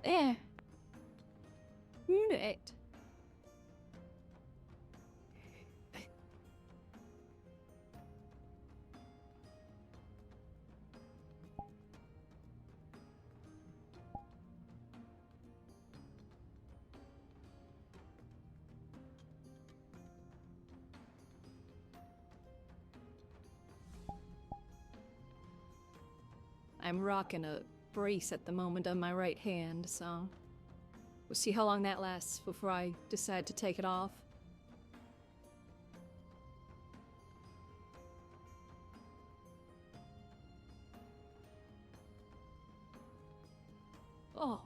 there. Right. I'm rocking a brace at the moment on my right hand, so we'll see how long that lasts before I decide to take it off. Oh.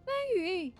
Hey.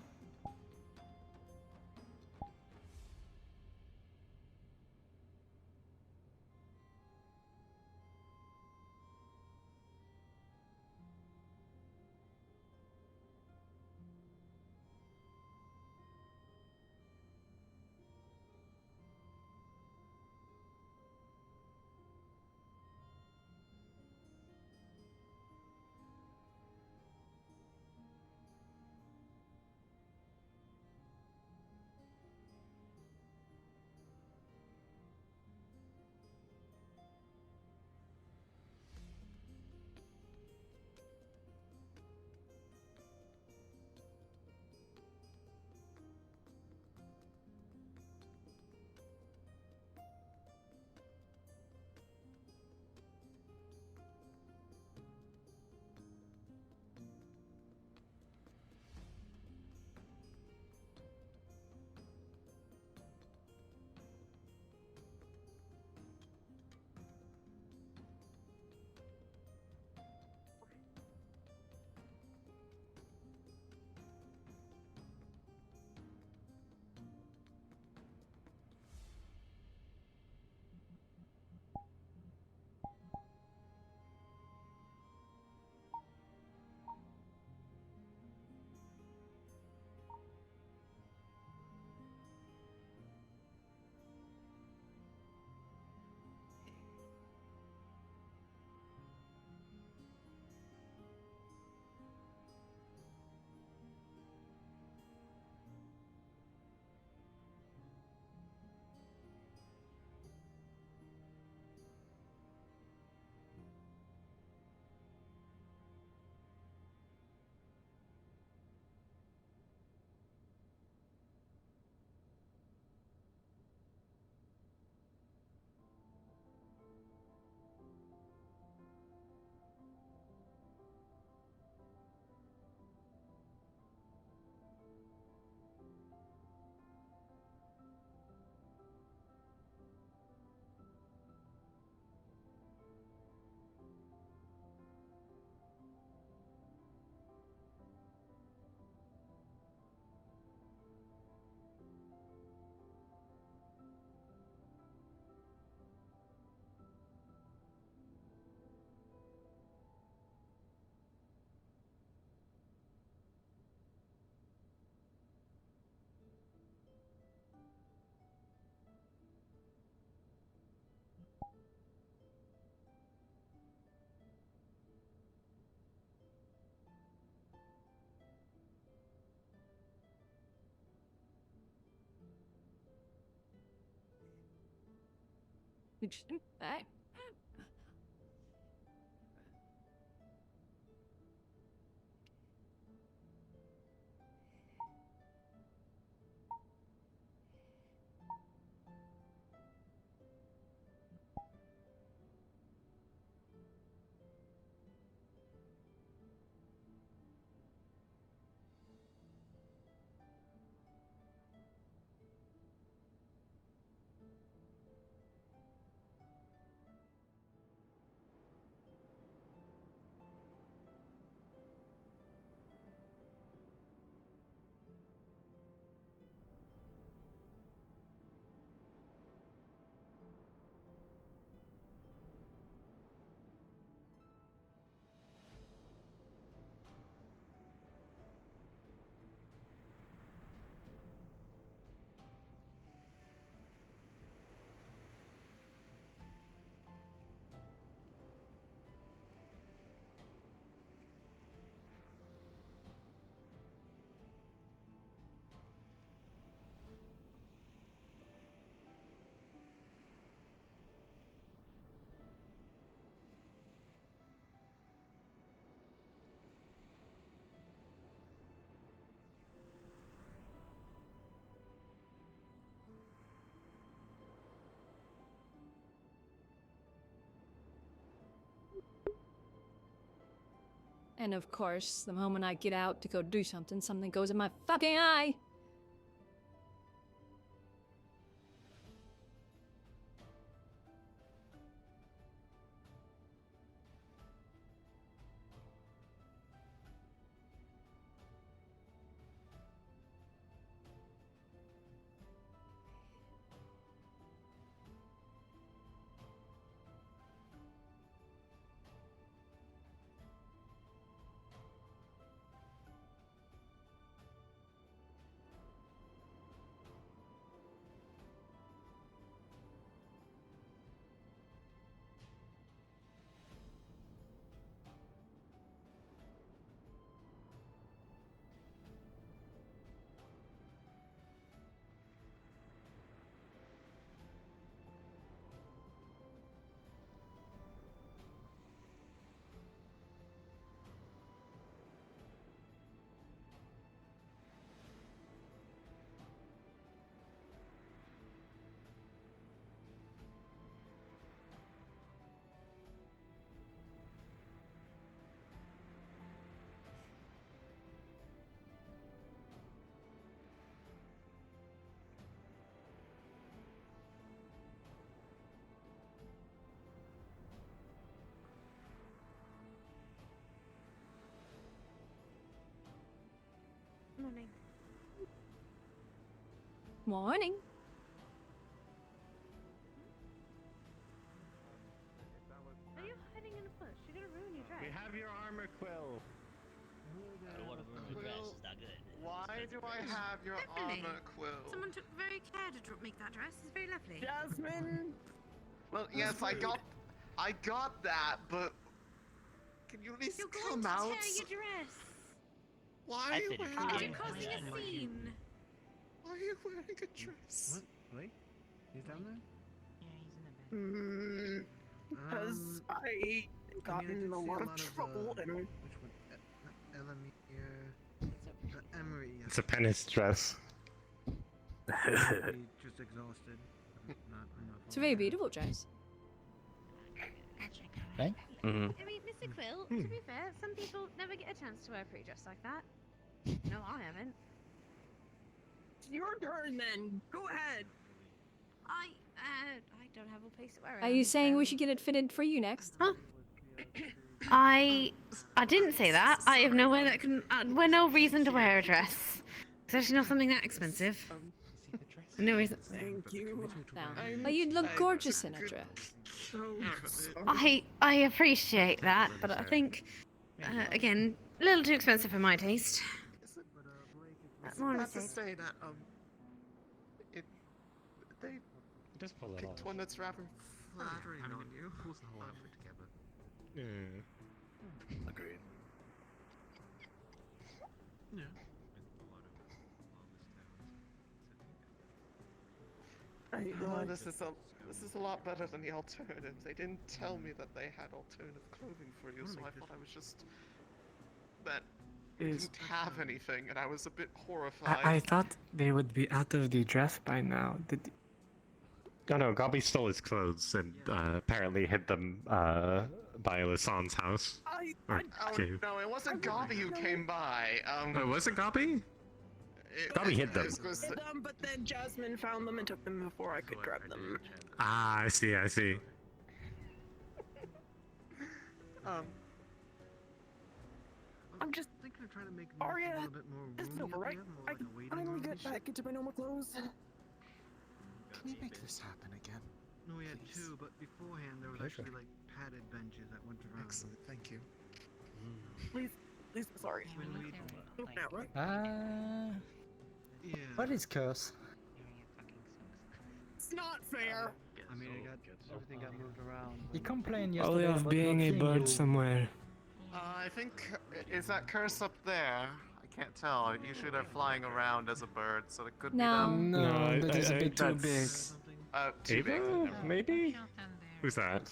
Hey. And of course, the moment I get out to go do something, something goes in my fucking eye. Morning. Morning. Are you hiding in a bush? You're gonna ruin your dress. We have your armor, Quill. I don't want to ruin my dress. It's not good. Why do I have your Definitely. armor, Quill? Someone took very care to make that dress. It's very lovely. Jasmine! Well, yes, I got that, but can you at least You're come going to out? tear your dress. Why I are you finished wearing? it. You're causing a scene. Why are you wearing a dress? What? Wait, he's down there? Yeah, he's in a bed. Because I got in a lot of trouble and Which one? Elamir. Emery. Yes. It's a penis dress. Just exhausted. I'm not It's a very beautiful dress. Right? Mm-hmm. I mean, Mr. Quill, to be fair, some people never get a chance to wear a pretty dress like that. No, I haven't. it's your turn then. Go ahead. I don't have a place to wear it. Are you saying we should get it fitted for you next? Huh? I didn't say that. I have nowhere that can. We're no reason to wear a dress, especially not something that expensive. No reason. Thank you. No. I'm Oh, you'd look I- gorgeous in a dress. so sorry. I appreciate that, but I think again a little too expensive for my taste. Is More it of a bad to taste. say that they Just pull it picked off. one that's rather flattering I mean, on you. Pulls the whole outfit together. Yeah. Agreed. Yeah. This is a lot better than the alternatives. They didn't tell me that they had alternative clothing for you, so I thought I was just that Is didn't have anything, and I was a bit horrified. I thought they would be out of the dress by now. Oh no, Gobby stole his clothes and apparently hid them by Lasanne's house. Or Oh cave. no, it wasn't Gobby who came by. Oh, was it Gobby? Gobby hid them. But then Jasmine found them and took them before I could grab them. Ah, I see, I see. I'm just thinking of trying to make Arya, a little bit more it's roomy over, up right? here, more I like a can waiting finally room get and shit. back into my normal clothes. Can you make this happen again? No, we had Please. two, but beforehand there was Pleasure. actually like padded benches that went around. Excellent, thank you. Please, sorry. When we, Now, right? yeah. What is curse? It's not fair. I mean, everything got moved around. You when- complained Only yesterday of about being not a seeing bird you. somewhere. I think is that curse up there? I can't tell. Usually they're flying around as a bird, so it could No. be them. No, that is a I- bit too big. that's- Too big. Ava? Maybe? Who's that?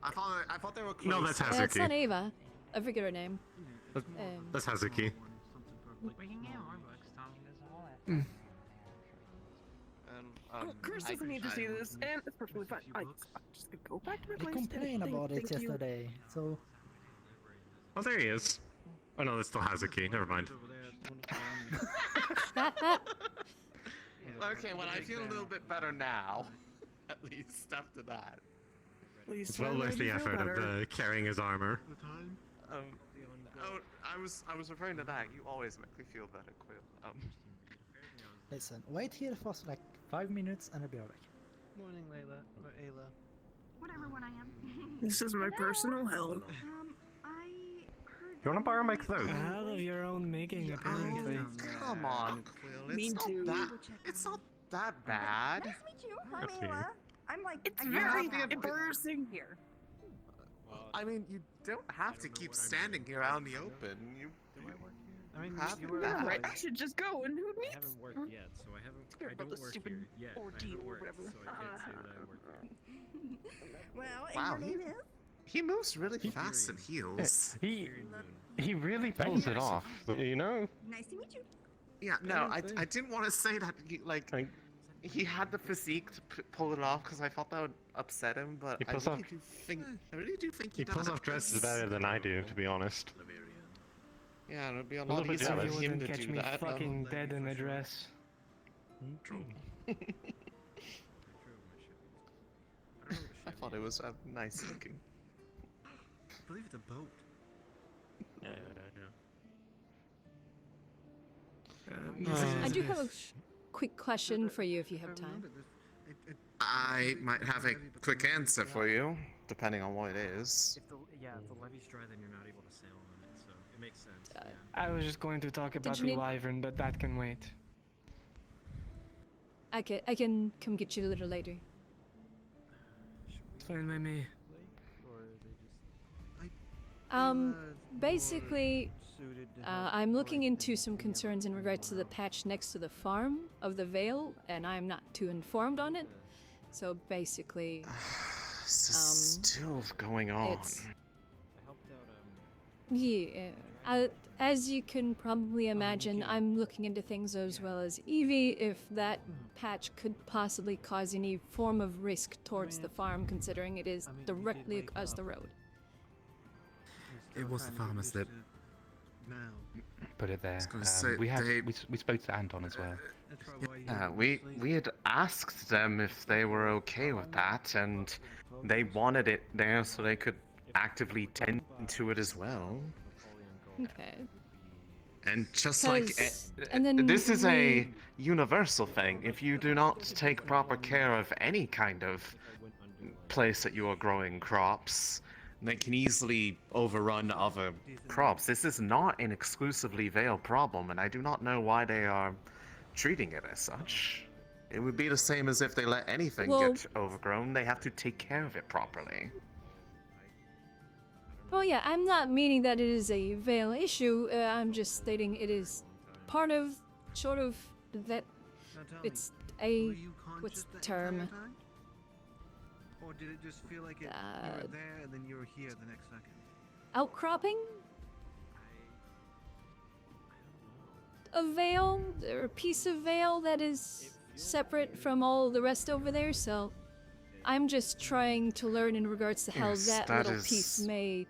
I thought they were close. No, that's That's Hazuki. not Ava. I forget her name. That's Hazuki. And, Chris doesn't need to see this, and it's perfectly fine. I'm just gonna go back to my You place. complained about it yesterday, so Oh, there he is. Oh no, it still has a key. Never mind. Over there, it's wonderful army. Okay, well, I feel a little bit better now. At least after that. It's well worth the effort of carrying his armor. The time? Oh, I was referring to that. You always make me feel better, Quill. Listen, wait here for like 5 minutes and I'll be alright. Morning, Layla. Or Ayla. Whatever one I am. This is my personal hell. I heard. You wanna borrow my clothes? Out of your own making, apparently. Come on, Quill. Me too. It's not that bad. Nice to meet you. I'm That's you. Ayla. I'm like. It's I'm very not happy embarrassing. here. I mean, you don't have to keep standing here out in the open. You I mean, have you were that. Right, I should just go and who I needs? haven't worked yet, so I haven't. Care I about don't the work stupid here yet. I ordeal haven't or worked, whatever. so I can't say that I work here. Well, and Wow, your name is? He moves really fast and heals. He really pulls it off. You know? Nice to meet you. Yeah, no, I didn't want to say that. He had the physique to pull it off because I thought that would upset him, but He I pulls really off- do think I really do think He pulls does. off dresses better than I do, to be honest. Yeah, it would be a little lot bit easier jealous. for You him wouldn't to catch do me that. fucking dead in a dress. I thought it was nice looking. I believe it's a boat. Yeah, I do have a quick question for you if you have time. I might have a quick answer for you, depending on what it is. if the levee's dry, then you're not able to sail on it, so it makes sense. Yeah. I was just going to talk about you the need- wyvern, but that can wait. I can come get you a little later. It's fine by me. Basically, I'm looking into some concerns in regards to the patch next to the farm of the Vale, and I'm not too informed on it. So basically, This is still going on. it's yeah. As you can probably imagine, I'm looking into things as well as Evie. If that patch could possibly cause any form of risk towards the farm, considering it is directly across the road. It was the farmers that Now. put it there. gonna say, we they- spoke to Anton as well. That's probably why you We had asked them if they were okay with that, and they wanted it there so they could actively tend to it as well. Okay. And just like 'Cause- and then this is a universal thing. If you do not take proper care of any kind of place that you are growing crops, they can easily overrun other crops. This is not an exclusively Vale problem, and I do not know why they are treating it as such. It would be the same as if they let anything Well- get overgrown. They have to take care of it properly. Well, yeah, I'm not meaning that it is a Vale issue. I'm just stating it is part of, sort of, that Now tell me, it's were a, you what's conscious the the term? entire time? Or did it just feel like you were there and then you were here the next second? Outcropping? A Vale, or a piece of Vale that is separate from all the rest over there, so I'm just trying to learn in regards to how Yes, that that little piece is- may,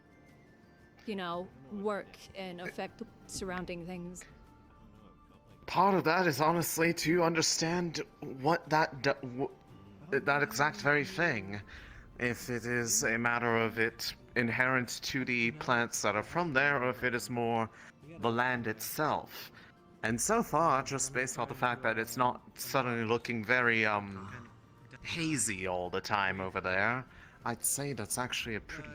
you know, work and affect the surrounding things. Part of that is honestly to understand what that exact very thing. If it is a matter of it inherent to the plants that are from there, or if it is more the land itself. And so far, just based on the fact that it's not suddenly looking very hazy all the time over there, I'd say that's actually a pretty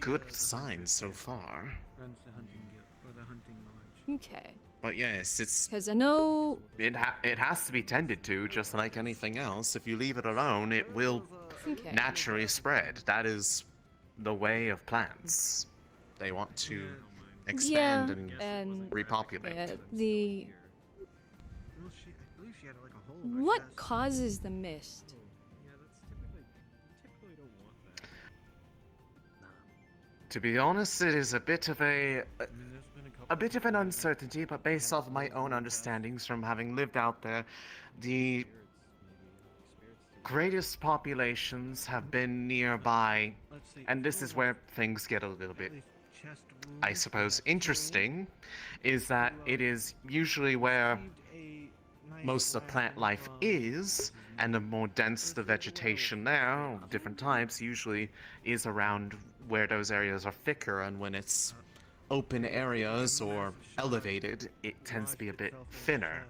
good sign so far. Runs the hunting guild, or the hunting lodge. Okay. But yes, Because I know. it has to be tended to, just like anything else. If you leave it alone, it will Okay. naturally spread. That is the way of plants. They want to expand and repopulate. The. Well, I believe she had like a hole in her What chest. causes the mist? Yeah, that's typically don't want that. To be honest, it is a bit of a bit of an uncertainty, but based off my own understandings from having lived out there, the greatest populations have been nearby, Let's see. and this is where things get a little bit I suppose, interesting is that it is usually where most of the plant life is, and the more dense the vegetation there, of different types, usually is around where those areas are thicker, and when it's open areas or elevated, it tends to be a bit thinner.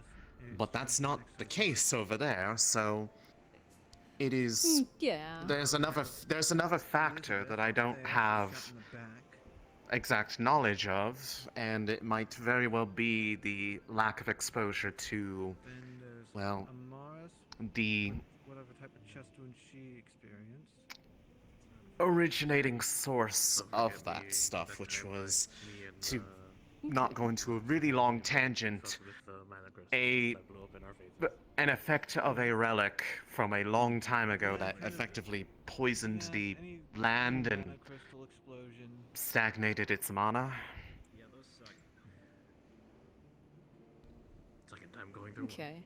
But that's not the case over there, so it is. Yeah. There's another factor that I don't have exact knowledge of, and it might very well be the lack of exposure to, well, the Whatever type of chest wound she experienced. originating source of that stuff, which was, to not go into a really long tangent, an effect of a relic from a long time ago that effectively poisoned the land and stagnated its mana. Yeah, those suck. Second time going through. Okay.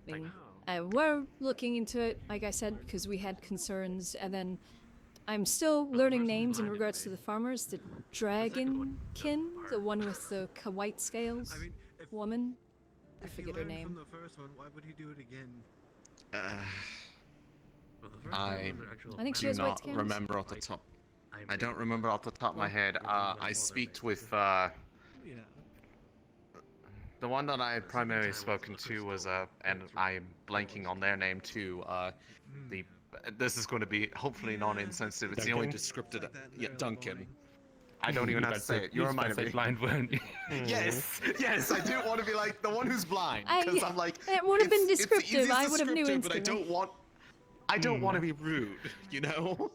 I mean, we're looking into it, like I said, because we had concerns, and then I'm still learning names in regards to the farmers. The Dragonkin, the one with the white scales, woman. I forget her name. From the first one, why would he do it again? I think she do has white not scales. remember off the top. I don't remember off the top of my head. I speak with the one that I had primarily spoken to was and I'm blanking on their name too. This is going to be hopefully non-insensitive. It's the only descriptive. Yeah, Duncan. I don't even have to say it. You reminded me. Blind, weren't you? Yes, yes, I do want to be like the one who's blind, because I'm like. It would have been it's descriptive. easiest I would have knew descriptive, but instantly. I don't want to be rude, you know.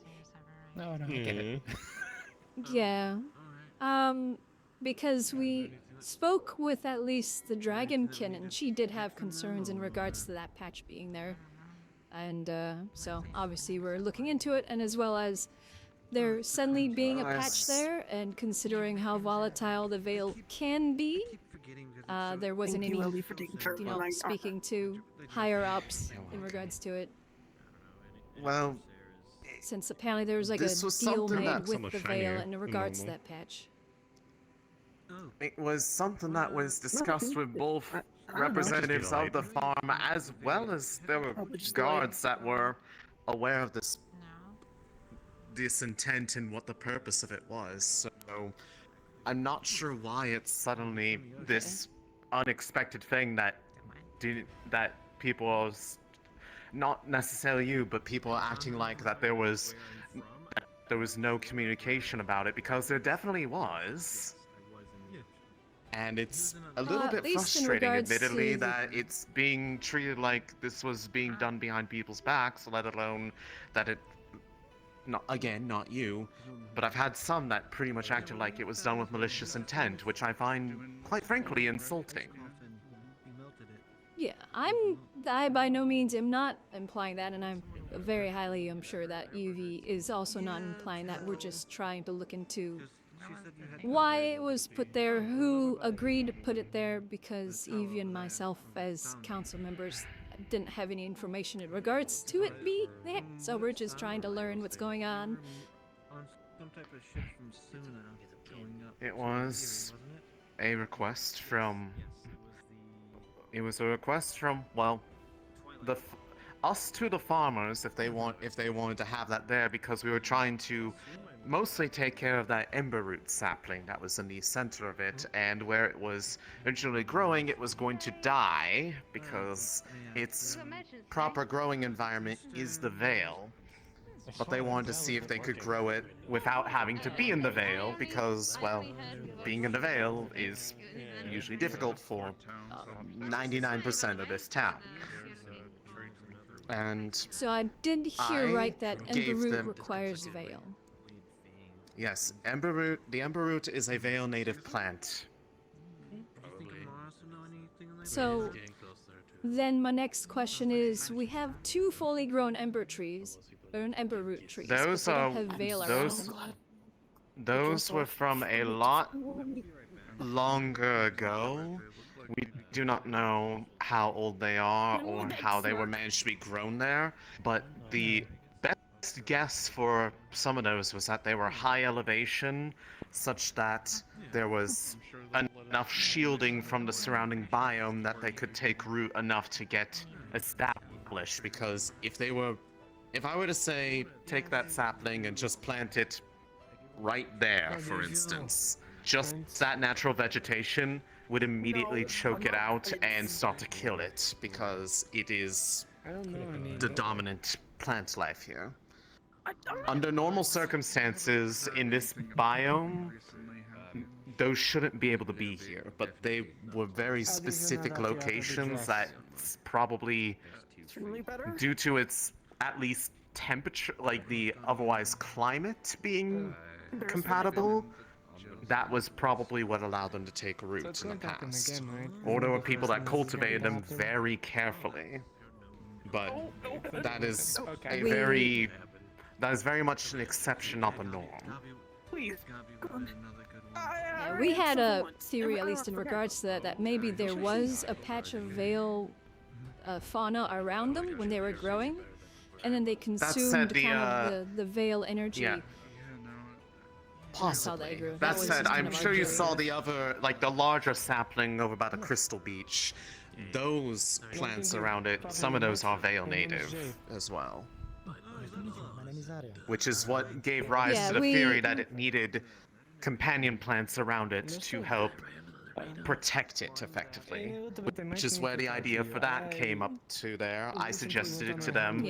No, I get it. Yeah. Because we spoke with at least the Dragonkin, and she did have concerns in regards to that patch being there. And so obviously we're looking into it, and as well as there suddenly being a patch there, and considering how volatile the Veil can be, there wasn't any, speaking to higher ups in regards to it. Well, since apparently there was like a this was deal something made that's with the Veil in regards to that patch. it was something that was discussed with both representatives of the farm, as well as there were guards that were aware of this intent and what the purpose of it was. So I'm not sure why it's suddenly this unexpected thing that people, not necessarily you, but people acting like that there was no communication about it, because there definitely was. And it's a little bit frustrating, admittedly, that it's being treated like this was being done behind people's backs, let alone that it, not you, but I've had some that pretty much acted like it was done with malicious intent, which I find, quite frankly, insulting. Yeah, I by no means am not implying that, and I'm very highly sure that UV is also not implying that. We're just trying to look into why it was put there, who agreed to put it there, because Evie and myself as council members didn't have any information in regards to it being there, so we're just trying to learn what's going on. It was a request from... It was a request from, well, us to the farmers, if they wanted to have that there, because we were trying to mostly take care of that ember root sapling that was in the center of it, and where it was originally growing, it was going to die because its proper growing environment is the Veil. But they wanted to see if they could grow it without having to be in the Veil, because, well, being in the Veil is usually difficult for 99% of this town. And so I did hear right that ember root requires Veil. Yes, ember root. The ember root is a Veil native plant. So then my next question is: we have 2 fully grown ember trees, or an ember root trees. Those but they don't have Veil around. Those were from a lot longer ago. We do not know how old they are or how they were managed to be grown there, but the best guess for some of those was that they were high elevation, such that there was enough shielding from the surrounding biome that they could take root enough to get established. Because if I were to say, take that sapling and just plant it right there, for instance, just that natural vegetation would immediately choke it out and start to kill it, because it is I don't know. the dominant plant life here. Under normal circumstances in this biome, those shouldn't be able to be here, but they were very specific locations that probably, due to its at least temperature, like the otherwise climate being compatible, that was probably what allowed them to take root in the past. Or there were people that cultivated them very carefully. But that is that is very much an exception, not the norm. Please. Yeah, we had a theory, at least in regards to that maybe there was a patch of Vale fauna around them when they were growing, and then they consumed the Vale energy. Yeah. Possibly. That said, I'm sure you saw the other, like the larger sapling over by the Crystal Beach. Those plants around it, some of those are Vale native as well. My name is Arya. Which is what gave rise to the theory that it needed companion plants around it to help protect it effectively. Which is where the idea for that came up to there. I suggested it to them,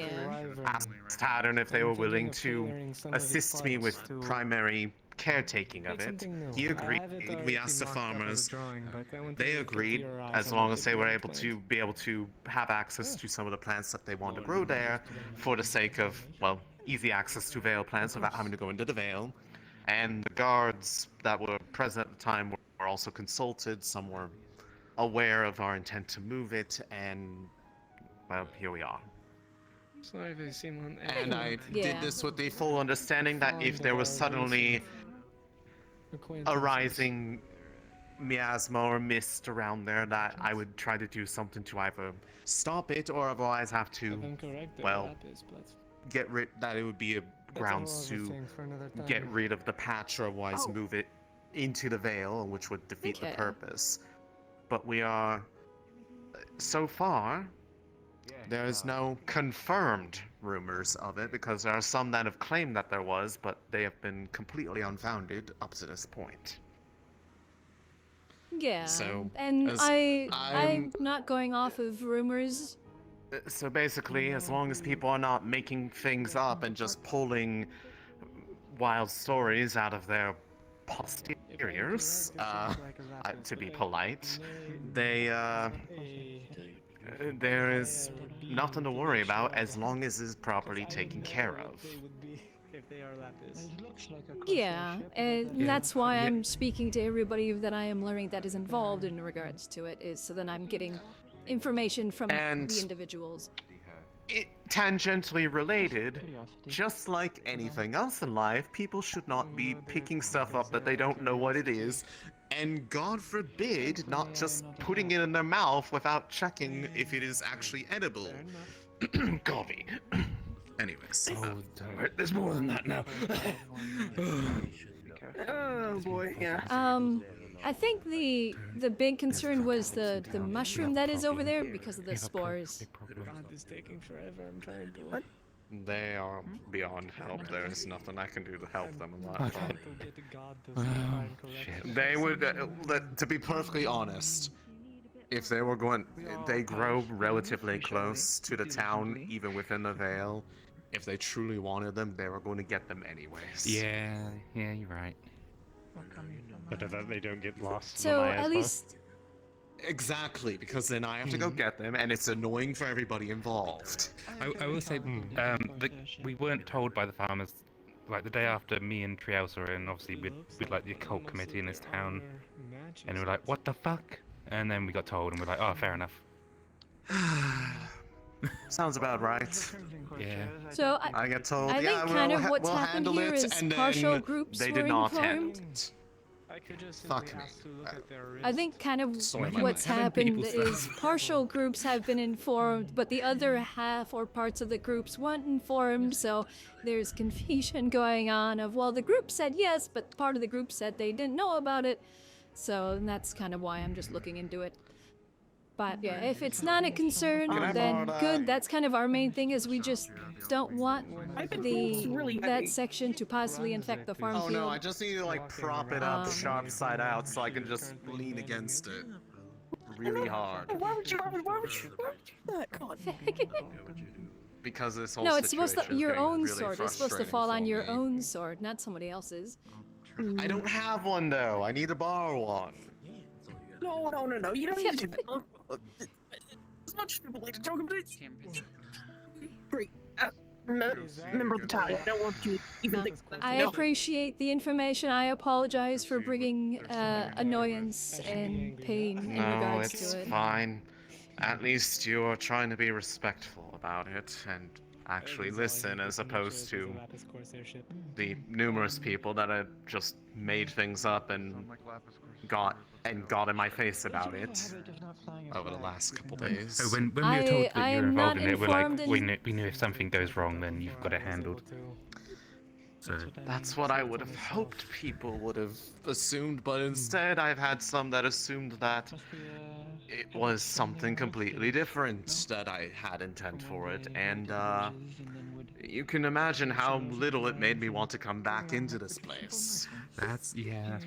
asked Tattern if they were willing to assist me with primary caretaking of it. He agreed. We asked the farmers. They agreed, as long as they were able to have access to some of the plants that they wanted to grow there, for the sake of, well, easy access to Vale plants without having to go into the Vale. And the guards that were present at the time were also consulted. Some were aware of our intent to move it, and, well, here we are. Sorry if I seem on. And I did this with the full understanding that if there was suddenly a rising miasma or mist around there, that I would try to do something to either stop it or otherwise have to, well, get rid. That it would be a grounds to get rid of the patch or otherwise move it into the Vale, which would defeat the purpose. But we are, so far, there is no confirmed rumors of it, because there are some that have claimed that there was, but they have been completely unfounded up to this point. Yeah, so, and I'm not going off of rumors. So basically, as long as people are not making things up and just pulling wild stories out of their posteriors, to be polite, there is nothing to worry about as long as it's properly taken care of. Yeah, and that's why I'm speaking to everybody that I am learning that is involved in regards to it, is so that I'm getting information from the individuals. Tangentially related, just like anything else in life, people should not be picking stuff up that they don't know what it is, and God forbid, not just putting it in their mouth without checking if it is actually edible. Coffee. Anyways. There's more than that now. Oh boy, yeah. I think the big concern was the mushroom that is over there because of the spores. God, this is taking forever. I'm trying to. They are beyond help. There's nothing I can do to help them in that front. They would, to be perfectly honest, if they were going, they grow relatively close to the town, even within the Vale. If they truly wanted them, they were going to get them anyways. Yeah, you're right. But that they don't get lost. So at least. Exactly, because then I have to go get them, and it's annoying for everybody involved. I will say, we weren't told by the farmers, like the day after me and Trielsa were in, obviously we'd like the occult committee in this town, and we were like, what the fuck? And then we got told, and we're like, oh, fair enough. Sounds about right. Yeah. So I get told, I think kind of what's we'll happened handle here it, is and partial then groups they were did not informed. handle it. I could just Fuck simply me. ask to look at their I think kind of Sorry, my what's bad. happened is partial groups have been informed, but the other half or parts of the groups weren't informed, so there's confusion going on of, well, the group said yes, but part of the group said they didn't know about it. So that's kind of why I'm just looking into it. But yeah, if it's not a concern, Can I then borrow that? good. That's kind of our main thing is we just don't want that section to possibly infect the farm Oh field. no, I just need to like prop it up sharp side out so I can just lean against it really hard. Why would you do that? God. Because this whole No, it's supposed to situation is your getting own really sword. It's supposed to frustrating fall on for your me. own sword, not somebody else's. I don't have one though. I need to borrow one. No. You don't need to do that. As much as people like to talk about it. Great. Member of the town. I don't want you to even think. I appreciate the information. I apologize for bringing annoyance and pain in No, regards it's to it. fine. At least you're trying to be respectful about it and actually listen as opposed to the numerous people that have just made things up and got in my face about it over the last couple days. So when we were told that I you were am involved not in it, we're like, informed we knew if something goes wrong, then you've got it handled. So That's what I would have hoped people would have assumed, but instead I've had some that assumed that it was something completely different that I had intent for it, and you can imagine how little it made me want to come back into this place. that's fair.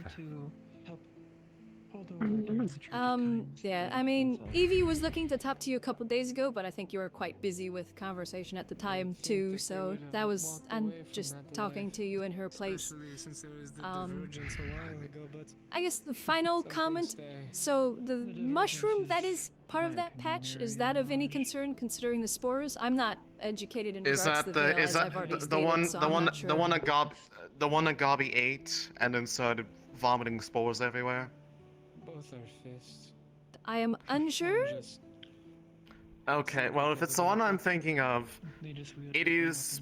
Yeah, I mean, Evie was looking to talk to you a couple days ago, but I think you were quite busy with conversation at the time too, so that was, I'm just talking to you in her place. I guess the final comment, so the mushroom that is part of that patch, is that of any concern considering the spores? I'm not educated in Is regards that to the veil, is as that I've already the stated, one so the I'm one not sure. the one that Gabi ate and then started vomiting spores everywhere? Both are fists. I am unsure. Okay, well if it's the one I'm thinking of, it is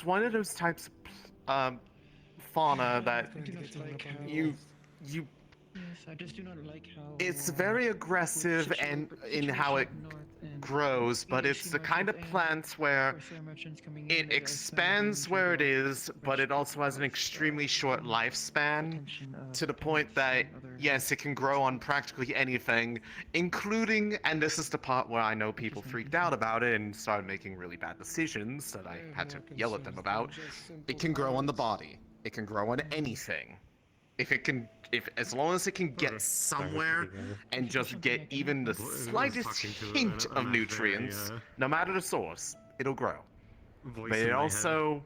one of those types of fauna that you I just do not like how it's very aggressive and in how it grows, but it's the kind of plant where it expands where it is, but it also has an extremely short lifespan to the point that yes, it can grow on practically anything, including, and this is the part where I know people freaked out about it and started making really bad decisions that I had to yell at them about. It can grow on the body. It can grow on anything. If as long as it can get somewhere and just get even the slightest hint of nutrients, no matter the source, it'll grow. But it also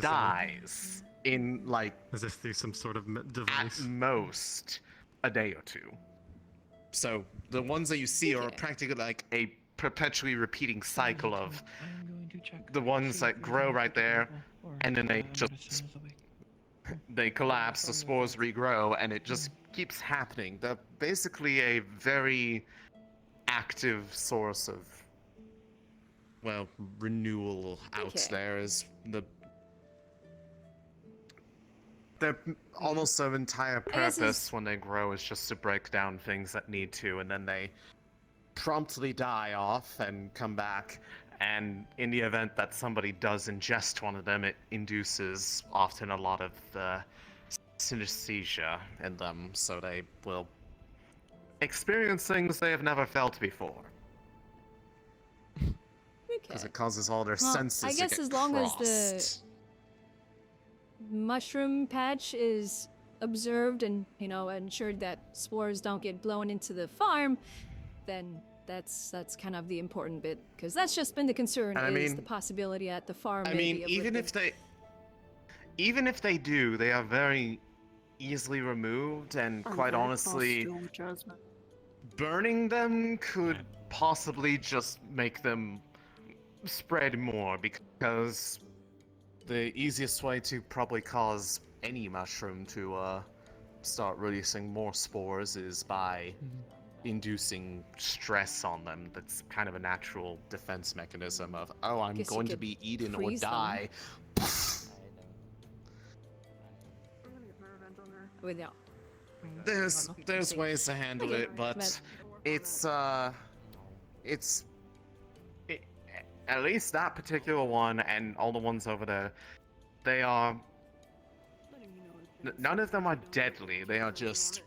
dies in like as if there's some sort of at device. most a day or two. So the ones that you see are practically like a perpetually repeating cycle of the ones that grow right there, and then they collapse, the spores regrow, and it just keeps happening. They're basically a very active source of, well, renewal out there. Is their almost their entire purpose when they grow is just to break down things that need to, and then they promptly die off and come back. And in the event that somebody does ingest one of them, it induces often a lot of synesthesia in them, so they will experience things they have never felt before. Because it causes all their senses I guess to get as long crossed. as the mushroom patch is observed and, you know, ensured that spores don't get blown into the farm, then that's kind of the important bit, because that's just been the concern, is the possibility at the farm. I mean, even if they do, they are very easily removed, and quite honestly, burning them could possibly just make them spread more, because the easiest way to probably cause any mushroom to start releasing more spores is by inducing stress on them. That's kind of a natural defense mechanism of, oh, I'm going to be eaten or die. Without. There's ways to handle Okay, it, but it's at least that particular one and all the ones over there, they are none of them are deadly. They are just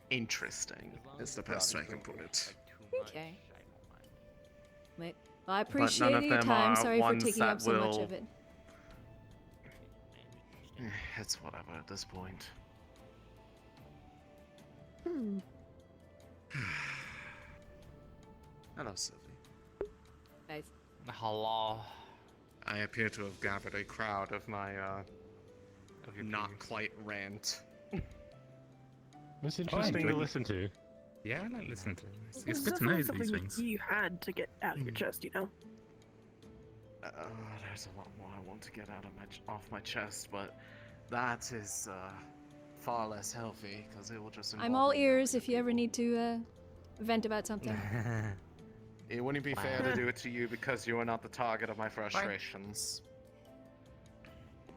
interesting. Is the best way I can put it. Okay. Wait. Well, I But none appreciate of your them time. are Sorry for ones taking that up so much will- of it. It's whatever at this point. Hello, Sylvie. Nice. Hello. I appear to have gathered a crowd of my not quite rant. It's interesting to listen to. Yeah, I like listening to it. It's This good is to know definitely these something things. you had to get out of your chest, you know? There's a lot more I want to get out of off my chest, but that is far less healthy because it will just. I'm all ears if you ever need to vent about something. It wouldn't be fair to do it to you because you are not the target of my frustrations.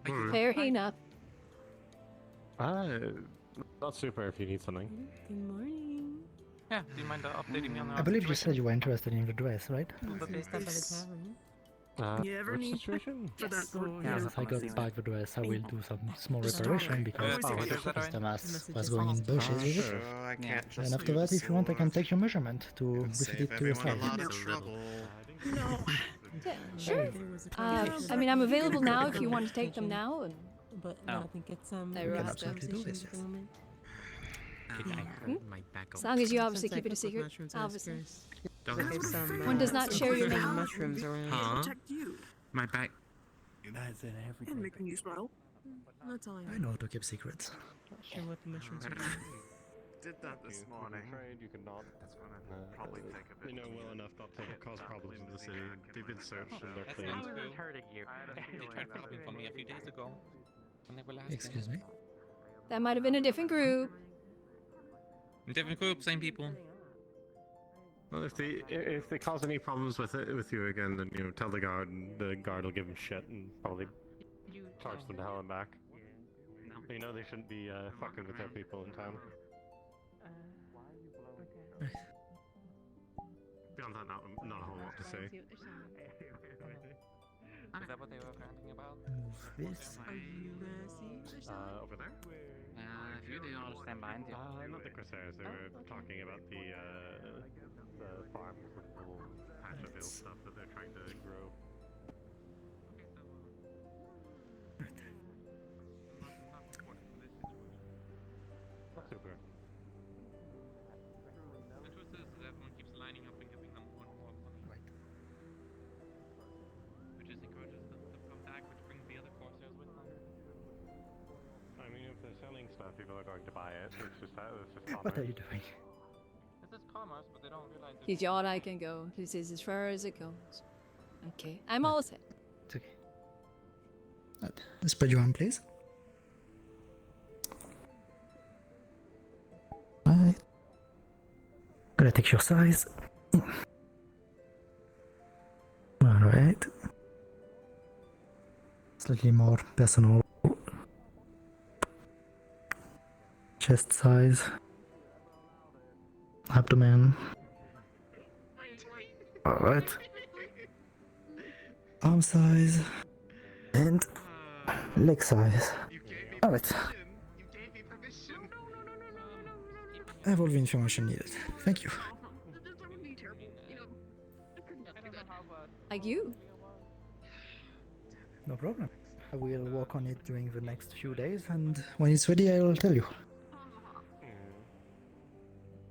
Fair enough. Not super if you need something. Good morning. Yeah, do you mind updating me on I believe you said you were interested in the dress, right? You ever Which need situation? for that Yes, I got back the dress. I will do some small reparation because Oh, the is that right? customer was going in bushes with it. Sure, I can't just And after use that, the if you want, I can sword. take your measurement to It'd refit save it to your everyone a size. lot of trouble. No. Yeah, sure. I mean, I'm available now if you want to take them now. And But Oh. I think it's We I can rust absolutely do this, yes. as long as you obviously keep it a secret, obviously. One does not share your name. mushrooms around. Huh? Protect you My back. and making you smile. That's all I know how to keep secrets. Not sure what the mushrooms are. Did that this morning. You can not. That's gonna probably take a bit. You know well enough not to cause problems in the city. They've been searched and they're clean. hurting you. They tried robbing from me a few days ago. When they were last Excuse me? That might have been a different group. Different group, same people. Well, if they cause any problems with you again, then tell the guard, and the guard will give them shit and probably charge them to hell and back. But they shouldn't be fucking with their people in town. Beyond that, not a whole lot to say. Is that what they were ranting about? Move this. Are you gonna see? Over there? If you didn't understand behind you. Not the Corsairs. They were talking about the farm, the whole patch of ill stuff that they're trying to grow. Super. The truth is that everyone keeps lining up and giving them more and more money. Right. Which just encourages them to come back, which brings the other Corsairs with them. I mean, if they're selling stuff, people are going to buy it. It's just What are you doing? This is commerce, but they don't realize it's He's all I can go. This is as far as it goes. Okay, I'm all set. It's okay. Spread your arm, please. Right. Gonna take your size. Alright. Slightly more personal. Chest size. Abdomen. Alright. Arm size. And leg size. Alright. I have all the information needed. Thank you. Like you. No problem. I will work on it during the next few days, and when it's ready, I will tell you.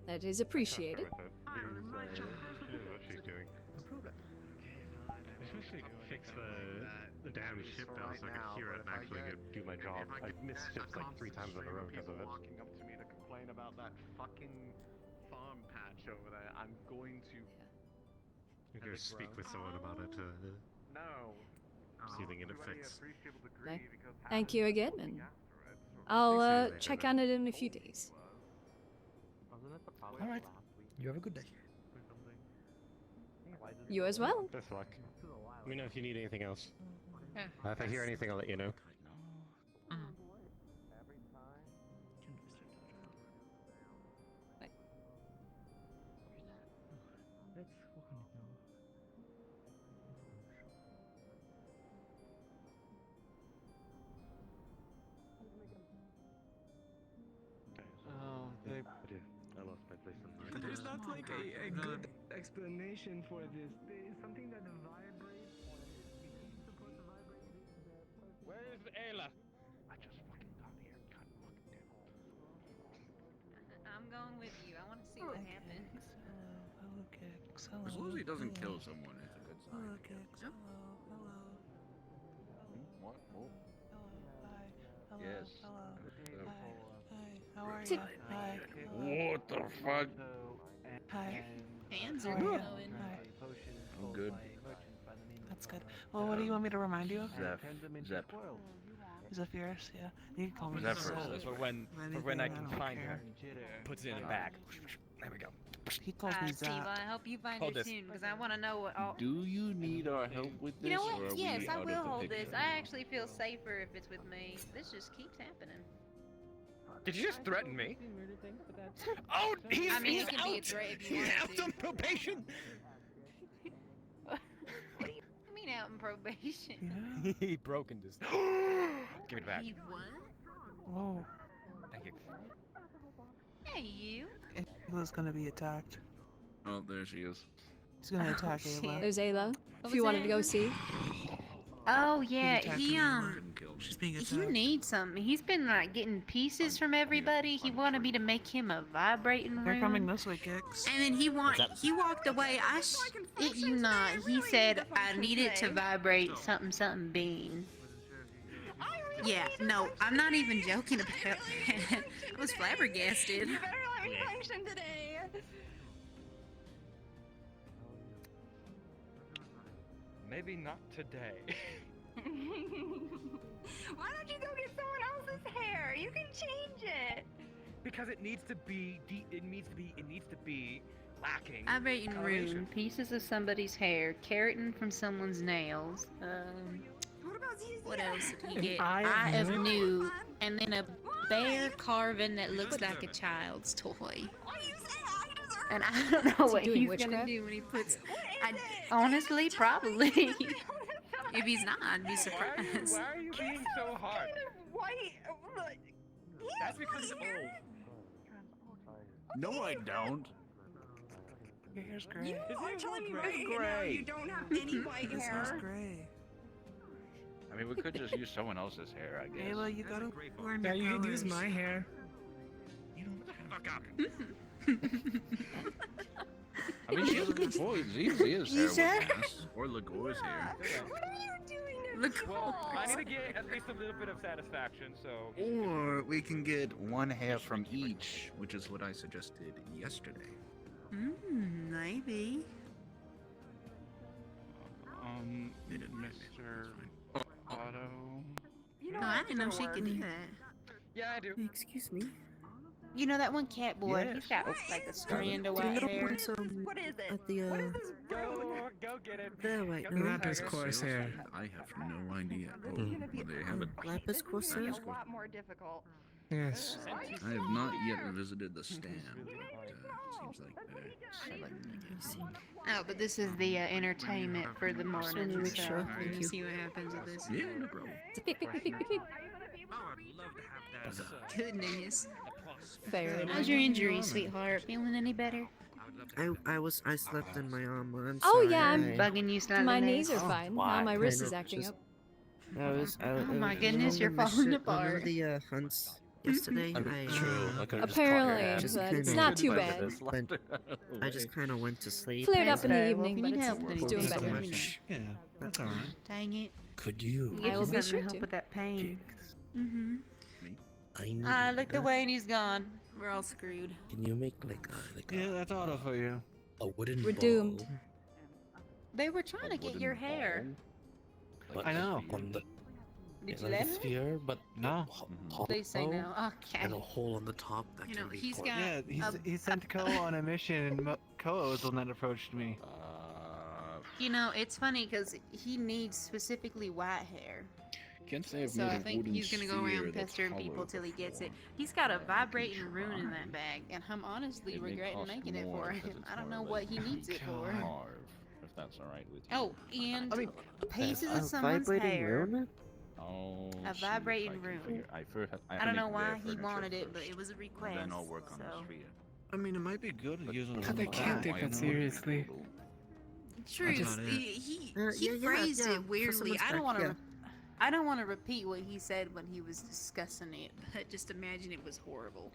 That is appreciated. She knows what she's doing. No problem. I should fix the damn ship bell so I can hear it and actually do my job. I missed ships like 3 times in a row because of it. Walking up to me to complain about that fucking farm patch over there. I'm going to. I'm going to speak with someone about it. No. See if they can get it fixed. Okay. Thank you again, and I'll check on it in a few days. Alright. You have a good day. You as well. Best luck. Let me know if you need anything else. If I hear anything, I'll let you know. villain. good explanation for this. There is something that vibrates or is supposed to vibrate. Where is Ayla? I just fucking got here. God fucking damn it. I'm going with you. I want to see what happens. Hello, Kix. Hello. As long as he doesn't kill someone, it's a good sign. Hello, Kix. Hello. Hello. What? Oh. Hi. Hello. Yes. Hello. Hello. Hi. How are you? Hi. What the fuck? Hi. Hands How are are you? going. Hi. I'm good. That's good. Well, what do you want me to remind you of? Zep. Zephyrus, yeah. You can call me Zephyrus, Zep. that's For when Anything, I can don't find care. her. Puts it in a bag. There we go. He calls me Steve, Zap. I hope you find Hold her this. soon, because I want to know what all... Do you need our help with this? You know or are what? we Yes, I out of will the hold this. picture? I actually feel safer if it's with me. This just keeps happening. Did you just threaten me? Oh, he's, I mean, he's it can out. be a threat if you He's want out to. on probation. What do you mean out in probation? Yeah. He broke into this. Give it back. He what? Whoa. Thank you. Hey, you. Ayla's gonna be attacked. Oh, there she is. He's gonna Oh, attack shit. Ayla. There's Ayla. What If you was wanted that? to go see. Oh, yeah, attacking he, Ayla. Couldn't kill me. She's being attacked. You need something. He's been, like, getting pieces from everybody. He wanted me to make him a vibrating room. They're coming this way, Kix. And then he walked away. I shit you not. He said I needed to vibrate something bean. Yeah, no, I'm not even joking about that. I was flabbergasted. You better let me function today. Maybe not today. Why don't you go get someone else's hair? You can change it. Because it needs to be lacking. Vibrating coloration. room, pieces of somebody's hair, keratin from someone's nails. What about ZZ? What else did he An get? eye Eye of of Newt? Newt, and then a bear carving that looks like a child's toy. Why you say I deserve And I don't know Is he what doing he's witchcraft? gonna do when he puts. What is I it? honestly probably. If If he's not, I'd be surprised. Why are you being so hard? kind of white. That's because he's old. No, I don't. Your hair's gray. You are telling me right It's now gray. you don't have any white This hair's hair. gray. I mean, we could just use someone else's hair, I guess. Ayla, you gotta learn Yeah, your you could use colors. my hair. You don't fuck up. I mean, she has a good point. ZZ's hair was nice. Or Lagore's hair. What are you doing to Look, Nicole? I need to get at least a little bit of satisfaction, so. Or we can get one hair from each, which is what I suggested yesterday. Maybe. Mr. Otto. You know No, I what's didn't know gonna she could work? do that. Yeah, I do. Excuse me. You know that one cat boy? Yes. He's got like a strand of Do you white know hair. what is, What is it? at the, What is this Go get it. there, wait, Go no. get it, Lapis Tiger. course hair. I have no idea. This Oh, is gonna be well, there you have it. Lapis This is gonna be Corsair? a lot more difficult. Yes. I have not yet visited the stand, but seems like Oh, but this is the entertainment for the morning. make So sure. we're Thank gonna you. see what happens with this. yeah, no problem. It's a beep, beep, beep, beep, beep, beep. Oh, I'd love to have that. Goodness. Fair enough. How's your injury, sweetheart? Feeling any better? I slept in my arm. I'm Oh, sorry. yeah, I'm Bugging you slightly My there? knees are fine. Now my wrist is acting up. Oh my goodness, you're falling apart. the hunts yesterday. Apparently, Just but it's kinda- not too bad. I just kind of went to sleep. Flared up in the Okay, well, evening, if but you need help, it's then doing just better. let me know. Yeah, that's alright. Dang it. Could you? Get I will you be something sure to help to. with that pain. I need. I looked away and he's gone. We're all screwed. Can you make like Yeah, that's auto for you. a wooden We're doomed. They were trying to get your hair. I know. On the Did you let him? sphere, but No. They say no. Okay. and a hole on the top that You can know, be he's poured. got- Yeah, he sent Ko on a mission, and Ko was the one that approached me. You know, it's funny because he needs specifically white hair. Can't say I've So made I a think wooden he's gonna go sphere around that's pestering people hollow till he gets it. before. He's got a I can vibrating rune in try. that bag, and I'm honestly It may regretting cost making it more for because him. it's I don't more know of what a he needs it for. carve, if that's all right with you. Oh, and I mean, pieces of someone's hair. Oh, A see if vibrating I can room. figure- I I don't know make why their he furniture wanted it, first, but it was a request. Then I'll work on so. the sphere. I mean, it might be good to use on They can't take that seriously. Truth, he phrased it weirdly. I don't want to repeat what he said when he was discussing it, but just imagine it was horrible.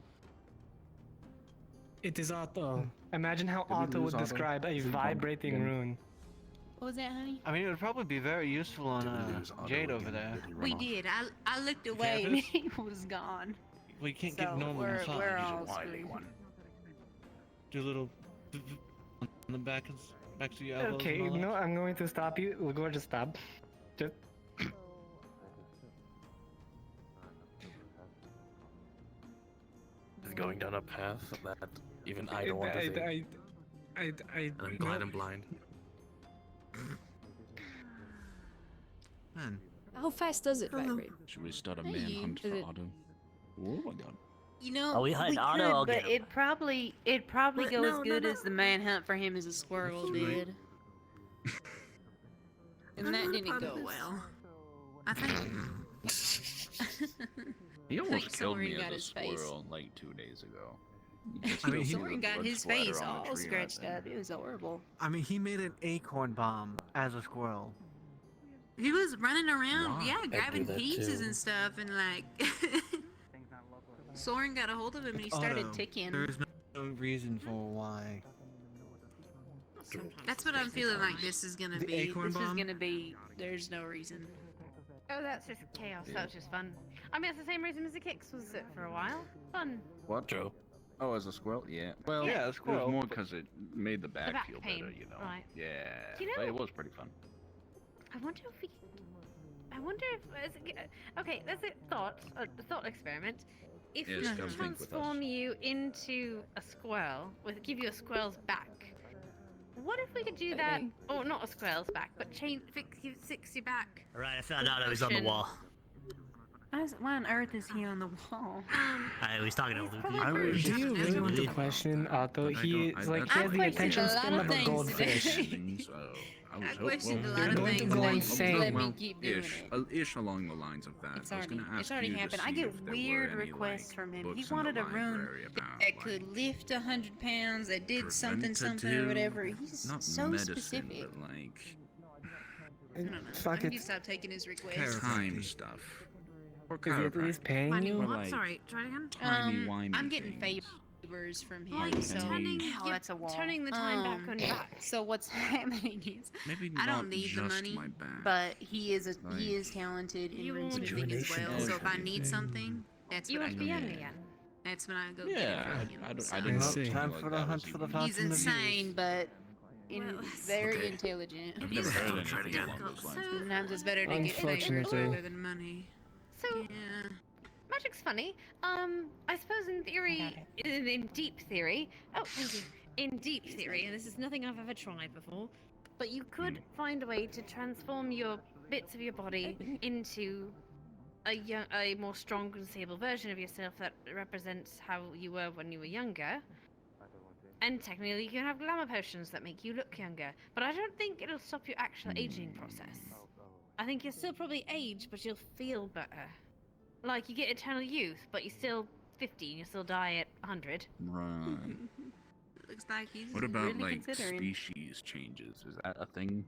It is Otto. Imagine how Did we Otto lose would Otto? describe a vibrating rune. What was that, honey? I mean, it would probably be very useful on Jade over there. We did. I looked away and he was gone. We can't So get normal we're massage. all screwed. Do a little on the back to your elbows. Okay, and all that. no, I'm going to stop you. We'll go just stop. Just. Is going down a path that even I don't want to see. And I'm glad I'm blind. Man. How fast does it vibrate? Should we start a Hey, manhunt is for it- Otto? Oh my god. You know, Oh, we hide Otto, could, I'll but get him. it'd probably But go as no, good no, as the manhunt for him as a squirrel did. And that didn't go well. I think. He I think almost killed me Soren got as a his face. squirrel like 2 days ago. I mean, Soren got his face all scratched up. It was horrible. I mean, he made an acorn bomb as a squirrel. He was running around, Wow. yeah, I'd grabbing do that pieces too. and stuff, and like, Soren got a hold of him and he started Otto, ticking. There's no reason for why. That's what I'm feeling like this is gonna The be. acorn This is bomb? gonna be. There's no reason. Oh, that's just chaos. That's just fun. I mean, it's the same reason as the kicks was it for a while. Fun. What? Joe. Oh, as a squirrel? Yeah. Well, Yeah, a it was squirrel. more because it made the back, back feel pain, better, you know. right. Yeah. Do you know- But it was pretty fun. I wonder if we. I wonder if. Okay, that's a thought experiment. If Yes, we come think with us. transform you into a squirrel, give you a squirrel's back. What if we could do that? Or not a squirrel's back, but fix your back. Alright, I found out I was on the Motion. wall. Why on earth is he on the wall? I was talking to Luke. I would, do you really want to question Otto? He is like he has the attention span of a goldfish. I questioned a lot You're of going to things. go and insane. Let me keep doing Ish, it. ish along the lines of that. I was gonna ask It's already you to happened. I see get if there weird were any, requests like, from him. He books in wanted the a rune library about, that could lift 100 pounds, that did something or preventative- whatever. He's not so medicine, specific. but like I don't know. Fuck I it. need to stop taking his requests. time stuff. Or Is he at least chiropractic. paying Finding you? what? like- Sorry, try it again. Timey-wimey I'm getting things. favors from him, Like so turning- oh, that's a wall. Turning the time back on your back. So what's happening is Maybe I not don't need the just money, my back. but he is Like- he is talented in You rune won't- smithing as well. Rejuvenation So if I is need something, that's You what I won't go be young get. again. That's when I go Yeah, get it from him. I So didn't know see. something Time like for the that hunt was for the even- he's Fast and the insane, but Well, very Okay. intelligent. I've never heard anything again. along those lines. So- Sometimes it's better to get favors Unfortunately. rather than money. So, Yeah. magic's funny. I suppose in theory, in deep theory. Oh, thank you. In deep theory, and this is nothing I've ever tried before, but you could find a way to transform your bits of your body into a more strong and stable version of yourself that represents how you were when you were younger. And technically, you can have glamour potions that make you look younger, but I don't think it'll stop your actual aging process. I think you'll still probably age, but you'll feel better. Like, you get eternal youth, but you're still 50 and you still die at 100. Right. Looks like he's What about really like considering. species changes? Is that a thing?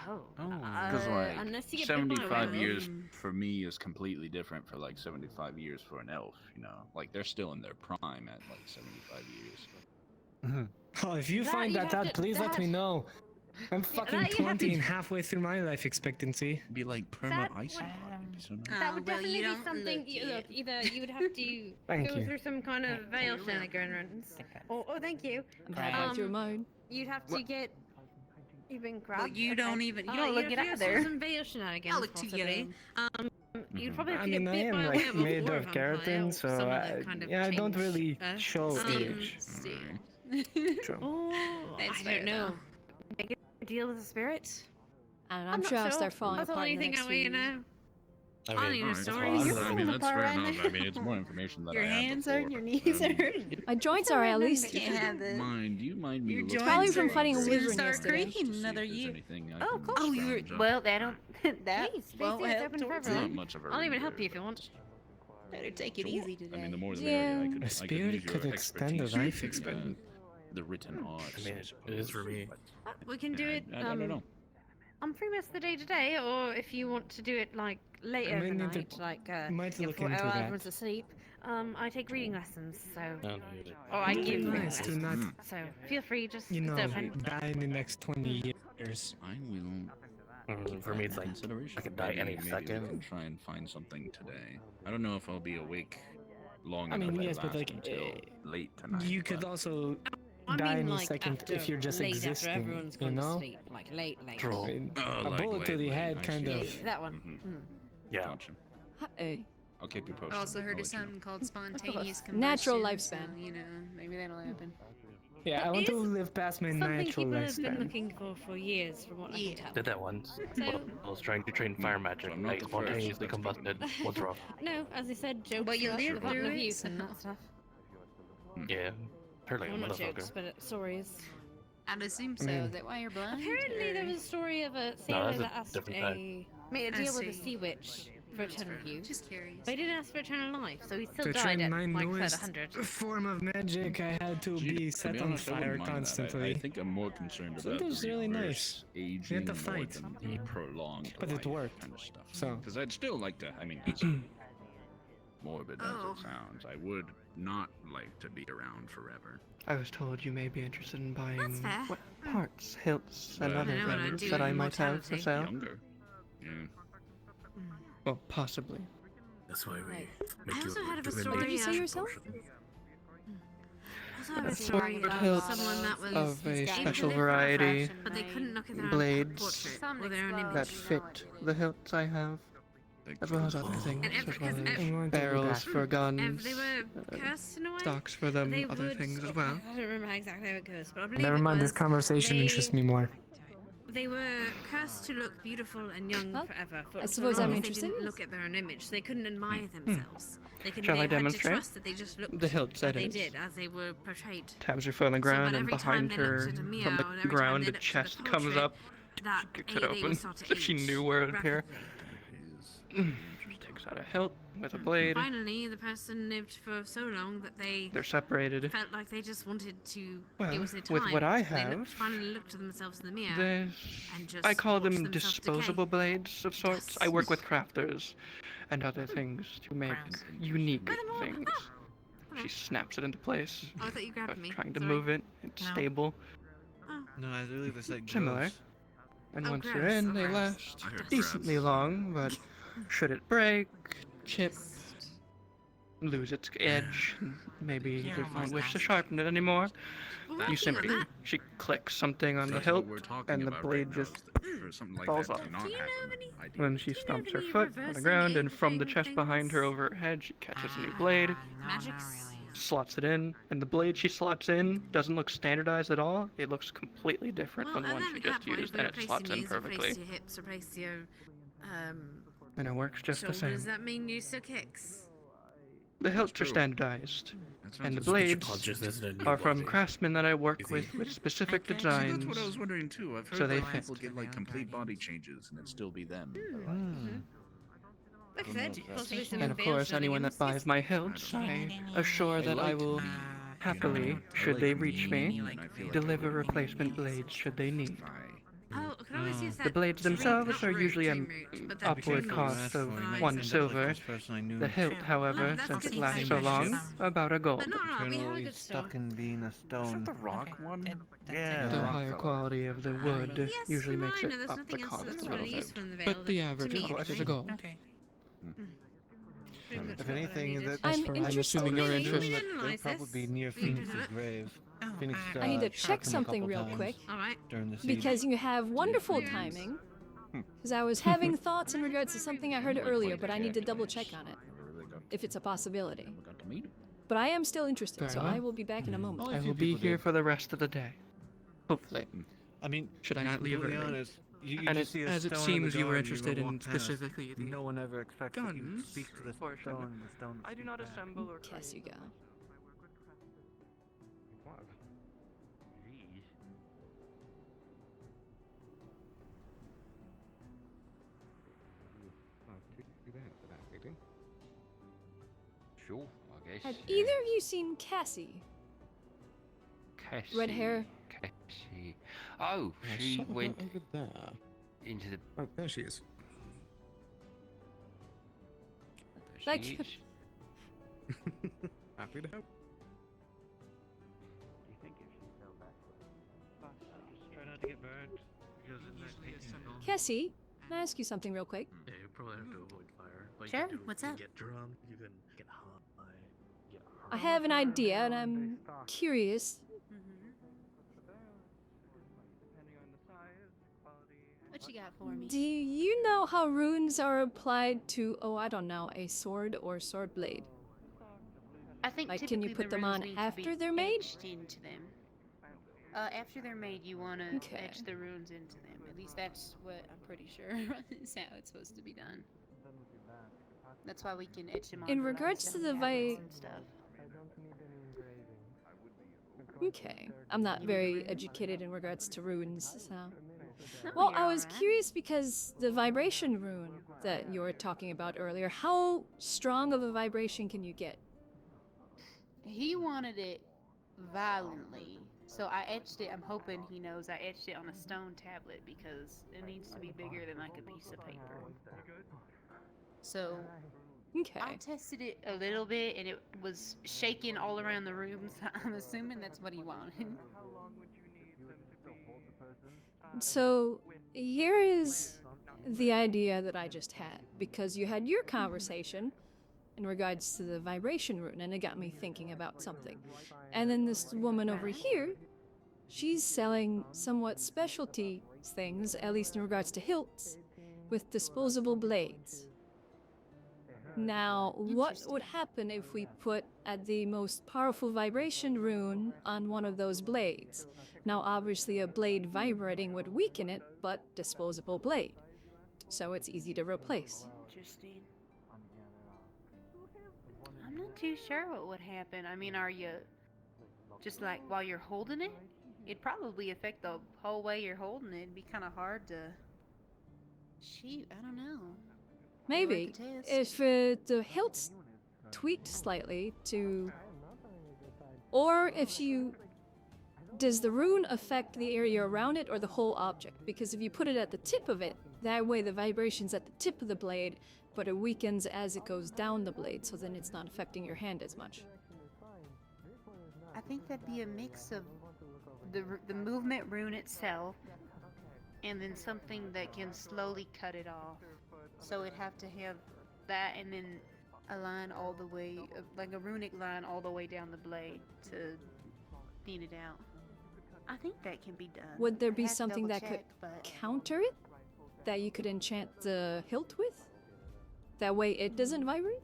Oh. Because like unless you get bit by a 75 werewolf. years for me is completely different for like 75 years for an elf. You know, like they're still in their prime at like 75 years. Oh, if you That find you'd that have out, to- please let that- me know. I'm fucking that you'd have 20 to- and halfway through my life expectancy. Be like perma That- ice body. It'd be so nice. That would well, definitely you be don't something. look Look, it. either you would have to Thank go you. through some kind of veil shenanigans, or thank you. Highlight your mode. You'd have to get. You've been grabbed. you okay. don't even- you Oh, don't look you'd it have out to do there. Some veil shenanigans. I'll look to you. possibly. You'd probably have I to get mean, I bit am by a like werewolf made or a of vampire keratin, or so some I, other kind of yeah, I don't change. really show age. True. Oh, That's I fair, don't know. Make a deal with the spirits. And I'm I'm not sure I'll sure. start falling That's the apart only in the thing next I few want to years. know. I I need a alright, story. that's You're fine. I mean, falling that's fair apart, enough. isn't I mean, it's more information than Your I had hands before. hurt, your knees hurt. My joints are at least. You can't have the. Do you mind me Your looking joints Probably from at fighting a your gonna wyvern start yesterday. creaking to see if another there's year. anything I Oh, can of course. Oh, you're scrounge up? well. That don't. That Please, won't please, it's help open for towards Not everyone. it. much of a I'll even reader, help you if you but- want. Better take it easy today. I mean, the more the merrier. I could, A I spirit could use could your extend the expertise life in, expectancy. the written arts. I mean, it is for me. We can do it. I don't know. I'm free most of the day today, or if you want to do it like later I may need to- overnight, like might look before into that. everyone's asleep. I take reading lessons, so No, or I give reading Nice, do lessons. not, So feel free, just you know, it's open. die in the next 20 years. I will. For me, it's like consideration. I could die any Maybe we second. can try and find something today. I don't know if I'll be awake long I mean, enough to yes, but last like, until late tonight. you could also I die mean, in a like, second after, if you're just late after existing, everyone's you gone to know? sleep, like late. I mean, a like bullet to the late, head I kind see. of. That one. Yeah. Gotcha. Hey. I'll keep you I posted. also heard I'll of let you know. something called spontaneous combustion. Natural So, lifespan. you know, maybe that'll happen. Yeah, I want to live past my Something natural people have been lifespan. looking for years, from what I can tell. Did that once. So- I was trying to train fire magic. I'm not I the first, spontaneously that's combusted. What's wrong? No, as I said, jokes But you about lived the through of it, youth and so- that stuff. Yeah. Heard like a Well, not motherfucker. jokes, but stories. I'd assume so. Mm. Is that why you're blind? Apparently, or- there was a story of a sailor that's a that asked different made a I deal with a see. sea witch for eternal youth. Just curious. But he didn't ask for eternal life, so he still To died train at my like newest 100. form of magic, I had to Gee, be to set be on honest, I wouldn't fire mind that. constantly. I think I'm more concerned So about it was the really reverse nice. aging to more fight. than the prolonged But it life worked. kind of stuff. So- Because I'd still like to. I mean, as morbid as Oh. it sounds, I would not like to be around forever. I was told you may be interested in buying That's fair. what parts, hilts, and Well, other I know what I'd things do that I in might have for mortality. sale. Younger. Yeah. Well, possibly. That's why we Right. make I you also heard of a do story Did you say of- yourself? I also heard a That's story what about hilts someone that was of a able to special live forever, variety, but they couldn't look at their own blades portrait or their own image. that fit the hilts I have, as well as other things, And as well because as I'm going to do barrels that. for If guns, they were cursed in a way, stocks for them, they other would, things as well. I don't remember exactly how it goes, but I believe Never it mind, this was conversation they- interests me more. They were cursed to look beautiful and young Well, forever. For I so suppose long I'm as interested. They didn't look at their own image. They couldn't admire themselves. They couldn't. Shall they I had to demonstrate? trust that they just looked The hilts, that that they is. did as they were portrayed. Tabs are on the So, ground, but and every time behind they her, looked at a from meow, and the every time ground, they a looked at chest the comes portrait, up. that She kicks they it open, would start to so she age knew where it would appear. rapidly. Takes out a hilt with a blade. Finally, the person lived for so long that they They're separated. felt like they just wanted to. Well, it was their time. with what I They have, finally looked at themselves in the mirror. There's, and just I call watched them themselves disposable decay. blades of sorts. I work with crafters and other things to make unique things. She snaps it into place. Oh, I thought you grabbed me. Trying to Sorry. move it. It's No. stable. No, I believe it's like Similar. gross. And Oh, once gross. they're in, Oh, they gross. last I heard decently gross. long, but should it break, chip, lose its edge, maybe you don't wish to sharpen it anymore, you simply, she clicks something on the That's hilt, what we're talking and the about blade right just For something like falls that off. to not happen, ideally. When she stomps her any foot on the reversing ground, and from the aging chest behind her things? over her head, she catches a new blade, Magics. slots it in, and the blade she slots in doesn't look standardized at all. It looks completely different Well, from the one and she then at just that point, used, if we and it replace slots your in knees, perfectly. replace your hips, replace your And it works just the shoulder, same. does that mean you still kicks? The hilts are true. standardized, That and the sounds blades consciousness in a new are from body. craftsmen that I work Is with he- specific See, designs. that's what I was wondering too. I've heard So they like fit. people get like complete body changes and it still be them. Like I said, possibly some And of veil course, showing anyone in that his buys face. my hilts, I assure that I will happily, should they reach me, deliver replacement blades should they need. Oh, I could always use that The blades dream- themselves not are root, usually dream an root, but that upward dream cost root. of Right. 1 silver. The hilt, however, that's since good it lasts to so see. long, about a gold. But no, we have a Eternally good store. stuck in being a stone. the rock one? Yeah. The higher quality of the wood Yes, usually you're makes right, it no, there's up the nothing else cost that's a little really bit. useful in the veil But the to average me, cost is a anyway. gold. Pretty much If what I anything, needed. that I'm I'm interested. assuming You're you're interested. interested. They'll probably be near Phoenix's grave. Phoenix, I need to shot check him a something couple real times quick. Alright. during the siege. Because you have wonderful timing. Because I was having thoughts in regards to something I heard earlier, but I need to double check on it. If it's a possibility. But I am still interested, Very so well. I will be back in a moment. I will be here for the rest of the day. Hopefully. I mean, Should I not leave completely early? honest, you And just see a as it stone on seems the you were guard, interested go in walk past. specifically the No one ever expects that you guns speak to the portion. stone and the stone. I do not speaks back. assemble or Yes, you go. Sure, I guess. Have either of you seen Cassie? Cassie. Red hair. Cassie. Oh, she went over there. into the. Oh, there she is. Like, She is. Happy to help. Do you think if she fell backwards, just try not to get burned? Because in that case, Cassie, can I ask you something real quick? yeah, you probably have to avoid fire. Like, Sure, you what's can up? get drunk, you can get high, get hurt. I have an idea, and I'm curious. What you got for me? Do you know how runes are applied to, oh, I don't know, a sword or sword blade? I think Like, can you typically put the them runes on need to after be they're made? etched into them. After they're made, you want to Okay. etch the runes into them. At least that's what I'm pretty sure is how it's supposed to be done. That's why we can etch them on. In regards to the and stuff. Okay, I'm not very educated in regards to runes, so. No, Well, you're I was alright. curious because the vibration rune that you were talking about earlier, how strong of a vibration can you get? He wanted it violently, so I etched it. I'm hoping he knows I etched it on a stone tablet because it needs to be bigger than like a piece of paper. So Okay. I tested it a little bit and it was shaking all around the room, so I'm assuming that's what he wanted. So, here is the idea that I just had, because you had your conversation in regards to the vibration rune, and it got me thinking about something. And then this woman over here, she's selling somewhat specialty things, at least in regards to hilts, with disposable blades. Now, what would happen if we put the most powerful vibration rune on one of those blades? Now, obviously, a blade vibrating would weaken it, but disposable blade. So it's easy to replace. Interesting. I'm not too sure what would happen. I mean, are you just like while you're holding it? It'd probably affect the whole way you're holding it. It'd be kind of hard to. Shoot, I don't know. Maybe if the hilt's tweaked slightly to, or if you, does the rune affect the area around it or the whole object? Because if you put it at the tip of it, that way the vibration's at the tip of the blade, but it weakens as it goes down the blade, so then it's not affecting your hand as much. I think that'd be a mix of the movement rune itself, and then something that can slowly cut it off. So it'd have to have that, and then a line all the way, like a runic line all the way down the blade to thin it out. I think that can be done. Would there I'd be have to something that could double check, but counter it? That you could enchant the hilt with? That way it doesn't vibrate?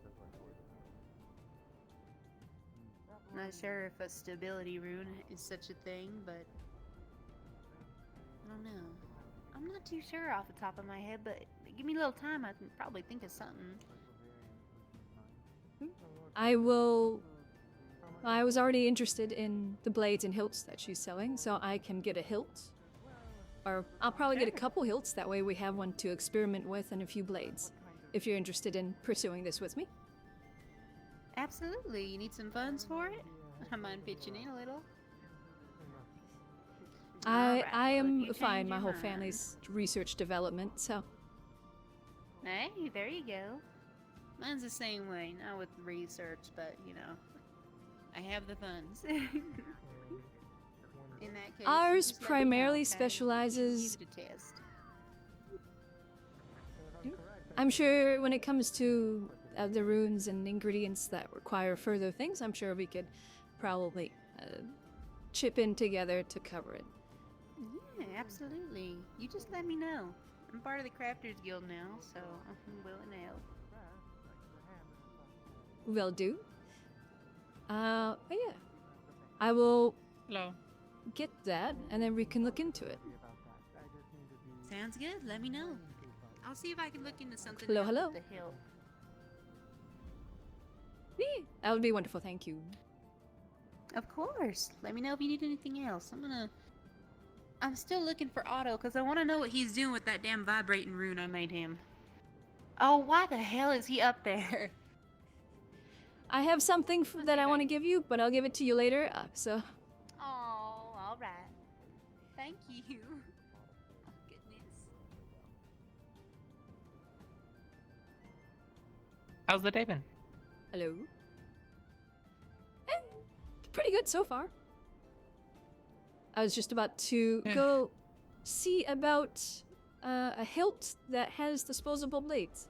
Not sure if a stability rune is such a thing, but I don't know. I'm not too sure off the top of my head, but give me a little time. I can probably think of something. I was already interested in the blades and hilts that she's selling, so I can get a hilt. Or I'll probably get a couple hilts, that way we have one to experiment with and a few blades. If you're interested in pursuing this with me. Absolutely. You need some funds for it? I mind pitching in a little. I am you fine, change my your whole mind. family's research development, so. Hey, there you go. Mine's the same way, not with research, but you know, I have the funds. In that case, Ours just let me know, primarily okay? specializes. Give it a test. I'm sure when it comes to the runes and ingredients that require further things, I'm sure we could probably chip in together to cover it. Yeah, absolutely. You just let me know. I'm part of the Crafters Guild now, so I'm willing to help. Will do. But yeah. I will get that, and then we can look into it. Sounds good. Let me know. I'll see if I can look into something Hello, else hello. with the hilt. Yeah, that would be wonderful, thank you. Of course. Let me know if you need anything else. I'm still looking for Otto because I want to know what he's doing with that damn vibrating rune I made him. Oh, why the hell is he up there? I have something that I want to give you, but I'll give it to you later. So. Oh, all right. Thank you. Oh, goodness. How's the day been? Hello. Pretty good so far. I was just about to go see about a hilt that has disposable blades.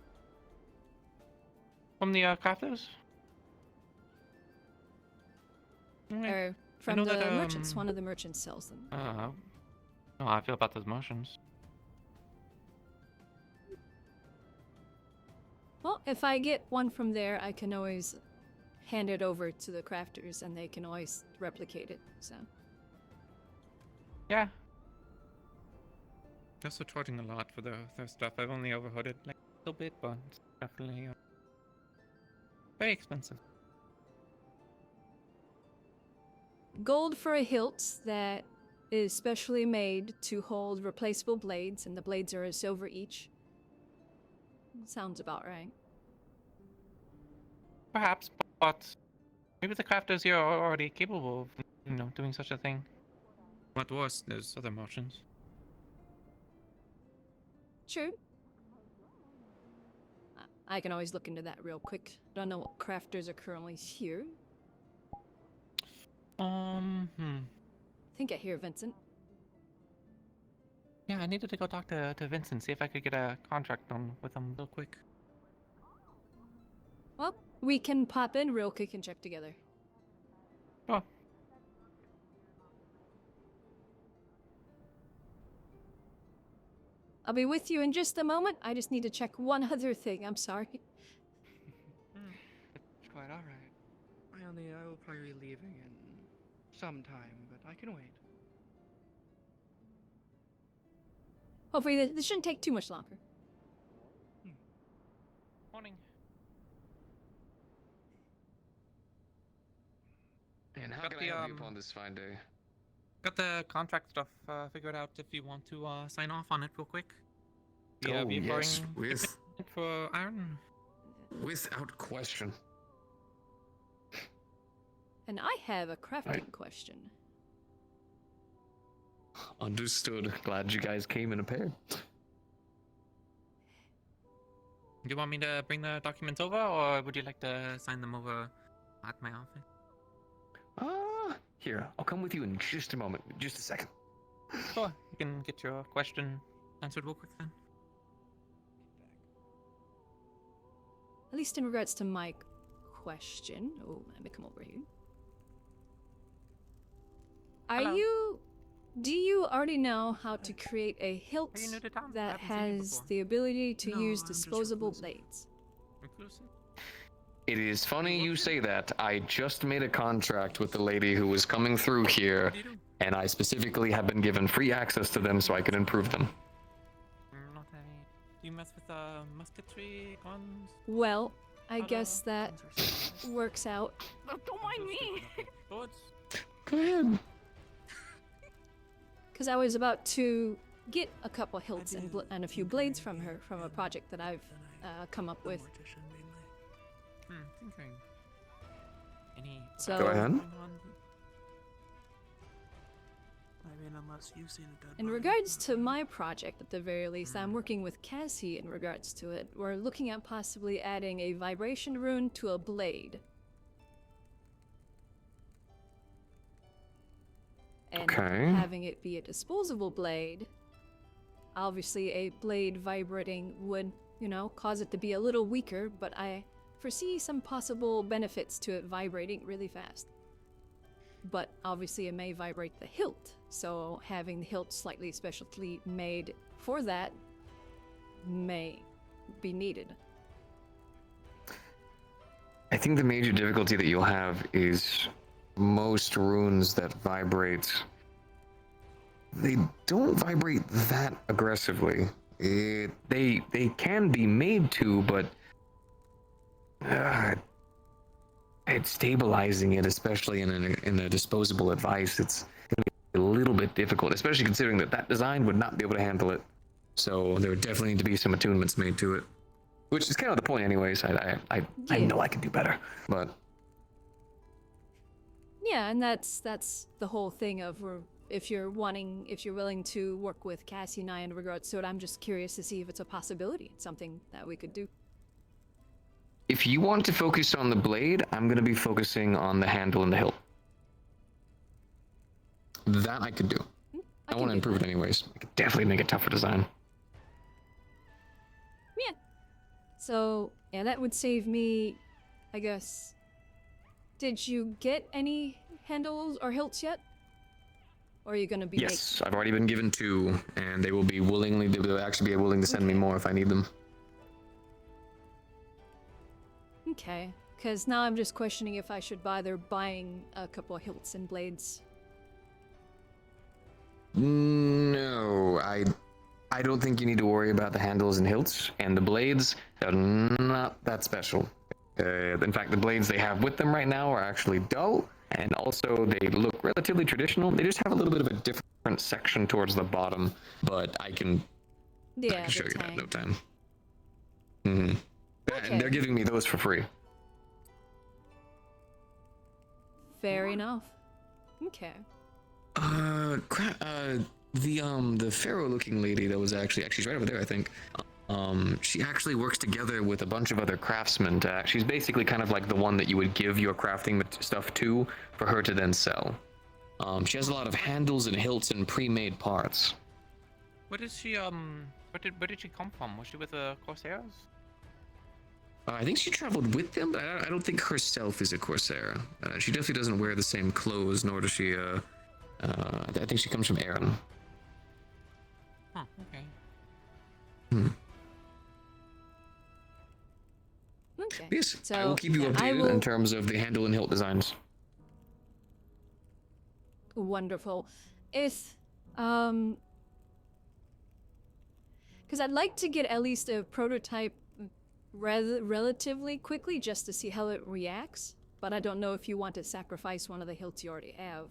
From the crafters? Or from the merchants. One of the merchants sells them. Oh, I feel about those motions. Well, if I get one from there, I can always hand it over to the crafters and they can always replicate it, so. Yeah. They're also charging a lot for their stuff. I've only overheard it like a little bit, but it's definitely very expensive. Gold for a hilt that is specially made to hold replaceable blades, and the blades are a silver each. Sounds about right. Perhaps, but maybe the crafters here are already capable of, doing such a thing. What was? There's other motions. True. I can always look into that real quick. Don't know what crafters are currently here. I think I hear Vincent. Yeah, I needed to go talk to Vincent, see if I could get a contract on with him real quick. Well, we can pop in real quick and check together. Sure. I'll be with you in just a moment. I just need to check one other thing. I'm sorry. It's quite alright. I will probably be leaving in some time, but I can wait. Hopefully this shouldn't take too much longer. Morning. And how can I help you upon this fine day? Got the contract stuff figured out if you want to sign off on it real quick. Oh, yes, for iron. Without question. And I have a crafting question. Understood. Glad you guys came in a pair. Do you want me to bring the documents over, or would you like to sign them over at my office? Here, I'll come with you in just a moment. Just a second. Sure, you can get your question answered real quick then. At least in regards to my question. Oh, let me come over here. Do you already know how to create a hilt that has the ability to use disposable blades? It is funny you say that. I just made a contract with the lady who was coming through here, and I specifically have been given free access to them so I can improve them. Do you mess with musketry, guns? Well, I guess that works out. Don't mind me. Go ahead. Because I was about to get a couple hilts and a few blades from her from a project that I've come up with. Thinking. Any So, go ahead. In regards to my project, at the very least, I'm working with Cassie in regards to it. We're looking at possibly adding a vibration rune to a blade. And having it be a disposable blade. Obviously, a blade vibrating would, cause it to be a little weaker, but I foresee some possible benefits to it vibrating really fast. But obviously it may vibrate the hilt, so having the hilt slightly specially made for that may be needed. I think the major difficulty that you'll have is most runes that vibrate, they don't vibrate that aggressively. They can be made to, but it's stabilizing it, especially in a disposable device. It's gonna be a little bit difficult, especially considering that design would not be able to handle it. So there would definitely need to be some attunements made to it, which is kind of the point, anyways. I know I can do better, but Yeah, and that's the whole thing of if you're willing to work with Cassie and I in regards to it, I'm just curious to see if it's a possibility. It's something that we could do. If you want to focus on the blade, I'm going to be focusing on the handle and the hilt. That I could do. I want to improve it anyways. I could definitely make a tougher design. Yeah. So, yeah, that would save me, I guess. Did you get any handles or hilts yet? Or are you going to be Yes, I've already been given 2, and they'll actually be willing to send me more if I need them. Okay, because now I'm just questioning if I should bother buying a couple of hilts and blades. No, I don't think you need to worry about the handles and hilts, and the blades are not that special. In fact, the blades they have with them right now are actually dull, and also they look relatively traditional. They just have a little bit of a different section towards the bottom, but I can show you that in no time. Mm-hmm. Okay. And they're giving me those for free. Fair enough. Okay. The pharaoh-looking lady that was actually she's right over there, I think. She actually works together with a bunch of other craftsmen. She's basically kind of like the one that you would give your crafting stuff to for her to then sell. She has a lot of handles and hilts and pre-made parts. Where did she where did she come from? Was she with the Corsairs? I think she traveled with them, but I don't think herself is a Corsair. She definitely doesn't wear the same clothes, nor does she, I think she comes from Erin. Huh, okay. Okay. Yes, So, I will keep you updated in terms of the handle and hilt designs. Wonderful. Because I'd like to get at least a prototype relatively quickly just to see how it reacts, but I don't know if you want to sacrifice one of the hilts you already have.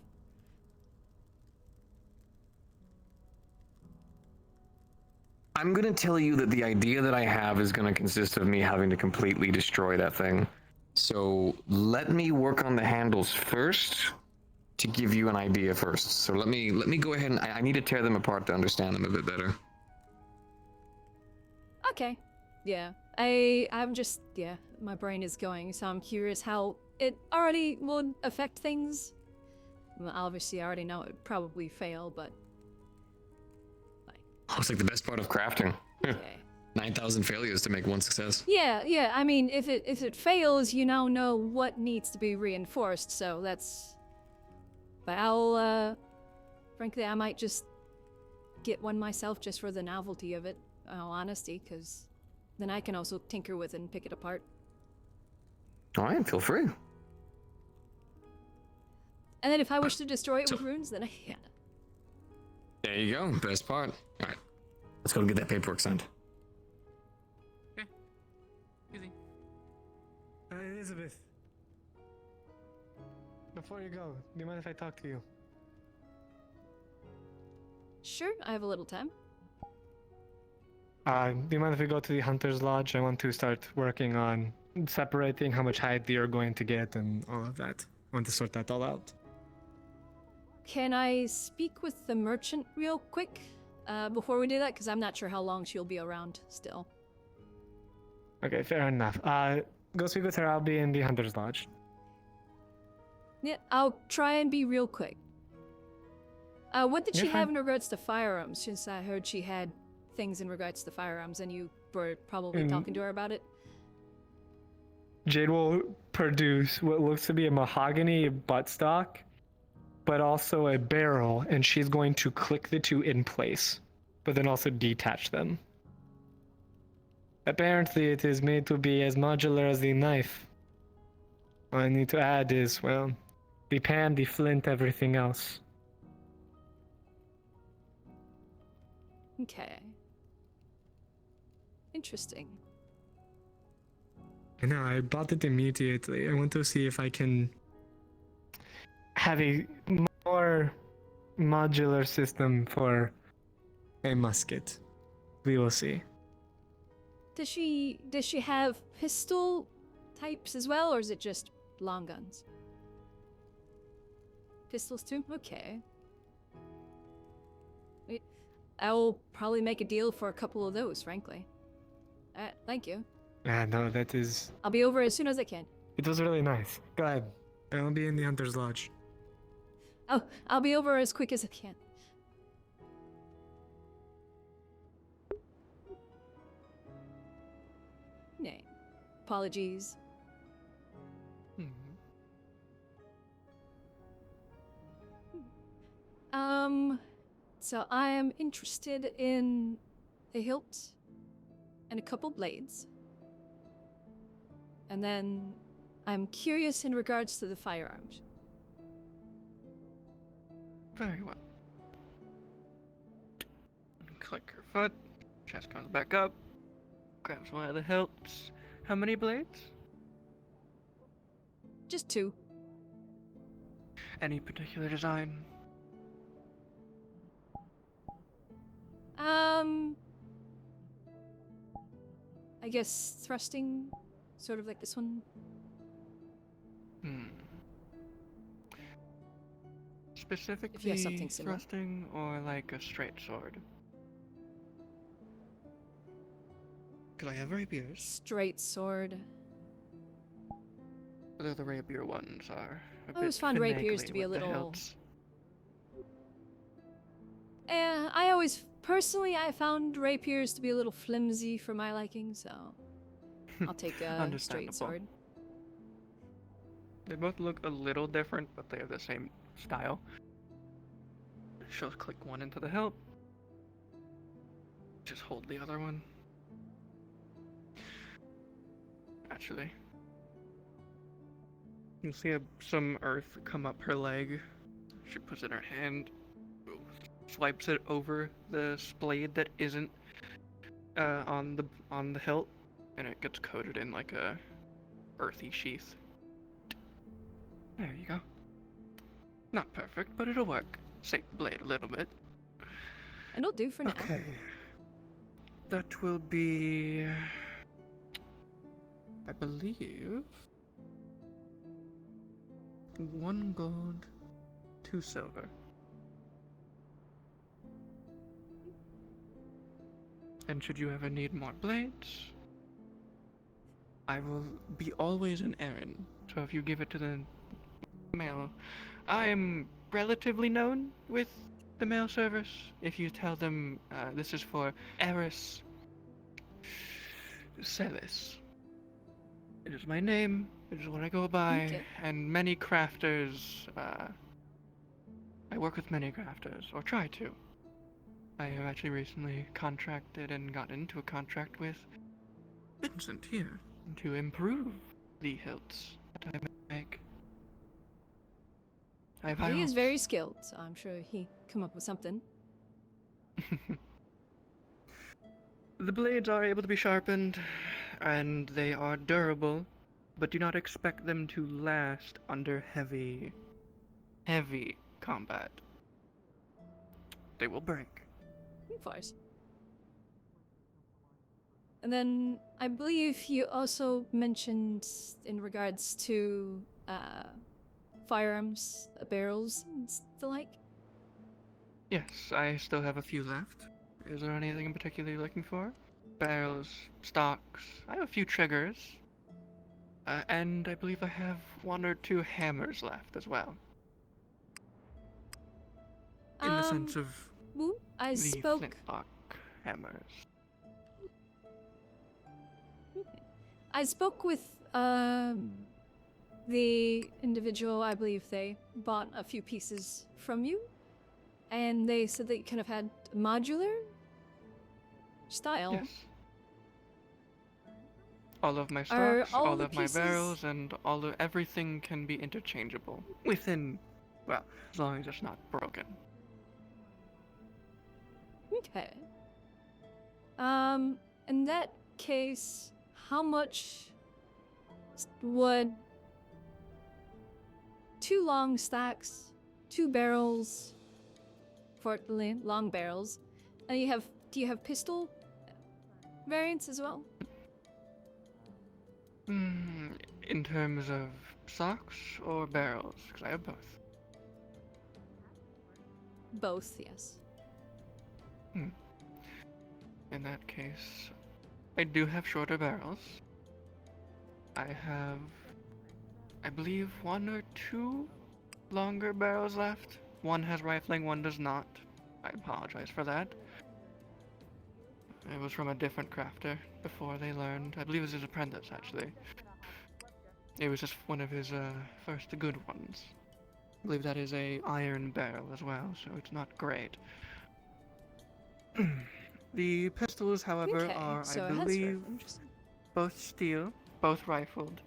I'm gonna tell you that the idea that I have is gonna consist of me having to completely destroy that thing. So let me work on the handles first to give you an idea first. So let me go ahead and I need to tear them apart to understand them a bit better. Okay. Yeah. I'm just, yeah, my brain is going, so I'm curious how it already would affect things. Well, obviously, I already know it would probably fail, but... Oh, it's like the best part of crafting. Okay. 9,000 failures to make one success. Yeah, I mean, if it fails, you now know what needs to be reinforced, so that's... But I'll, frankly, I might just get one myself just for the novelty of it, in all honesty, because then I can also tinker with it and pick it apart. Alright, feel free. And then if I wish to destroy it with runes, then I can. There you go, best part. Alright, let's go and get that paperwork signed. Okay. Easy. Elizabeth. Before you go, do you mind if I talk to you? Sure, I have a little time. Do you mind if we go to the Hunter's Lodge? I want to start working on separating how much hide you're going to get and all of that. I want to sort that all out. Can I speak with the merchant real quick before we do that? Because I'm not sure how long she'll be around still. Okay, fair enough. Go speak with her. I'll be in the Hunter's Lodge. Yeah, I'll try and be real quick. What did she You're have fine. in regards to firearms? Since I heard she had things in regards to firearms and you were probably talking to her about it. Jade will produce what looks to be a mahogany buttstock, but also a barrel, and she's going to click the two in place, but then also detach them. Apparently it is made to be as modular as the knife. All I need to add is, well, the pan, the flint, everything else. Okay. Interesting. I know, I bought it immediately. I want to see if I can have a more modular system for a musket. We will see. Does she have pistol types as well, or is it just long guns? Pistols too? Okay. Wait, I'll probably make a deal for a couple of those, frankly. Thank you. Yeah, no, that is. I'll be over as soon as I can. It was really nice. Go ahead. I'll be in the Hunter's Lodge. Oh, I'll be over as quick as I can. Nay. Apologies. So I am interested in a hilt and a couple blades. And then I'm curious in regards to the firearms. Very well. Click her foot. Chest comes back up. Grabs one of the hilts. How many blades? Just 2. Any particular design? I guess thrusting, sort of like this one. Specifically If you have something similar. thrusting or like a straight sword? Could I have rapiers? Straight sword. Although the rapier ones are I always found rapiers to be a little... I found rapiers to be a little flimsy for my liking, so I'll take a straight sword. They both look a little different, but they have the same style. She'll click one into the hilt. Just hold the other one. Actually, you'll see some earth come up her leg. She puts it in her hand, swipes it over the blade that isn't on the hilt, and it gets coated in like a earthy sheath. There you go. Not perfect, but it'll work. Save the blade a little bit. And it'll do for now. Okay. That will be, I believe, 1 gold, 2 silver. And should you ever need more blades, I will be always an errand. So if you give it to the mail, I am relatively known with the mail service. If you tell them this is for Eris Celis. It is my name, it is what I go by, Okay. and many crafters, I work with many crafters, or try to. I have actually recently contracted and got into a contract with Vincent here to improve the hilts that I make. He is very skilled, so I'm sure he come up with something. The blades are able to be sharpened, and they are durable, but do not expect them to last under heavy combat. They will break. Of course. And then I believe you also mentioned in regards to firearms, barrels, and the like. Yes, I still have a few left. Is there anything in particular you're looking for? Barrels, stocks. I have a few triggers. And I believe I have 1 or 2 hammers left as well. In the sense of I the spoke. flintlock hammers. I spoke with the individual. I believe they bought a few pieces from you, and they said that you kind of had a modular style. Yes. All of my Are stocks, all all the of my pieces- barrels, and everything can be interchangeable within, well, as long as it's not broken. Okay. In that case, how much would 2 long stacks, 2 barrels, fortunately long barrels, and do you have pistol variants as well? In terms of socks or barrels, because I have both. Both, yes. In that case, I do have shorter barrels. I have, I believe, 1 or 2 longer barrels left. One has rifling, one does not. I apologize for that. It was from a different crafter before they learned. I believe it was his apprentice, actually. It was just one of his first good ones. I believe that is a iron barrel as well, so it's not great. The pistols, however, Okay, are, so I it has believe, rifle. Interesting. both steel, both rifled.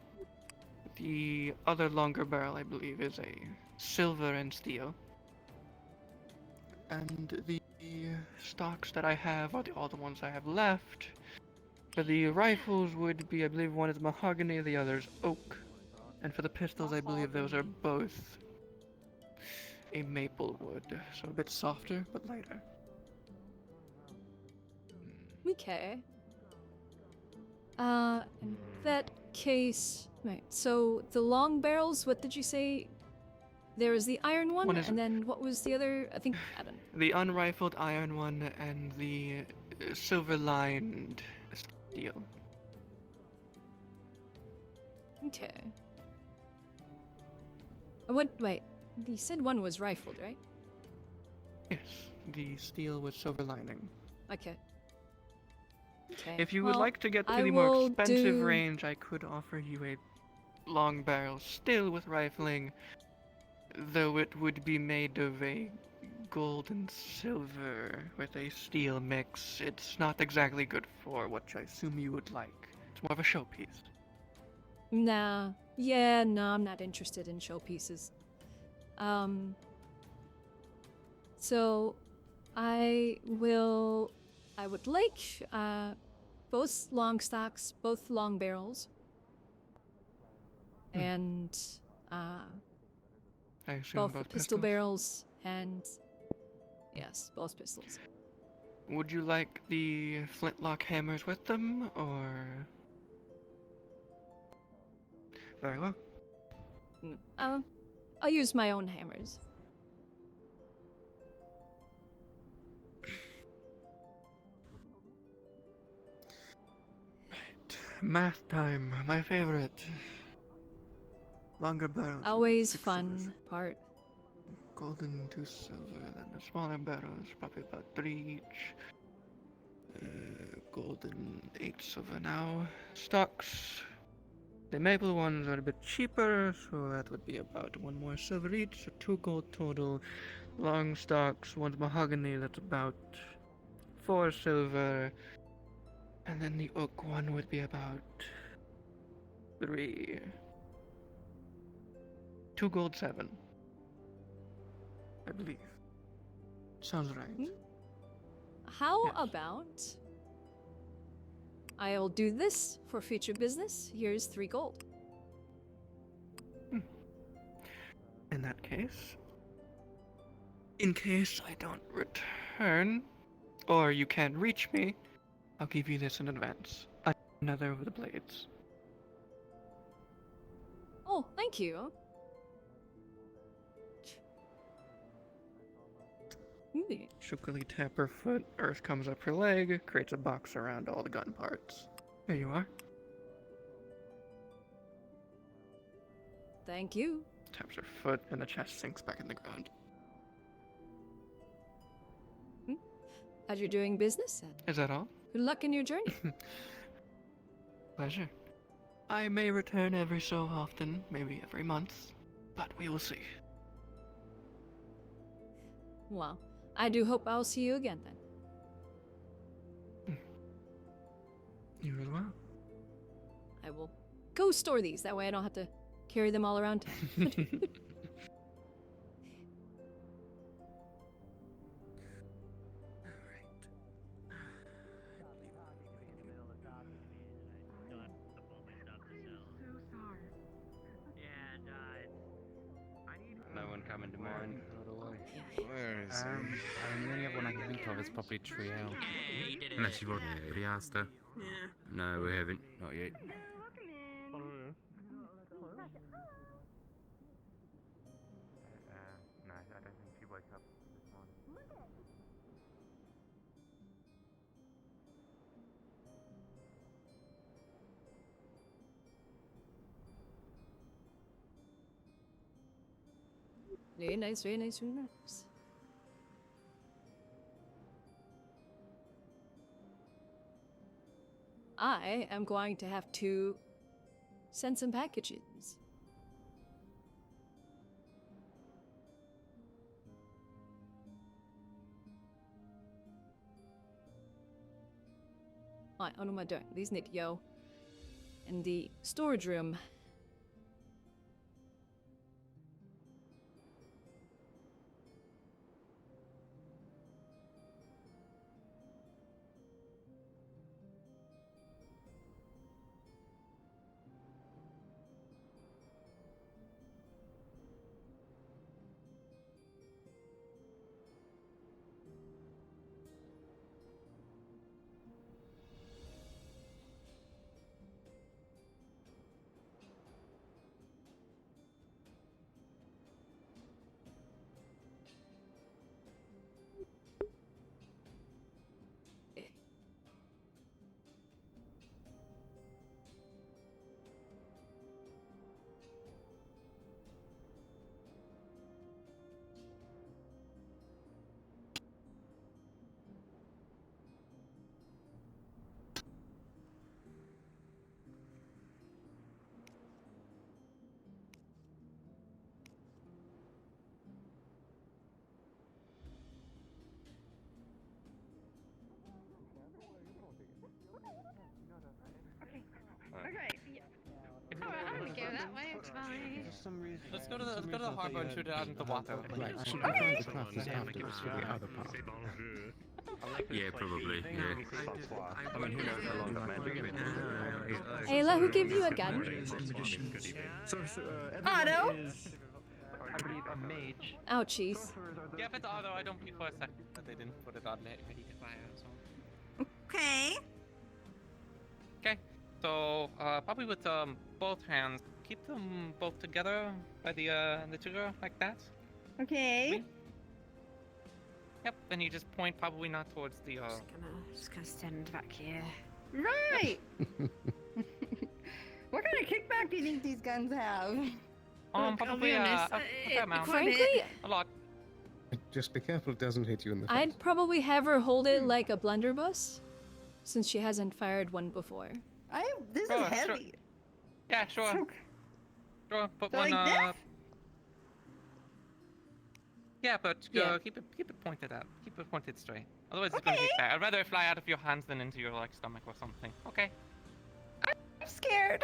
The other longer barrel, I believe, is a silver and steel. And the stocks that I have are all the ones I have left. For the rifles would be, I believe one is mahogany, the other is oak. And for the pistols, I believe those are both a maple wood, so a bit softer but lighter. Okay. In that case, right. So the long barrels. What did you say? There was the iron one, and then what was the other? I think I don't know. The unrifled iron one and the silver-lined steel. Okay. Wait. You said one was rifled, right? Yes, the steel with silver lining. Okay. Okay. If you would well, like to get to I the more will expensive do... range, I could offer you a long barrel still with rifling, though it would be made of a gold and silver with a steel mix. It's not exactly good for what I assume you would like. It's more of a showpiece. Nah. Yeah, no, I'm not interested in showpieces. So I would like both long stocks, both long barrels, and I assume both the both pistol pistols? barrels and yes, both pistols. Would you like the flintlock hammers with them, or... Very well. I'll use my own hammers. Math time, my favorite. Longer barrels. Always fun part. Golden to silver, then the smaller barrels, probably about 3 each. Golden 8 silver now. Stocks. The maple ones are a bit cheaper, so that would be about 1 more silver each, so 2 gold total. Long stocks, one's mahogany, that's about 4 silver. And then the oak one would be about 3. 2 gold 7. I believe. Sounds right. How about I'll do this for future business. Here's 3 gold. In that case, in case I don't return, or you can't reach me, I'll give you this in advance. Another of the blades. Oh, thank you. Shookily tap her foot, earth comes up her leg, creates a box around all the gun parts. There you are. Thank you. Taps her foot, and the chest sinks back in the ground. As you're doing business, then. Is that all? Good luck in your journey. Pleasure. I may return every so often, maybe every month, but we will see. Well, I do hope I'll see you again then. You as well. I will go store these. That way I don't have to carry them all around town. No one coming to mind. Where is The only other one I can think of is probably Trio. Unless you've already asked her. No, we haven't. Not yet. No, I don't think she woke up this morning. Very nice, very nice, very nice. I am going to have to send some packages. Right, what am I doing? These need to go in the storage room. Okay. Yeah. Alright, I would go that way. It's fine. Let's go to the harbor and shoot it out into the water. Right, should we find the craft afterwards for the other part? Yeah, probably. Yeah. I mean, who knows how long that might be? Ayla, who gave you a gun? Otto? I believe a mage. Ouchies. Yeah, if it's auto, I don't believe for a second that they didn't put it on ready to fire. So. Okay. Okay. So probably with both hands, keep them both together by the trigger like that. Okay. Yep. Then you just point probably not towards the. Just gonna stand back here. Right. What kind of kickback do you think these guns have? Probably a fair amount. Frankly, a lot. Just be careful it doesn't hit you in the face. I'd probably have her hold it like a blunderbuss, since she hasn't fired one before. This Sure, is heavy. Yeah, sure. Sure. Put So one. like this? Yeah, but Yeah. keep it pointed out. Keep it pointed straight. Otherwise, it's gonna be fair. I'd rather it fly out of your hands than into your like stomach or something. Okay. I'm scared.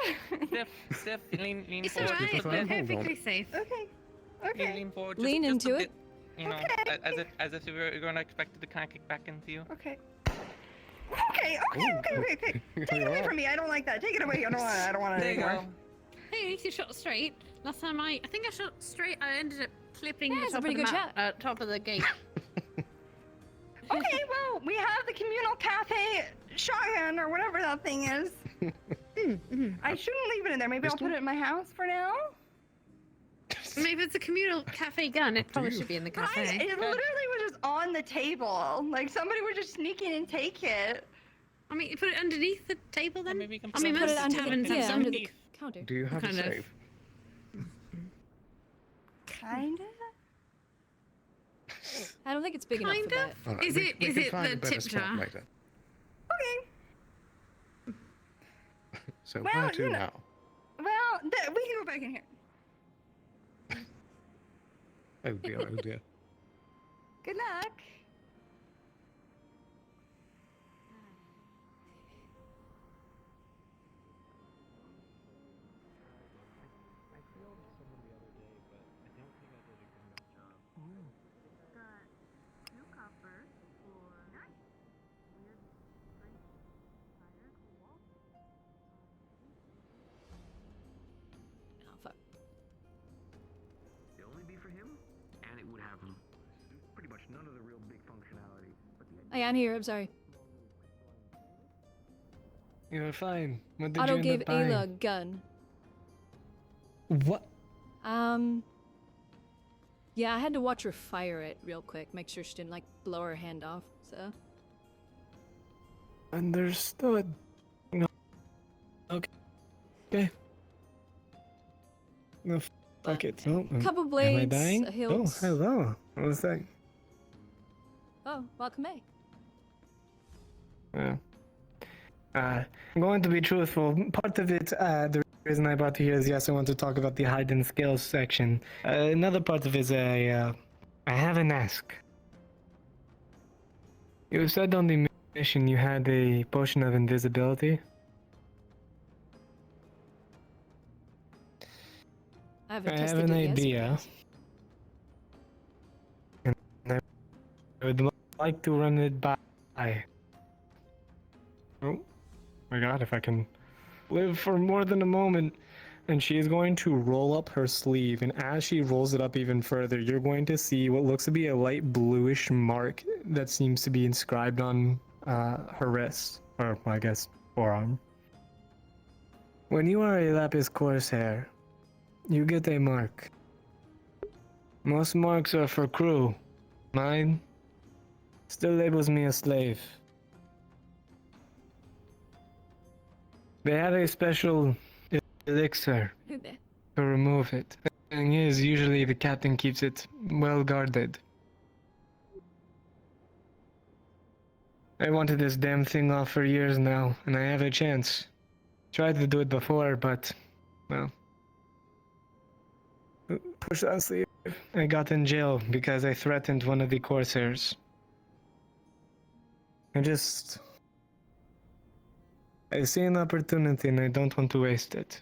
Stiff. Lean It's forward. alright. just a We're bit. perfectly safe. Okay. Lean forward. Just, Lean just into a it. bit, you know, as if you were gonna expect it to kind of kick back into you. Okay. Okay. Take it away from me. I don't like that. Take it away. I don't want it There you anymore. go. Hey, at least you shot straight. Last time I think I shot straight. I ended up clipping Yeah, the it's a top of pretty the good top of the gate. Okay, well, we have the communal cafe shotgun or whatever that thing is. I shouldn't leave it in there. Maybe I'll put it in my house for now. Maybe it's a communal cafe gun. It probably should be in the cafe. It literally was just on the table. Like somebody would just sneak in and take it. I mean, you put it underneath the table then? Maybe you can I mean, put it most under taverns the, have yeah, some under the counter. Do you have a kind of- save? Kinda. I don't think it's big enough for that. All right, Is we it can the find a better tip spot jar? later. Okay. So Well, where to you know- now? Well, we can go back in here. Oh dear, oh dear. Good luck. Oh, fuck. It'd only be for him, and it would have pretty much none of the real big functionality. But the I am here, I'm sorry. You're fine. What did Otto you end gave up buying? Ayla a gun. What? Yeah, I had to watch her fire it real quick, make sure she didn't like blow her hand off, so. Understood. No. Okay. Okay. No. Fuck it. Oh, Couple am I blades, dying? a hilt. Oh, hello. What was that? Oh, welcome, May. Yeah. I'm going to be truthful. Part of it, the reason I brought you here is yes, I want to talk about the hidden skills section. Another part of it is I have an ask. You said on the mission you had a potion of invisibility. I I have an idea. And I would like to run it by. Oh my god, if I can live for more than a moment. And she is going to roll up her sleeve, and as she rolls it up even further, you're going to see what looks to be a light bluish mark that seems to be inscribed on her wrist, or I guess forearm. When you are a Lapis Corsair, you get a mark. Most marks are for crew. Mine still labels me a slave. They have a special elixir to remove it. The thing is, usually the captain keeps it well guarded. I wanted this damn thing off for years now, and I have a chance. Tried to do it before, but, well, precisely, I got in jail because I threatened one of the Corsairs. I see an opportunity and I don't want to waste it.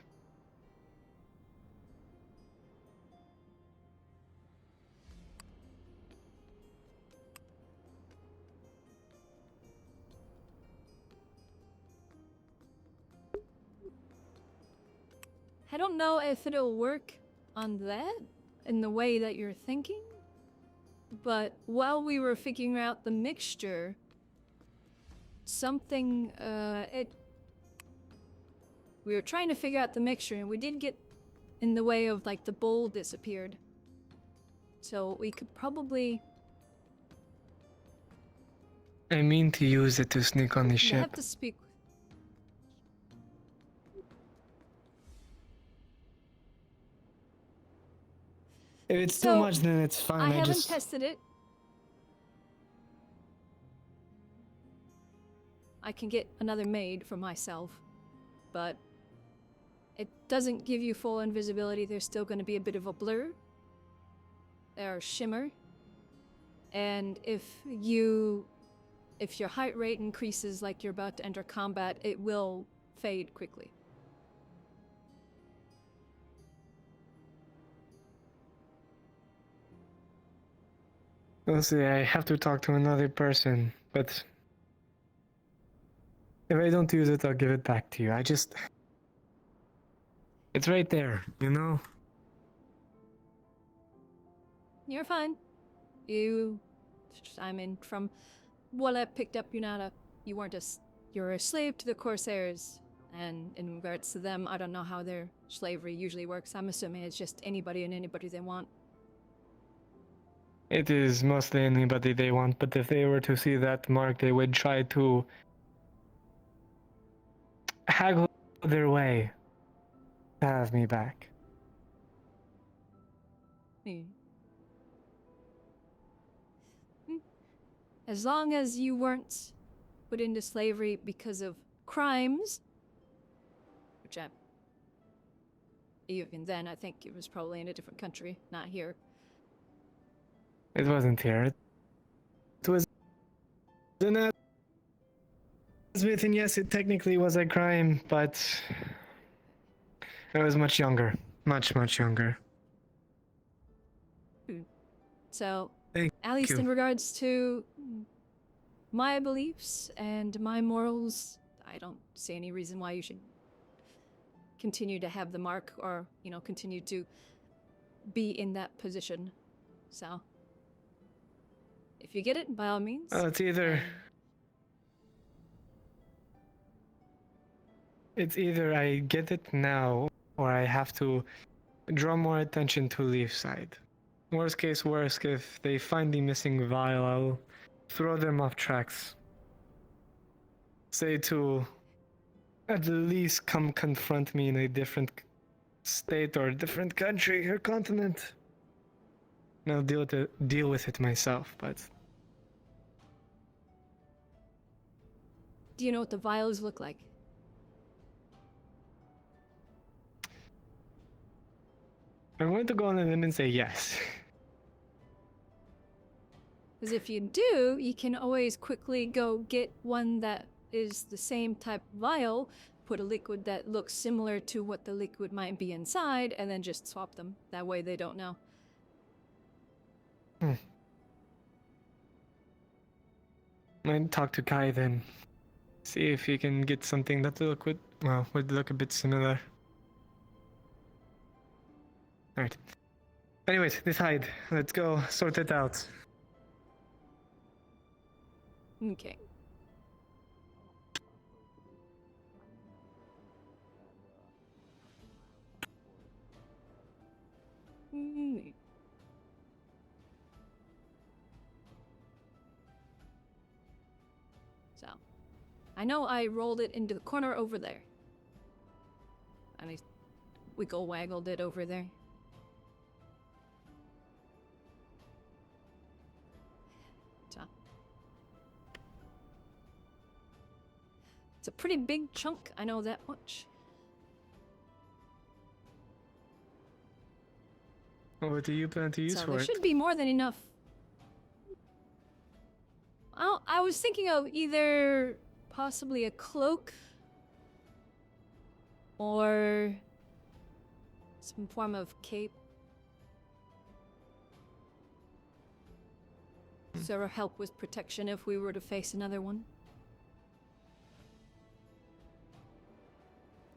I don't know if it'll work on that in the way that you're thinking, but while we were figuring out the mixture, something, we were trying to figure out the mixture and we did get in the way of, like, the bowl disappeared. So we could probably... I mean to use it to sneak on the You ship. have to speak. If it's too much, then it's fine. I haven't tested it. I can get another maid for myself, but it doesn't give you full invisibility. There's still going to be a bit of a blur. There's shimmer. And if your height rate increases like you're about to enter combat, it will fade quickly. We'll see, I have to talk to another person, but if I don't use it, I'll give it back to you. It's right there, you know? You're fine. From what I picked up, you're a slave to the Corsairs, and in regards to them, I don't know how their slavery usually works. I'm assuming it's just anybody and anybody they want. It is mostly anybody they want, but if they were to see that mark, they would try to haggle their way to have me back. As long as you weren't put into slavery because of crimes, which even then I think it was probably in a different country, not here. It wasn't here. It was in Smith, and yes, it technically was a crime, but I was much younger. Much, much younger. So, Thank at least you. in regards to my beliefs and my morals, I don't see any reason why you should continue to have the mark or, continue to be in that position. So, if you get it, by all means. It's either I get it now, or I have to draw more attention to Leafside. Worst case, if they find the missing vial, I'll throw them off tracks. Say to at least come confront me in a different state or different country or continent. And I'll deal with it myself, but... Do you know what the vials look like? I'm going to go on a limb and say yes. Because if you do, you can always quickly go get one that is the same type of vial, put a liquid that looks similar to what the liquid might be inside, and then just swap them. That way they don't know. I'd talk to Kai then. See if he can get something that would look a bit similar. Alright. Anyways, decide. Let's go sort it out. Okay. So, I know I rolled it into the corner over there. And I wiggle waggled it over there. So. It's a pretty big chunk, I know that much. What do you plan to use So for there it? should be more than enough. I was thinking of either possibly a cloak or some form of cape. Sort of help with protection if we were to face another one.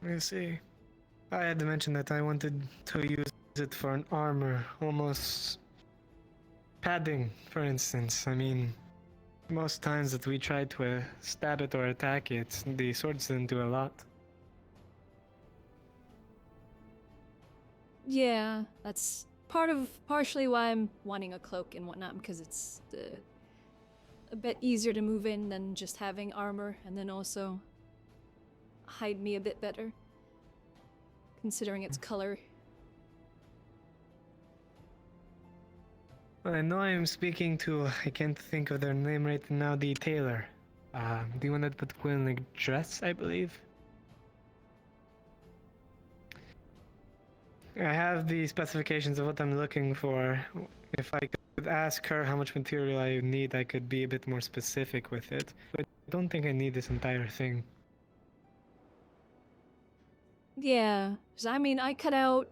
I see. I had to mention that I wanted to use it for an armor, almost padding, for instance. I mean, most times that we try to stab it or attack it, the swords didn't do a lot. Yeah, that's partially why I'm wanting a cloak and whatnot, because it's a bit easier to move in than just having armor, and then also hide me a bit better, considering its color. Well, I know I'm speaking to, I can't think of their name right now, the tailor. The one that put Quill in the dress, I believe. I have the specifications of what I'm looking for. If I could ask her how much material I need, I could be a bit more specific with it. But I don't think I need this entire thing. Yeah, 'cause I mean, I cut out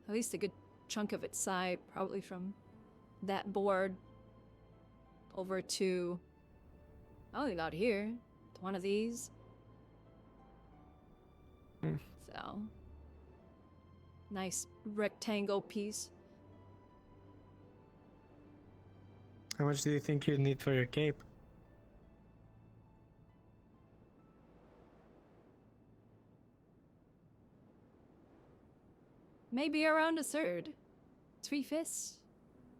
at least a good chunk of its side, probably from that board over to about here, to one of these. So, nice rectangle piece. How much do you think you'd need for your cape? Maybe around a third. 3/5?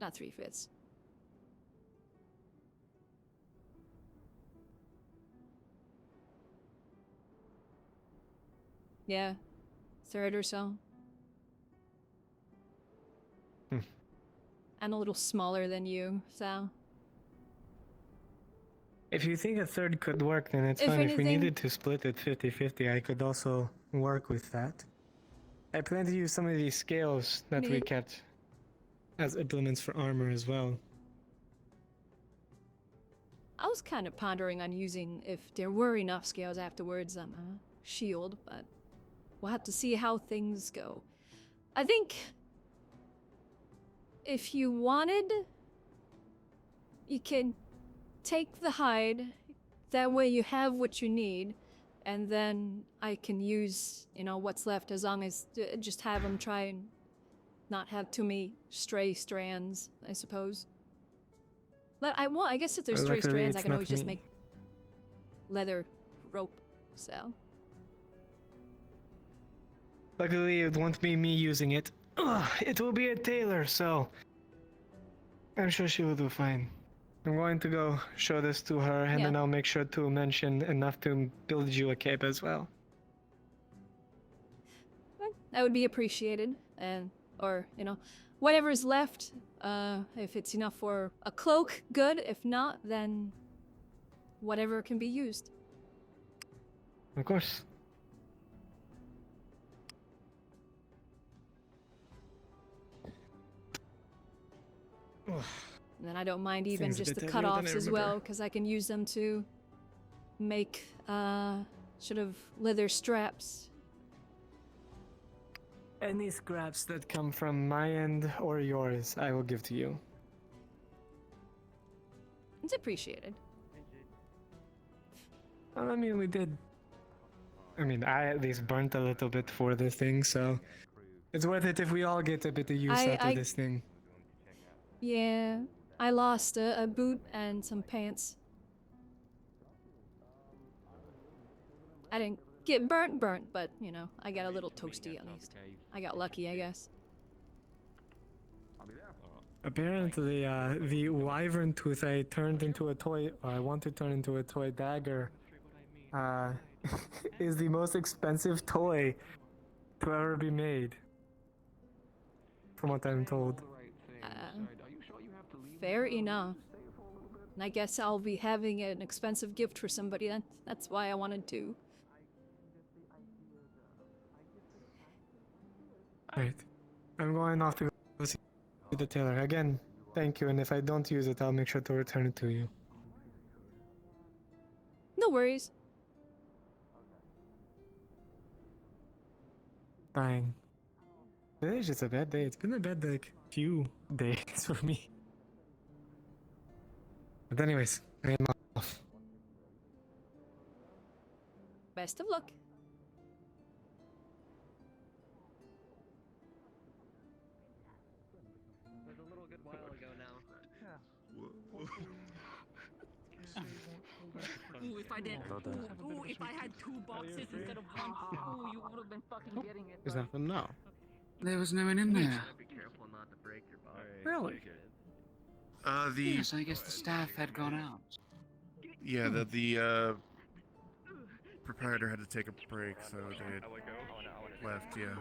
Not 3/5. Yeah, third or so. And a little smaller than you, so. If you think a third could work, then it's If fine. If we anything- needed to split it 50-50, I could also work with that. I plan to use some of these scales that we Me- kept as implements for armor as well. I was kind of pondering on using, if there were enough scales afterwards, a shield, but we'll have to see how things go. I think if you wanted, you can take the hide, that way you have what you need, and then I can use, what's left, as long as just have them try and not have too many stray strands, I suppose. But I guess if there's stray Luckily, strands, I it's can not always just me. make leather rope, so. Luckily, it won't be me using it. It will be a tailor, so I'm sure she will do fine. I'm going to go show this to her, and then Yeah. I'll make sure to mention enough to build you a cape as well. That would be appreciated, and or whatever is left. If it's enough for a cloak, good. If not, then whatever can be used. Of course. And then I don't mind even Things a just the bit heavier than I cutoffs as remember. well, because I can use them to make sort of leather straps. Any scraps that come from my end or yours, I will give to you. It's appreciated. Well, I mean, we did. I mean, I at least burnt a little bit for this thing, so it's worth it if we all get a bit of use out of this thing. Yeah, I lost a boot and some pants. I didn't get burnt, but I got a little toasty at least. I got lucky, I guess. Apparently, the wyvern tooth I turned into a toy, or I want to turn into a toy dagger, is the most expensive toy to ever be made. From what I'm told. Fair enough. And I guess I'll be having an expensive gift for somebody then. That's why I wanted to. Right. I'm going off to go see the tailor. Again, thank you, and if I don't use it, I'll make sure to return it to you. No worries. Fine. Today's just a bad day. It's been a bad, few days for me. But anyways, I am off. Best of luck. was a little good while ago now. Ooh, if I didn't. Ooh, if I had 2 boxes instead of 1. Ooh, you would have been fucking getting it. Is that for now? There was no one in there. Be careful not to break your body. Really? Yes, I guess the staff had gone out. Yeah, the proprietor had to take a break, so they had left, yeah.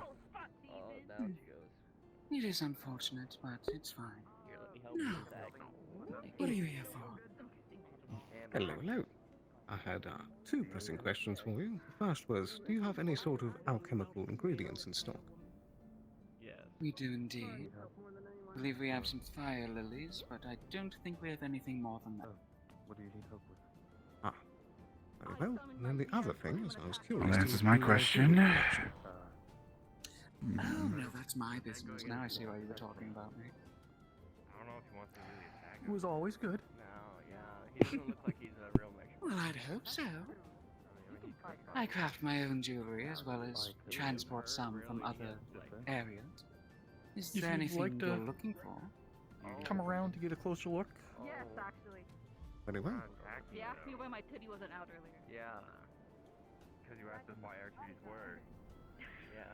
It is unfortunate, but it's fine. No. What are you here for? Hello, hello. I had 2 pressing questions for you. The first was, do you have any sort of alchemical ingredients in stock? We do indeed. I believe we have some fire lilies, but I don't think we have anything more than that. What do you need help with? Ah. Very well. And then the other thing is, I was curious. Well, to that is know my if you question. Oh, no, that's my business. Now I see why you were talking about me. I don't know if he wants to really attack It was always good. No, yeah, he doesn't look like he's a real mech. Well, I'd hope so. I craft my own jewelry as well as transport some from other areas. Is If there you'd anything like to you're looking for? Come around to get a closer look. Yes, actually. Very well. He asked me why my titty wasn't out earlier. Yeah. Because you asked us why our trees were. Yeah.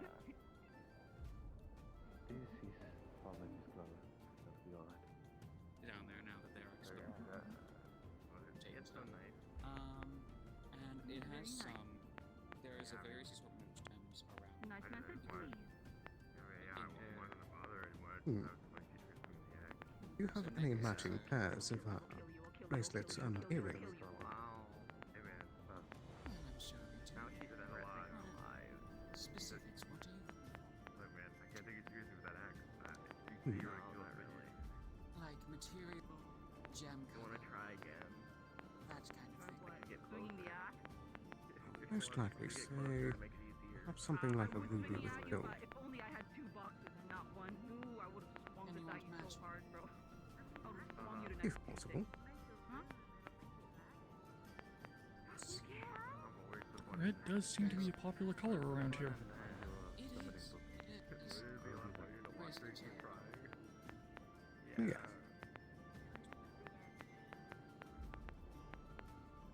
This is probably close. Let's be honest. Down there now that they're exposed. It's so nice. And it has some. There is a various assortment of gems around. Nice message, please. Do you have any matching pairs of bracelets and earrings? I'm sure we do. Specifics, what do you? Look, man, I can't take it seriously with that axe. Hmm. Like material, gem. You want to try again? That kind of thing. Get Swinging the axe? Most likely say perhaps something like a ruby with gold. If only I had 2 boxes and not 1. Ooh, I would have swung this at you so hard, bro. I would have swung you to next If possible. Red does seem to be a popular color around here. Yes.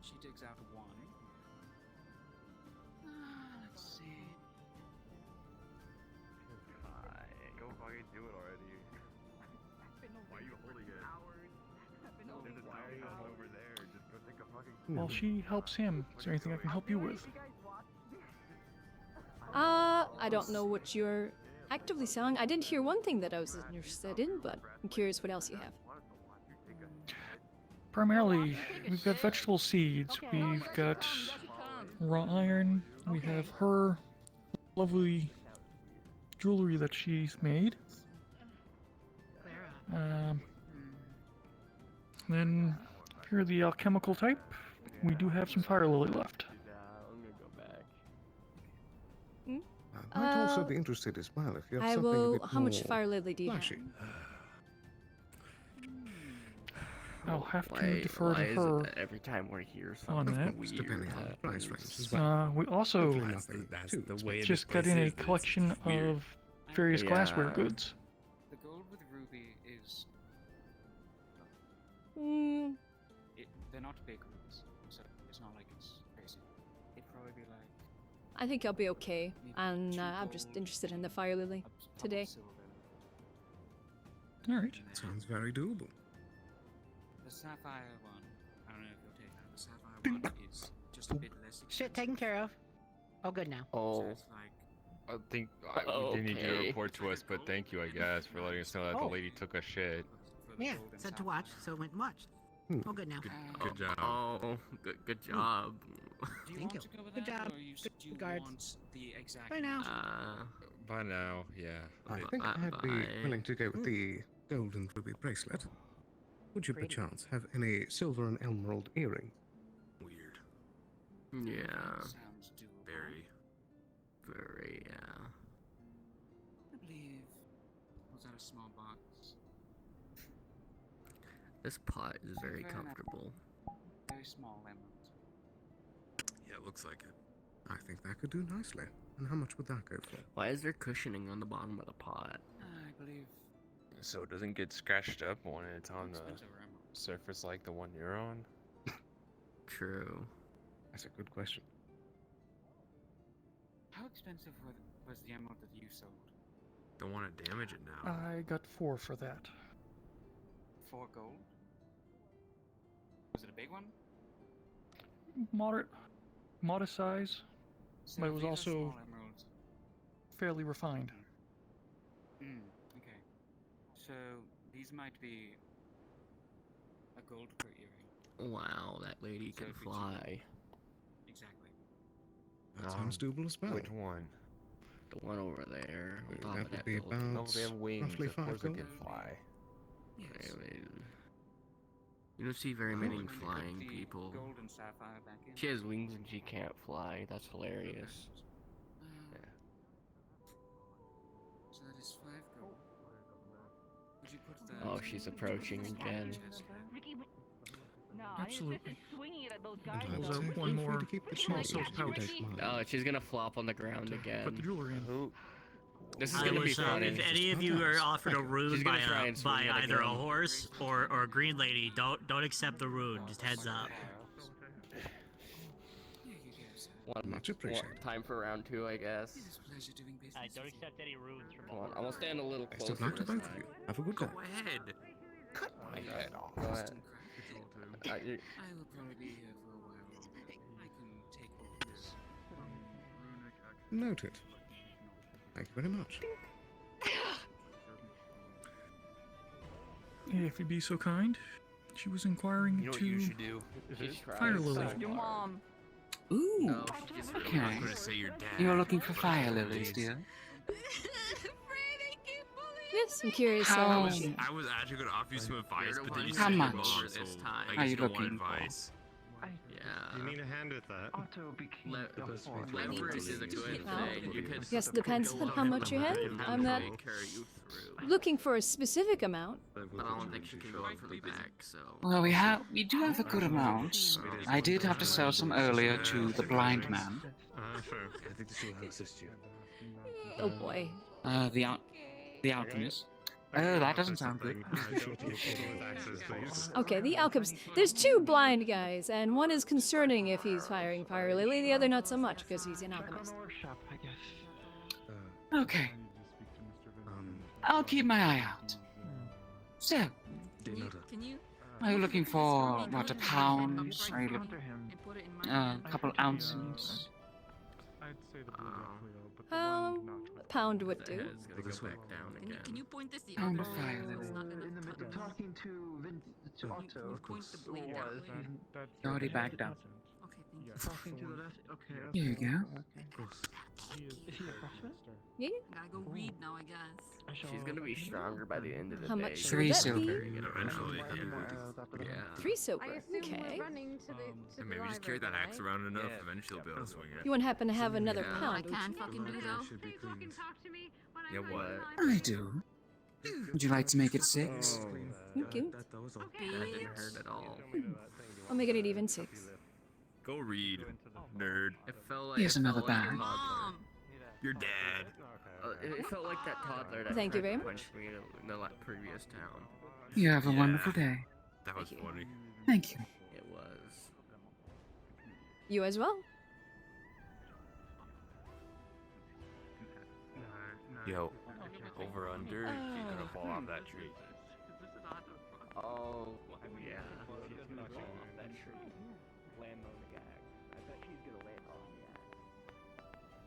She digs out one. Let's see. Go fucking do it already. Why are you holding it? Why are you over there? Just go take a fucking. While she helps him, is there anything I can help you with? I I don't know what you're actively selling. I did hear one thing that I was interested in, but I'm curious what else you have. Primarily, we've got vegetable seeds, we've got raw iron, we have her lovely jewelry that she's made. Then, if you're the alchemical type, we do have some fire lily left. I might also be interested as well if you have I something a will. bit How much more fire lily do you have? flashy. I'll have to defer to her every time we're here on that. Depending on the price range as well. We also That's the way just got in a collection of various glassware goods. The gold with ruby is. They're not big ones, so it's not like it's crazy. It'd probably be like. I think I'll be okay, and I'm just interested in the fire lily today. All right. Sounds very doable. The sapphire one, I don't know if you'll take that. The sapphire one is just a bit less. Shit taken care of. Oh, good now. So Oh. it's like. I think we didn't need you to report to us, but thank you, I guess, for letting us know that the lady took a shit. Yeah, said to watch, so it went and watched. Oh, good now. Good job. Oh, good job. Do you Thank want you. to go with Good that, job. or you, Good do you guards. want the exact? Bye now. By now, yeah. I think I'd be willing to go with the gold and ruby bracelet. Would you perchance have any silver and emerald earring? Weird. Yeah. Sounds doable. Very, yeah. I believe. Was that a small box? This pot is very Very comfortable. Very small emerald. Yeah, looks like it. I think that could do nicely. And how much would that go for? Why is there cushioning on the bottom of the pot? I believe. So it doesn't get scratched up when it's on the Expensive emerald. surface like the one you're on? True. That's a good question. How expensive was the emerald that you sold? Don't want to damage it now. I got 4 for that. 4 gold. Was it a big one? Modest size, So but it was these are also small emeralds. fairly refined. Okay. So these might be a gold per earring. Wow, that lady So can if we fly. Exactly. That sounds doable as well. Which one? The one over there. On top That of would that be building. about No, they have wings. roughly Of 5 course gold. it can fly. Yes. I mean, you don't see very many When you put flying the people. Gold and sapphire back in. She has wings and she can't fly. That's hilarious. Yeah. So that is 5 gold. Would you put that? Oh, she's approaching again. Absolutely. And Pulls I'd out say one feel free more to keep the small change if you pouch. don't mind. Oh, she's gonna flop on the ground again. Put the jewelry in. This is gonna be If funny. any of you are offered a rune She's by gonna try and swing by it either a again. horse or a green lady, don't accept the rune. Just heads up. Much appreciated. Time for round 2, I guess. Pleasure doing business. Don't accept any runes from. Come on, I'm gonna stand a little Best closer of luck to this both of time. you. Have a good day. Go ahead. Cut my head off. Go ahead. I will probably be here for a while longer. I can take orders. Noted. Thank you very much. If you'd be so kind, she was inquiring You know what to you should do? Fire Lily. Your mom. Ooh. No, Okay. I'm not gonna say your dad. You're looking for fire lilies, dear. Yes, I'm curious. How- Oh. I was actually gonna offer you some advice, but then you How said your much mom, so I are guess you don't want looking for? advice. Yeah. You need a hand with that. Leverage is a good Well, thing. You could yes, it depends on how much you have. I'm not carry you through. looking for a specific amount. But I don't think she can go up for the back, so. Well, we do have a good amount. I did have to sell some earlier to the blind man. Sure. I think this will assist you. Oh boy. The alchemist. Oh, that doesn't sound good. Okay, the alchemist. There's 2 blind guys, and one is concerning if he's firing fire lily, the other not so much because he's an alchemist. Okay. I'll keep my eye out. So, Can you? are you looking for, what, a pound? Are you looking a couple ounces? I'd say the blue definitely, but a pound would do. Head's gonna go back down again. Can you point this the Pound other of way? fire, It's Lily. not gonna cut. Talking to Otto. Point the blade that way. Already backed up. Okay, thank you. Talking to the left. Okay. Here you go. Is he a freshman? Yeah. I gotta go read now, I guess. She's gonna be stronger by the end of the How day. much Three would that silver. be? Eventually, Yeah. 3 silver. I assume Okay. we're running to the to the maybe just carry that axe around enough. Eventually, you'll be able to swing it. You wouldn't happen to have another Yeah. pound, I would can you? fucking do though. fucking talk to me when Yeah, what? I do. Would you like to make it 6? Thank you. That didn't hurt at all. I'll make it an even 6. Go read, nerd. It felt like Here's another bag. Mom, you're dead. It felt like that toddler that Thank you tried very to much. punch me in the previous town. You have a wonderful day. That was funny. Thank you. It was. You as well. Yo, over under, she's gonna fall off that tree. Oh, yeah. She's gonna fall off that tree. Land on the gag. I bet she's gonna land on the gag.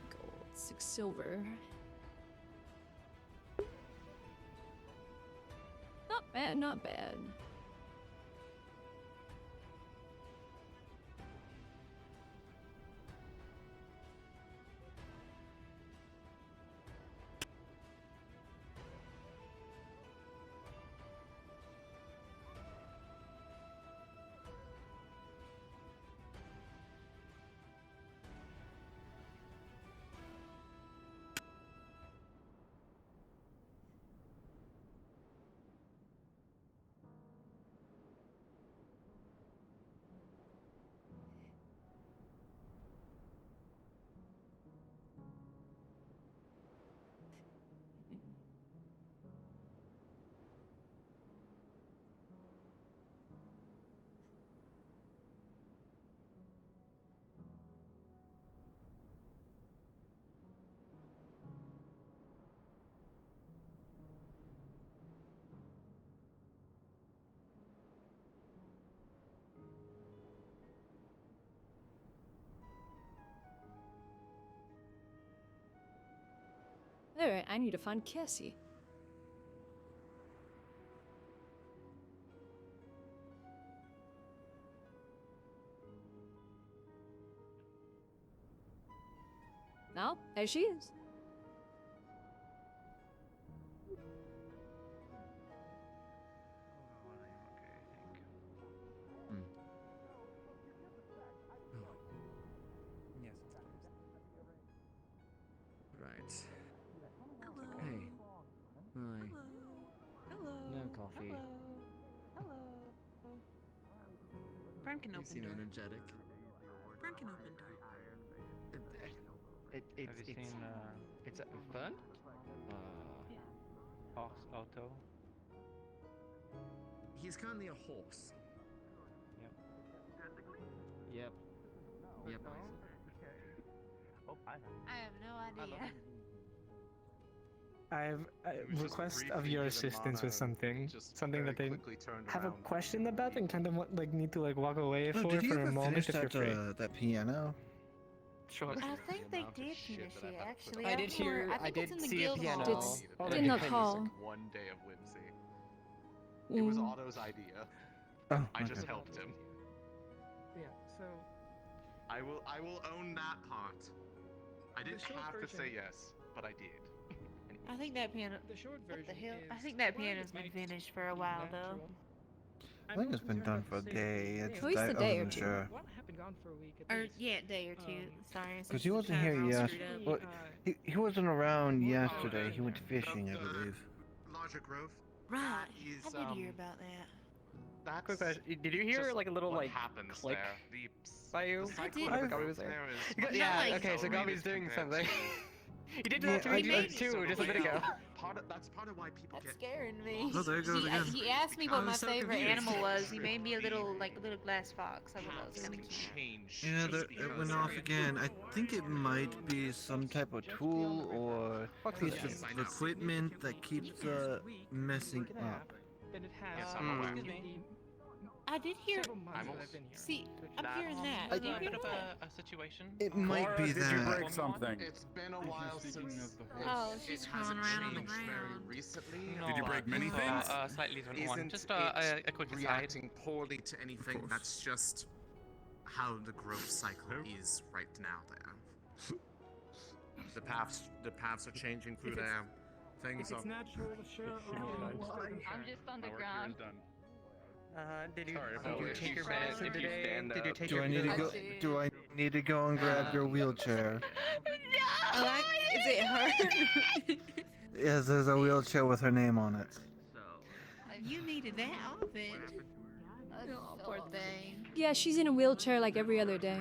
Gold, 6 silver. Not bad, not bad. Alright, I need to find Cassie. No, there she is. Right. Hey. Hi. No coffee. Bram can You open seem door. energetic. Bram can open door. It's fun? Horse auto. He's currently a horse. Yep. Yep. I have no idea. I have a request of your assistance with something. Something that they have a question about and kind of like need to like walk away Oh, for did you a ever moment finish if you're that free. that piano? Sure. I think they did finish it, actually. I did hear. I think did it's in the see a guild piano. hall. It's in the hall. One day of whimsy. It was Otto's idea. Oh, I just okay. helped him. Yeah, so I will own that part. I didn't have to say yes, but I did. I think that piano. the short What version the hell? I is think that one of piano's the been greatest finished for a while, though. natural. I think it's been done for a day. At least a day or two. Sure. What happened gone for a week at Or least. yeah, a day or two. Sorry. Because he wasn't here yesterday. Well, he wasn't around yesterday. He went fishing, I believe. Larger growth. Right. Is, I did hear about that. That's Quick question. Did you hear just like a little what like happens click there. by you? I did. Whenever Gabby was there? There is Yeah, like- okay, so only Gabby's that's doing compared something. He did that to me too, just a minute ago. That's part of why people That's scaring me. Oh, there it goes again. He asked me what I my was so favorite confused. animal was. He made me a little glass fox. I thought that was kind of cute. Yeah, it went off again. I think it might be some type of tool or piece of equipment that keeps messing up. I did hear. See, I'm hearing that. Did you hear that? A situation. It might be Did that. you break something? It's been a while since. Oh, she's crawling around on the ground. Very recently. Did you break many things? Slightly different one. Isn't Just it a quick aside. reacting poorly to anything. That's just how the growth cycle is right now. There, the paths are changing through there. Things are. natural, sure. I'm just on the ground. Did you Sorry, take your medicine today? Did you take Do your I need to go? Do I need to go and grab your wheelchair? Is it her? Yes, there's a wheelchair with her name on it. You needed that off it. Oh, poor thing. Yeah, she's in a wheelchair like every other day.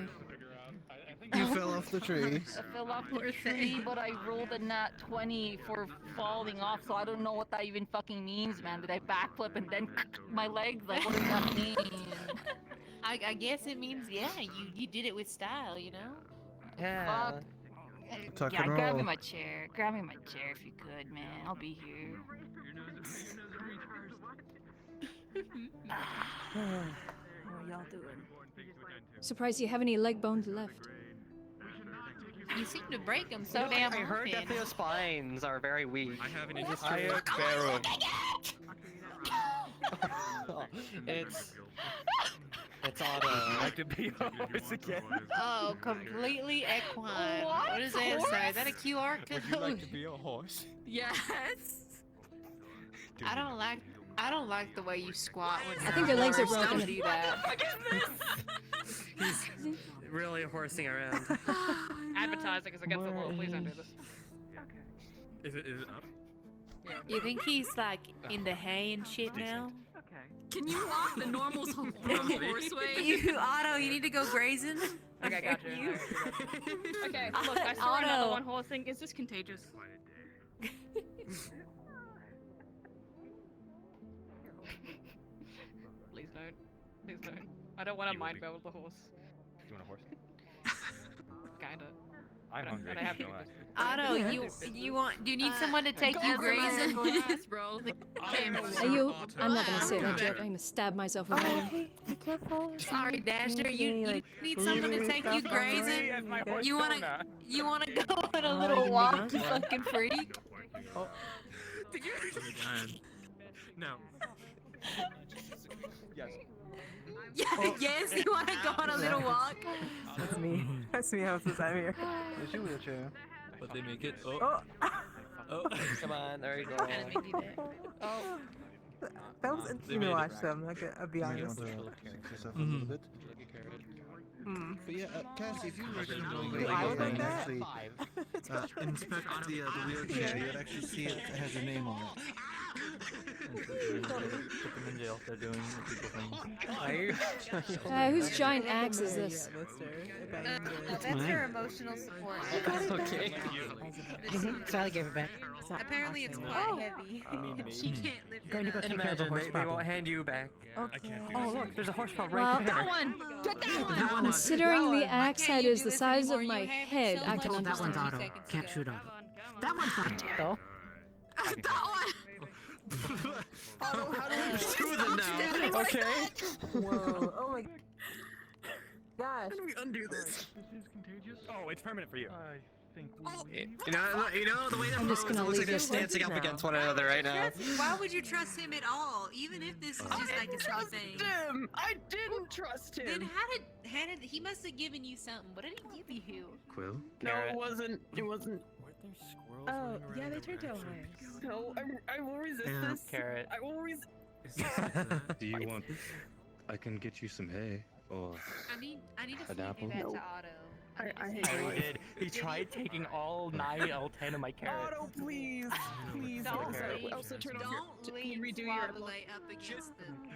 You fell off the tree. I fell off the tree, but I rolled a nat 20 for falling off, so I don't know what that even fucking means, man. Did I backflip and then my legs? Like, what does that mean? I guess it means, yeah, you did it with style, you know? Yeah. Fuck. Tuck Yeah, and grab me roll. my chair. Grab me my chair if you could, man. I'll be here. What are y'all doing? Surprised you have any leg bones left. You seem to break them so damn I heard that often. their spines are very weak. I have an It's Otto. Like to be a horse again. Oh, completely equine. What does that say? Is that a QR code? Would you like to be a horse? Yes. I don't like the way you squat when I think your legs are horse. broken. Don't do that. He's really horsing around. Advertising is against the law. Please don't do this. Is it up? You think he's like in the hay and shit now? Can you walk the normal horseway? Otto, you need to go grazing. Okay, gotcha. Okay, look, I saw another one horsing. Is this contagious? Please don't. Please don't. I don't want to mind go with the horse. You want a horse? Kinda. I'm hungry. But I have to. Otto, you want? Do you need someone to take you grazing? Yes, bro. Are you? I'm not gonna say that joke. I'm gonna stab myself with my. Be careful. Sorry, Dasher. You need someone to take you grazing. You wanna go on a little walk, you fucking freak? Did you? No. Yes. Yes, you wanna go on a little walk? That's me. That's me. How's this? I'm here. There's your wheelchair. But they make it. Oh. Oh. Oh, come on, there you go. Oh. That was interesting to watch, though. I'll be honest. Yourself a little bit. But yeah, Cassie, if you were actually doing the I would like thing, that. actually inspect the wheelchair, you'd actually see it has a name on it. Put them in jail if they're doing illegal things. Whose giant axe is this? That's her emotional support. Okay. Sally gave it back. Apparently, it's quite heavy. She can't lift it. Going to go up. take care of the horse They problem. won't hand you back. Okay. Oh, look, there's a horse problem Well, right there. That one! Get that one! Considering the axe head is the size of my head, I can Oh, that one's understand. Otto. Can't shoot Otto. That one's Otto. That one! How do we do them now? Okay. Whoa. Oh my gosh. How do we undo this? This is contagious. Oh, it's permanent for you. I think You know the way they're I'm just gonna looks like leave they're this dancing one. up against one another right now. Why would you trust him at all? Even if this is just like a silly thing. Him. I didn't trust him. Then how did he must have given you something? What did he give you? Quill? No, it wasn't. It wasn't. Oh, yeah, they turned out wires. No, I will resist this. Carrot. I will resist. Do you want? I can get you some hay. Or I need to an feed apple? that to Otto. I did. He tried taking all 9 out of 10 of my carrots. Otto, please, please. Don't Can you redo your up against the meat,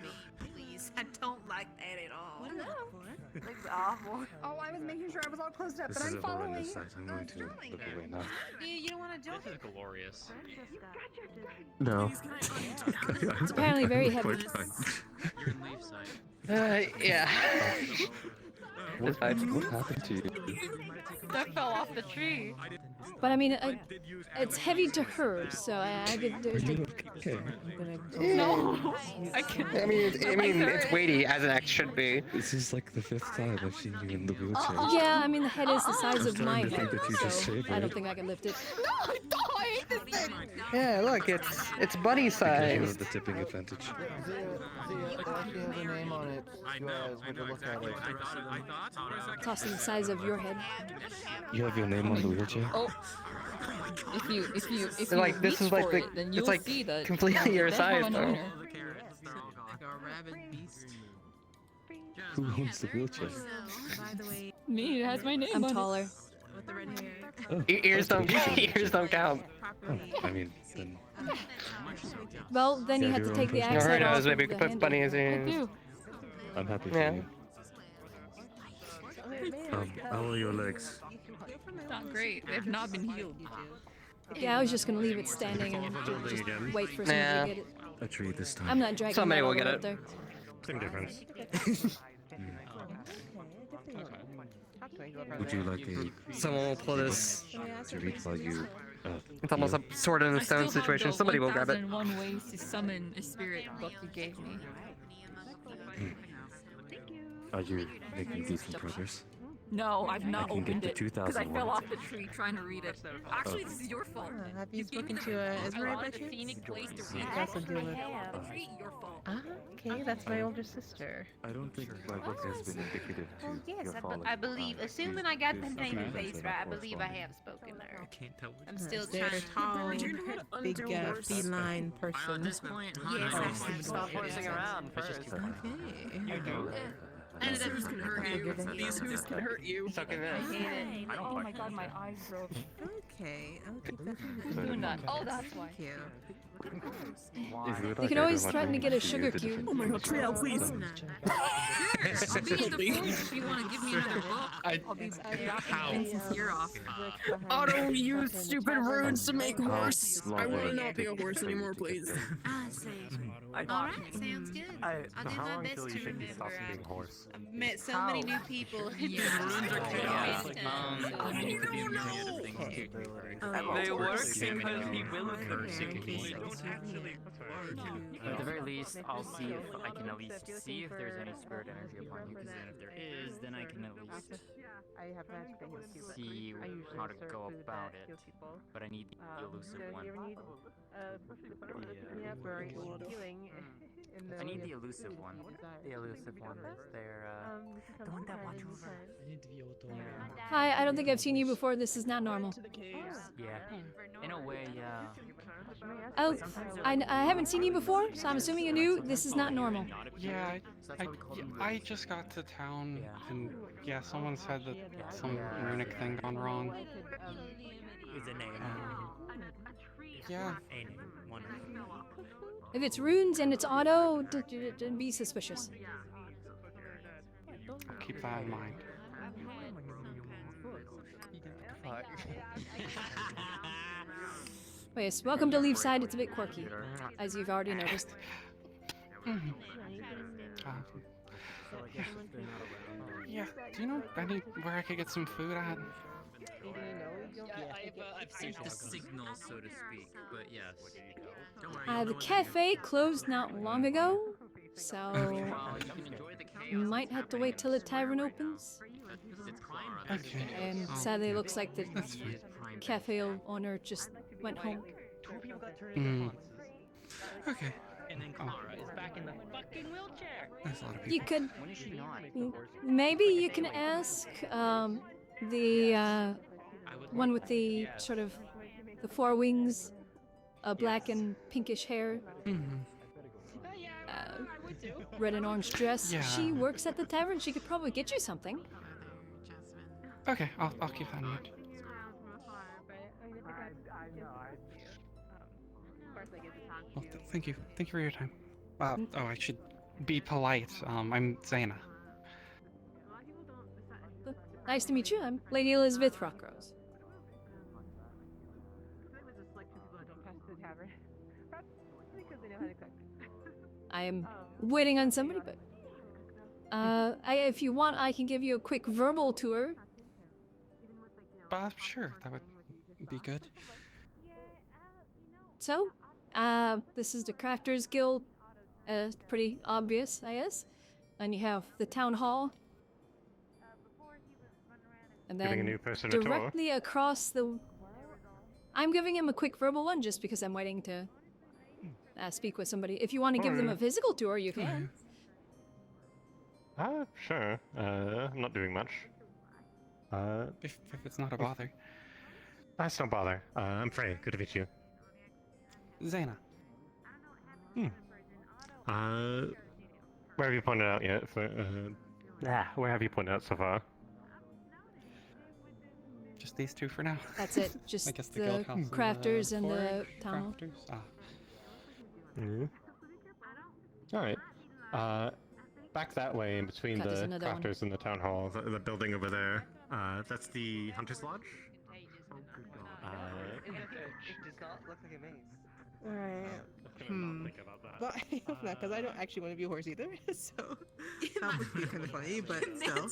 please. I don't like that at all. Looks awful. Oh, I was making sure I was all closed up, This but is I'm a following. horrendous sight. I'm going to look away now. You don't want to join? This is glorious. No. It's apparently very heavy. You're in leaf side. Yeah. What happened to you? That fell off the tree. But I mean, it's heavy to her, so I could. Okay. No, I can't. I mean, it's weighty as an X should be. This is like the 5th time I've seen you in the wheelchair. Yeah, I mean the head is the size of my starting to head, think that you just so saved I don't it. think I can lift it. No, I hate this thing. Yeah, look, it's bunny Because you have sized. the tipping advantage. It actually has a name on it. Would you look at it? Tossing the size of your head. You have your name on the wheelchair? Oh. If you Like, this reach is like for the- it, then it's you'll like see that completely your they have size, an though. owner. Like a rabid beast. Who owns the wheelchair? By the way, Me, it has my name I'm on taller. with the red hair. Oh, Ears don't ears don't count. oh, I mean, then... Well, then you Yeah, have to your take own the personal- axe Who head off knows? of Maybe we the could put handle. bunnies I in. do. I'm happy Yeah. for you. How are your legs? Not great. They have not been healed. Yeah, I was just gonna leave it standing and just wait for someone Yeah. to get it. A tree this time. I'm not dragging Somebody that will all the get way it. up there. Same difference. Would you like a... Someone will pull this. to read while you... It's almost a sword in a stone situation. Somebody will grab it. 1001 ways to summon a spirit book you gave me. Are you making decent progress? No, I've not can get opened the it because I 2001. fell off the tree trying to read it. Actually, this is your fault. Have you spoken to Esmeralda by a chance? scenic place to read You also it. do with. Your fault. Ah, okay, that's my older sister. I don't think my book has been indicative to Well, yes, your I, fallen. I believe, assuming I got the Please name and do face that right, I for us believe for I me. have spoken to her. Can't tell I'm still They're trying. tall, big, feline Well, at person. this point, Yes, I have stop spoken horsing to her. around first. Okay. You do. And who's gonna hurt you? These who's gonna hurt you. Suck in this. Oh my god, my eyes broke. Okay, I'll keep that. Who's doing that? Oh, that's why. Thank you. You can always threaten to get a sugar cube. Oh my god, Triel, please. No. I'll be in the forge if you want to give me another book. I'll be Since you're off. Otto, you stupid runes to make horse. I want to not be a horse anymore, please. I see. Alright, sounds good. I'll do How my long best until to you think he remember. stops being horse? I've met so many new people. They work because he will At the very least, I'll see if I can at least see if there's any spirit energy upon you, because then if there is, then I can at least see how to go about it. But I need the elusive one. I need the elusive one. The elusive one. They're the one that watch over. Hi, I don't think I've seen you before. This is not normal. Yeah. In a way, yeah. Oh, I haven't seen you before, so I'm assuming you're new. This is not normal. Yeah, I just got to town, and yeah, someone said that some runic thing gone wrong. Is a name. Yeah. A name. One name. If it's runes and it's auto, don't be suspicious. I'll keep that in mind. But yes, welcome to Leafside. It's a bit quirky, as you've already noticed. Yeah, do you know where I could get some food at? I've seen the signal, so to speak, but yes. Don't worry. The cafe closed not long ago, so you might have to wait till the tavern opens. Okay. And sadly, it looks like the cafe owner just went home. Okay. And then Clara is back in the fucking wheelchair. That's a lot of people. You could When is she not? maybe you can ask the one with the sort of the four wings, black and pinkish hair, red and orange dress. Yeah. She works at the tavern. She could probably get you something. Okay, I'll keep that in mind. Well, thank you for your time. Oh, I should be polite. I'm Zaina. Nice to meet you. I'm Lady Elizabeth Rockrose. I am waiting on somebody, but if you want, I can give you a quick verbal tour. Sure, that would be good. So, this is the Crafters Guild. Pretty obvious, I guess. And you have the town hall. And Giving a then new person a tour. directly across the... I'm giving him a quick verbal one just because I'm waiting to speak with somebody. If you want to give them a physical tour, you can. Sure. I'm not doing much. If it's not a bother. That's no bother. I'm Frey. Good to meet you. Zaina. Where have you pointed out yet? Where have you pointed out so far? Just these two for now. That's it. Just I guess the guild house and crafters and the forge town hall. crafters. Alright. Back that way in between God, there's the another one. crafters and the town hall, the building over there. That's the Hunter's Lodge? It does not look like a maze. Alright. Think about that. But I hope not, because I don't actually want to be a horse either, so that would be kind of funny, but still.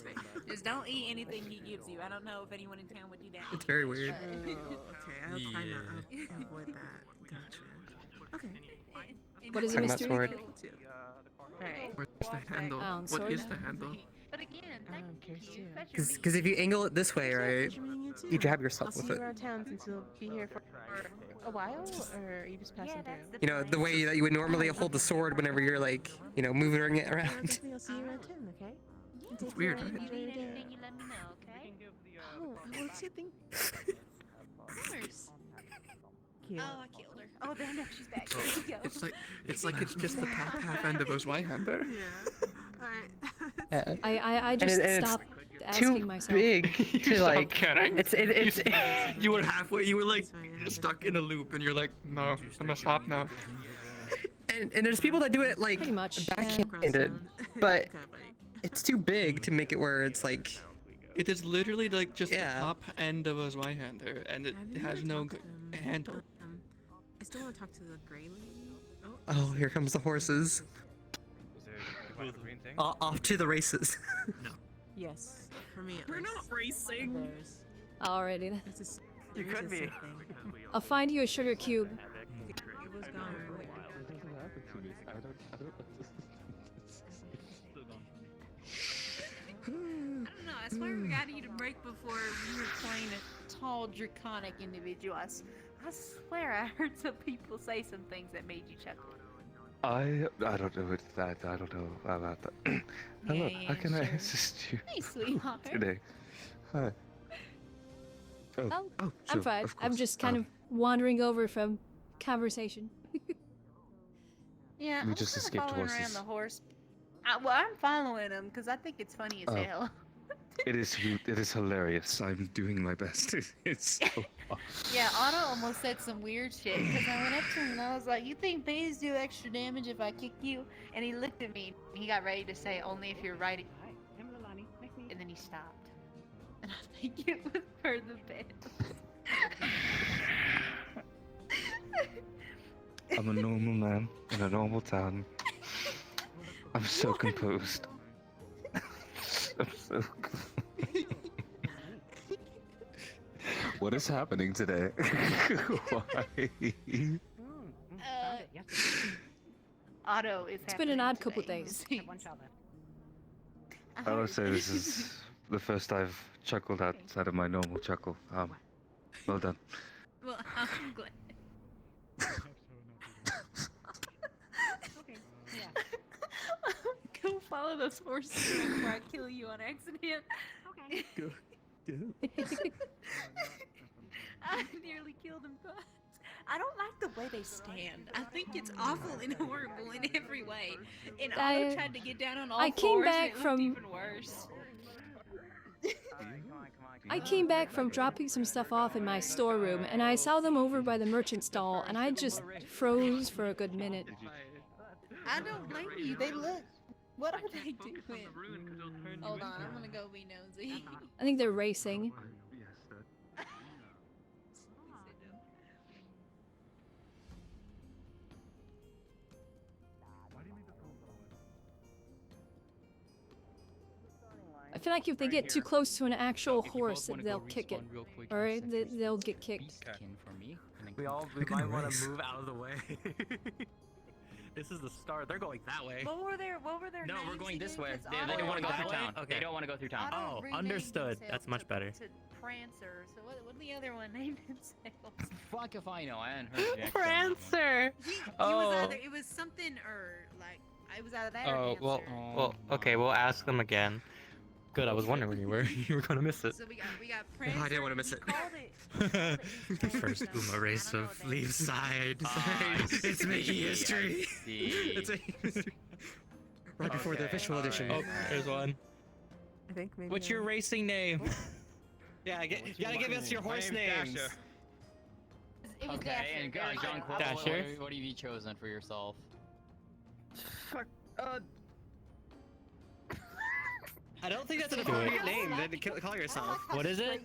Just don't eat anything he gives you. I don't know if anyone in town would do that. It's very weird. Okay, I'll try not to avoid that. Gotcha. Okay. What is a mystery? Alright. Where's the handle? What sword. is the handle? But again, Because if you angle it this way, right, you jab yourself I'll with see you it. around town since you'll be here for a while, or are you just passing through? You know, the way that you would normally hold the sword whenever you're like, you know, moving it around. I'll see you around town, okay? It's weird, right? Enjoy your day. Oh, what's your thing? Cute. Oh, I killed her. Oh, then no, she's back. Here we go. It's like it's just the top half end of a Zweihander. I And just it's stopped asking too myself. big to like. kidding. It's You were halfway. You were like stuck in a loop, and you're like, no, I'm gonna stop now. And there's people that do it like Pretty much. backhanded, but it's too big to make it where it's like. It is literally like just the top end of a Zweihander, and it has no handle. I still want to talk to the gray lady. Oh, here comes the horses. Off to the races. Yes, for me. We're not racing. Alrighty then. You could be. I'll find you a sugar cube. It was gone earlier. I don't know. I swear we got you to break before we were playing a tall, draconic individual. I swear I heard some people say some things that made you chuckle. I don't know what that. I don't know about that. Hello, Yeah, how can I sure. assist you Hey, sweetheart. today? Hi. Oh, I'm sure, fine. of I'm course. just kind of wandering over from conversation. Yeah, We I'm just kinda escaped following horses. around the horse. Well, I'm following him because I think it's funny as Oh. hell. It is hilarious. I'm doing my best. It's so Yeah, Otto almost said some weird shit because I went up to him and I was like, "You think bees do extra damage if I kick you?" And he looked at me and he got ready to say, "Only if you're riding." And then he stopped. And I think it was for the best. I'm a normal man in a normal town. I'm so composed. I'm so. What is happening today? Why? Otto is. It's been an odd couple days. I would say this is the first I've chuckled outside of my normal chuckle. Well done. Well, I'm glad. Go follow those horses before I kill you on accident. Okay. Go. I nearly killed him twice. I don't like the way they stand. I think it's awful and horrible in every way. And Otto tried to get down on all I came fours back and it looked from- even worse. I came back from dropping some stuff off in my storeroom, and I saw them over by the merchant stall, and I just froze for a good minute. I don't blame you. They look What are they doing? Hold on, I'm gonna go be nosy. I think they're racing. I feel like if they get too close to an actual horse, they'll kick it. Or they'll get kicked. For me. We might want to move out of the way. This is the start. They're going that way. What were their No, we're names going this again? way. 'Cause They don't want to go through town. Okay. They don't want to go through town. Otto Oh, renamed understood. himself That's much better. To Prancer. So what did the other one named himself? Fuck if I know. I hadn't heard the next one. Prancer. Oh. It was something or like I was out of that. or Oh, well, Dancer. well, okay, we'll ask them again. Good, I was wondering when you were gonna miss it. So we got Prancer. I didn't want to miss it. First Uma race of leave side. It's making history. It's making history. Right before the official edition. Oh, there's one. I think maybe. What's your racing name? Yeah, you gotta give us your horse names. It was Okay, and Dasher. John Quill, Dasher? what have you chosen for yourself? Fuck. I don't think that's an appropriate name. Then call yourself. What is it?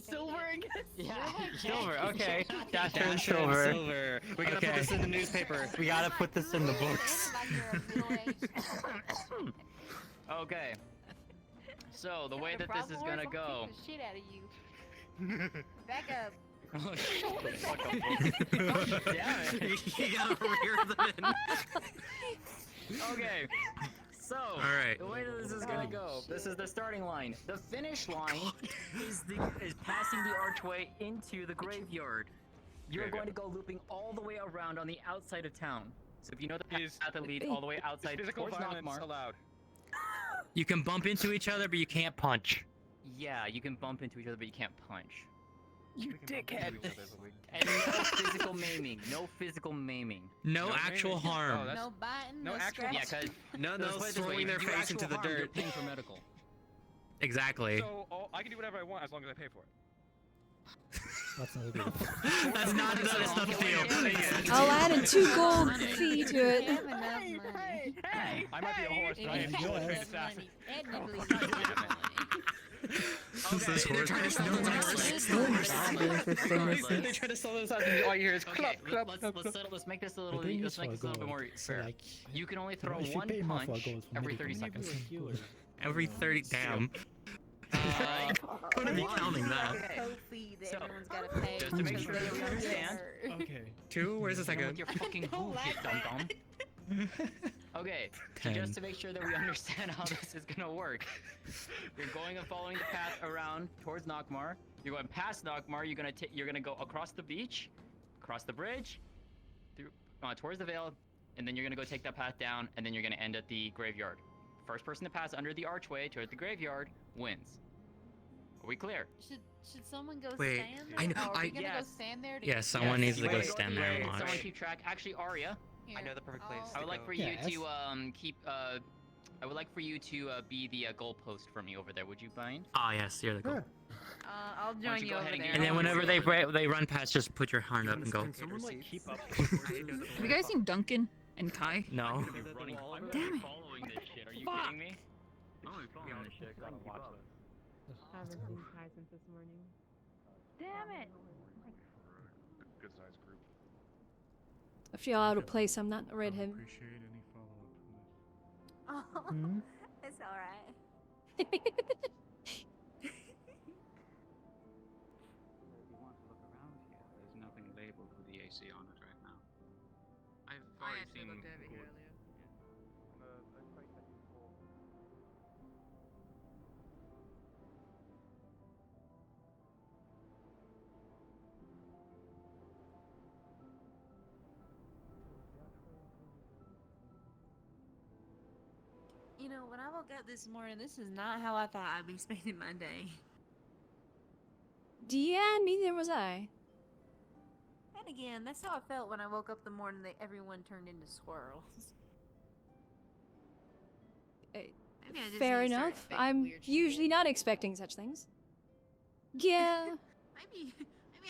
Silver and Yeah, Silver. Okay. Dasher Dasher and and Silver. Silver. We gotta put this in the newspaper. We gotta put this in the books. Okay. So the way that this is gonna go. The shit out of you. Back up. Oh shit! Fuck up. Damn it! You gotta rear them in. Okay. So, Alright. the way that this is gonna go, this is the starting line. The finish line is passing the archway into the graveyard. You're going to go looping all the way around on the outside of town. So if you know the path that leads all the way outside towards Nockmar, allowed. You can bump into each other, but you can't punch. yeah, you can bump into each other, but you can't punch. You dickhead. And no physical maiming. No physical maiming. No actual harm. No biting, no no actual- scratching. Yeah, because No throwing their face into the dirt. You're paying for medical. Exactly. So I can do whatever I want as long as I pay for it. That's not a deal. That's not a deal. I'll add a 2 gold fee to it. I might be a horse, but I am still a trained assassin. This horse. They try to sell this out, and all you hear is clap, clap, clap. Let's make this a little bit more fair. You can only throw one punch every 30 seconds. Every 30. Damn. Couldn't be counting that. Kofi that everyone's gotta pay. Just to make sure that we understand. Okay. 2? Where's the With second? your fucking hoof, you dum-dum. Okay, so 10. just to make sure that we understand how this is gonna work. You're going and following the path around towards Nockmar. You're going past Nockmar. You're gonna go across the beach, across the bridge, through towards the Vale, and then you're gonna go take that path down, and then you're gonna end at the graveyard. First person to pass under the archway toward the graveyard wins. Are we clear? Should someone go Wait, stand there? I know- Oh, are we gonna yes. go stand there? Yeah, someone needs to go Wait, stand there and Someone watch. keep track. Actually, Arya, Here. I know the perfect place. I would to like go. for you to keep. I would like for you to be the goalpost for me over there. Would you mind? Ah, yes, you're the goal. I'll don't join you you go over ahead and there. get And then whenever they run past, just put your hand up and go. Can someone like keep up? Have you guys seen Duncan and Kai? No. I'm Damn it. following this shit. Are you Fuck. kidding me? I'm following this shit. Gotta watch this. I haven't seen Kai since this morning. Damn it! Good sized group. I feel out of place. I'm not a redhead. Appreciate any follow up from this. Oh, it's alright. If you want to look around here, there's nothing labeled with the AC on it right now. I've already seen. You know, when I woke up this morning, this is not how I thought I'd be spending my day. Yeah, neither was I. And again, that's how I felt when I woke up the morning that everyone turned into squirrels. Maybe I just Fair need to start enough. expecting I'm weird shit. usually not expecting such things. Yeah, Maybe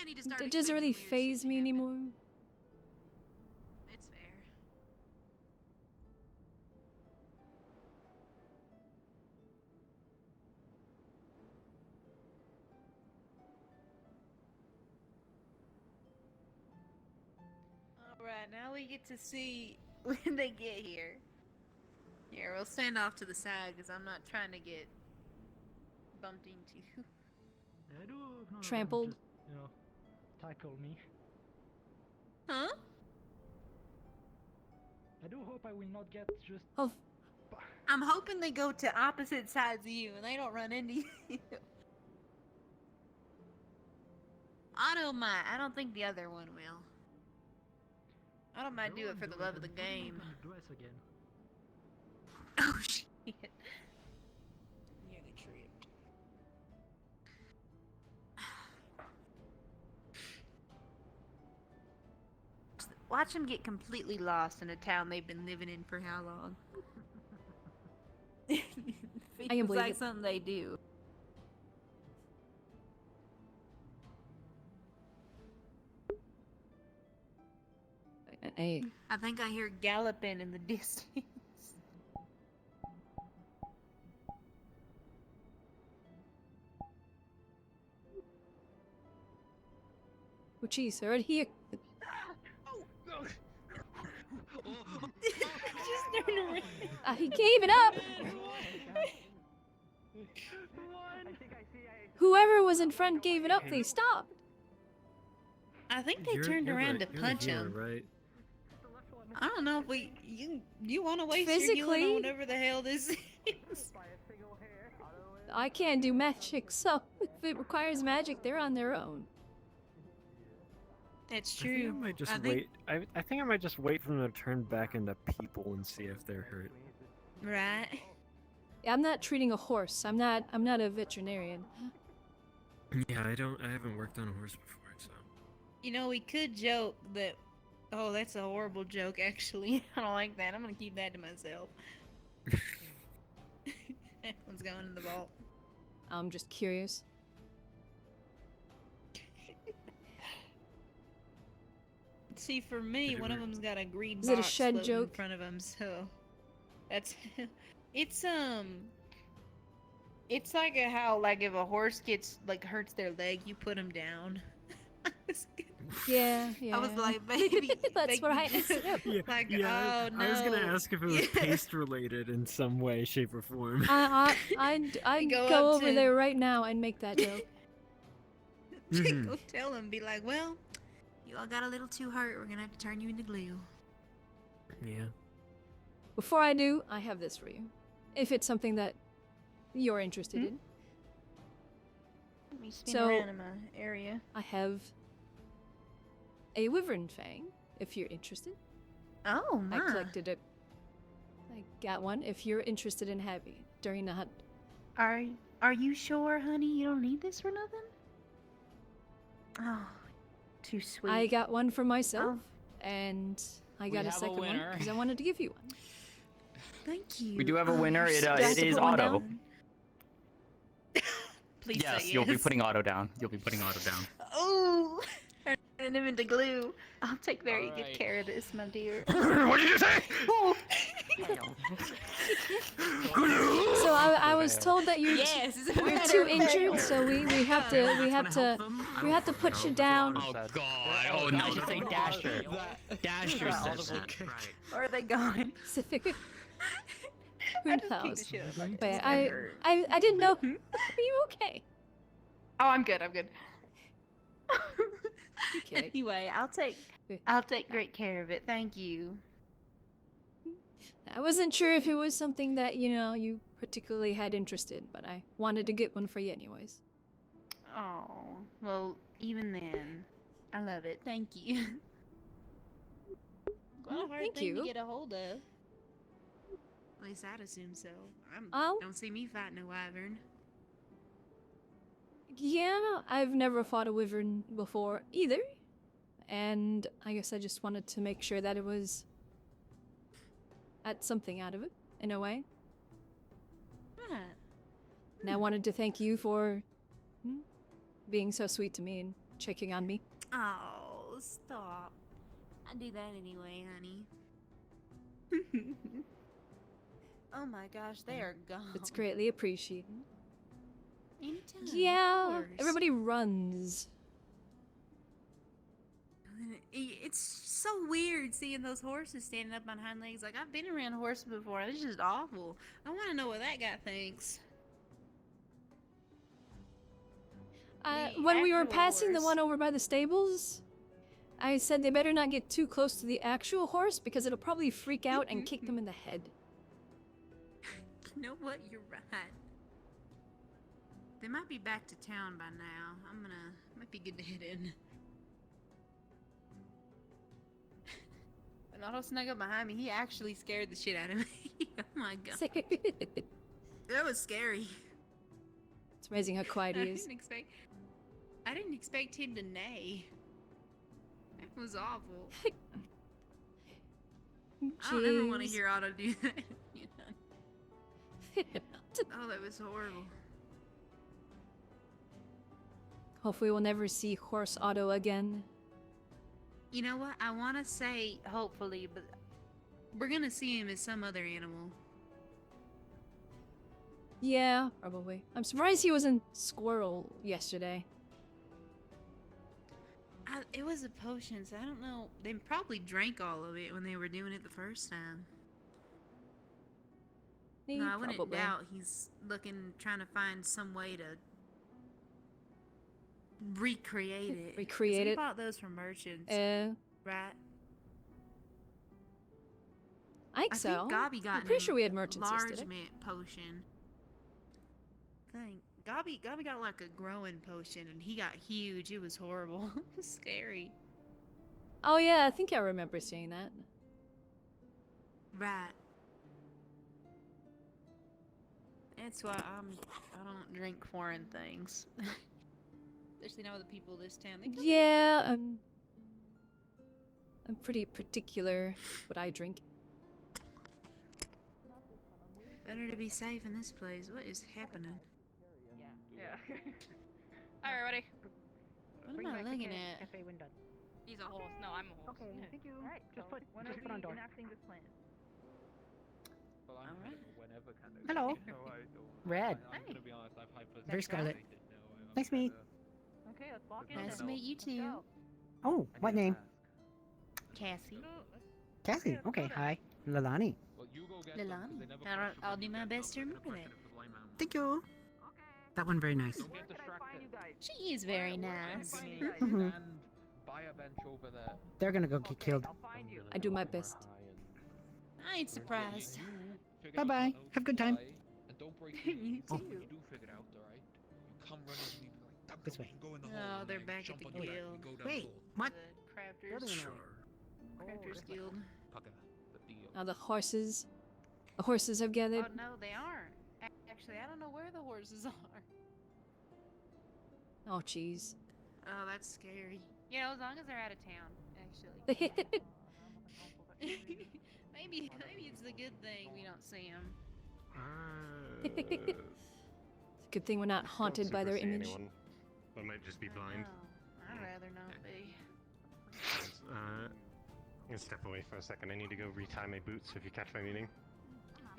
I need to start. it doesn't really expecting weird phase me anymore. It's fair. Alright, now we get to see when they get here. Here, we'll stand off to the side because I'm not trying to get bumped into. Trampled. Tackle me. Huh? I do hope I will not get just. Oh. I'm hoping they go to opposite sides of you and they don't run into you. Otto might. I don't think the other one will. Otto might do it for the love of the game. Dress again. Oh shit. Nearly tripped. Watch them get completely lost in a town they've been living in for how long? I can Feels believe like it. something they do. I think I hear galloping in the distance. Oh, geez, they're here. Just turn around. He gave it up. Whoever was in front gave it up. They stopped. I think they turned around to punch him. Right? I don't know if you want to waste your healing Physically? on whatever the hell this is. I can't do magic, so if it requires magic, they're on their own. That's I think I true. might just I think- wait. I think I might just wait for them to turn back into people and see if they're hurt. Right. Yeah, I'm not treating a horse. I'm not a veterinarian. Yeah, I haven't worked on a horse before, so. You know, we could joke that. Oh, that's a horrible joke, actually. I don't like that. I'm gonna keep that to myself. That one's going in the vault. I'm just curious. See, for me, one of them's got a green Is it a box shed floating in joke? front of him, so that's it's it's like how if a horse gets hurts their leg, you put him down. Yeah. I was like, baby, That's what I said. Like, Yeah, oh no. I was gonna ask if it was paste related in some way, shape, or form. I'd Go go up over to- there right now and make that joke. Go tell him, be like, well, you all got a little too hurt. We're gonna have to turn you into glue. Yeah. Before I do, I have this for you. If it's something that you're interested in. Let me spin So- around in my area. I have a wyvern fang, if you're interested. Oh my. I collected it. I got one if you're interested in having it during the hunt. Are you sure, honey? You don't need this for nothing? Oh, too sweet. I got one for myself, and I got a have a second one winner. because I wanted to give you one. Thank you. We do have a winner. Do It I have it to is put one Otto. down? Please Yes, say you'll be yes. putting Otto down. You'll be putting Otto down. Oh, turning him into glue. I'll take very good Alright. care of this, my dear. What did you say? Oh. So I was told that you're Yes, it's a you're matter too of injured, fact. so we have to put you down. Oh god. Oh no, you say Dasher. Dasher says that. Where are they going? Specific. Who I just kicked knows? the shit out of my But dog. I didn't know. Are you okay? Oh, I'm good. I'm good. Okay. Anyway, I'll take great care of it. Thank you. I wasn't sure if it was something that you particularly had interest in, but I wanted to get one for you anyways. Oh, well, even then, I love it. Thank you. Quite a hard Thank thing you. to get a hold of. At least I'd assume so. Oh. Don't see me fighting a wyvern. Yeah, I've never fought a wyvern before either, and I guess I just wanted to make sure that it was at something out of it in a way. Right. And I wanted to thank you for being so sweet to me and checking on me. Oh, stop. I do that anyway, honey. Oh my gosh, they are gone. It's greatly appreciated. Anytime. of Yeah, course. everybody runs. It's so weird seeing those horses standing up on hind legs. Like, I've been around horses before. It's just awful. I want to know what that guy thinks. When we were actual passing the horse. one over by the stables, I said they better not get too close to the actual horse because it'll probably freak out and kick them in the head. You know what? You're right. They might be back to town by now. Might be good to head in. When Otto snuck up behind me, he actually scared the shit out of me. Oh my god. That was scary. It's amazing how quiet he is. I didn't expect him to neigh. That was awful. I don't ever want to Jeez. hear Otto do that. Oh, that was horrible. Hopefully we'll never see Horse Otto again. You know what? I want to say hopefully, but we're gonna see him as some other animal. Yeah, probably. I'm surprised he wasn't squirrel yesterday. It was a potion, so I don't know. They probably drank all of it when they were doing it the first time. No, I wouldn't Probably. doubt he's trying to find some way to recreate it. Recreate 'Cause we it? bought those from merchants, right? I think so. think Gobby got I'm pretty an sure we had merchants large yesterday. mint potion. Thing. Gobby got like a growing potion, and he got huge. It was horrible. It was scary. Oh yeah, I think I remember seeing that. Right. That's why I don't drink foreign things. Especially now with the people of this town. They come Yeah, I'm pretty particular what I drink. Better to be safe in this place. What is happening? Yeah. Hi, everybody. What am I looking at? Cafe when done. He's a horse. No, I'm a horse. Okay, thank you. All right, just put on door. Enacting this plan. Hello. Red. Hey. Very Scarlet. Nice to meet. Okay, let's walk in. Nice to meet you too. Oh, what name? Cassie. Cassie. Okay, hi. Lalani. Lilani. I'll do my best to remember that. Thank you. That one very nice. She is very nice. Mhm. Buy a bench over there. They're gonna go get killed. I do my best. I ain't surprised. Bye bye. Have a good time. And don't break You Oh. too. You do figure it out, alright? You come running to me like, This way. go in the Oh, hole and they're then back at jump the on the back guild. and go down Wait, the hole. what? The Building crafters. an Crafters guild. Now the horses have gathered. Oh no, they aren't. Actually, I don't know where the horses are. Oh jeez. Oh, that's scary. You know, as long as they're out of town, actually. maybe it's a good thing we don't see them. It's a good thing we're not haunted by their image. I might just be blind. I'd rather not be. I'm gonna step away for a second. I need to go retie my boots if you catch my meaning.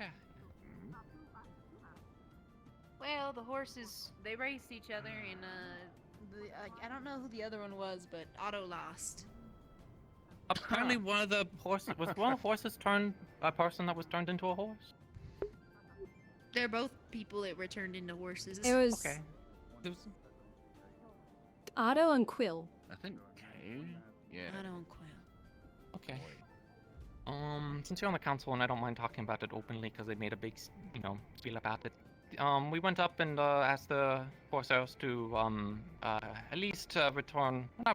Yeah. Well, the horses, they raced each other, and I don't know who the other one was, but Otto lost. Apparently, one of the horses was one of the horses turned a person that was turned into a horse. They're both people that were turned into horses. It was Okay. Otto and Quill. I think. Okay. Yeah. Otto and Quill. Okay. Since you're on the council and I don't mind talking about it openly because they made a big, spiel about it. We went up and asked the Corsairs to at least not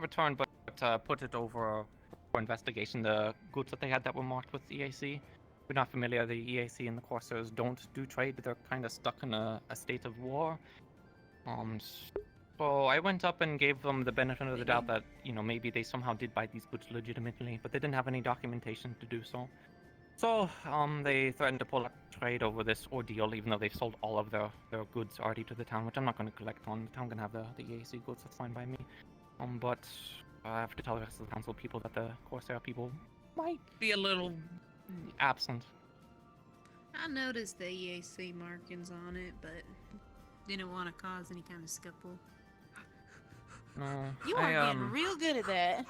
return, but put it over for investigation the goods that they had that were marked with EAC. We're not familiar. The EAC and the Corsairs don't do trade. They're kind of stuck in a state of war. So I went up and gave them the benefit of the doubt that, maybe they somehow did buy these goods legitimately, but they didn't have any documentation to do so. So, they threatened to pull a trade over this ordeal, even though they've sold all of their goods already to the town, which I'm not going to collect on. The town can have the EAC goods, that's fine by me. But I have to tell the rest of the council people that the Corsair people might be a little absent. I noticed the EAC markings on it, but didn't want to cause any kind of scuffle. No, You are getting real good at that.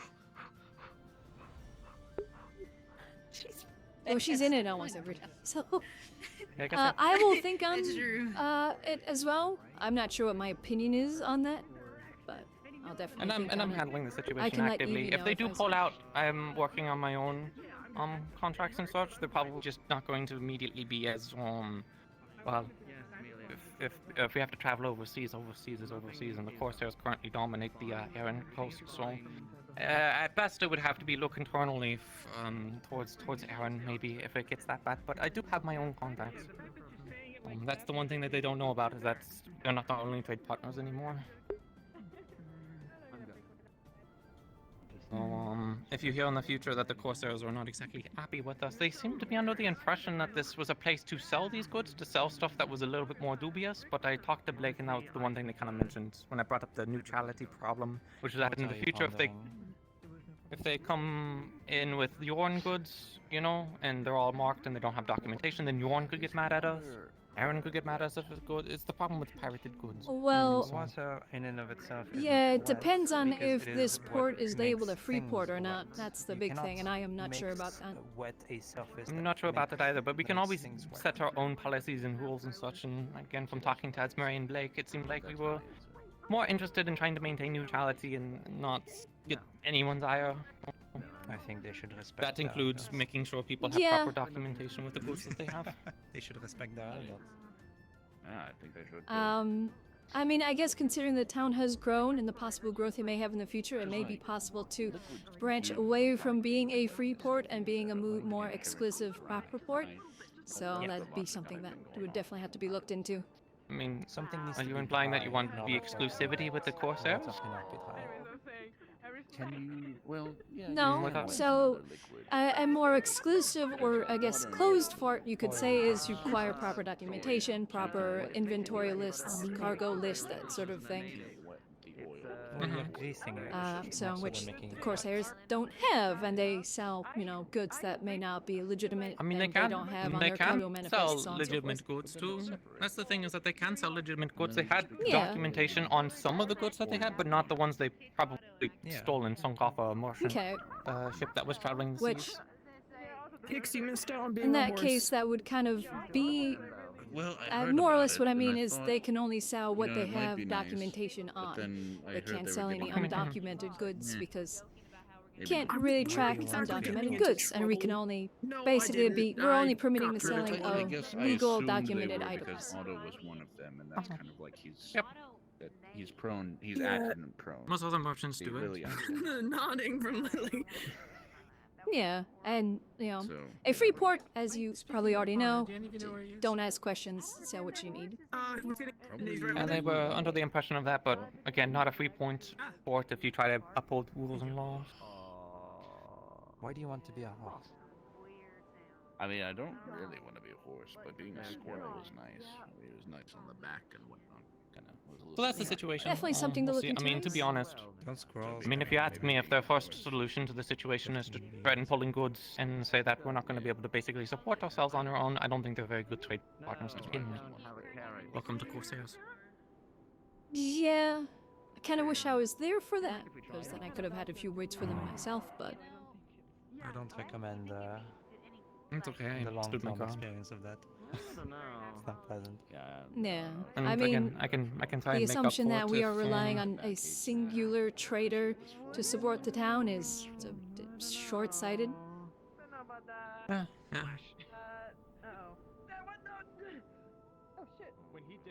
Oh, she's in it almost every time. So, Yeah, I guess I- I will think on It's true. it as well. I'm not sure what my opinion is on that, but I'll definitely. think I'm on it. handling the I situation can let actively. Evie If know they do I pull out, I'm working on my own contracts and such. They're probably just not going to immediately be as well. If we have to travel overseas is overseas, and the Corsairs currently dominate the Aran coast. So, at best, it would have to be look internally towards Aran, maybe if it gets that bad. But I do have my own contacts. That's the one thing that they don't know about, is that they're not the only trade partners anymore. So, if you hear in the future that the Corsairs are not exactly happy with us, they seem to be under the impression that this was a place to sell these goods, to sell stuff that was a little bit more dubious. But I talked to Blake, and that was the one thing they kind of mentioned when I brought up the neutrality problem, which is that in the future, if they come in with Yorn goods, you know, and they're all marked and they don't have documentation, then Yorn could get mad at us. Aaron could get mad at us if it's good. It's the problem with pirated goods. Well, water in and of itself. yeah, it wet depends on because if it is this what port is labeled a makes free port or things not. wet. That's the You big thing, and I cannot am not sure about mix that. wet a surface I'm that not sure about that makes- either, but we can makes always things wet. set our own policies and rules and such. And again, from talking to Asmari and Blake, it seemed like we were more interested in trying to maintain neutrality and not get anyone's ire. I think they should respect That includes yes. making sure people have Yeah. proper documentation with the goods that they have. They should respect the adults. Yeah, I think they should. I mean, I guess considering the town has grown and the possible growth it may have in the future, it may be possible to branch away from being a free port and being a more exclusive proper port. So that'd be something that would definitely have to be looked into. I mean, Something needs are to you be implying that you high, want not the exclusivity with the Corsairs? Can you? Well, yeah. No, so a more exclusive, or I guess closed fort, you could say, is you require proper documentation, proper inventory lists, cargo lists, that sort of thing. So which the Corsairs don't have, and they sell, you know, goods that may not be legitimate. I mean, and they don't have on they their can cargo manifests. sell so on and so legitimate forth. goods too. That's the thing, is that they can sell legitimate goods. They had Yeah. documentation on some of the goods that they had, but not the ones they probably stole and sunk off a Martian Okay. ship that was traveling the Which, seas. Pixie missed out on being in a that horse. case, that would kind of be. Well, I heard More or about less, it, what I and mean is thought, they can only sell what you know, they it might have be nice, documentation but on. then I They heard can't they sell were any giving- undocumented goods Yeah. because you Maybe can't not. really track Really want to get undocumented into goods, and we can trouble. only No, I basically didn't. we're only I permitting got the rid of selling it. I of guess I legal assumed they documented were items. because Otto was one of them, and that's kind of like he's Yep. that he's prone. He's Yeah. accident prone. Most other merchants He do really it. understands. Nodding from Lily. Yeah, and you know, So, a free port, as you probably already know, don't ask questions, sell what you need. We're getting And they were under the impression of that, but again, not a free point port if you try to uphold rules and laws. Why do you want to be a horse? I mean, I don't really want to be a horse, but being a squirrel was nice. It was nice on the back and whatnot. Kind of was a little. So that's the situation. Definitely something to we'll look see. into, I mean, to be guys. honest, Don't scroll. I mean, if you ask me if their first solution to the situation is to threaten pulling goods and say that we're not going to be able to basically support ourselves on our own, I don't think they're very good trade partners to begin with. Welcome to Corsairs. Yeah, I kind of wish I was there for that, because then I could have had a few words for them myself, but I don't recommend It's okay, the I stood my long-term ground. experience of that. It's not pleasant. yeah. And I mean, again, I can try the and make up assumption for that it we if, are relying on a singular trader to support the town is short-sighted. Yeah.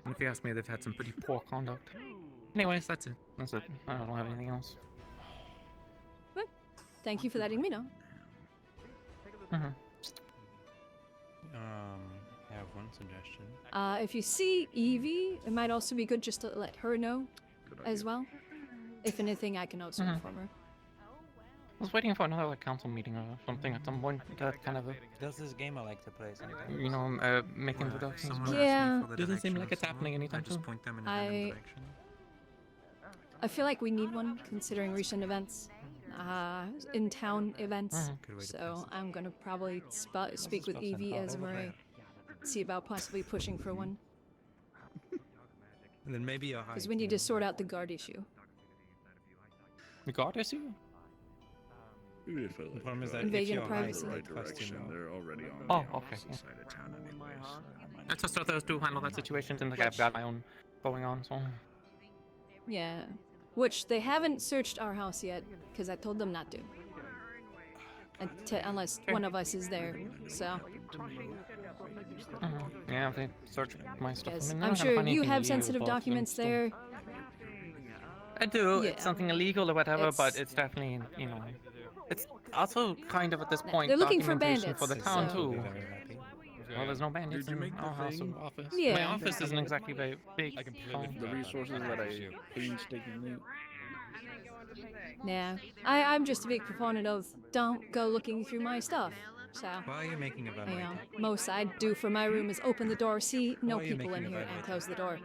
If you ask me, they've had some pretty poor conduct. Anyways, that's it. That's it. I don't have anything else. But thank you for letting me know. I have one suggestion. If you see Evie, it might also be good just to let her know as well. If anything, I can also inform her. I was waiting for another like, council meeting or something at some point. That kind of a, Does this gamer like to play sometimes? you know, make introductions. someone but Yeah. Doesn't seem like it's happening anytime soon. Point them in I feel like we need one considering recent events, in town events. Good way to So I'm gonna probably speak with Evie as Marie, see about possibly pushing for one, And then maybe a high. because we need to sort out the guard issue. The guard issue? Even if I, like, problem is that Invasion if of you're privacy. the right direction, they're already on Oh, the okay. opposite side of town anyways. I just thought those two handle that situation since I've got my own going on, so. Yeah. Which they haven't searched our house yet, because I told them not to. Unless one of us is there, so. Yeah, if they search my stuff. Yes, I mean, they're I'm not gonna sure find you anything have illegal, sensitive but, I mean, documents still. there. I do. Yeah. It's something illegal or whatever, but It's- it's definitely, you know, it's also kind of at this point They're looking for documentation for the bandits, town so- too. Well, there's no bandits Did you in make the our house. thing? Office. Yeah. My office isn't exactly very big. The resources that I painstakingly. Yeah. I'm just a big proponent of don't go looking through my stuff. So, Why are you making a you know, most I'd do for my room is open the door, see no Why are you people in making a here, bad and idea? close the door.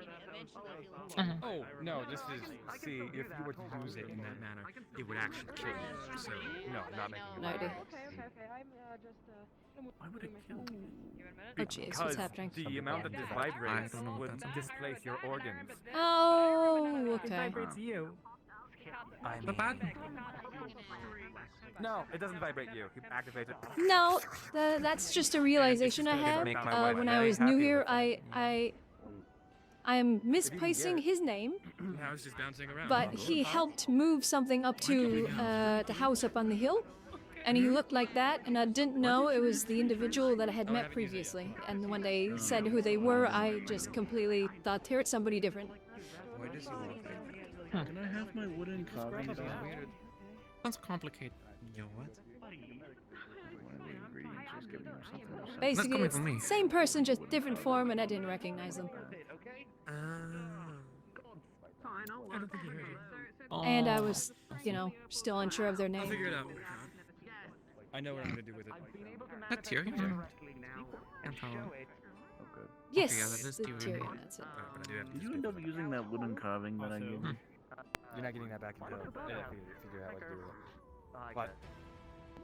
Oh, no, this is, see, if you were to use it in that manner, it would actually kill you. So, no, not making it. No idea. Why would it kill you? Oh jeez, what's Because happening? the amount that this vibrates would displace your organs. Oh, It okay. vibrates you. I Not bad. No, it doesn't vibrate you. You activate it. No, that's just a realization I had make my wife when I very was new happy here. with I am misplacing his name, Now it's just bouncing around. but he helped move something up to the house up on the hill, and he looked like that, and I didn't know it was the individual that I had met previously. And when they said who they were, I just completely thought they were somebody different. Why does he look like that? Can I have my wooden carving back? Sounds complicated. Yo, what? One of the ingredients was giving him something or something. Basically, coming it's from me. same person, just different form, and I didn't recognize them. I don't think he heard you. And I was, you know, still unsure of their I'll name. figure it out. I know what I'm gonna do with it. That's here. Yes, Okay, yeah, that is the Tyrion. Tyrion, that's it. But I do have Did you end up using that wooden carving that I gave you? You're not getting that back until figure out what to do with it. What?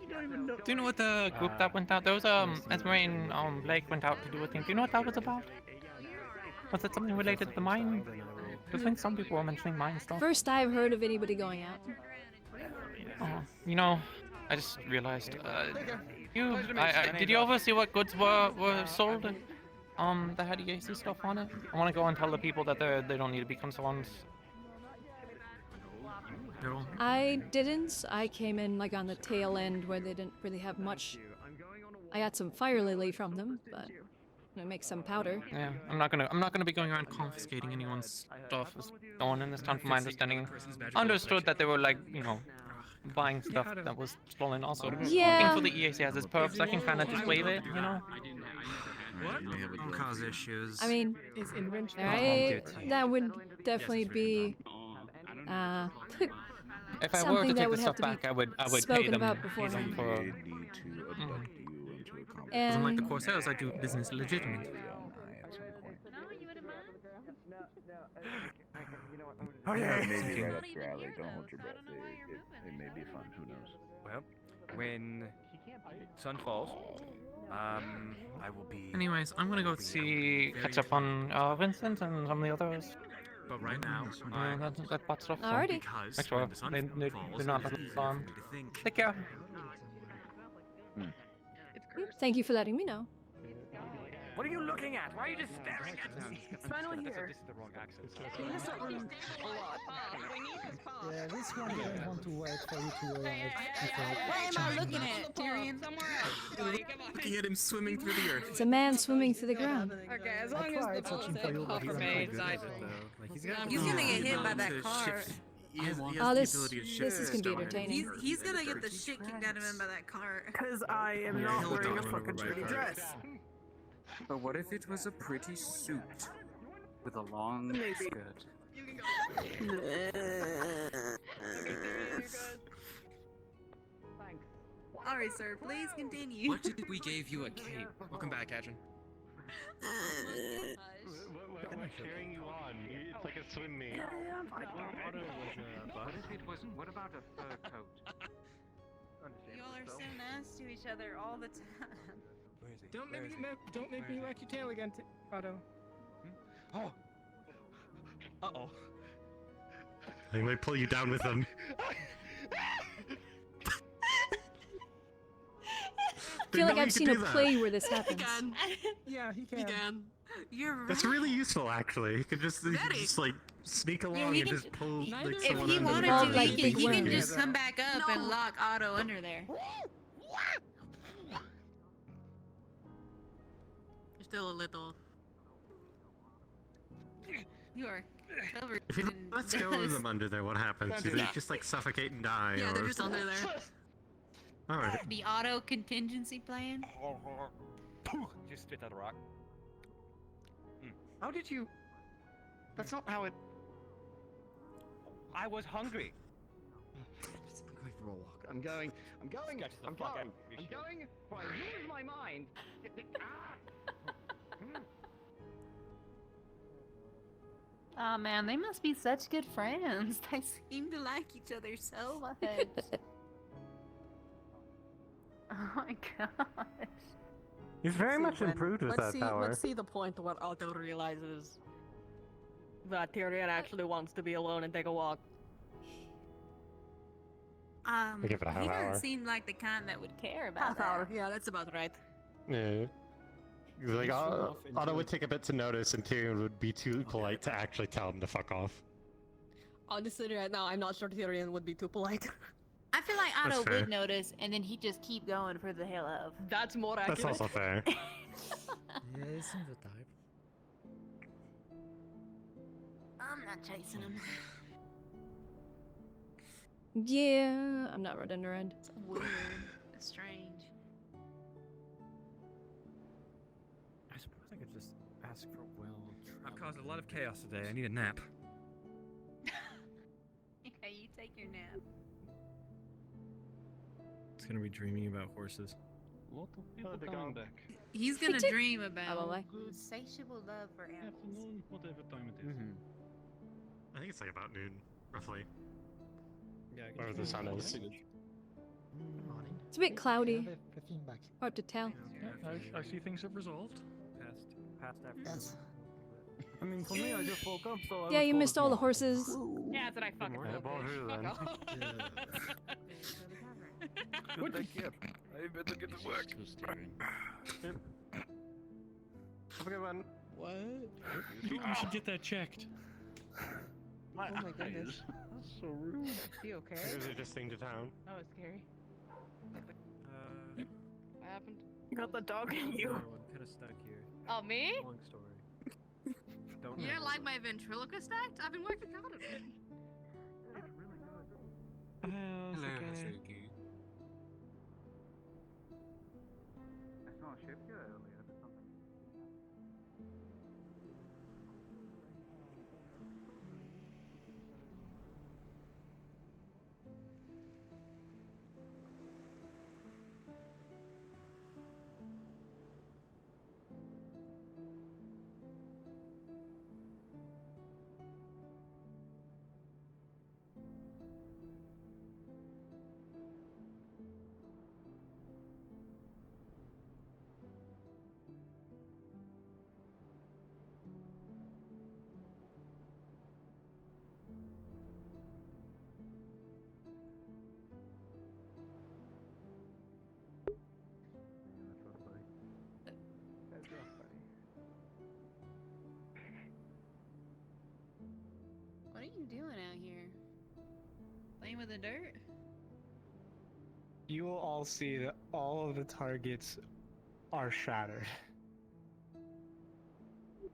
You don't even know. Do you know what the group that went out? There was Esmeralda and Blake went out to do a thing. Do you know what that was about? Was it something related to the mine? Because I think some people were mentioning mine stuff. First I've heard of anybody going out. You know, I just realized. Did you oversee what goods were sold? That had EAC stuff on it. I want to go and tell the people that they don't need to be concerned. I didn't. I came in like on the tail end where they didn't really have much. I got some fire lily from them, but I make some powder. Yeah, I'm not gonna be going around confiscating anyone's stuff that's going in this town. From my understanding, understood that they were like, you know, buying stuff that was stolen. Also, Yeah. looking for the EAC has its perks. I can kind of just wave it, you know. Don't cause issues. I mean, that would definitely be If I were something to that take the would have stuff to be back, I would pay spoken them about beforehand. for. Need to abduct you into a conversation. And Unlike the Corsairs, I do business legitimate. Oh yeah, maybe right up your alley. Don't hold your breath. It may be fun. Who knows? Well, when sun falls, I will be. Anyways, I'm gonna go catch up on Vincent and some of the others. But right now, That bot stuff. so Alrighty. because Make sure when the sun they're falls, not it is on. easy to think. Take care. Thank you for letting me know. What are you looking at? Why are you just staring at me? It's finally here. This is the wrong accent. Yeah, this one doesn't want to wait for you to arrive. What am I looking at, Tyrion? Looking at him swimming through the earth. It's a man swimming through the ground. Okay, as long as the tried searching for you, but you maids, weren't I... He's gonna get hit by that car. Oh, this is gonna be entertaining. He's gonna get the shit kicked out of him by that car. Because I am not wearing a fucking pretty dress. But what if it was a pretty suit with a long skirt? Alright, sir, please continue. What did we gave you a cape? Welcome back, Adrian. What am I cheering you on? It's like a swim meet. What if it was? What about a fur coat? Y'all are so nice to each other all the time. Don't make me whack your tail again, Otto. Oh. Uh-oh. They might pull you down with them. feel like know I've you seen can a do that. play where this happens. Yeah, he can. He can. You're right. That's really useful, actually. You could just like sneak along he and can- just pull like If someone he under the wanted Involved to, bridge. like he big can worms. just come back up and lock Otto under there. You're still a little. You are covered. If you let's go of them under there, what happens? Don't Do do they that. just like suffocate and die? Yeah, or... they're just under there. Alright. The auto contingency plan. Just spit out a rock. How did you? That's not how it. I was hungry. I'm going for a walk. I'm going. I'm going. I'm going. I'm going. Before I lose my mind. Oh man, they must be such good friends. They seem to like each other so much. Oh my gosh. He's very much improved with let's that see, power. Let's see the point where Otto realizes that Tyrion actually wants to be alone and take a walk. I give it a half he hour. doesn't seem like the kind that would care about Half that. hour, yeah, that's about right. Yeah. Like, Otto would take a bit to notice, and Tyrion would be too polite to actually tell him to fuck off. Honestly, right now, I'm not sure Tyrion would be too polite. I feel like That's Otto fair. would notice, and then he'd just keep going for the hell of. That's more accurate. That's also fair. Yeah, he seems the type. I'm not chasing him. Yeah, I'm not running around. It's weird. It's strange. I suppose I could just ask for Will. I've caused a lot of chaos today. I need a nap. Okay, you take your nap. It's gonna be dreaming about horses. Lot of people coming back. He's gonna too. dream about Probably. insatiable love for animals. Afternoon, whatever time it is. I think it's like about noon, roughly. Yeah, Where the sun is. Morning. It's a bit cloudy. Have everything back. Hard to tell. I see things have resolved. Past after. Yes. I mean, for me, I just woke up, so. Yeah, you missed all the horses. Yeah, that's what I fucking thought. Bonjour, then. Good, thank you. I better get to work. Have a good one. What? You should get that checked. Oh my goodness. That's so rude. You okay? Here's the just thing to town. That was scary. What happened? Got the dog in you. I'm kind of stuck here. Oh, me? Long story. Don't You know. don't like my ventriloquist act? I've been working hard on it. Hello, Hasuki. I saw a ship here earlier. Did something. What are you doing out here? Playing with the dirt? You will all see that all of the targets are shattered.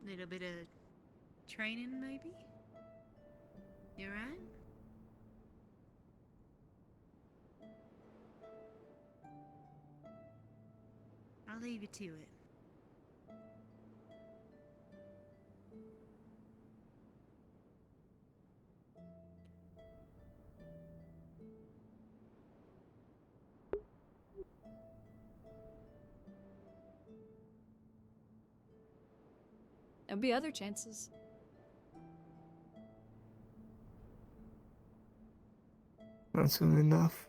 Little bit of training, maybe? You alright? I'll leave you to it. There'll be other chances. Not soon enough.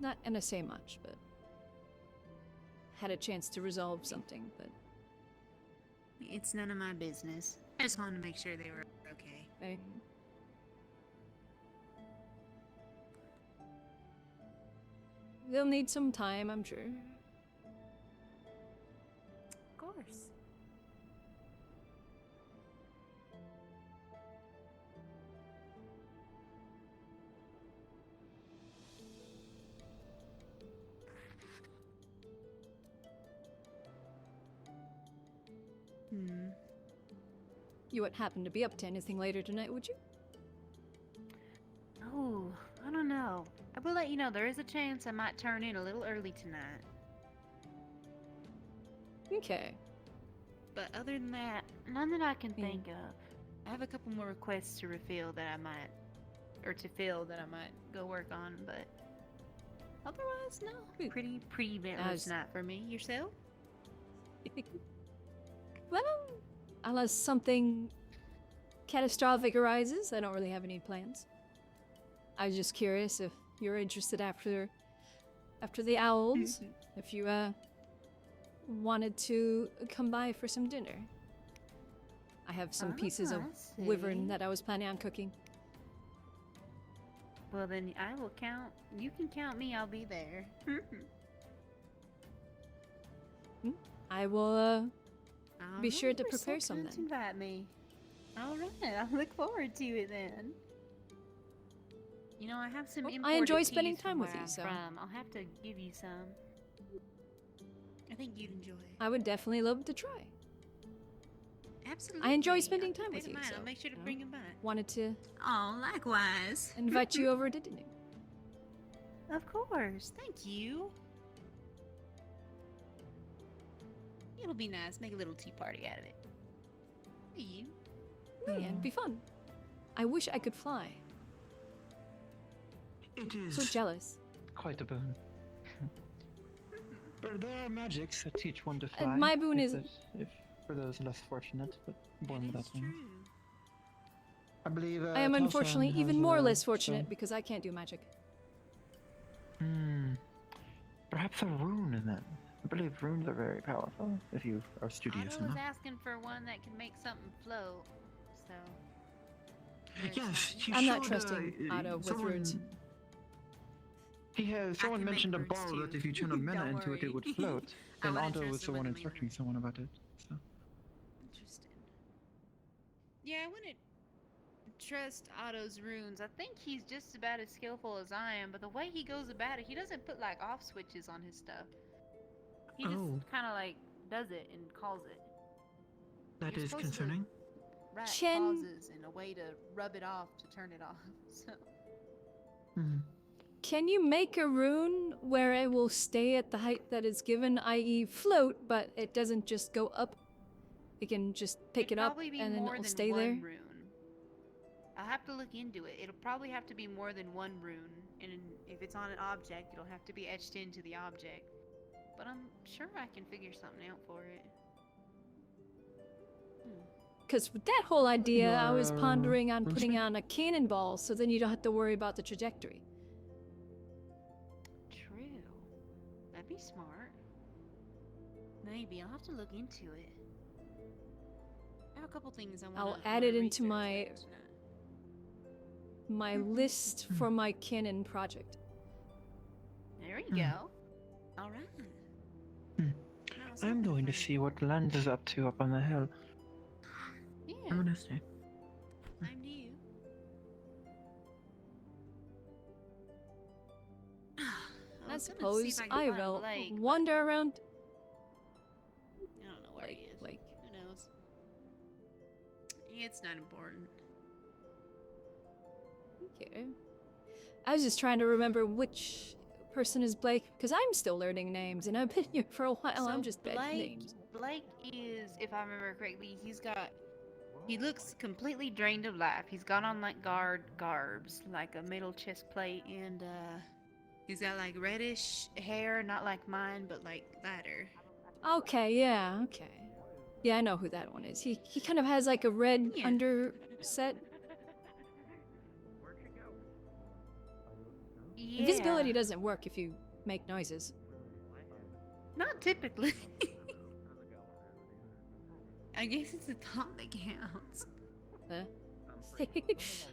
not gonna say much, but had a chance to resolve something, but It's none of my business. I just wanted to make sure they were okay. They'll need some time, I'm sure. Of course. You wouldn't happen to be up to anything later tonight, would you? Oh, I don't know. I will let you know there is a chance I might turn in a little early tonight. Okay. But other than that, none that I can think of. I have a couple more requests to refill that I might, or to fill that I might go work on, but otherwise, no. Pretty eventless night for me. Yourself? Well, unless something catastrophic arises, I don't really have any plans. I was just curious if you're interested after the owls, if you wanted to come by for some dinner. I have some pieces of wyvern that I was planning on cooking. Well, then I will count. You can count me. I'll be there. I will be sure to You're so prepare some kind to then. invite me. All right, I'll look forward to it then. You know, I have some Well, I imported enjoy spending teas time from with where you, I'm so- from. I'll have to give you some. I think you'd enjoy it. I would definitely love to try. Absolutely. I enjoy spending I'll time keep with that in you, mind. so I'll make sure to bring him back. wanted to Oh, likewise. invite you over to dinner. Of course. Thank you. It'll be nice. Make a little tea party out of it. You. Yeah, it'd be fun. I wish I could fly. It is So jealous. quite a boon. But there are magics that teach one to fly. my boon if is- if for those less fortunate, but born without wings. I believe. I am unfortunately Talsan even has, more less so- fortunate because I can't do magic. Perhaps a rune then. I believe runes are very powerful if you are studious Otto was enough. asking for one that can make something float. So. Yes, he I'm not showed, trusting Otto with someone- runes. He has. Someone can make mentioned a runes ball that too. if you channel mana Don't into it, it would worry. float. I And wouldn't Otto was trust the him one with the instructing someone about it. So. Interesting. Yeah, I wouldn't trust Otto's runes. I think he's just about as skillful as I am, but the way he goes about it, he doesn't put like off switches on his stuff. He just Oh. kind of like does it and calls it. That You're is supposed to concerning. Write Chen- clauses and a way to rub it off to turn it off. So. Can you make a rune where it will stay at the height that is given, i.e. float, but it doesn't just go up? It can just pick it up Probably be and then more it will than stay one there? rune. I'll have to look into it. It'll probably have to be more than one rune, and if it's on an object, it'll have to be etched into the object. But I'm sure I can figure something out for it. Because with that whole idea, I was Your, pondering on putting runesmith? on a cannonball so then you don't have to worry about the trajectory. True. That'd be smart. Maybe. I'll have to look into it. I have a couple things I want to I'll add it into my list for my cannon project. There you go. All right. I'm going to see what Land is up to up on the hill. Yeah. I'm gonna stay. Same to you. I was gonna see suppose if I could I find will Blake, but wander around. I don't know where he is. Blake. Who knows? It's not important. Okay. I was just trying to remember which person is Blake, because I'm still learning names, and I've been here for a while. I'm just bad at names. Blake is, if I remember correctly, he looks completely drained of life. He's got on like garbs, like a metal chest plate, and he's got like reddish hair, not like mine, but like lighter. Okay, yeah, okay. Yeah, I know who that one is. He kind of has like a red underset. Yeah. Invisibility doesn't work if you make noises. Not typically. I guess it's a thought that counts.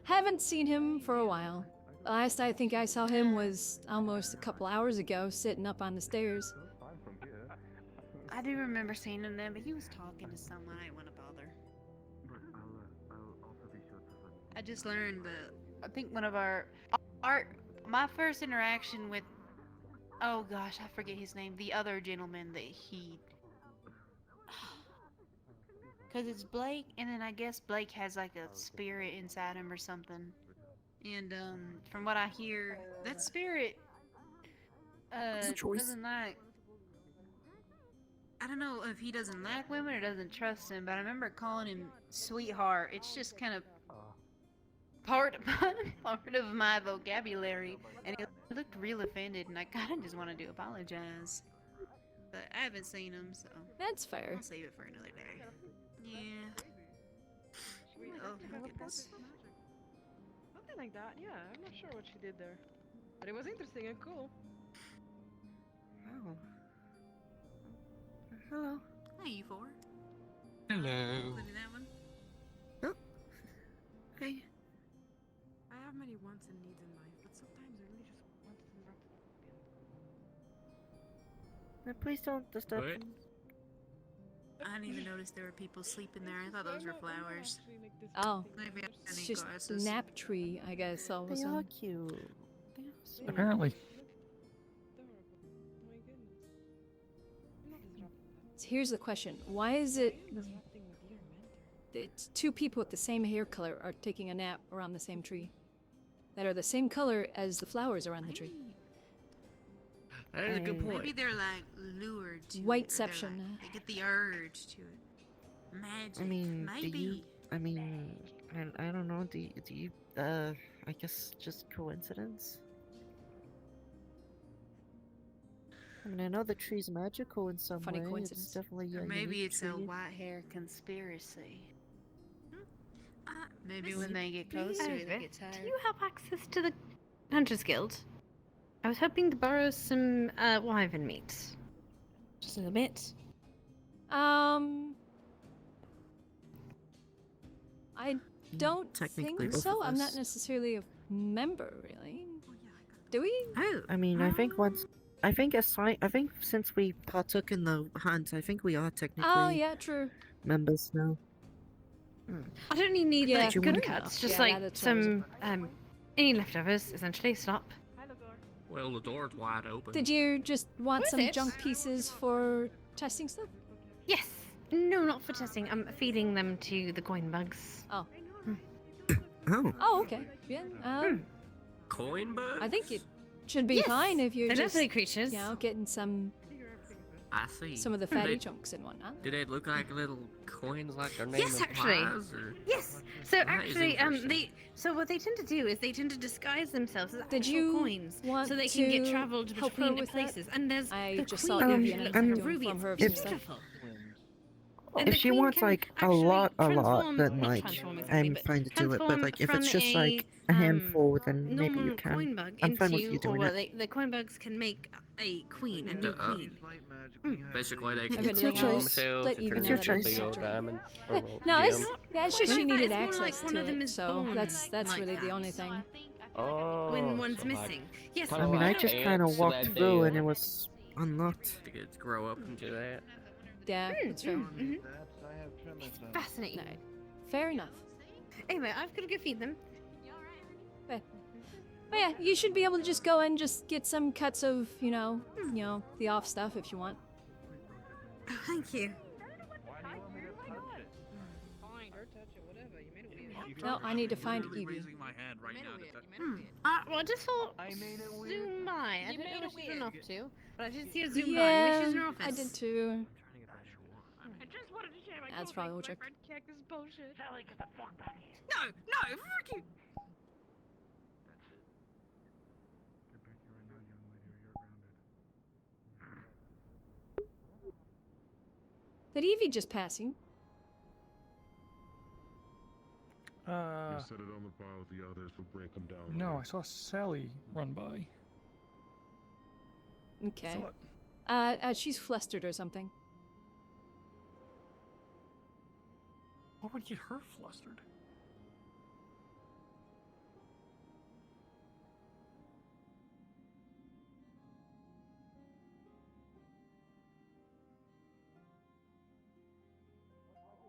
Haven't seen him for a while. Last I think I saw him was almost a couple hours ago, sitting up on the stairs. I do remember seeing him then, but he was talking to someone. I didn't want to bother. I just learned that I think one of my first interaction with, oh gosh, I forget his name, the other gentleman that he, because it's Blake, and then I guess Blake has like a spirit inside him or something. And from what I hear, that spirit doesn't like. I don't know if he doesn't like women or doesn't trust them, but I remember calling him sweetheart. It's just kind of part of my vocabulary, and he looked real offended, and I kind of just wanted to apologize. But I haven't seen him, so that's fair. I'll save it for another day. Yeah. Oh my goodness. Something like that, yeah. I'm not sure what she did there. But it was interesting and cool. Oh. Hello. Hey, you four. Hello. Including that one. Oh. Okay. I have many wants and needs in life, but sometimes I really just want to interrupt. Please don't disturb What? them. I didn't even notice there were people sleeping there. I thought those were flowers. Oh, Maybe I it's need just glasses. nap tree, I guess. All of a They are sudden. cute. They are sweet. Apparently. So here's the question: why is it? It's two people with the same hair color are taking a nap around the same tree, that are the same color as the flowers around the tree. That is a good point. Maybe they're like lured to Whiteception. it. They get the urge to it. Magic. I mean, maybe. I don't know. Do you? I guess just coincidence. I mean, I know the tree's magical in some Funny way. coincidence. It's definitely Or a maybe unique it's a tree. white hair conspiracy. Maybe when they get closer, they get tired. Do you have access to the Hunters Guild? I was hoping to borrow some wyvern meat. Just a little bit. I don't Technically, think both so. of I'm not us. necessarily a member, really. Do we? Oh. I mean, I think since we partook in the hunt, I think we are technically Oh, yeah, true. members now. I don't even need Yeah, like good good enough. cuts, just Yeah, like that's what I was- some any leftovers, essentially. Stop. Well, the door's wide open. Did you just want What is some it? junk pieces for testing stuff? Yes. No, not for testing. I'm feeding them to the coin bugs. Oh. Oh. Oh, okay. Yeah. Coin bugs? I think it should be Yes, fine if you're they're just, lovely creatures. you know, getting some I see. of the Do fatty they- chunks and whatnot. Do they look like little coins like their name Yes, actually. implies? Or? Yes. So That is actually, interesting. so what they tend to do is they tend to disguise themselves as Did actual you coins, want so they can get to traveled help her between with that? places. And there's I the just queen saw who Evie and looks I like was a doing ruby. from It's her If- some stuff. beautiful. And If the she queen wants can like a actually lot, transform- then not like transform exactly, I'm but fine to do it. But transform like if it's from just like a handful, then maybe normal you can. coin bug I'm fine with into- you doing or it. the coin bugs can make a queen, a new queen. Basically, they If can anything transform else, themselves let and Evie turn know your into a that choice. big old true. diamond. Yeah, Or no, gem. it's just she It's needed more like access one to of them it, is so born that's like really the that. only thing. Oh. When one's so like- missing. Yes, Kinda I mean, I like just kind ants of to walked that through deal. and it was unlocked. To get to grow up into that. Yeah, that's fair. fascinating. No, fair enough. Anyway, I've got to go feed them. But yeah, you should be able to just go and just get some cuts of, you know, the off stuff if you want. Oh, thank you. No, I need to find Evie. Well, I just thought zoom by. I don't know what she's been up to, but I did see her zoom by. Yeah, Maybe she's in her office. I did too. I just wanted to share my That's probably what boyfriend cactus bullshit. No, freaking. Did Evie just pass you? set it on the pile, the others will break them down. No, I saw Sally run by. Okay. Thought- She's flustered or something. What would get her flustered?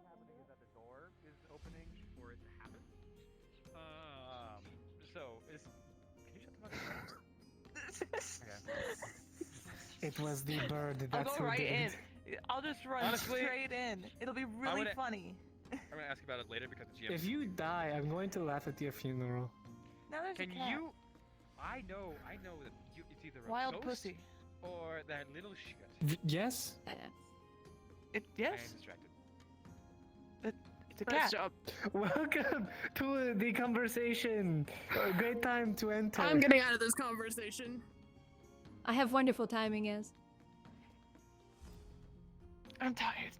Happening is that the door is opening for it to happen. So is. Can you shut the fuck up? Okay. It was the bird I'll that's go who right did in. it. I'll just run Honestly, straight in. It'll be I really would- funny. I'm gonna ask you about it later because the GM. If you die, I'm going to laugh at your funeral. Now there's Can a cat. you? I know that it's either a Wild ghost pussy. or that little shit. Yes? Yes. I am distracted. It's a cat. Welcome to the conversation. A great time to enter. I'm getting out of this conversation. I have wonderful timing, yes. I'm tired.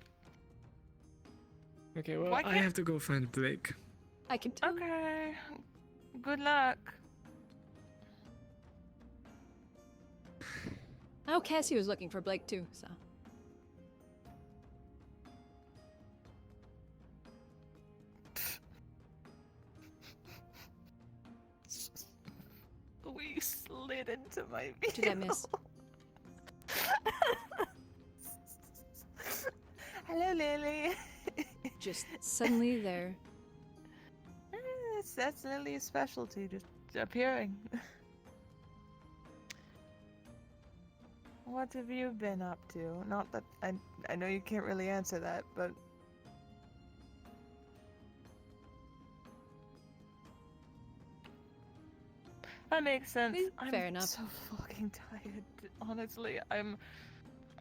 Okay, well, Why I can't- have to go find Blake. I can tell. Okay. Good luck. Oh, Cassie was looking for Blake too, so. We slid into my What did I miss? Hello, Lily. Just suddenly there. That's Lily's specialty, just appearing. What have you been up to? Not that I know you can't really answer that, but that makes sense. Fair I'm enough. so fucking tired. Honestly, I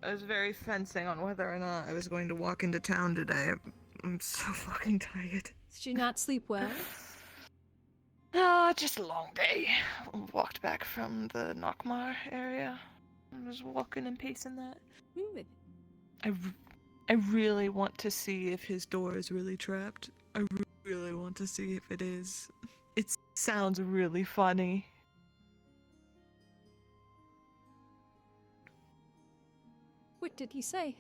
was very fencing on whether or not I was going to walk into town today. I'm so fucking tired. Did you not sleep well? No, just a long day. Walked back from the Nockmar area. I was walking and pacing that. I really want to see if his door is really trapped. I really want to see if it is. It sounds really funny. What did he say?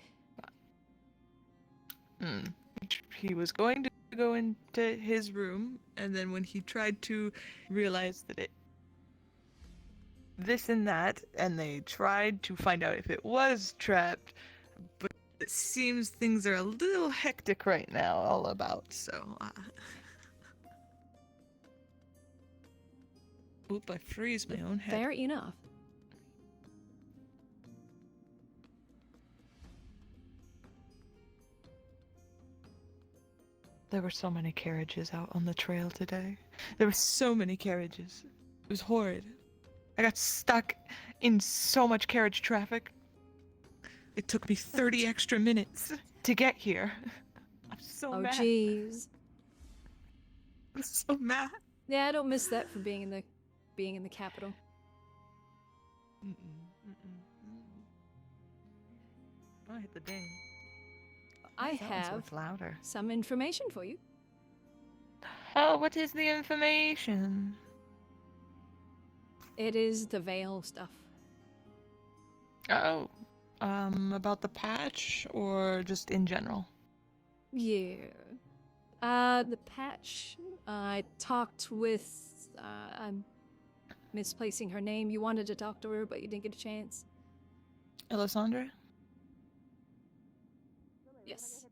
He was going to go into his room, and then when he tried to realize that this and that, and they tried to find out if it was trapped, but it seems things are a little hectic right now all about, so Oop, I freeze my own head. Fair enough. There were so many carriages out on the trail today. There were so many carriages. It was horrid. I got stuck in so much carriage traffic. It took me 30 extra minutes to get here. I'm so mad. Oh, jeez. I'm so mad. Yeah, I don't miss that for being in the capital. I hit the ding. I That one's have much louder. some information for you. Oh, what is the information? It is the veil stuff. Oh, about the patch or just in general? Yeah. The patch. I talked with. I'm misplacing her name. You wanted to talk to her, but you didn't get a chance. Elisandra? Yes.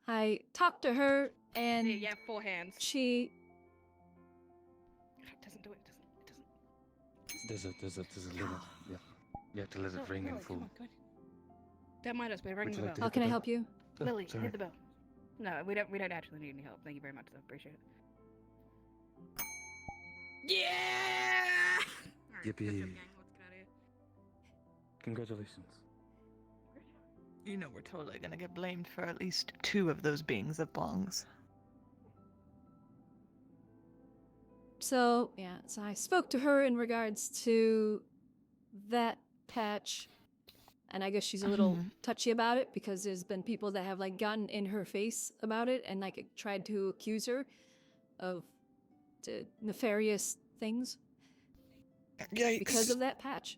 I talked to her and Yeah, 4 hands. she. It doesn't do it. It doesn't. There's a limit. Yeah. You have to let it ring in full. Don't mind us. We're ringing the Would you like bell. How can I help you? Lily, sorry. hit the bell. No, we don't actually need any help. Thank you very much, though. Appreciate it. Yeah! Yippee. Congratulations. You know we're totally gonna get blamed for at least 2 of those beings of bongs. So, yeah, so I spoke to her in regards to that patch. And I guess she's a little touchy about it because there's been people that have like gotten in her face about it and like tried to accuse her of nefarious things. Yikes. Because of that patch.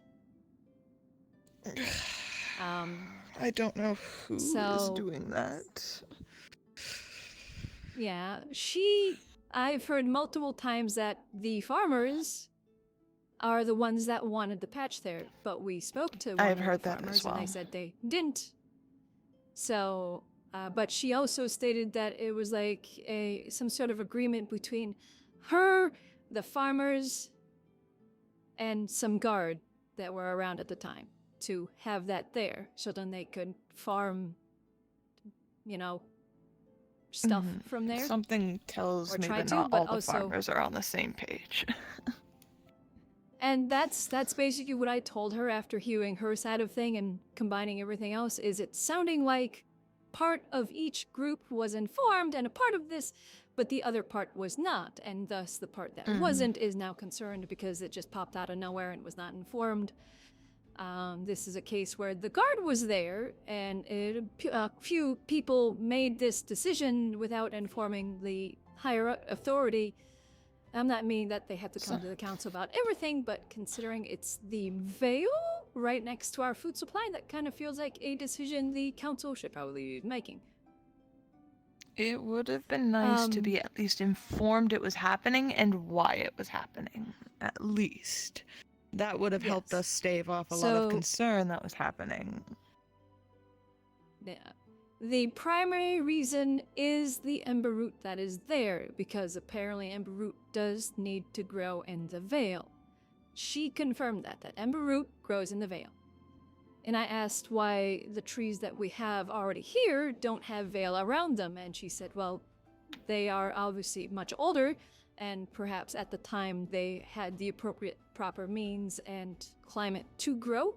I don't know who is doing that. Yeah, I've heard multiple times that the farmers are the ones that wanted the patch there, but we spoke to one I've of heard the that farmers as well. and they said they didn't. So, but she also stated that it was like some sort of agreement between her, the farmers, and some guard that were around at the time to have that there, so then they could farm, stuff from there. Something tells Or me try that to, not but all the also- farmers are on the same page. And that's basically what I told her after hearing her side of thing and combining everything else, is it sounding like part of each group was informed and a part of this, but the other part was not, and thus the part that wasn't is now concerned because it just popped out of nowhere and was not informed. This is a case where the guard was there, and a few people made this decision without informing the higher authority. I'm not meaning that they have to come to the council about everything, but considering it's the Vale right next to our food supply, that kind of feels like a decision the council should probably be making. It would have been nice to be at least informed it was happening and why it was happening. At least. That would have helped us stave off a lot of concern that was happening. Yeah. The primary reason is the ember root that is there, because apparently ember root does need to grow in the Vale. She confirmed that ember root grows in the Vale. And I asked why the trees that we have already here don't have Vale around them, and she said, well, they are obviously much older, and perhaps at the time they had the appropriate proper means and climate to grow.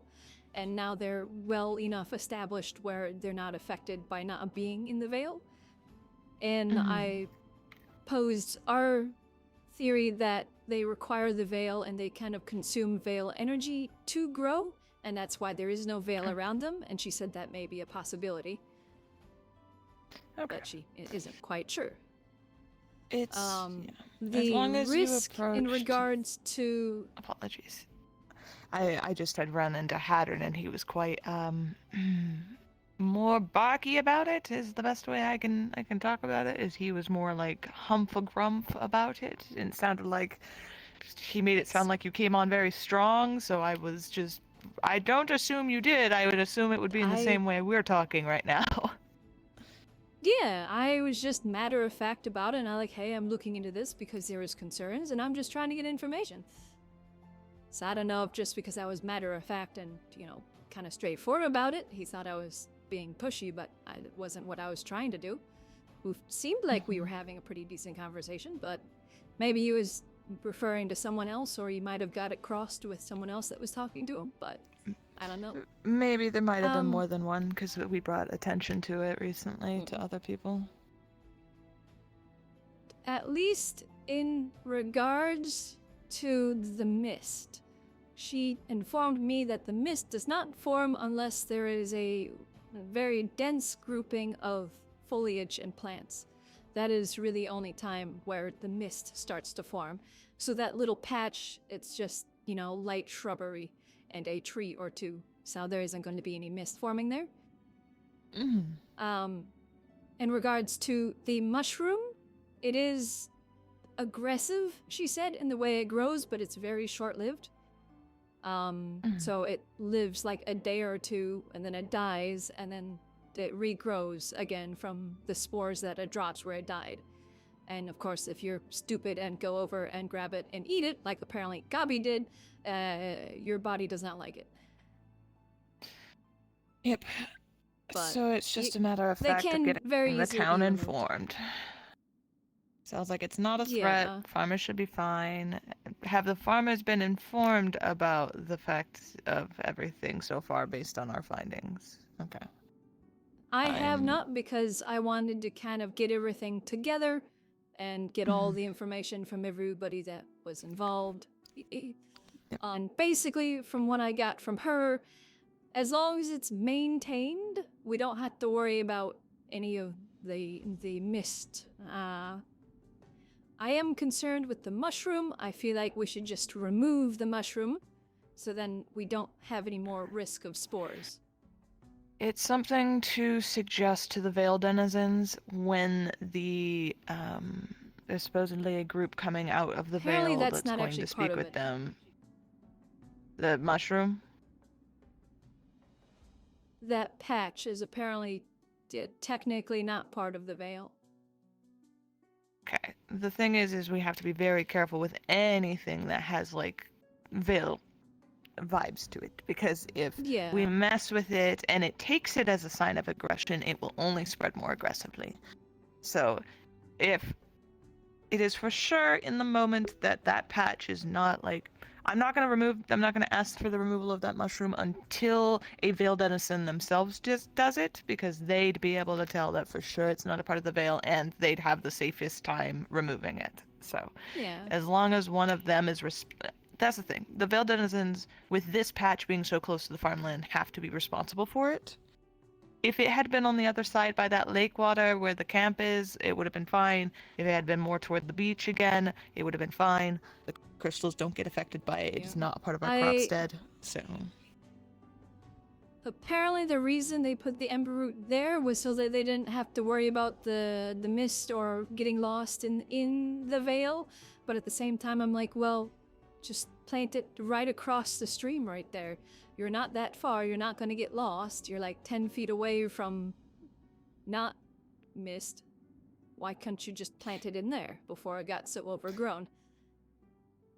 And now they're well enough established where they're not affected by not being in the Vale. And I posed our theory that they require the Vale and they kind of consume Vale energy to grow, and that's why there is no Vale around them. And she said that may be a possibility. But she isn't quite sure. It's the as long as risk you in regards to apologies. I just had run into Haddon and he was quite more barky about it is the best way I can talk about it. Is he was more like humph-a-grumph about it, and it sounded like he made it sound like you came on very strong, so I was just, I don't assume you did, I would assume it would be in the same way we're talking right now. Yeah, I was just matter of fact about it, and I hey, I'm looking into this because there is concerns, and I'm just trying to get information. So I don't know if just because I was matter of fact and, kind of straightforward about it, he thought I was being pushy, but it wasn't what I was trying to do. It seemed like we were having a pretty decent conversation, but maybe he was referring to someone else, or he might have got it crossed with someone else that was talking to him, but I don't know. Maybe there might have been more than one, because we brought attention to it recently to other people. At least in regards to the mist, she informed me that the mist does not form unless there is a very dense grouping of foliage and plants. That is really the only time where the mist starts to form. So that little patch, it's just, light shrubbery and a tree or two. So there isn't going to be any mist forming there. In regards to the mushroom, it is aggressive, she said, in the way it grows, but it's very short-lived. So it lives like a day or two, and then it dies, and then it regrows again from the spores that it drops where it died. And of course, if you're stupid and go over and grab it and eat it, like apparently Gabi did, your body does not like it. Yep. But so it's just a matter of fact of getting the town informed. Sounds like it's not a threat. Yeah. Farmers should be fine. Have the farmers been informed about the fact of everything so far based on our findings? Okay. I have not, because I wanted to kind of get everything together and get all the information from everybody that was involved. And basically, from what I got from her, as long as it's maintained, we don't have to worry about any of the mist. I am concerned with the mushroom. I feel like we should just remove the mushroom, so then we don't have any more risk of spores. It's something to suggest to the Vale denizens when there's supposedly a group coming out of the Apparently Vale that's that's not going actually to part speak of with it. them. The mushroom? That patch is apparently technically not part of the Vale. Okay. The thing is we have to be very careful with anything that has like Vale vibes to it, because if Yeah. we mess with it and it takes it as a sign of aggression, it will only spread more aggressively. So if it is for sure in the moment that that patch is not like, I'm not going to ask for the removal of that mushroom until a Vale denizen themselves just does it, because they'd be able to tell that for sure it's not a part of the Vale, and they'd have the safest time removing it. So Yeah. as long as one of them is that's the thing. The Vale denizens, with this patch being so close to the farmland, have to be responsible for it. If it had been on the other side by that lake water where the camp is, it would have been fine. If it had been more toward the beach again, it would have been fine. The crystals don't get affected by it. It's not a part of our crop stead, so... Apparently the reason they put the ember root there was so that they didn't have to worry about the mist or getting lost in the Vale. But at the same time, I'm like, well, just plant it right across the stream right there. You're not that far, you're not going to get lost. You're like 10 feet away from not mist. Why couldn't you just plant it in there before it got so overgrown?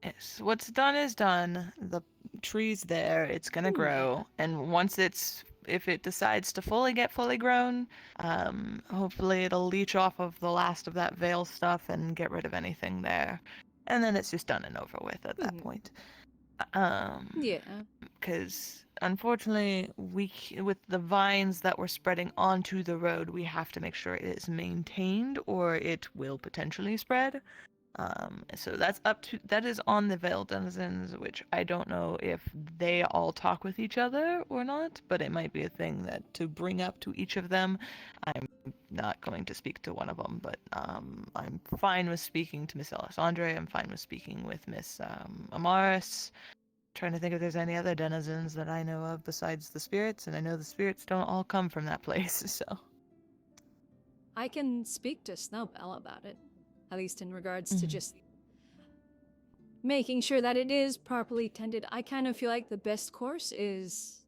Yes, what's done is done. The tree's there, it's gonna grow, and once if it decides to get fully grown, hopefully it'll leech off of the last of that Vale stuff and get rid of anything there. And then it's just done and over with at that point. Yeah. Because unfortunately, with the vines that were spreading onto the road, we have to make sure it is maintained, or it will potentially spread. So that is on the Vale denizens, which I don't know if they all talk with each other or not, but it might be a thing that to bring up to each of them. I'm not going to speak to one of them, but I'm fine with speaking to Miss Alessandre. I'm fine with speaking with Miss Amaris. Trying to think if there's any other denizens that I know of besides the spirits, and I know the spirits don't all come from that place, so. I can speak to Snowbell about it. At least in regards to just making sure that it is properly tended. I kind of feel like the best course is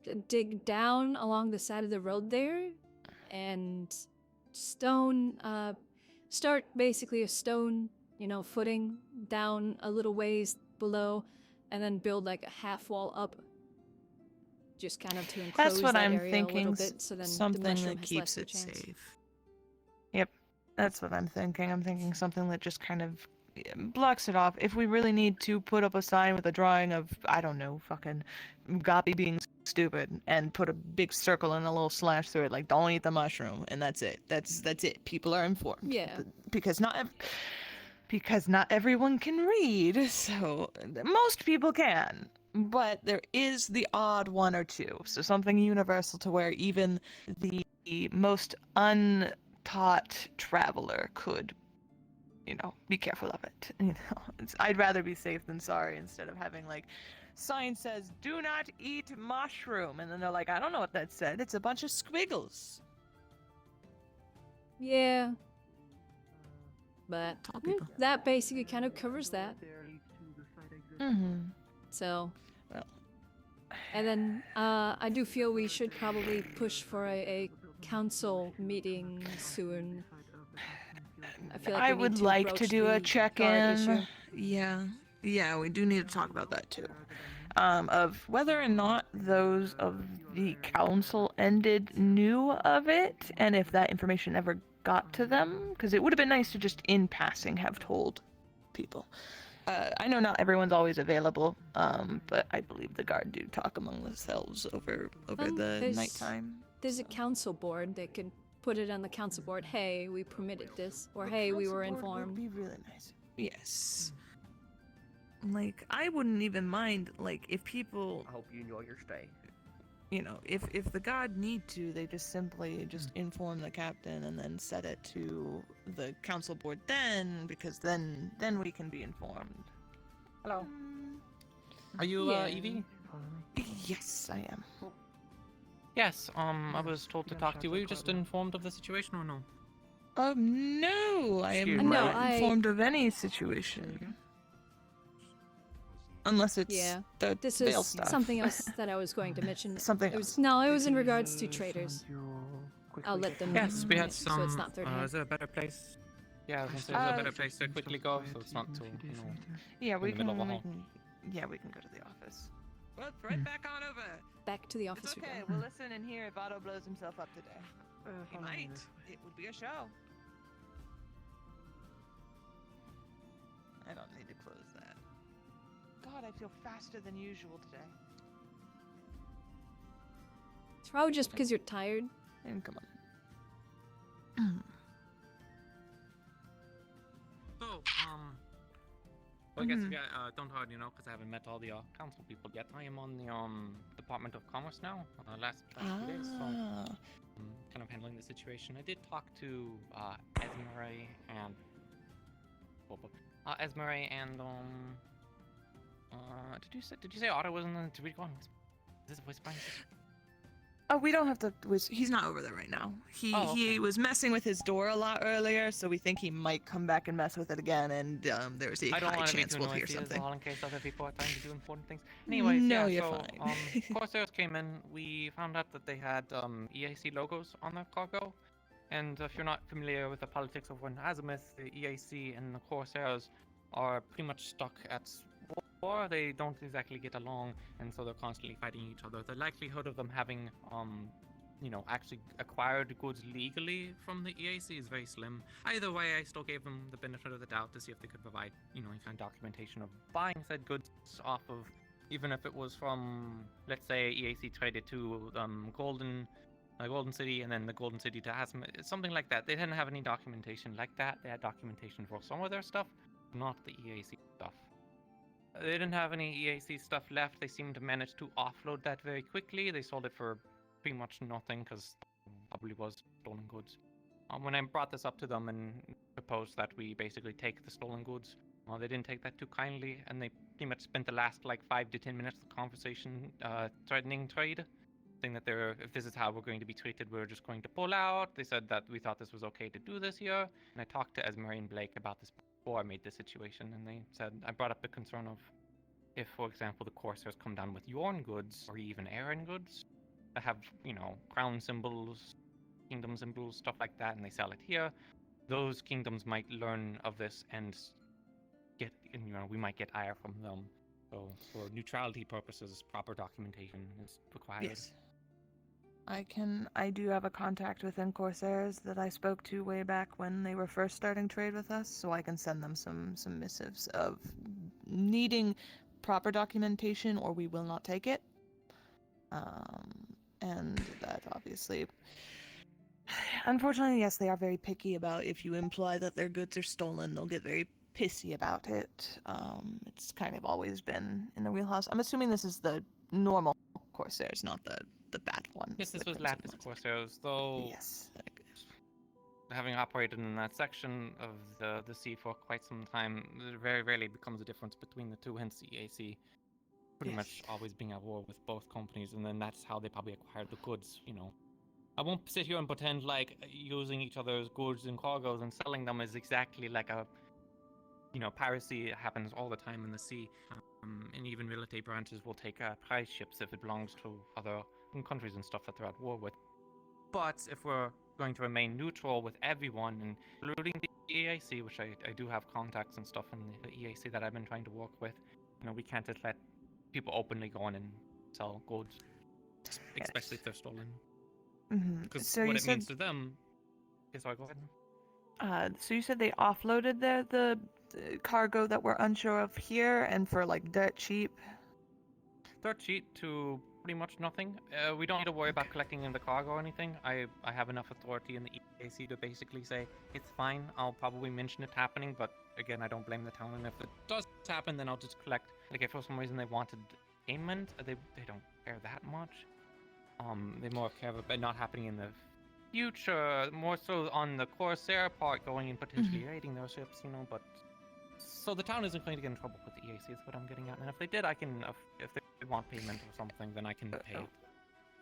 to dig down along the side of the road there and start basically a stone, footing down a little ways below, and then build like a half wall up, just kind of to enclose That's what that I'm area thinking. a little bit, so then Something the mushroom that has keeps less of a it chance. safe. Yep, that's what I'm thinking. I'm thinking something that just kind of blocks it off. If we really need to put up a sign with a drawing of, I don't know, fucking Goppy being stupid, and put a big circle and a little slash through it, like don't eat the mushroom, and that's it. That's it. People are informed. Yeah. Because not everyone can read, so most people can. But there is the odd one or two, so something universal to where even the most untaught traveler could, be careful of it. I'd rather be safe than sorry, instead of having like sign says do not eat mushroom, and then they're like, I don't know what that said. It's a bunch of squiggles. Yeah. But that basically kind of covers that. So, and then I do feel we should probably push for a council meeting soon. I feel like I we need would to like broach to do the a guard check-in. issue. Yeah, we do need to talk about that too. Of whether or not those of the council ended knew of it, and if that information ever got to them, because it would have been nice to just in passing have told people. I know not everyone's always available, but I believe the guard do talk among themselves over the nighttime. There's a council board. They could put it on the council board. Hey, we permitted this, or hey, we were informed. Would be really nice. Yes. Like, I wouldn't even mind, like, if people... I hope you enjoy your stay. you know, if the guard need to, they just simply just inform the captain and then set it to the council board then, because then we can be informed. Hello. Are you Yeah. Evie? Yes, I am. Yes. I was told to talk to you. Were you just informed of the situation or no? No, I am Excuse me. not informed of any situation. Unless it's the This veil is stuff. something else that I was going to mention. Something It was, else. no, it was in regards to traders. I'll let them. Yes, we had so some. it's not third hand. Is there a better place? Yeah, I was gonna say, is there a better place to quickly go, so it's not too, you know, Yeah, in the middle of a hall. Yeah, we can go to the office. Well, right back on over. Back to the office It's we okay. go. We'll listen and hear if Otto blows himself up today. He might. It would be a show. I don't need to close that. God, I feel faster than usual today. It's probably just because you're tired. And come on. So, well, I guess if you don't hard, you know, because I haven't met all the council people yet. I am on the Department of Commerce now. Last 2 days, so I'm kind of handling the situation. I did talk to Esmeray and did you say Otto was in the Tweet one? Is this a voice behind this? Oh, we don't have to. He's not over there right now. He was messing with his door a lot earlier, so we think he might come back and mess with it again. And there's a I don't high want to be chance too we'll hear noisy as something. well in case other people are trying to do important things. Anyways, No, yeah, you're so, fine. Corsairs came in. We found out that they had EAC logos on their cargo. And if you're not familiar with the politics of One Azimuth, the EAC and the Corsairs are pretty much stuck at war. They don't exactly get along, and so they're constantly fighting each other. The likelihood of them having you know, actually acquired goods legally from the EAC is very slim. Either way, I still gave them the benefit of the doubt to see if they could provide, you know, any kind of documentation of buying said goods off of, even if it was from, let's say, EAC traded to Golden City and then the Golden City to Azimuth, something like that. They didn't have any documentation like that. They had documentation for some of their stuff, not the EAC stuff. They didn't have any EAC stuff left. They seemed to manage to offload that very quickly. They sold it for pretty much nothing because probably was stolen goods. When I brought this up to them and proposed that we basically take the stolen goods, they didn't take that too kindly, and they pretty much spent the last like 5 to 10 minutes of the conversation threatening trade, saying that if this is how we're going to be treated, we're just going to pull out. They said that we thought this was okay to do this here, and I talked to Esmeray and Blake about this before I made this situation, and they said, I brought up the concern of if, for example, the Corsairs come down with Yorn goods or even Aaron goods that have, you know, crown symbols, kingdom symbols, stuff like that, and they sell it here, those kingdoms might learn of this and get, you know, we might get ire from them. So for neutrality purposes, proper documentation is required. Yes. I do have a contact within Corsairs that I spoke to way back when they were first starting trade with us, so I can send them some missives of needing proper documentation or we will not take it. And that obviously, unfortunately, yes, they are very picky about if you imply that their goods are stolen, they'll get very pissy about it. It's kind of always been in the wheelhouse. I'm assuming this is the normal Corsairs, not the bad ones. Yes, this was Lapis Corsairs, though. Yes. Having operated in that section of the sea for quite some time, there very rarely becomes a difference between the two, hence the EAC pretty much always being at war with both companies, and then that's how they probably acquired the goods, you know. I won't sit here and pretend like using each other's goods and cargoes and selling them is exactly like a, you know, piracy happens all the time in the sea, and even military branches will take prize ships if it belongs to other countries and stuff that they're at war with. But if we're going to remain neutral with everyone, including the EAC, which I do have contacts and stuff in the EAC that I've been trying to work with, you know, we can't just let people openly go on and sell goods, especially if they're stolen. Because So what you it said, means to them is, sorry, go ahead. so you said they offloaded the cargo that we're unsure of here, and for like dirt cheap. Dirt cheap to pretty much nothing. We don't need to worry about collecting in the cargo or anything. I have enough authority in the EAC to basically say it's fine. I'll probably mention it happening, but again, I don't blame the town. And if it does happen, then I'll just collect. Like if for some reason they wanted payment, they don't care that much. they more care of it not happening in the future, more so on the Corsair part, going and potentially raiding those ships, you know. But so the town isn't going to get in trouble with the EAC, is what I'm getting at. And if they did, I can, if they want payment or something, then I can pay it.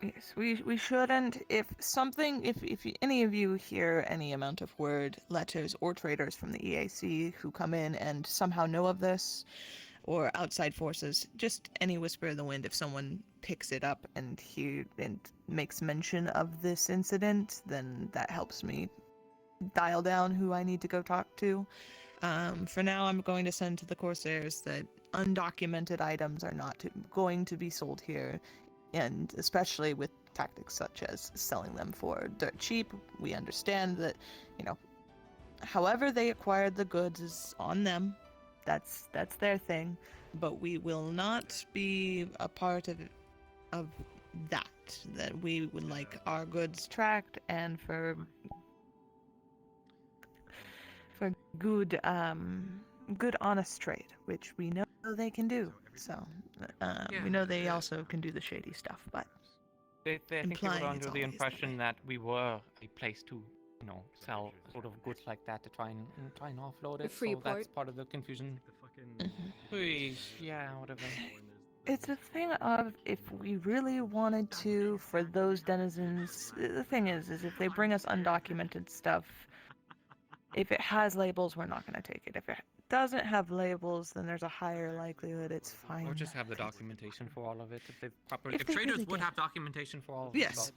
Yes, we shouldn't. If any of you hear any amount of word, letters, or traders from the EAC who come in and somehow know of this, or outside forces, just any whisper of the wind, if someone picks it up and makes mention of this incident, then that helps me dial down who I need to go talk to. For now, I'm going to send to the Corsairs that undocumented items are not going to be sold here, and especially with tactics such as selling them for dirt cheap. We understand that, you know, however they acquired the goods is on them. That's their thing, but we will not be a part of that. That we would like our goods tracked, and for good honest trade, which we know they can do. So we know they also can do the shady stuff, but I think they were implying under it's the always impression that we were a place to, you know, sell sort of goods like that to try and offload it. So that's part of the confusion. Yeah, whatever. It's a thing of, if we really wanted to, for those denizens, the thing is if they bring us undocumented stuff, if it has labels, we're not going to take it. If it doesn't have labels, then there's a higher likelihood it's fine. Or just have the documentation for all of it. If they traders really would did. have documentation for all of it. Yes.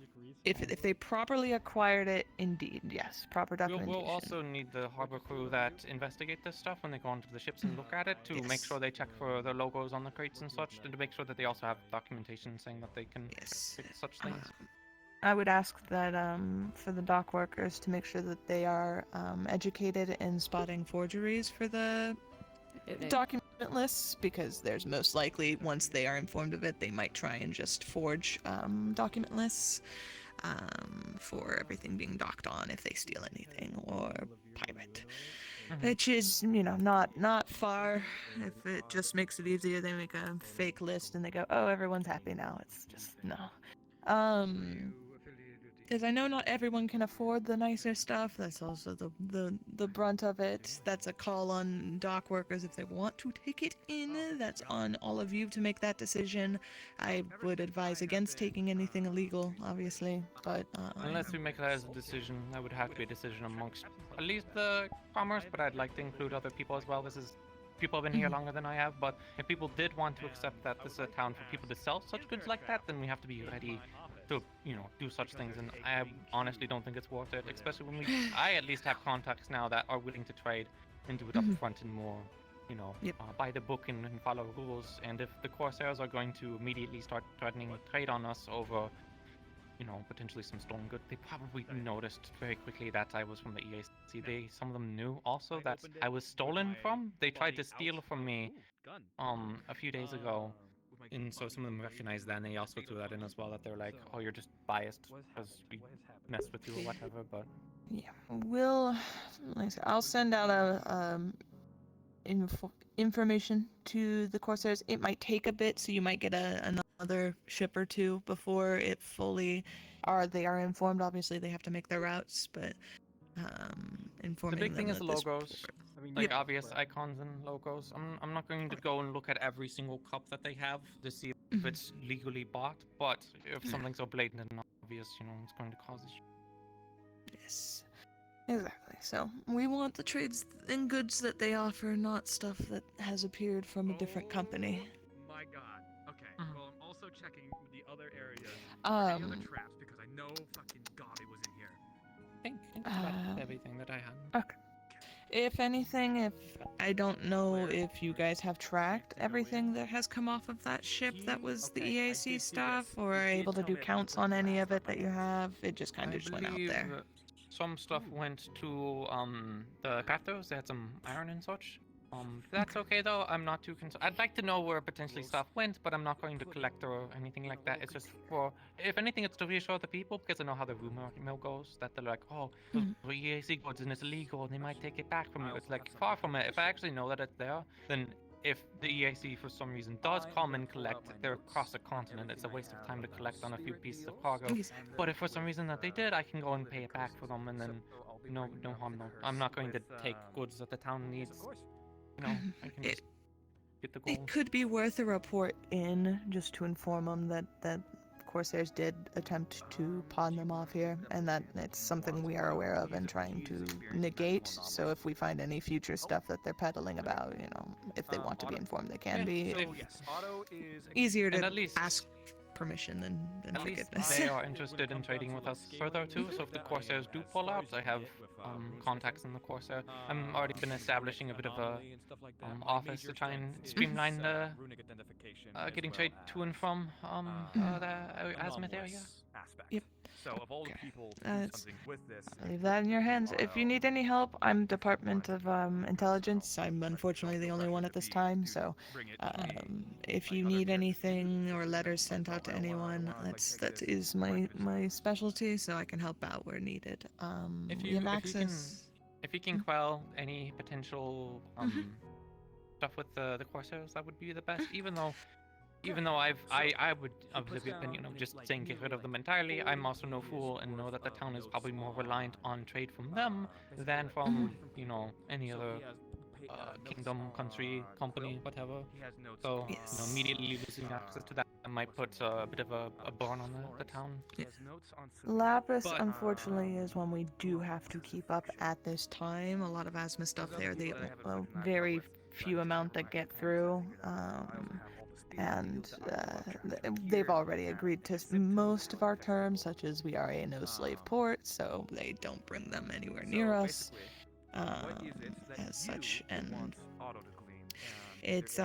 If they properly acquired it, indeed, yes, proper documentation. We'll also need the harbor crew that investigate this stuff when they go onto the ships and look at it to make sure they check for the logos on the crates and such, and to make sure that they also have documentation saying that they can fix such things. I would ask that for the dock workers to make sure that they are educated in spotting forgeries for the document lists, because there's most likely, once they are informed of it, they might try and just forge document lists for everything being docked on if they steal anything or pirate. Which is, you know, not far. If it just makes it easier, they make a fake list and they go, oh, everyone's happy now. It's just, no. Because I know not everyone can afford the nicer stuff. That's also the brunt of it. That's a call on dock workers if they want to take it in. That's on all of you to make that decision. I would advise against taking anything illegal, obviously, but Unless we make that as a decision, that would have to be a decision amongst at least the commerce, but I'd like to include other people as well. People have been here longer than I have, but if people did want to accept that this is a town for people to sell such goods like that, then we have to be ready to, you know, do such things, and I honestly don't think it's worth it, especially when I at least have contacts now that are willing to trade and do it up front and more, you know, by the book and follow rules. And if the Corsairs are going to immediately start threatening trade on us over, you know, potentially some stolen goods, they probably noticed very quickly that I was from the EAC. Some of them knew also that I was stolen from. They tried to steal from me a few days ago. And so some of them recognized that, and they also threw that in as well, that they're like, oh, you're just biased because we messed with you or whatever, but... Yeah, like I said, I'll send out a information to the Corsairs. It might take a bit, so you might get another ship or two before it fully... they are informed, obviously they have to make their routes, but informing the big thing them is that logos. Like obvious icons and logos. I'm not going to go and look at every single cup that they have to see if it's legally bought, but if something's so blatant and obvious, you know, it's going to cause issues. Yes, exactly. So we want the trades and goods that they offer, not stuff that has appeared from a different company. My god. Okay, well, I'm also checking the other areas for any other traps, because I know fucking God it was in here. I think that's everything that I had. Okay. If anything, I don't know if you guys have tracked everything that has come off of that ship that was the EAC stuff, or are able to do counts on any of it that you have. It just kind of just went out there. Some stuff went to the Cathos. They had some iron and such. That's okay though. I'm not too concerned. I'd like to know where potentially stuff went, but I'm not going to collect or anything like that. It's just for, if anything, it's to reassure the people, because I know how the rumor mill goes, that they're like, oh, those are EAC goods and it's illegal and they might take it back from you. It's like, far from it. If I actually know that it's there, then if the EAC for some reason does come and collect, they're across a continent. It's a waste of time to collect on a few pieces of cargo. But if for some reason that they did, I can go and pay it back for them, and then no harm, no. I'm not going to take goods that the town needs. You know, I can just get the gold. It could be worth a report in just to inform them that Corsairs did attempt to pawn them off here, and that it's something we are aware of and trying to negate. So if we find any future stuff that they're peddling about, you know, if they want to be informed, they can be. Easier to at least ask permission than At least forgiveness. they are interested in trading with us further too. So if the Corsairs do pull out, I have contacts in the Corsair. I'm already been establishing a bit of a office to try and streamline the getting trade to and from the Azimuth area. Yep. So of all the people to do It's- something with this, I'll leave that in your hands. If you need any help, I'm Department of Intelligence. I'm unfortunately the only one at this time, so if you need anything or letters sent out to anyone, that is my specialty, so I can help out where needed. We have access. If you can quell any potential stuff with the Corsairs, that would be the best. Even though I would of the opinion of just saying get rid of them entirely, I'm also no fool and know that the town is probably more reliant on trade from them than from you know any other kingdom, country, company, whatever. So you know, immediately losing access to that might put a bit of a burn on the town. Lapis, unfortunately, is one we do have to keep up at this time. A lot of asthma stuff there. The very few amount that get through. And they've already agreed to most of our terms, such as we are a no-slave port, so they don't bring them anywhere near us, as such, and it's,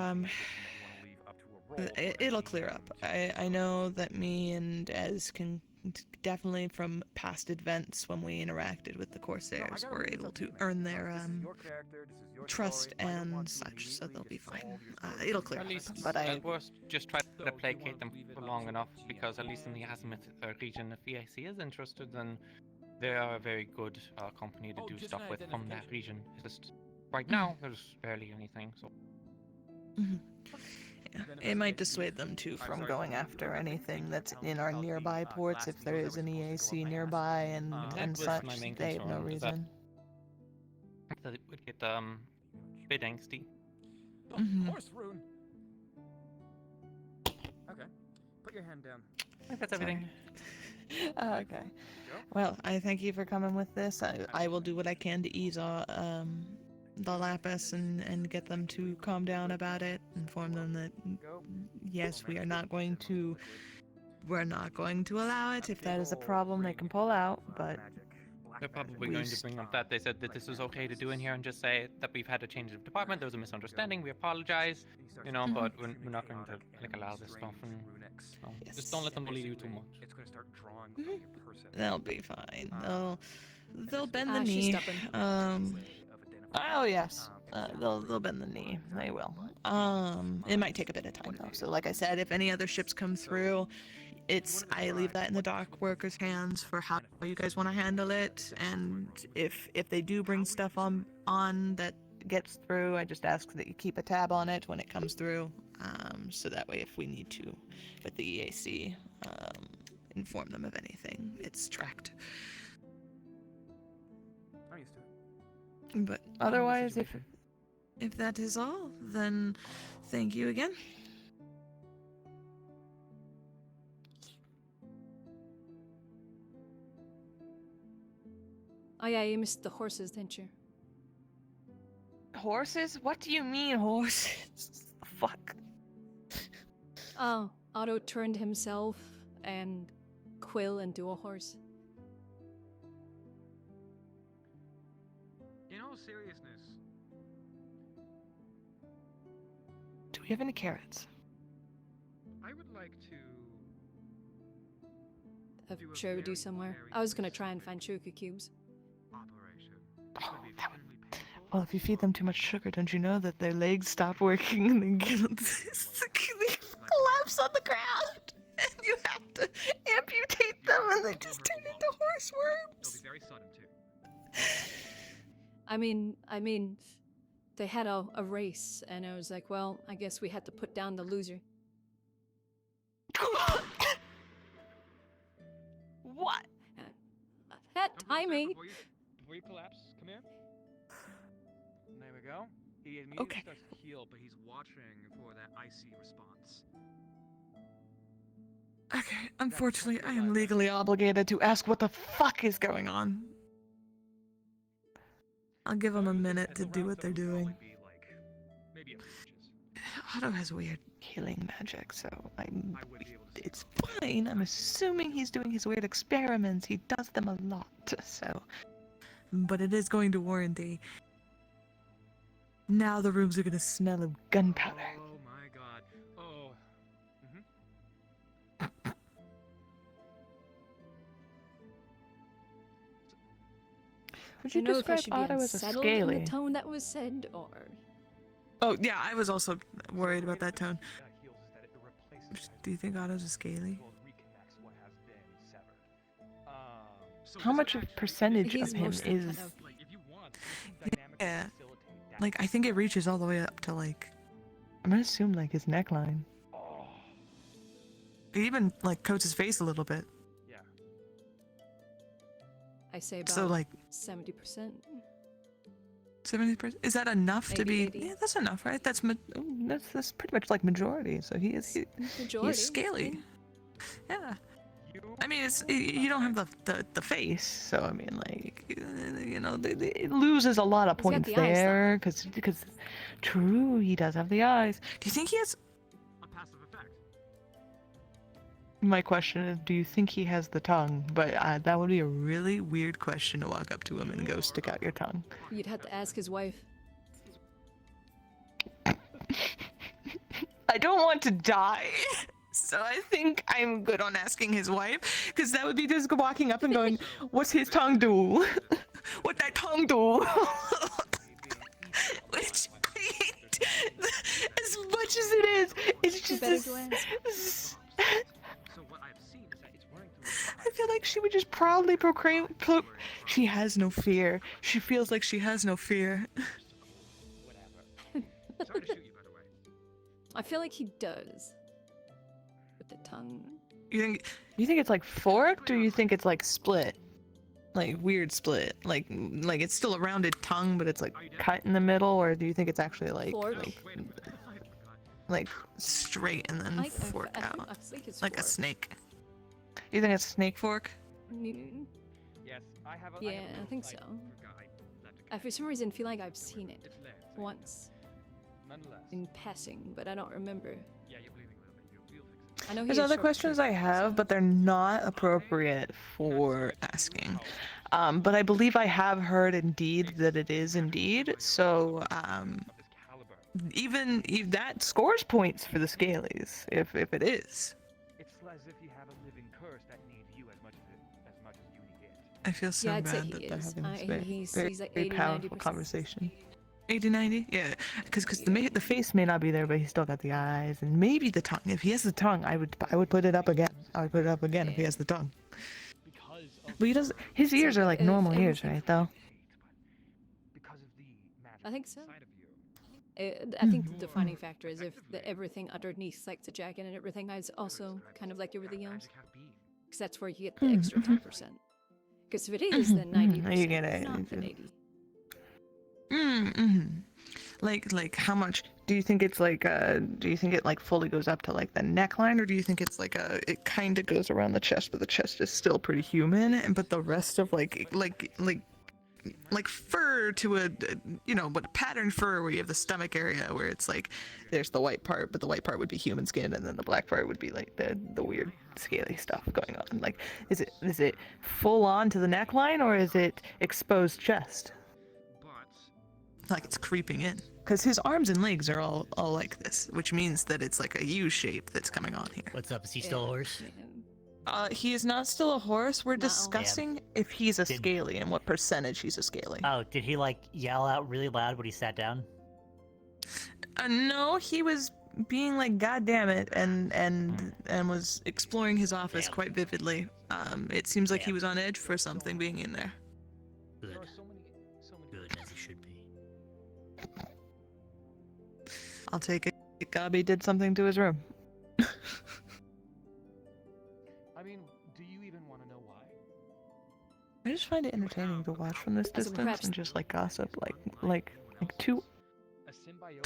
it'll clear up. I know that me and Ez can definitely, from past events when we interacted with the Corsairs, were able to earn their trust and such, so they'll be fine. It'll clear up, but At worst, just try to placate them for long enough, because at least in the Azimuth region, if EAC is interested, then they are a very good company to do stuff with from that region. It's just right now there's barely anything. So. Yeah, it might dissuade them too from going after anything that's in our nearby ports if there is an EAC nearby and That was such. my main They have no concern, is that- reason. That it would get a bit angsty. Horse rune. Okay. Put your hand down. I think that's everything. Okay. Well, I thank you for coming with this. I will do what I can to ease the Lapis and get them to calm down about it. Inform them that yes, we're not going to allow it. If that is a problem, they can pull out. But They're probably going to bring up that they said that this is okay to do in here and just say that we've had a change of department, there was a misunderstanding, we apologize, you know, but we're not going to like allow this stuff and just don't let them bully you too much. It's going to start drawing from your person. they'll be fine. They'll bend the she's knee. stubborn. Oh yes, they'll bend the knee. They will. It might take a bit of time though. So like I said, if any other ships come through, I leave that in the dock workers' hands for how you guys want to handle it. And if they do bring stuff on that gets through, I just ask that you keep a tab on it when it comes through. So that way, if we need to, with the EAC, inform them of anything, it's tracked. I'm used to it. But otherwise, if that is all, then thank you again. Oh yeah, you missed the horses, didn't you? Horses? What do you mean horses? Fuck. Oh, Otto turned himself and Quill into a horse. In all seriousness, Do we have any carrots? I would like to. I'm sure we do somewhere. I was gonna try and find sugar cubes. Well, if you feed them too much sugar, don't you know that their legs stop working and they collapse on the ground? And you have to amputate them and they just turn into horse worms. It'll be very sudden too. I mean, they had a race, and I was like, well, I guess we had to put down the loser. What? That timing. Before you collapse, come here. There we go. He immediately starts to heal, but he's watching for that icy response. Okay, unfortunately, I am legally obligated to ask what the fuck is going on. I'll give them a minute to do what they're doing. Otto has weird healing magic, so it's fine. I'm assuming he's doing his weird experiments. He does them a lot, so. But it is going to warrant a. Now the rooms are gonna smell of gunpowder. Oh my god. Oh. Would I you know if I describe should be Otto as a unsettled in scaly? the tone that was said, or Oh yeah, I was also worried about that tone. Do you think Otto's a scaly? How much of percentage He's of him mostly is? kind of- Yeah, like I think it reaches all the way up to like, I'm gonna assume like his neckline. It even like coats his face a little bit. I say about So, like- 70%. 70%? Is that enough to Maybe be? 80. Yeah, that's enough, right? That's pretty much like majority. So he is Majority. he's scaly. Yeah. I mean, it's you don't have the face, so I mean, like you know, it loses a lot of He's got points the eyes, though. there because true, he does have the eyes. Do you think he has? My question is, do you think he has the tongue? But that would be a really weird question to walk up to him and go stick out your tongue. You'd have to ask his wife. I don't want to die. So I think I'm good on asking his wife, because that would be just walking up and going, what's his tongue do? What that tongue do? Which, as much as it is, it's just I feel like she would just proudly proclaim, she has no fear. She feels like she has no fear. I feel like he does. With the tongue. You think it's like forked, or you think it's like split? Like weird split? Like it's still a rounded tongue, but it's like cut in the middle, or do you think it's actually like straight and then fork out? think it's Like a forked. snake. You think it's snake fork? Yes, I have a. Yeah, I think so. I for some reason feel like I've seen it once in passing, but I don't remember. I know he There's has other short questions teeth. I have, but they're not appropriate for asking. But I believe I have heard indeed that it is indeed. So even if that scores points for the Scalies, if it is. It's as if you have a living curse that needs you as much as you need it. I feel so Yeah, I'd say bad that he they're is. having this He's very, like very 80, powerful 90%. conversation. 80, 90? Yeah, because the face may not be there, but he's still got the eyes and maybe the tongue. If he has the tongue, I would put it up again. I would put it up again if he has the tongue. But he does. His ears are like normal ears, right? Though. I think so. I think the defining factor is if everything underneath, like the jacket and everything, is also kind of like everything else. Because that's where you get the extra 10%. Because if it is, then 90%. You get it. Not then 80. Like how much do you think it's like? Do you think it like fully goes up to like the neckline, or do you think it's like it kind of goes around the chest, but the chest is still pretty human, and but the rest of like fur to a but a pattern fur where you have the stomach area where it's like there's the white part, but the white part would be human skin, and then the black part would be like the weird scaly stuff going on. Like is it full on to the neckline, or is it exposed chest? Like it's creeping in, because his arms and legs are all like this, which means that it's like a U shape that's coming on here. What's up? Is he still a horse? He is not still a horse. We're discussing if he's a scaly and what percentage he's a scaly. Oh, did he like yell out really loud when he sat down? No, he was being like, "God damn it," and was exploring his office quite vividly. It seems like he was on edge for something being in there. Good. Good, as he should be. I'll take it. Gabi did something to his room. I mean, do you even want to know why? I just find it entertaining to watch from this As in distance perhaps- and just like gossip, like two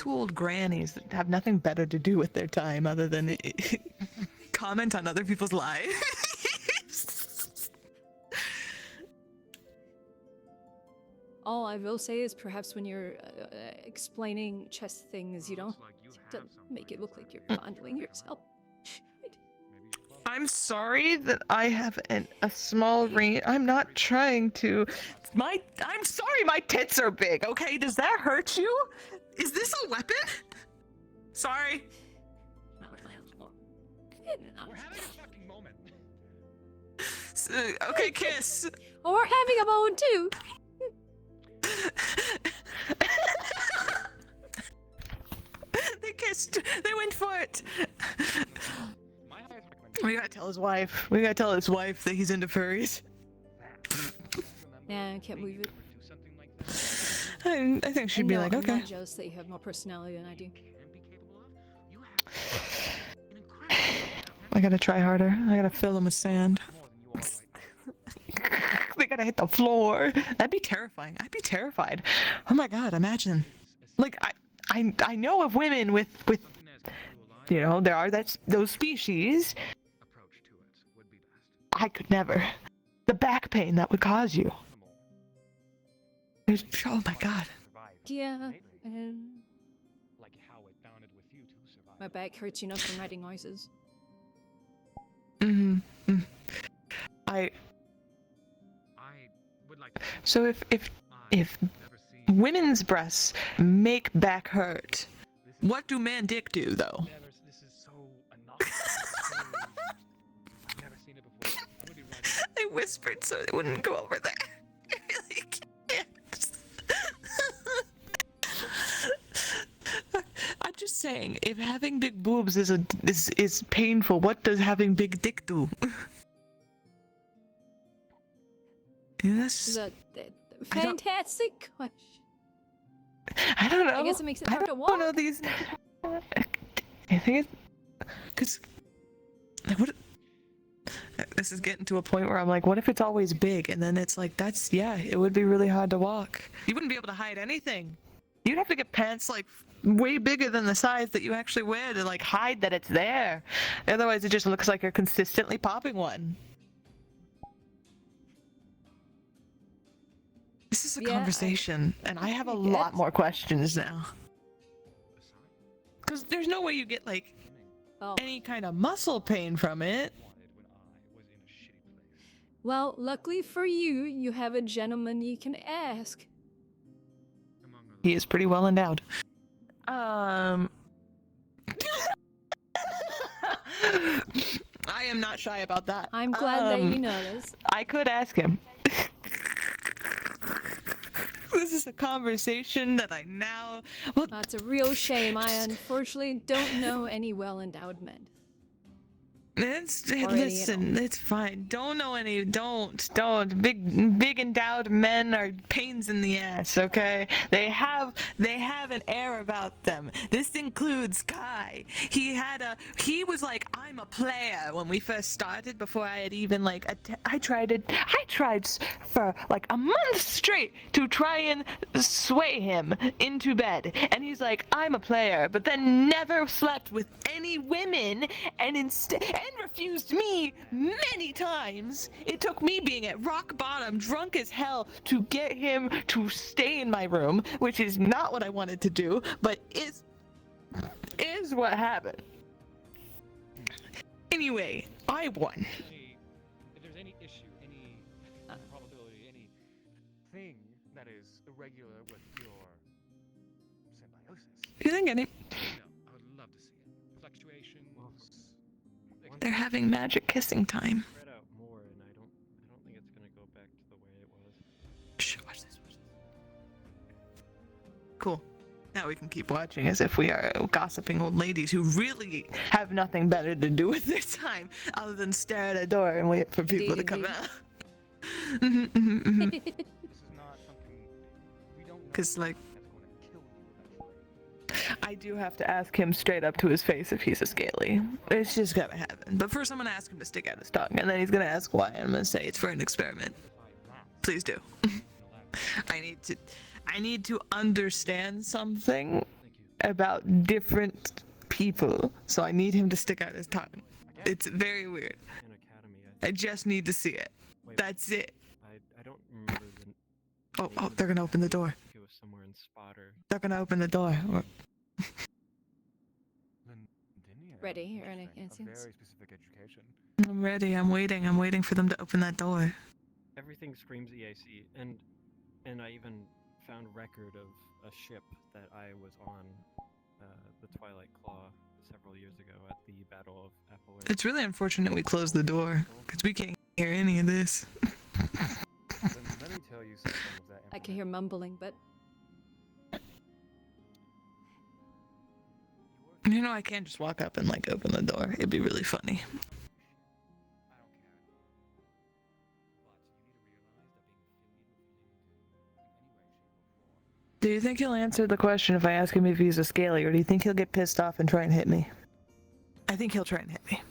old grannies that have nothing better to do with their time other than comment on other people's lives. All I will say is perhaps when you're explaining chess things, you don't make it look like you're fondling yourself. I'm sorry that I have a small range. I'm not trying to. I'm sorry, my tits are big. Okay, does that hurt you? Is this a weapon? Sorry. We're having a fucking moment. Okay, kiss. Oh, we're having a moment too. They kissed. They went for it. We gotta tell his wife. We gotta tell his wife that he's into furries. Nah, I can't believe it. I think she'd be like, I'm okay. not jealous that you have more personality than I do. I gotta try harder. I gotta fill them with sand. They gotta hit the floor. That'd be terrifying. I'd be terrified. Oh my god, imagine. Like I know of women with you know, there are those species. I could never. The back pain that would cause you. Oh my god. Yeah, my back hurts enough from writing noises. So if women's breasts make back hurt, what do man dick do though? I whispered so it wouldn't go over there. I really can't. I'm just saying, if having big boobs is painful, what does having big dick do? This is a fantastic question. I don't know. I guess it makes it hard to I walk. don't know these. I think it's because this is getting to a point where I'm like, what if it's always big? And then it's like, it would be really hard to walk. You wouldn't be able to hide anything. You'd have to get pants like way bigger than the size that you actually wear to like hide that it's there. Otherwise, it just looks like you're consistently popping one. This is a conversation, and I have a lot more questions now. Because there's no way you get like any kind of muscle pain from it. Well, luckily for you, you have a gentleman you can ask. He is pretty well endowed. I am not shy about that. I'm glad that you know this. I could ask him. This is a conversation that I now... Well, That's a real shame. I unfortunately don't know any well-endowed men. Listen, it's fine. Don't know any. Don't. Big endowed men are pains in the ass. Okay, they have an air about them. This includes Kai. He was like, I'm a player when we first started. Before I had even like, I tried for like a month straight to try and sway him into bed, and he's like, I'm a player, but then never slept with any women, and refused me many times. It took me being at rock bottom, drunk as hell, to get him to stay in my room, which is not what I wanted to do, but is what happened. Anyway, I won. If there's any issue, any probability, anything that is irregular with your symbiosis, You think any? I would love to see it. Fluctuations. They're having magic kissing time. Spread out more, and I don't think it's gonna go back to the way it was. Shh, watch this. Cool. Now we can keep watching as if we are gossiping old ladies who really have nothing better to do with their time other than stare at a door and wait for people to come out. This is not something we don't know Cause like, that's going to kill you eventually. I do have to ask him straight up to his face if he's a scaly. It's just gotta happen. But first I'm gonna ask him to stick out his tongue, and then he's gonna ask why, and I'm gonna say it's for an experiment. Please do. I need to understand something about different people, so I need him to stick out his tongue. It's very weird. I just need to see it. That's it. I don't remember the. Oh, they're gonna open the door. It was somewhere in Spotter. They're gonna open the door. Ready or any answers? Very specific education. I'm ready. I'm waiting. I'm waiting for them to open that door. Everything screams EAC, and I even found record of a ship that I was on, the Twilight Claw, several years ago at the Battle of Apple. It's really unfortunate we closed the door, because we can't hear any of this. Let me tell you something of that. I can hear mumbling, but You know, I can't just walk up and like open the door. It'd be really funny. Do you think he'll answer the question if I ask him if he's a scaly, or do you think he'll get pissed off and try and hit me? I think he'll try and hit me.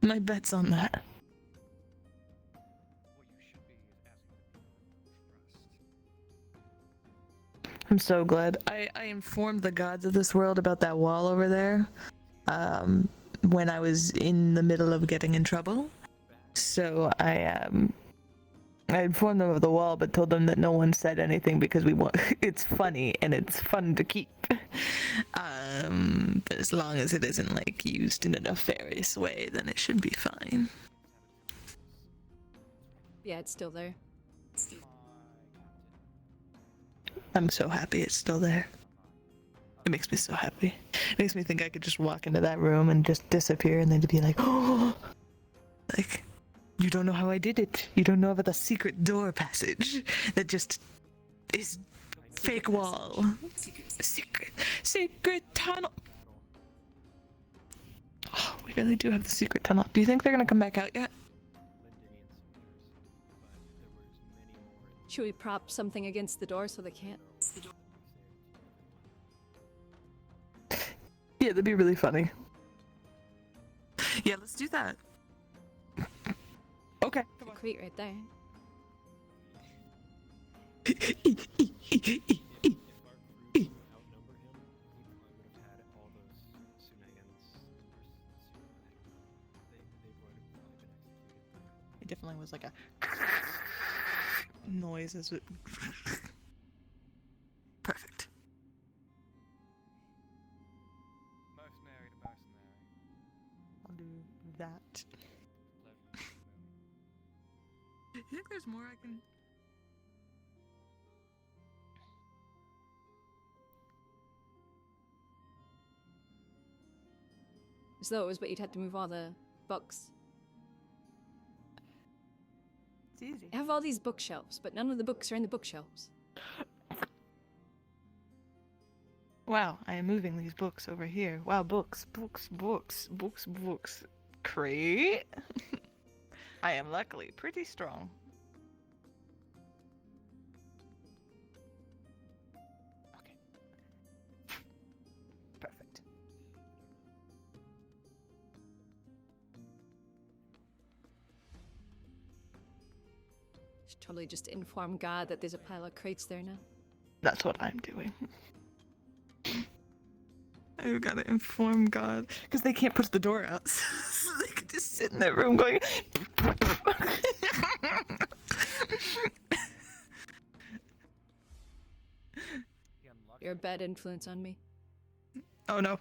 My bet's on that. I'm so glad. I informed the gods of this world about that wall over there when I was in the middle of getting in trouble. So I informed them of the wall, but told them that no one said anything because we want it's funny and it's fun to keep. But as long as it isn't like used in a nefarious way, then it should be fine. yeah, it's still there. I'm so happy it's still there. It makes me so happy. It makes me think I could just walk into that room and just disappear and then to be like, oh, like, you don't know how I did it. You don't know about the secret door passage that just is fake wall. Secret tunnel. Oh, we really do have the secret tunnel. Do you think they're gonna come back out yet? Should we prop something against the door so they can't? Yeah, that'd be really funny. Yeah, let's do that. Okay. The crate right there. It definitely was like a noise as it. Perfect. Mercenary to mercenary. I'll do that. You think there's more I can? As though it was, but you'd had to move all the books. It's easy. I have all these bookshelves, but none of the books are in the bookshelves. Wow, I am moving these books over here. Wow, books. Crate. I am luckily pretty strong. Okay. Perfect. Should totally just inform God that there's a pile of crates there now. That's what I'm doing. I've got to inform God, because they can't push the door out, so they could just sit in that room going. You're a bad influence on me. Oh no. I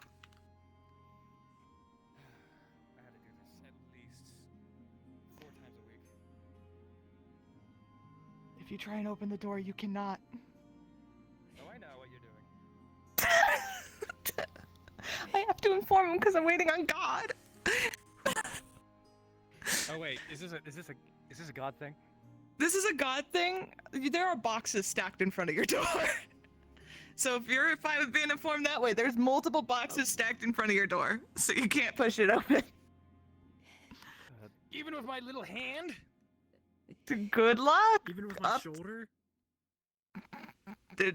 had to do this at least 4 times a week. If you try and open the door, you cannot. So I know what you're doing. I have to inform him because I'm waiting on God. Oh wait, is this a god thing? This is a God thing. There are boxes stacked in front of your door. So if you're fine with being informed that way, there's multiple boxes stacked in front of your door, so you can't push it open. Even with my little hand? Good luck. Even with my shoulder?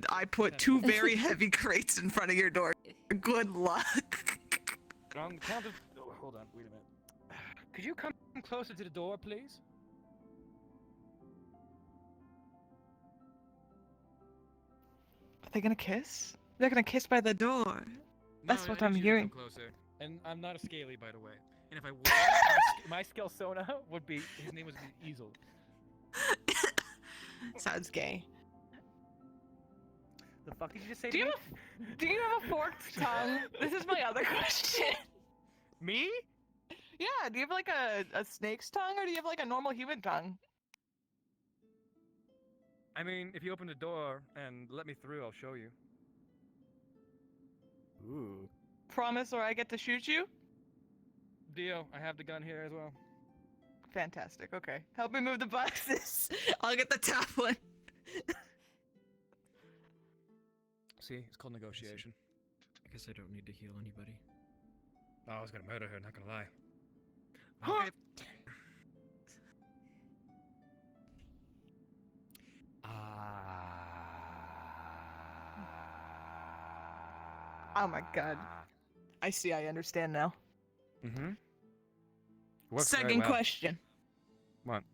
I put 2 very heavy crates in front of your door. Good luck. On the count of... Oh, hold on, wait a minute. Could you come closer to the door, please? Are they gonna kiss? They're gonna kiss by the door. That's No, what I I'm need you to hearing. come closer. And I'm not a scaly, by the way. And if I were, my Skelsona would be... His name would be Easel. Sounds gay. The fuck did you just say Do to you me? have a forked tongue? This is my other question. Me? Yeah, do you have like a snake's tongue or do you have like a normal human tongue? I mean, if you open the door and let me through, I'll show you. Ooh. Promise or I get to shoot you? Deal. I have the gun here as well. Fantastic, okay. Help me move the boxes. I'll get the top one. See, it's called negotiation. I guess I don't need to heal anybody. Oh, I was gonna murder her, not gonna lie. Huh? Oh my god. I see, I understand now. Mm-hmm. Second question. What?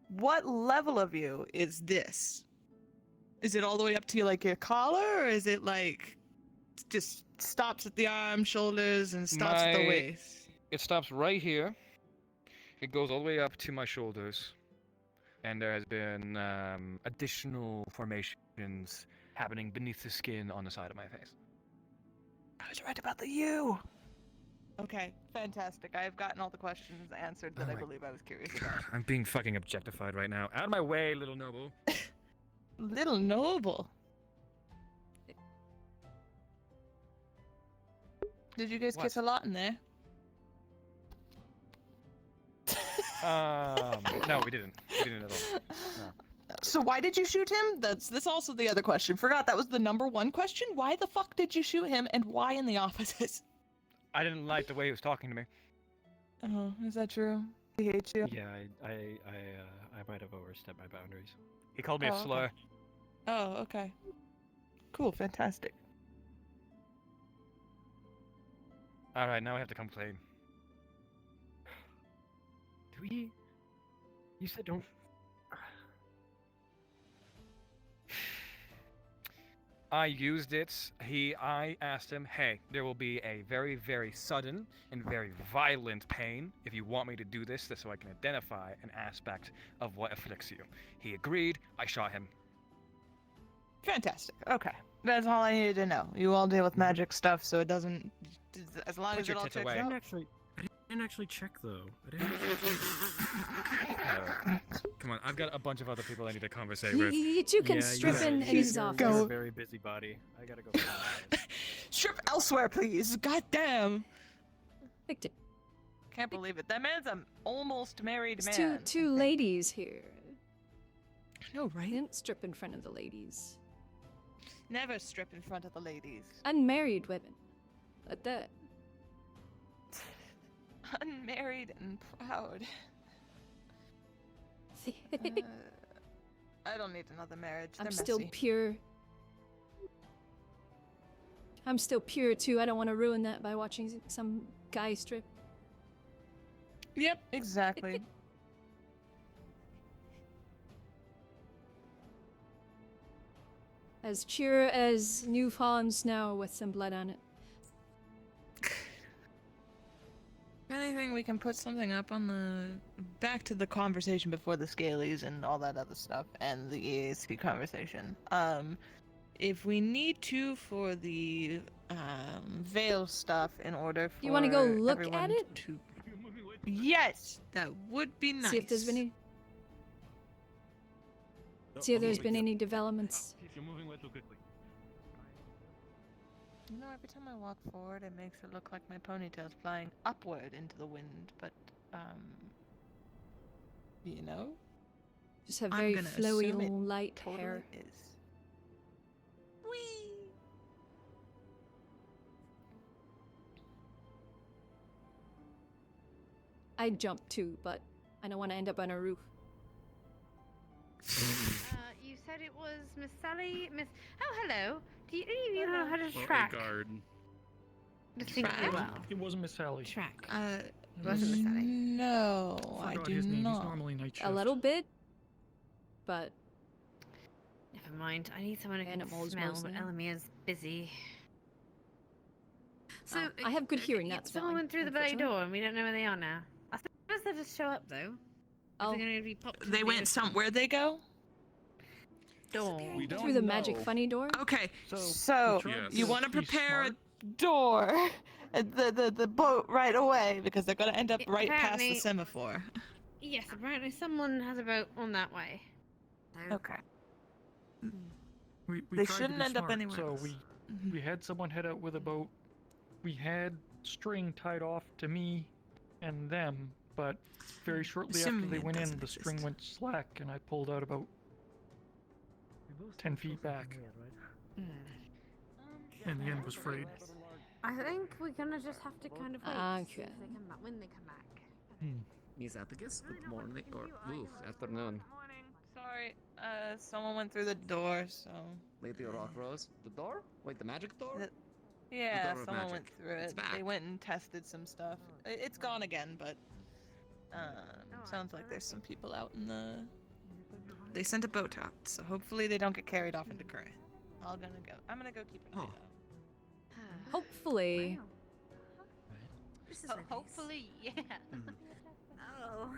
What level of you is this? Is it all the way up to like your collar, or is it like just stops at the arm, shoulders, and stops at the waist? It stops right here. It goes all the way up to my shoulders. And there has been additional formations happening beneath the skin on the side of my face. I was right about the U. Okay, fantastic. I have gotten all the questions answered that I believe I was curious about. I'm being fucking objectified right now. Out of my way, little noble. Little noble. Did you guys kiss a lot in there? No, we didn't. We didn't at all. No. So why did you shoot him? That's also the other question. Forgot that was the #1 question. Why the fuck did you shoot him, and why in the offices? I didn't like the way he was talking to me. Oh, is that true? He hates you. Yeah, I might have overstepped my boundaries. He called me a slur. Okay. Oh, okay. Cool, fantastic. All right, now I have to come clean. Do we? You said don't. I used it. I asked him, hey, there will be a very, very sudden and very violent pain if you want me to do this, so I can identify an aspect of what afflicts you. He agreed. I shot him. Fantastic. Okay. That's all I needed to know. You all deal with magic stuff, so it doesn't... As long as it all checks out. I didn't actually check, though. Come on, I've got a bunch of other people I need to conversate with. You two can strip in his office. You're a very busy body. I gotta go. Strip elsewhere, please. God damn. Victor. Can't believe it. That man's an almost married There's man. two ladies here. No, right? Didn't strip in front of the ladies. Never strip in front of the ladies. Unmarried women. At that. Unmarried and proud. I don't need another marriage. I'm They're still messy. pure. I'm still pure too. I don't want to ruin that by watching some guy strip. Yep, exactly. As pure as new fallen snow with some blood on it. If anything, we can put something up on the... Back to the conversation before the Scalies and all that other stuff, and the EASP conversation. If we need to for the veil stuff in order for You want to go look everyone at it? to... Yes, that would be nice. See if there's been any... See if there's been any developments. You're moving way too quickly. You know, every time I walk forward, it makes it look like my ponytail's flying upward into the wind, but, you know? Just have I'm very gonna flowy, assume it light totally hair. is. Whee! I'd jump too, but I don't want to end up on a roof. You said it was Miss Sally. Miss. Oh, hello. Do you, any of you know how to track? guard. Distinctly well. It wasn't Miss Sally. Track. Wasn't Miss Sally? No, I Forgot do his name. not. He's normally night shift. A little bit, but Never mind. I need someone who can Animals smell, mostly. but Elamia's busy. So I have good hearing. That's someone fine. went through the back unfortunately. door, and we don't know where they are now. I suppose they'll just show up though. Oh. They're going to be popped. They went where'd they go? Door. We don't Through the know. magic funny door. Okay, So, so Yes. you want to He's prepare smart. a door at the boat right away because they're gonna end up right past the Apparently- semaphore. Yes, apparently someone has a boat on that way. Okay. We They tried to shouldn't be end up smart, anywhere So else. we had someone head out with a boat. We had string tied off to me and them, but very shortly Assuming after they it went in, doesn't the string exist. went slack, and I pulled out about 10 feet back. And the end was frayed. I think we're gonna just have to kind of wait to see Okay. if they come back when they come back. Miss Atticus, good morning or afternoon. Morning. Sorry, someone went through the door, so. Lady Rockrose, the door? Wait, the magic door? Yeah, door of someone magic. went through It's it. back. They went and tested some stuff. It's gone again, but sounds like there's some people out in the. They sent a boat out, so hopefully they don't get carried off into current. I'm gonna go keep an eye out. Hopefully. Hopefully, yeah. Oh.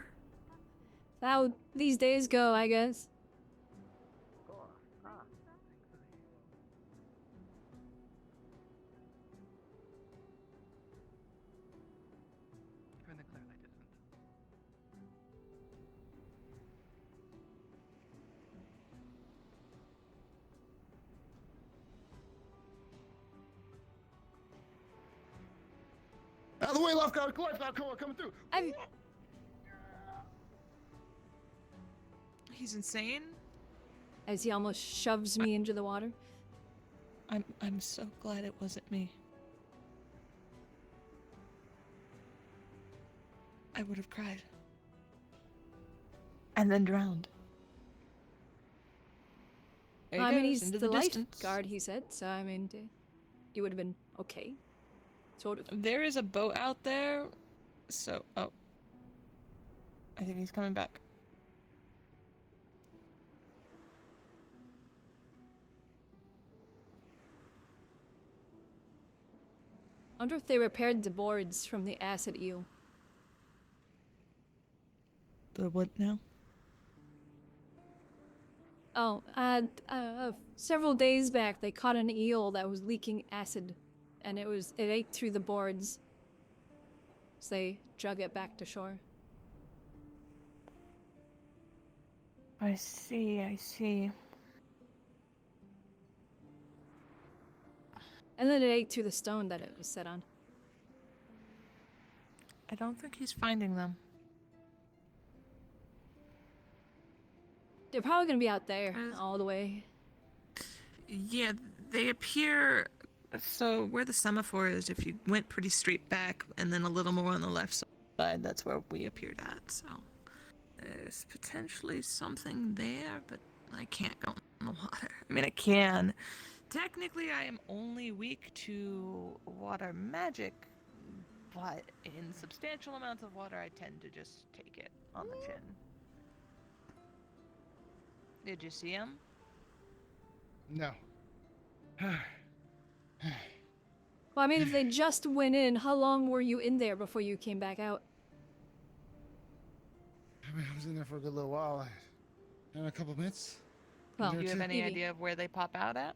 How these days go, I guess. Turn the clear light isn't. Out of the way, lifeguard, coming through. He's insane. As he almost shoves me into the water. I'm so glad it wasn't me. I would have cried. And then drowned. There he I mean, goes, he's into the distance. lifeguard, he said, so I mean, you would have been okay. Sort of. There is a boat out there, so I think he's coming back. I wonder if they repaired the boards from the acid eel. The what now? Oh, several days back they caught an eel that was leaking acid, and it ate through the boards. So they drug it back to shore. I see. And then it ate through the stone that it was set on. I don't think he's finding them. They're probably gonna be out there all the way. Yeah, they appear. So where the semaphore is, if you went pretty straight back and then a little more on the left side, that's where we appeared at. So there's potentially something there, but I can't go in the water. I mean, I can. Technically, I am only weak to water magic, but in substantial amounts of water, I tend to just take it on the chin. Did you see him? No. Well, I mean, if they just went in, how long were you in there before you came back out? I mean, I was in there for a good little while. In a couple minutes. Well, Do you have any Evie. idea of where they pop out at?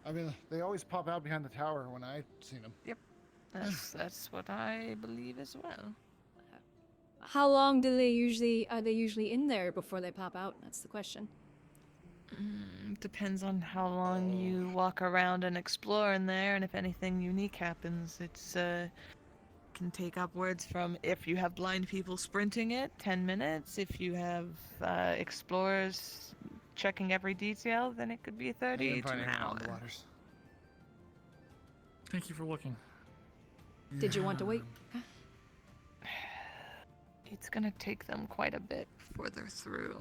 I mean, they always pop out behind the tower when I've seen them. Yep. That's what I believe as well. How long are they usually in there before they pop out? That's the question. Depends on how long you walk around and explore in there, and if anything unique happens. It's can take upwards from, if you have blind people sprinting it, 10 minutes. If you have explorers checking every detail, then it could be 30 to an hour. Thank you for looking. Did you want to wait? It's gonna take them quite a bit before they're through.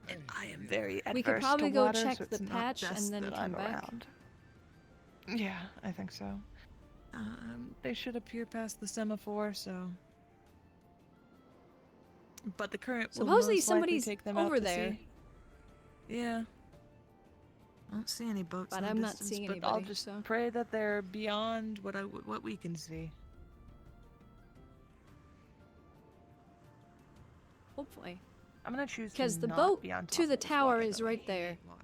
And I am very adverse We could probably to go water, check so the it's not patch and best then that come I'm back. around. Yeah, I think so. They should appear past the semaphore, so. But the current will Supposedly most likely somebody's take them over out to there. sea. Yeah. I don't see any boats But in the I'm not distance, seeing but anybody. I'll just pray that they're beyond what we can see. Hopefully. I'm gonna choose Because to the not boat be on to top the of this tower water, is though. I right hate there. water.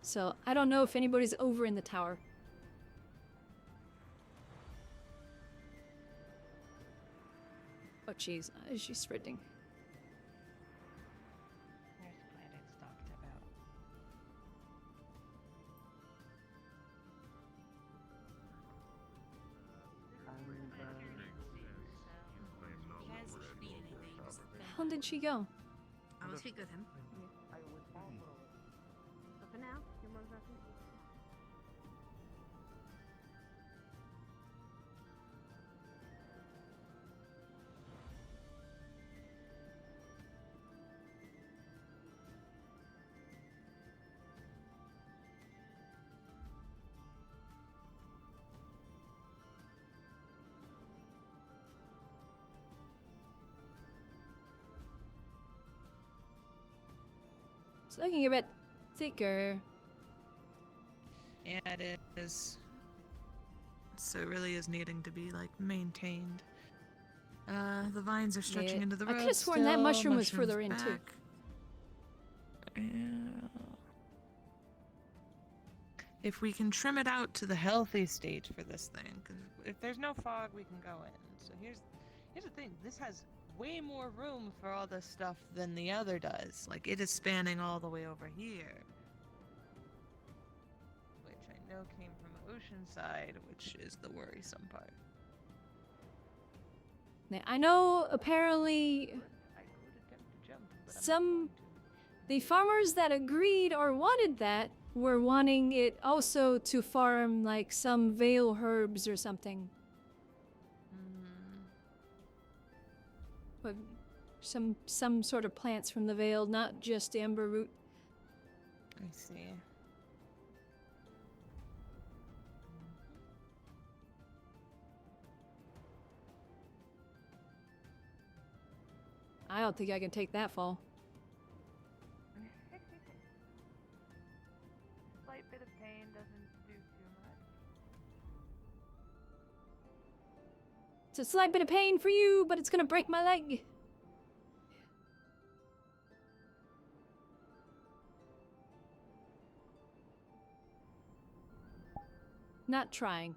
So I don't know if anybody's over in the tower. Oh jeez, she's sprinting. Where's the planets talked about? How did she go? I will speak with him. So for now, your mom's not thinking. It's looking a bit thicker. Yeah, it is. So it really is needing to be like maintained. The vines are stretching Yeah, into the I road. could have sworn that still, mushroom was mushrooms further in too. back. Yeah. If we can trim it out to the healthy stage for this thing, because if there's no fog, we can go in. So here's the thing. This has way more room for all this stuff than the other does. Like, it is spanning all the way over here. Which I know came from Oceanside, which is the worrisome part. Now, I know apparently I could attempt to jump, but I'm the farmers that agreed or wanted that were wanting it also to farm like some veil herbs or something. But some sort of plants from the veil, not just amber root. I see. I don't think I can take that fall. Slight bit of pain doesn't do too much. It's a slight bit of pain for you, but it's gonna break my leg. Not trying.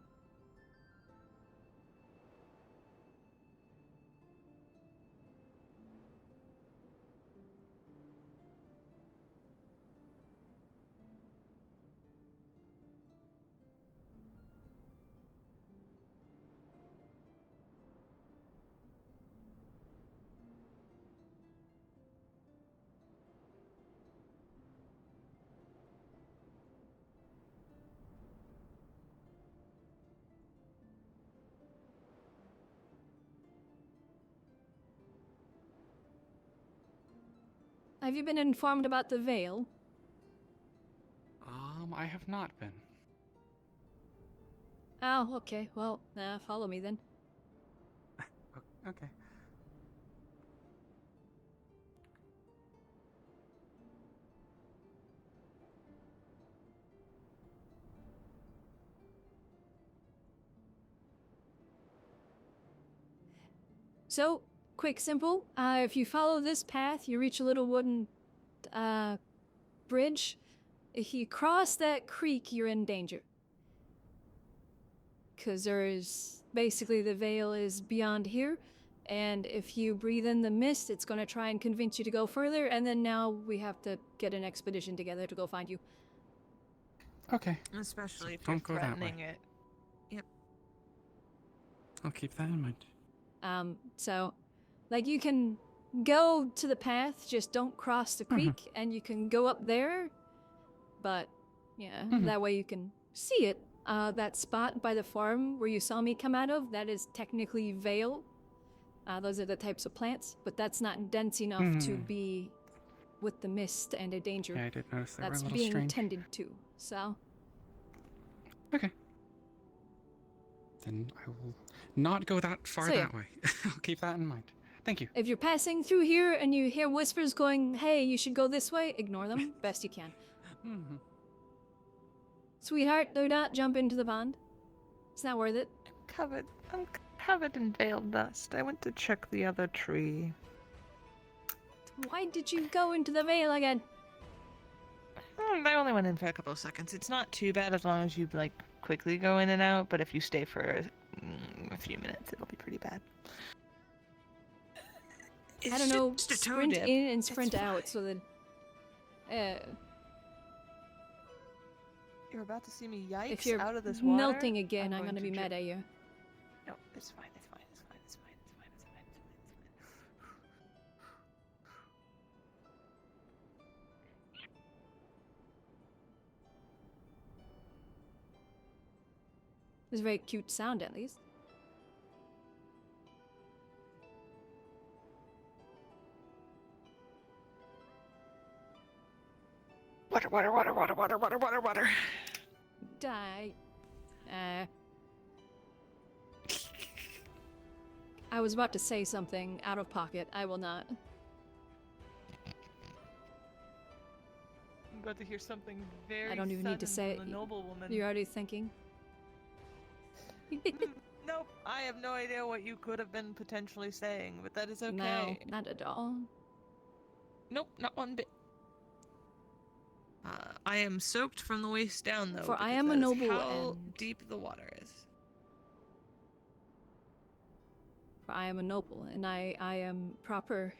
Have you been informed about the veil? I have not been. Oh, okay. Well, follow me then. Okay. So, quick, simple. If you follow this path, you reach a little wooden bridge. If you cross that creek, you're in danger. Because there's basically the veil is beyond here. And if you breathe in the mist, it's going to try and convince you to go further. And then now we have to get an expedition together to go find you. Okay. Especially if Don't you're go that way. threatening it. Yep. I'll keep that in mind. So, like, you can go to the path, just don't cross the creek, and you can go up there. But, yeah, that way you can see it. That spot by the farm where you saw me come out of, that is technically Vale. Those are the types of plants, but that's not dense enough to be with the mist and a danger. Yeah, I did notice they were a That's little being strange. tended to. So Okay. Then I will not go that far So, yeah. that way. I'll keep that in mind. Thank you. if you're passing through here and you hear whispers going, "Hey, you should go this way," ignore them best you can. Sweetheart, do not jump into the pond. It's not worth it. I'm covered in veiled dust. I went to check the other tree. Why did you go into the veil again? I only went in for a couple of seconds. It's not too bad as long as you like quickly go in and out, but if you stay for a few minutes, it'll be pretty bad. I don't know, just a toe sprint dip. in and sprint out so that... You're about to see me yikes if you're out of this water. melting again, I'm going gonna be mad at you. No, it's fine, it's fine, it's fine, it's fine, it's fine, it's fine, it's fine. It's a very cute sound, at least. Water, water, water, water, water, water, water, water. Die. I was about to say something out of pocket. I will not. I'm about to hear something very I don't even need to sudden say from it. a noble woman. You're already thinking. Nope, I have no idea what you could have been potentially saying, but that is okay. No, not at all. Nope, not one bit. I am soaked from the waist down, though. For I because am a that is noble how and- deep the water is. For I am a noble, and I am proper.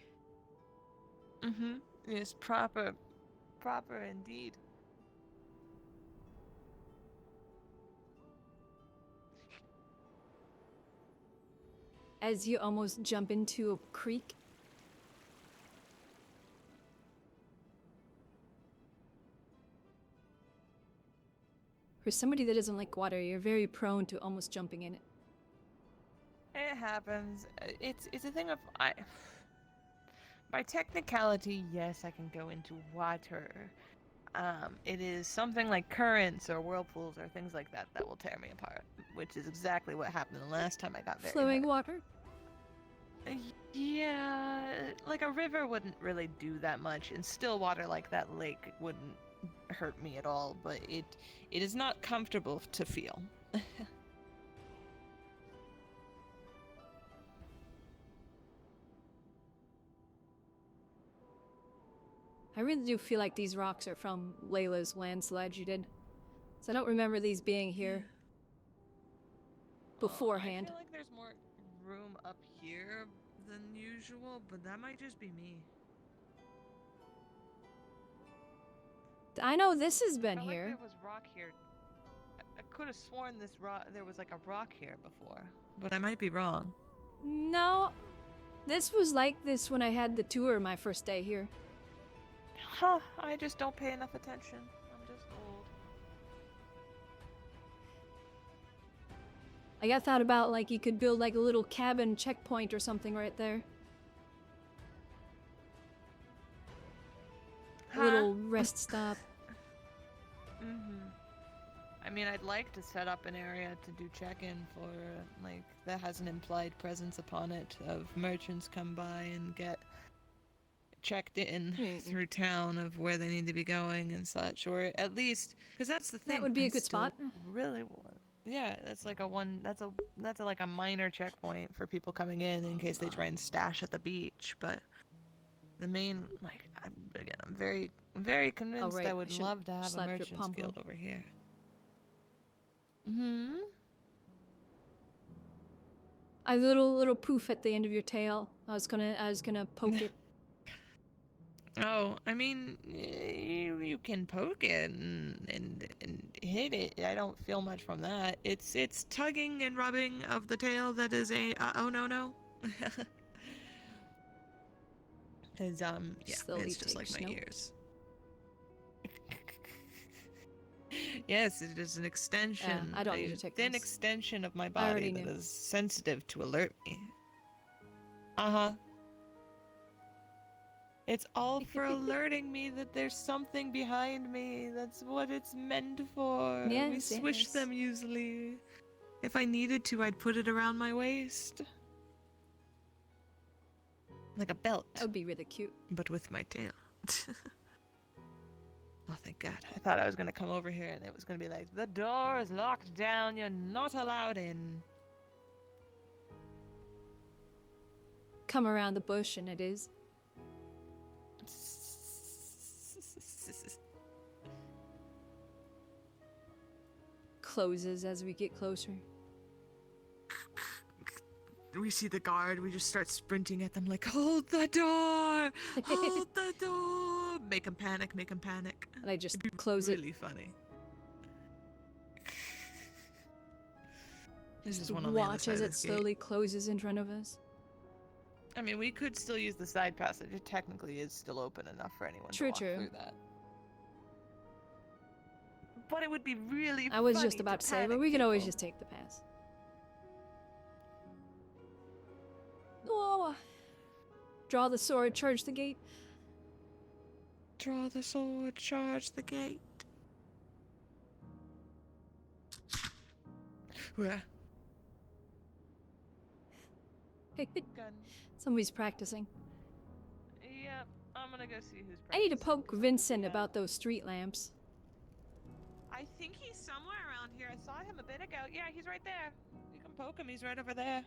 Mm-hmm. Yes, proper. Proper indeed. As you almost jump into a creek. For somebody that doesn't like water, you're very prone to almost jumping in it. It happens. It's a thing of by technicality, yes, I can go into water. It is something like currents or whirlpools or things like that that will tear me apart, which is exactly what happened the last time I got very Flowing hurt. water? Yeah, like a river wouldn't really do that much, and still water like that lake wouldn't hurt me at all, but it is not comfortable to feel. I really do feel like these rocks are from Layla's landslide you did. So I don't remember these being here beforehand. I feel like there's more room up here than usual, but that might just be me. I know this has been Felt like here. there was rock here. I could have sworn there was like a rock here before, but I might be wrong. No, this was like this when I had the tour my first day here. Huh, I just don't pay enough attention. I'm just old. I got thought about like you could build like a little cabin checkpoint or something right there. A little rest stop. I mean, I'd like to set up an area to do check-in for, like, that has an implied presence upon it of merchants come by and get checked in through town of where they need to be going and such, or at least, because that's the thing. That would be a I good still spot. Really want. Yeah, that's like like a minor checkpoint for people coming in case they try and stash at the beach, but the main, like, I'm very convinced right, I would should love to have a slap your merchant's pom-pom. guild over here. Hmm. A little poof at the end of your tail. I was gonna poke it. Oh, I mean, you can poke it and hit it. I don't feel much from that. It's tugging and rubbing of the tail that is a oh no. Cause yeah, Slowly it's just like takes my note. ears. Yes, it is an extension. I don't a need to take thin notes. extension of my I already body that knew. is sensitive to alert me. Uh-huh. It's all for alerting me that there's something behind me. That's what it's meant for. We Yes, swish yes. them usually. If I needed to, I'd put it around my waist. Like a belt. That would be really cute. But with my tail. Oh, thank God. I thought I was going to come over here and it was going to be like, the door is locked down. You're not allowed in. Come around the bush and it is. Closes as we get closer. We see the guard, we just start sprinting at them like, hold the door! Hold the door! Make them panic, make them panic. And I just close it. Really funny. Just watch as it slowly closes in front of us. I mean, we could still use the side passage. It technically is still open enough for anyone to walk through that. But it would be really I was just about to say, but we can always just take the pass. Oh! Draw the sword, charge the gate. Draw the sword, charge the gate. Where? Somebody's practicing. Yep, I'm gonna go see who's practicing. I need to poke Vincent about those street lamps. I think he's somewhere around here. I saw him a bit ago. Yeah, he's right there. You can poke him. He's right over there.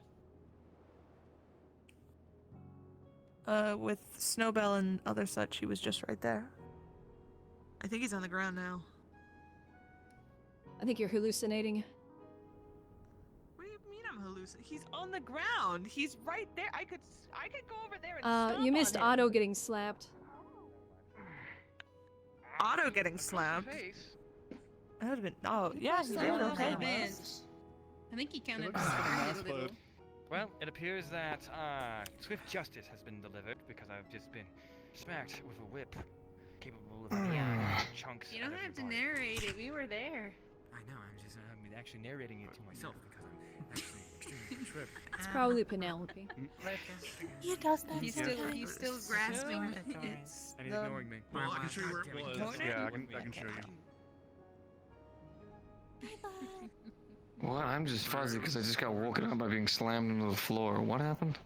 With Snowbell and other such, he was just right there. I think he's on the ground now. I think you're hallucinating. What do you mean I'm hallucinating? He's on the ground. He's right there. I could go over there and stomp You missed on him. Otto getting slapped. Otto getting slapped? That would've been. Oh, yeah, he did. Okay. I think he kind of Well, it appears that swift justice has been delivered because I've just been smacked with a whip capable of chunks. You don't out of have to your body. narrate it. We were there. I know. I'm just actually narrating it to myself because I'm actually extremely tripped. It's probably Penelope. He does that. He's still grasping. It's And he's ignoring me. Well, I can show you where it was. Yeah, I can show you. Well, I'm just fuzzy because I just got woken up by being slammed into the floor. What happened?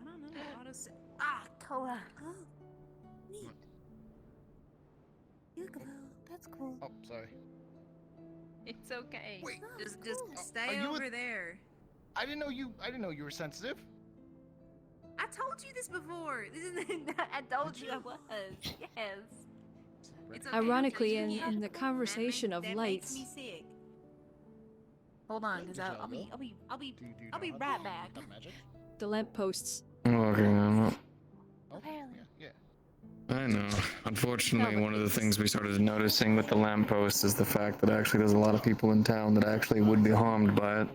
I don't know. Otto said, Cola. Oh, neat. That's cool. Oh, sorry. It's okay. Wait. Just Are stay you over there. I didn't know you were sensitive. I told you this before. I told you I was. Yes. It's okay. Ironically, in the conversation of that lights, makes me sick. Hold on, cause I'll be right back. the lampposts. Okay, I'm not. Apparently. Yeah. I know. Unfortunately, one of the things we started noticing with the lamppost is the fact that actually there's a lot of people in town that actually would be harmed by it.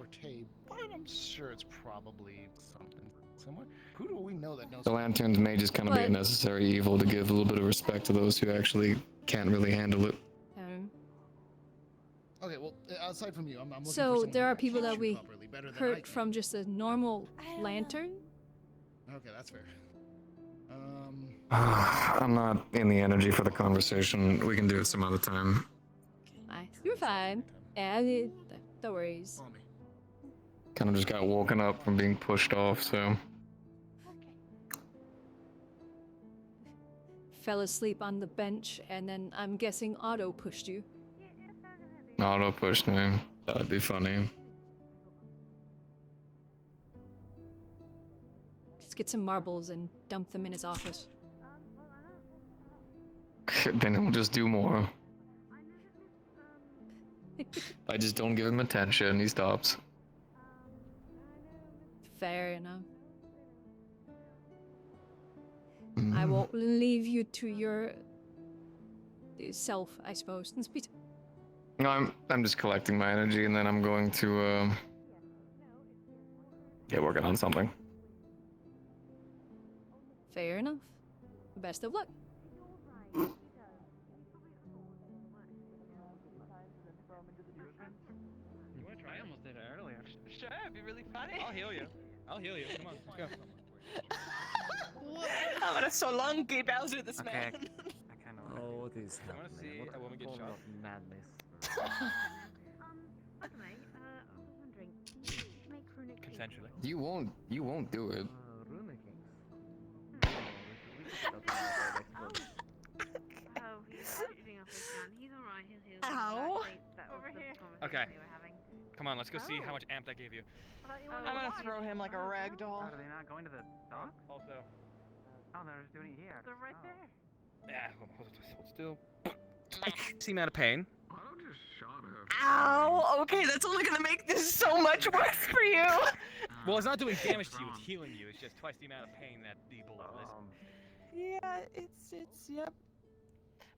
But I'm sure it's probably something similar. Who do we know that knows? The lanterns may just kind of be a necessary evil to give a little bit of respect to those who actually can't really handle it. Okay, well, aside from you, I'm looking for So someone there who are can people that shoot we properly, better than I hurt can. from just a normal lantern. Okay, that's fair. I'm not in the energy for the conversation. We can do it some other time. You're fine. Yeah, no worries. Kind of just got woken up from being pushed off, so. Fell asleep on the bench, and then I'm guessing Otto pushed you. Auto push me. That'd be funny. Just get some marbles and dump them in his office. Then he'll just do more. I just don't give him attention, he stops. Fair enough. I won't leave you to your self, I suppose. No, I'm just collecting my energy, and then I'm going to get working on something. Fair enough. Best of luck. I almost did it earlier. Sure, it'd be really funny. I'll heal you. I'll heal you. Come on, let's go. I'm gonna so long Gay Bowser this Okay, man. I kind of. Oh, what is I wanna happening? see What a woman get form shot. of madness? By the way, I was wondering, can you make runic ink? Consensually. You won't do it. Runic inks. Oh, he's shooting off his gun. He's alright, he'll heal. Ow. That was the conversation Okay. we were having. Come on, let's go see how much amp that gave you. I'm gonna throw him like a rag doll. Are they not going to the dock? Also. Oh, they're just doing it here. They're right there. Yeah, hold still. See, amount of pain. Why don't you shot her? Ow! Okay, that's only gonna make this so much worse for you. Well, it's not doing damage to you, it's healing you. It's just twice the amount of pain that the bullet is. Yeah, it's yep.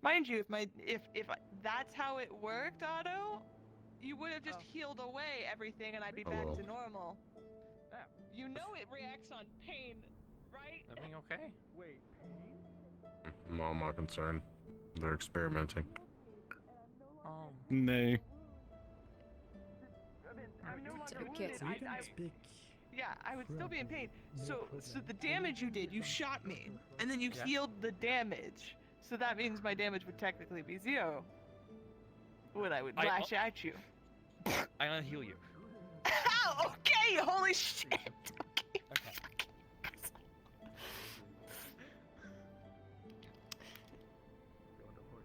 Mind you, if that's how it worked, Otto, you would have just healed away everything and I'd be back to normal. Yeah. You know it reacts on pain, right? Everything okay? Wait. Not my concern. They're experimenting. Nay. I'm no longer Okay. wounded. So you can speak. Yeah, I would still be in pain. So the damage you did, you shot me, and then you healed the damage. So that means my damage would technically be 0 when I would lash at you. I'm gonna heal you. Okay, holy shit. Okay.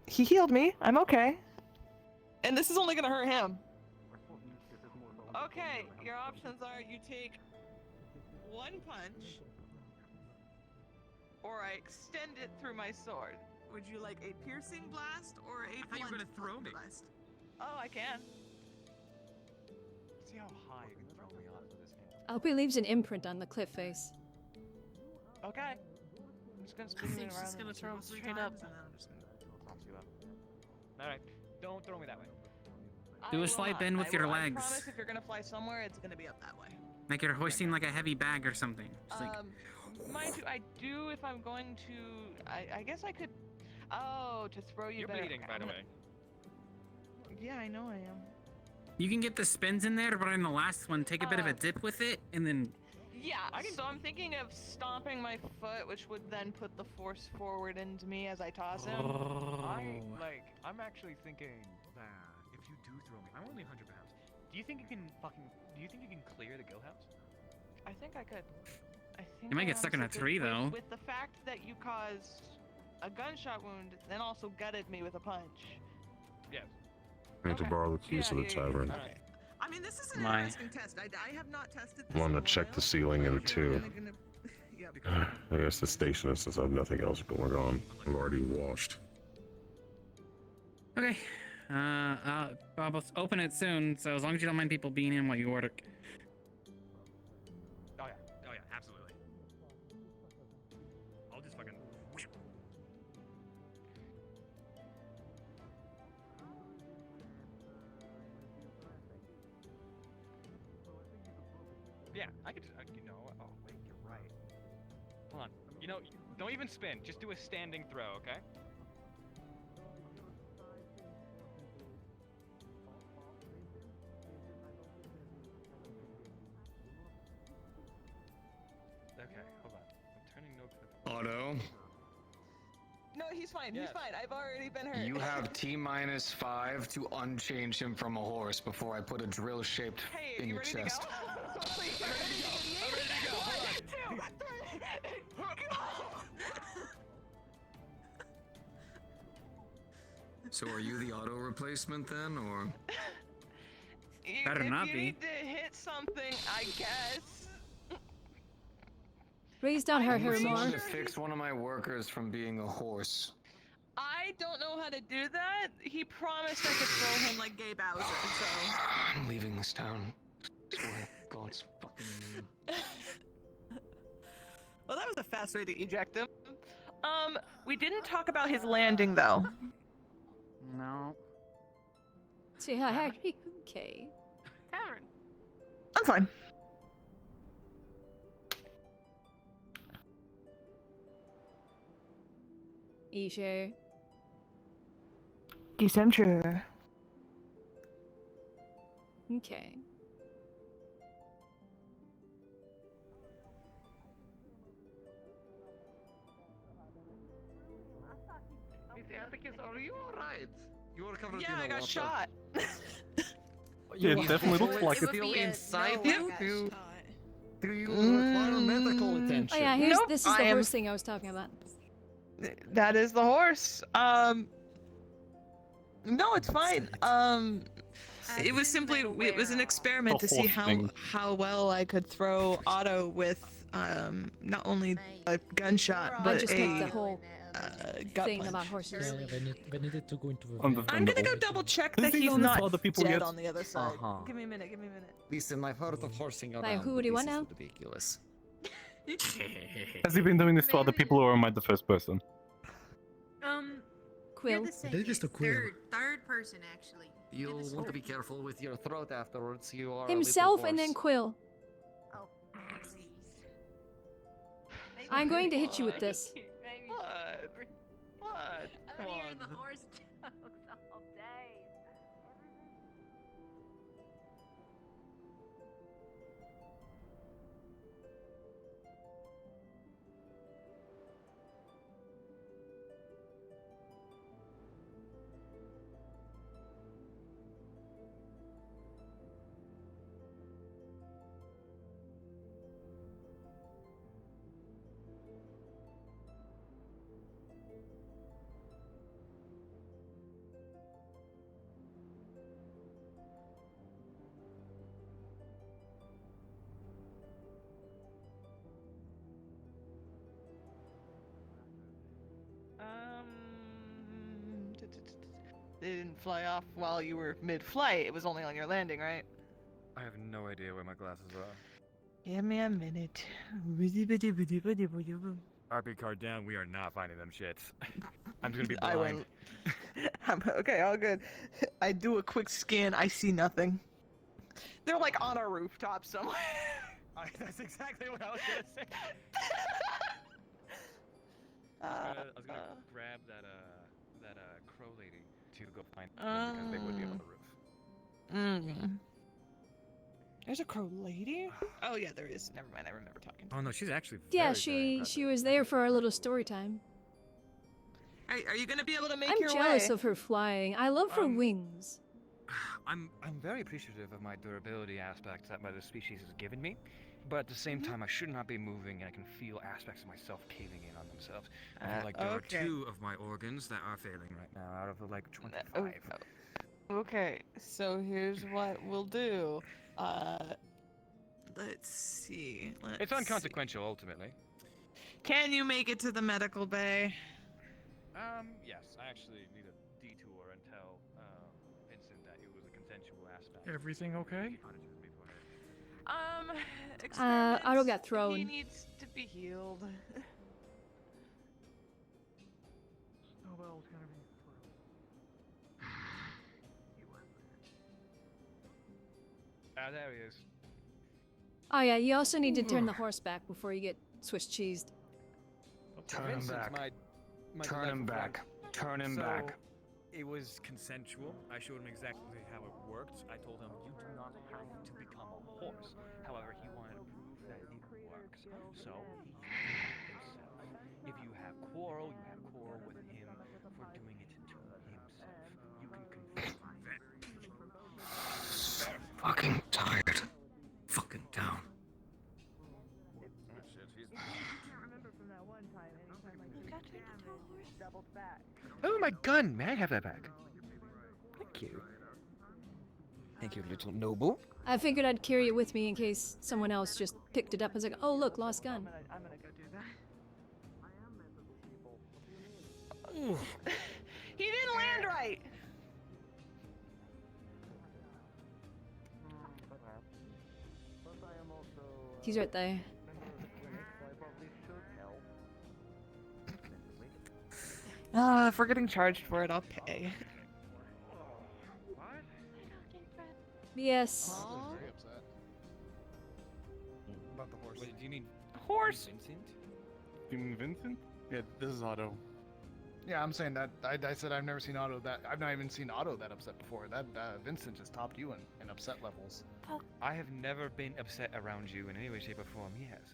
He healed me. I'm okay. And this is only gonna hurt him. Okay, your options are you take 1 punch, or I extend it through my sword. Would you like a piercing blast or a thought you were gonna throw me. blast? Oh, I can. See how high you can throw me off with this hand. I hope he leaves an imprint on the cliff face. Okay. I'm just gonna spin you think around she's gonna and throw go 3 straight up. times, and then I'm just gonna toss you up. Alright, don't throw me that way. I Do a will slight not. bend with I your will- I legs. promise if you're gonna fly somewhere, it's gonna be up that way. Like you're hoisting like a heavy bag or something. Just like, Mind you, I do if I'm going to. I guess I could. Oh, to throw you. You're better. bleeding, by the way. Yeah, I know I am. you can get the spins in there, but on the last one, take a bit of a dip with it, and then Yeah, so I'm thinking of stomping my foot, which would then put the force forward into me as I toss him. I'm actually thinking that if you do throw me, I'm only 100 pounds. Do you think you can clear the go house? I think I could. I think You might I get stuck in a honestly tree, could. though. With the fact that you caused a gunshot wound, then also gutted me with a punch. Yes. I need to borrow the keys to the tavern. I mean, this is an My- interesting test. I have not tested this. I want to check the ceiling in too. Yep. I guess the station is since I have nothing else going on. I've already washed. okay. I'll open it soon. So as long as you don't mind people being in while you order. Oh yeah, absolutely. I'll just fucking. Yeah, I could just, oh wait, you're right. Hold on. Don't even spin. Just do a standing throw, okay? Okay, hold on. I'm turning no clip. Otto, No, he's fine. Yes. He's fine. I've already been hurt. you have T-5 to unchange him from a horse before I put a drill-shaped Hey, in you your ready chest. to go? Please, I'm ready to go. I'm ready to go. 1, 2, 3, go. So are you the auto replacement then, or? Better if not you be. need to hit something, I guess. Please don't hurt her I'm more. trying to fix one of my workers from being a horse. I don't know how to do that. He promised I could throw him like Gay Bowser, so. I'm leaving this town. Swear God's fucking name. Well, that was a fast way to eject him. We didn't talk about his landing though. No. See how Harry. Okay. Tavern. I'm fine. You sure? Yes, I'm sure. Okay. Atticus, are you alright? You are covered Yeah, in I got water. shot. Yeah, it definitely looks like it. Still inside no, you? Do you require medical attention? Oh yeah, Nope, this is the horse thing I was talking about. That is the horse. No, it's fine. It was simply it was an experiment to see how well I could throw Otto with not only a gunshot I but just meant the a whole gut thing punch. about horses. We needed to go into I'm gonna go double check that he's not dead on the other side. Give me a minute. Give me a minute. Listen, I've heard of horsing around. Like, who but do you this want is ridiculous. Has he been doing this to other people, or am I the first person? Quill. You're the second, is the Quill. third person actually. You'll want to be careful with your throat afterwards. You are Himself a little and then horse. Quill. Oh, please. I'm going to hit you with this. What? I'm hearing the horse jokes all day. They didn't fly off while you were mid-flight. It was only on your landing, right? I have no idea where my glasses are. Give me a minute. RP card down, we are not finding them shits. I'm just gonna be I blind. went. Okay, all good. I do a quick scan. I see nothing. They're like on a rooftop somewhere. That's exactly what I was gonna say. I was gonna grab that crow lady to go find them because they would be on the roof. There's a crow lady? Oh yeah, there is. Never mind, I remember talking to her. Oh no, she's actually Yeah, she was there for our little story time. Are you gonna be able to make I'm your jealous way? of her flying. I love her wings. I'm very appreciative of my durability aspects that my species has given me, but at the same time, I should not be moving, and I can feel aspects of myself caving in on themselves. I feel like there are 2 of my organs that are failing right now out of the 25. Okay, so here's what we'll do. Let's see. It's unconsequential, ultimately. Can you make it to the medical bay? Yes, I actually need a detour and tell Vincent that it was a consensual aspect. Everything okay? Otto got He thrown. needs to be healed. Oh well, it's gonna be. There he is. Oh yeah, you also need to turn the horse back before you get Swiss cheesed. Turn him Vincent's back. my Turn him delightful back. friend. Turn him So, back. It was consensual. I showed him exactly how it worked. I told him, you do not have to become a horse. However, he wanted to prove that it works. So, he used it himself. If you have quarrel, you have quarrel with him for doing it to himself. You can confront that. Fucking tired. Fucking down. Oh, my gun! May I have that back? Thank you. Thank you, little noble. I figured I'd carry it with me in case someone else just picked it up and was like, oh look, lost gun. I'm gonna go do that. He didn't land right. He's right there. If we're getting charged for it, I'll pay. Yes. About the horse. Wait, do you mean horse? Vincent? You mean Vincent? Yeah, this is Otto. Yeah, I'm saying that. I said I've never seen Otto that. I've not even seen Otto that upset before. That Vincent just topped you in upset levels. I have never been upset around you in any way, shape, or form. He has.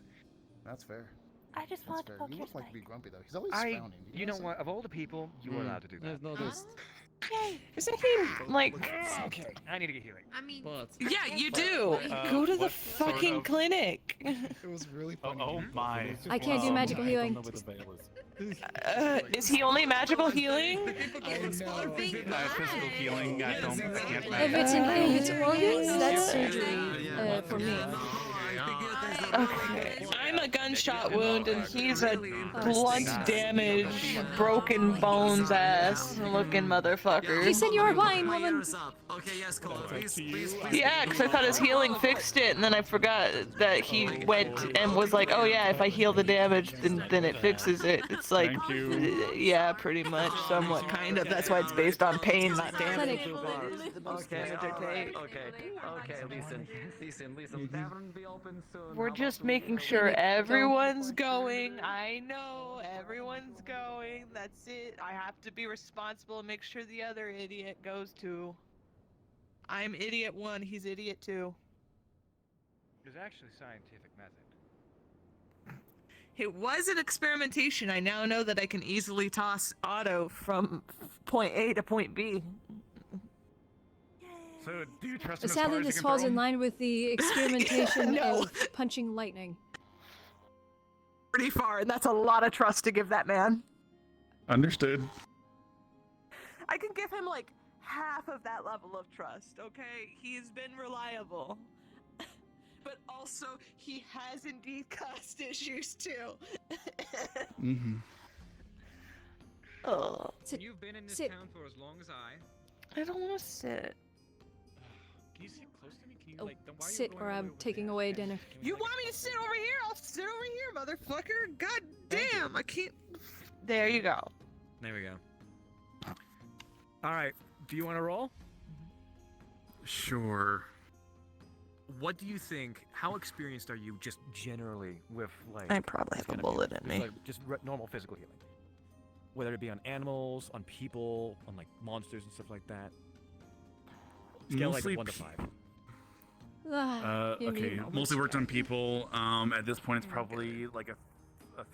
That's fair. I just That's wanted to fair. poke You your look like to be grumpy though. He's always I, frowning. you know what? Of all the people, you are allowed to do that. I've noticed. Isn't he like? Okay, I need to get healing. I mean, Yeah, you do. Go to the what sort fucking of- clinic. It was really funny. Oh my. I can't do magical healing. Is he only magical healing? I know. Physical healing, I don't can't If it's organs, that's surgery for me. Okay. I'm a gunshot wound and he's a blunt damage, broken bones ass looking motherfucker. He said you were blind, woman. Okay, yes, Cole. Please. Yeah, because I thought his healing fixed it, and then I forgot that he went and was like, oh yeah, if I heal the damage, then it fixes it. It's like, yeah, pretty much, somewhat, kind of. That's why it's based on pain, not damage. The most damage I take. Okay, listen. Tavern be open soon. We're just making sure everyone's going. I know, everyone's going. That's it. I have to be responsible and make sure the other idiot goes too. I'm idiot 1, he's idiot 2. There's actually scientific method. It was an experimentation. I now know that I can easily toss Otto from point A to point B. So, do you trust him as Sadly, far as this you can falls throw in him? line with the experimentation No. of punching lightning. Pretty far, and that's a lot of trust to give that man. Understood. I can give him like half of that level of trust, okay? He's been reliable. But also, he has indeed caused issues too. Mm-hmm. Oh. You've been in this town for as long as I. I don't want to sit. Can you sit close to me? Can you Oh, like? Why are you sit going or all the I'm way over taking there? away dinner. You want me to sit over here? I'll sit over here, motherfucker. God damn, I can't. There you go. There we go. All right. Do you want to roll? Sure. What do you think? How experienced are you, just generally, with like? I probably have a bullet in me. Like, just normal physical healing, whether it be on animals, on people, on like monsters and stuff like that. Scale like Mostly 1 to 5. Ah, Okay, mostly worked on people. At this point, it's probably like a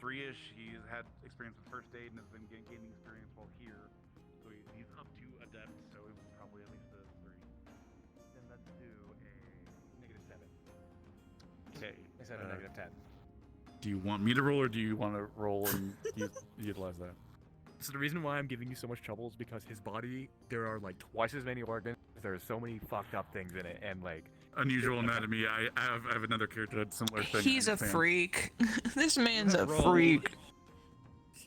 3-ish. He's had experience with first aid and has been gaining experience while here. So he's up to adept, so it was probably at least a 3. Then let's do a -7. Okay. Instead of a -10. Do you want me to roll, or do you want to roll and utilize that? So the reason why I'm giving you so much trouble is because his body, there are like twice as many organs. There are so many fucked up things in it, and like Unusual anatomy. I have another character that had similar thing. He's a Sam. freak. This man's a rolled- freak.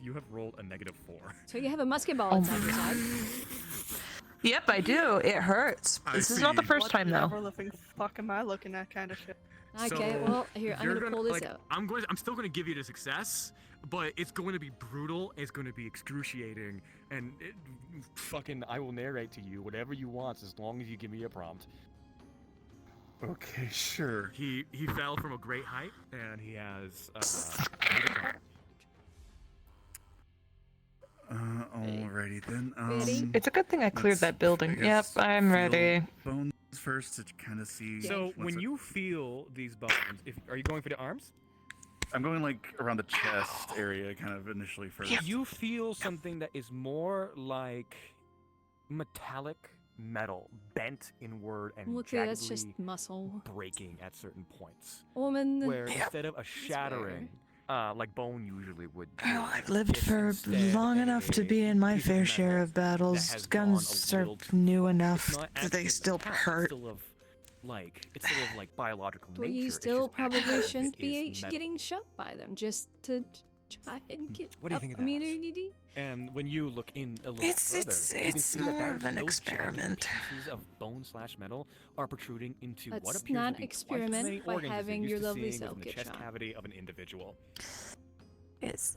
You have rolled a -4. So you have a musket ball inside your side. Yep, I do. It hurts. This is not the first time though. What living fuck am I looking at kind of shit? Okay, well, here, I'm You're gonna pull this like, out. I'm still gonna give you the success, but it's going to be brutal. It's going to be excruciating, and I will narrate to you whatever you want as long as you give me a prompt. Okay, sure. He fell from a great height, and he has. Alrighty then. It's a good thing I cleared that building. Yep, I'm ready. Bones first to kind of see. So what's when it- you feel these bones, are you going for the arms? I'm going like around the chest area, kind of initially first. You feel something that is more like metallic metal, bent inward and Okay, that's just jaggedly muscle. breaking at certain points. Woman. Where instead of a shattering, like bone usually would. Well, I've lived for long enough to be in my fair share of battles. Guns are new enough that they still hurt. It's still of like biological Well, nature. you it's still just probably because shouldn't it be is metal. getting shot by them just to try and get What do you up think of that? immunity. And when you look in a little It's further, you can it's see that more of an those jagged experiment. Pieces of bone/metal are protruding into what Let's appears not to be experiment twice as many by organs as having you're your used to lovely seeing self within the get chest shot. cavity of an individual. It's.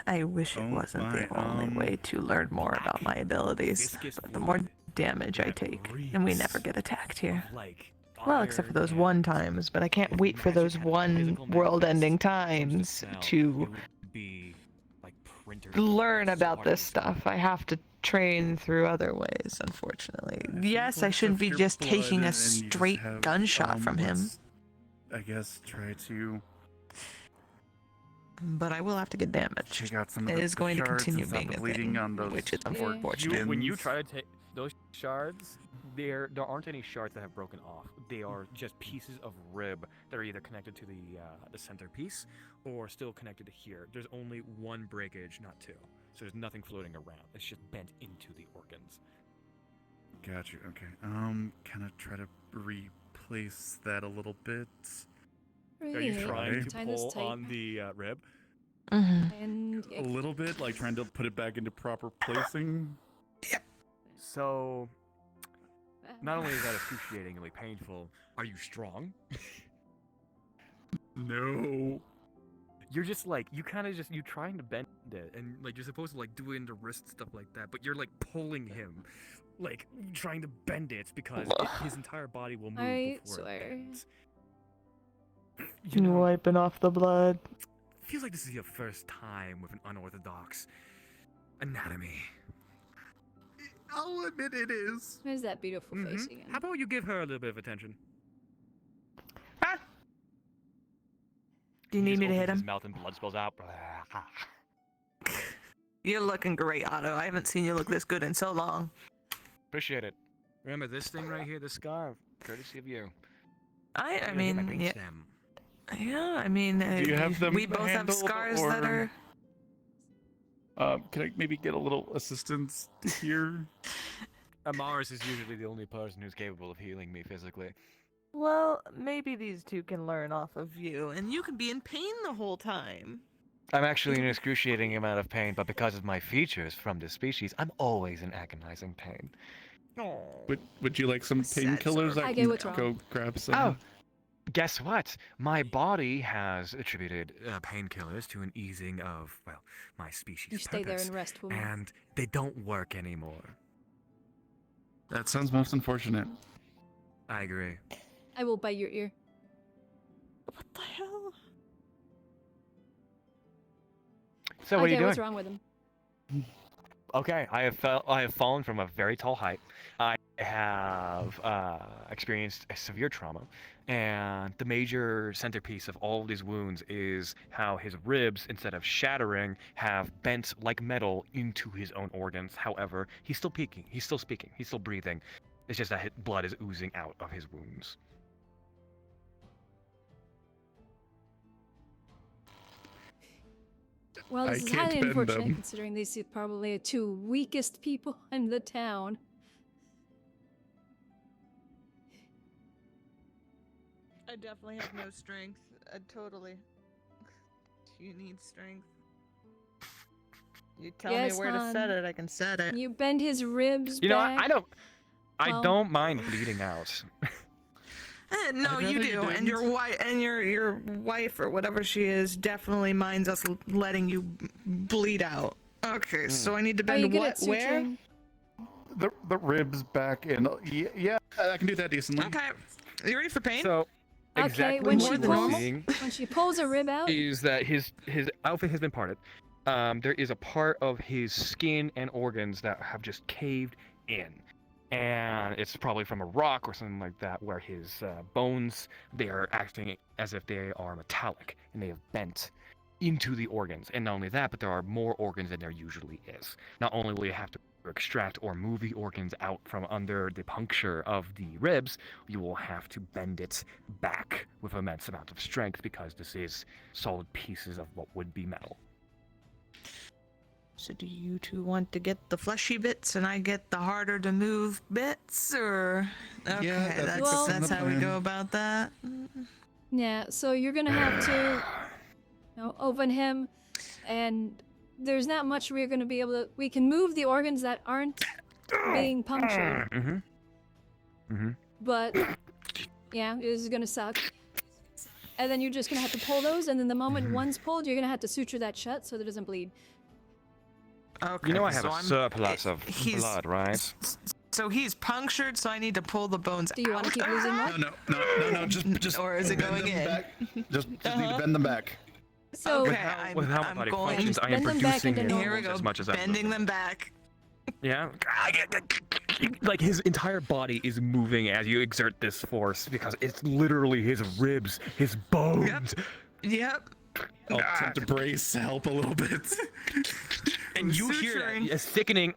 I wish it wasn't the my, only way to learn more about my abilities. But the more damage I take, and we never get attacked here. Well, except for those one times, but I can't wait for those one world-ending times to learn about this stuff. I have to train through other ways, unfortunately. Yes, I shouldn't be just taking a straight gunshot from him. I guess try to but I will have to get damage. She got some of It the is going to shards continue and stop being the a bleeding thing, on those which is unfortunate. When you try to take those shards, there aren't any shards that have broken off. They are just pieces of rib that are either connected to the centerpiece or still connected to here. There's only one breakage, not two. So there's nothing floating around. It's just bent into the organs. Got you. Okay. Can I try to replace that a little bit? Are you trying to Tie this pull tight. on the rib? And A little bit, like trying to put it back into proper placing. So, not only is that excruciatingly painful, are you strong? No. You're just like, you trying to bend it, and like you're supposed to like do it into wrist stuff like that, but you're like pulling him, like trying to bend it because his entire body will move I before swear. it bends. Wiping off the blood. Feels like this is your first time with an unorthodox anatomy. I'll admit it is. There's that beautiful face again. How about you give her a little bit of attention? Do you need me to hit His him? mouth and blood spills out. You're looking great, Otto. I haven't seen you look this good in so long. Appreciate it. Remember this thing right here, this scar, courtesy of you. I mean, yeah. Yeah, I mean, Do you have them we both have handled, scars that or- are. Can I maybe get a little assistance here? Amaris is usually the only person who's capable of healing me physically. Well, maybe these two can learn off of you, and you can be in pain the whole time. I'm actually in an excruciating amount of pain, but because of my features from this species, I'm always in agonizing pain. Would you like some painkillers? I I get can what's wrong. go grab some. Oh, guess what? My body has attributed painkillers to an easing of, well, my species' You stay there purpose, and rest, woman. and they don't work anymore. That sounds most unfortunate. I agree. I will bite your ear. What the hell? So I what are you get doing? what's wrong with him. Okay, I have fallen from a very tall height. I have experienced a severe trauma, and the major centerpiece of all of these wounds is how his ribs, instead of shattering, have bent like metal into his own organs. However, he's still speaking, he's still breathing. It's just that his blood is oozing out of his wounds. Well, I this is can't highly bend unfortunate, them. considering these are probably the two weakest people in the town. I definitely have no strength. Totally. You need strength. You tell Yes, me where hon. to set it, I can set it. You bend his ribs You know, back. I Well- don't mind bleeding out. No, I'd you rather you do, and didn't. your wife and your wife or whatever she is definitely minds us letting you bleed out. Okay, so I need to Are you bend good what? at Where? suturing? The ribs back in. Yeah, I can do that decently. Okay, you ready for pain? So, Okay, exactly when what she we're pulls, seeing when she pulls a rib out, is that his outfit has been parted. There is a part of his skin and organs that have just caved in. And it's probably from a rock or something like that, where his bones, they are acting as if they are metallic, and they have bent into the organs. And not only that, but there are more organs than there usually is. Not only will you have to extract or move the organs out from under the puncture of the ribs, you will have to bend it back with immense amount of strength, because this is solid pieces of what would be metal. So do you two want to get the fleshy bits and I get the harder to move bits, or okay, Yeah, that's how we go about that. yeah. So you're gonna have to, open him, and there's not much we're gonna be able to. We can move the organs that aren't being punctured, but yeah, this is gonna suck. And then you're just gonna have to pull those, and then the moment one's pulled, you're gonna have to suture that shut so that it doesn't bleed. Okay, You know I have so a I'm- surplus of he's- blood, right? So he's punctured, so I need to pull the bones Do you want to keep losing blood? No, just or is it bend going them in? back. Just need to bend them back. So with how my body functions, I am bend them back producing into Here we almost go, as much as I'm bending moving. them back. Yeah. Like his entire body is moving as you exert this force, because it's literally his ribs, his bones. Yep. I'll attempt to brace, help a little bit. And you hear a sickening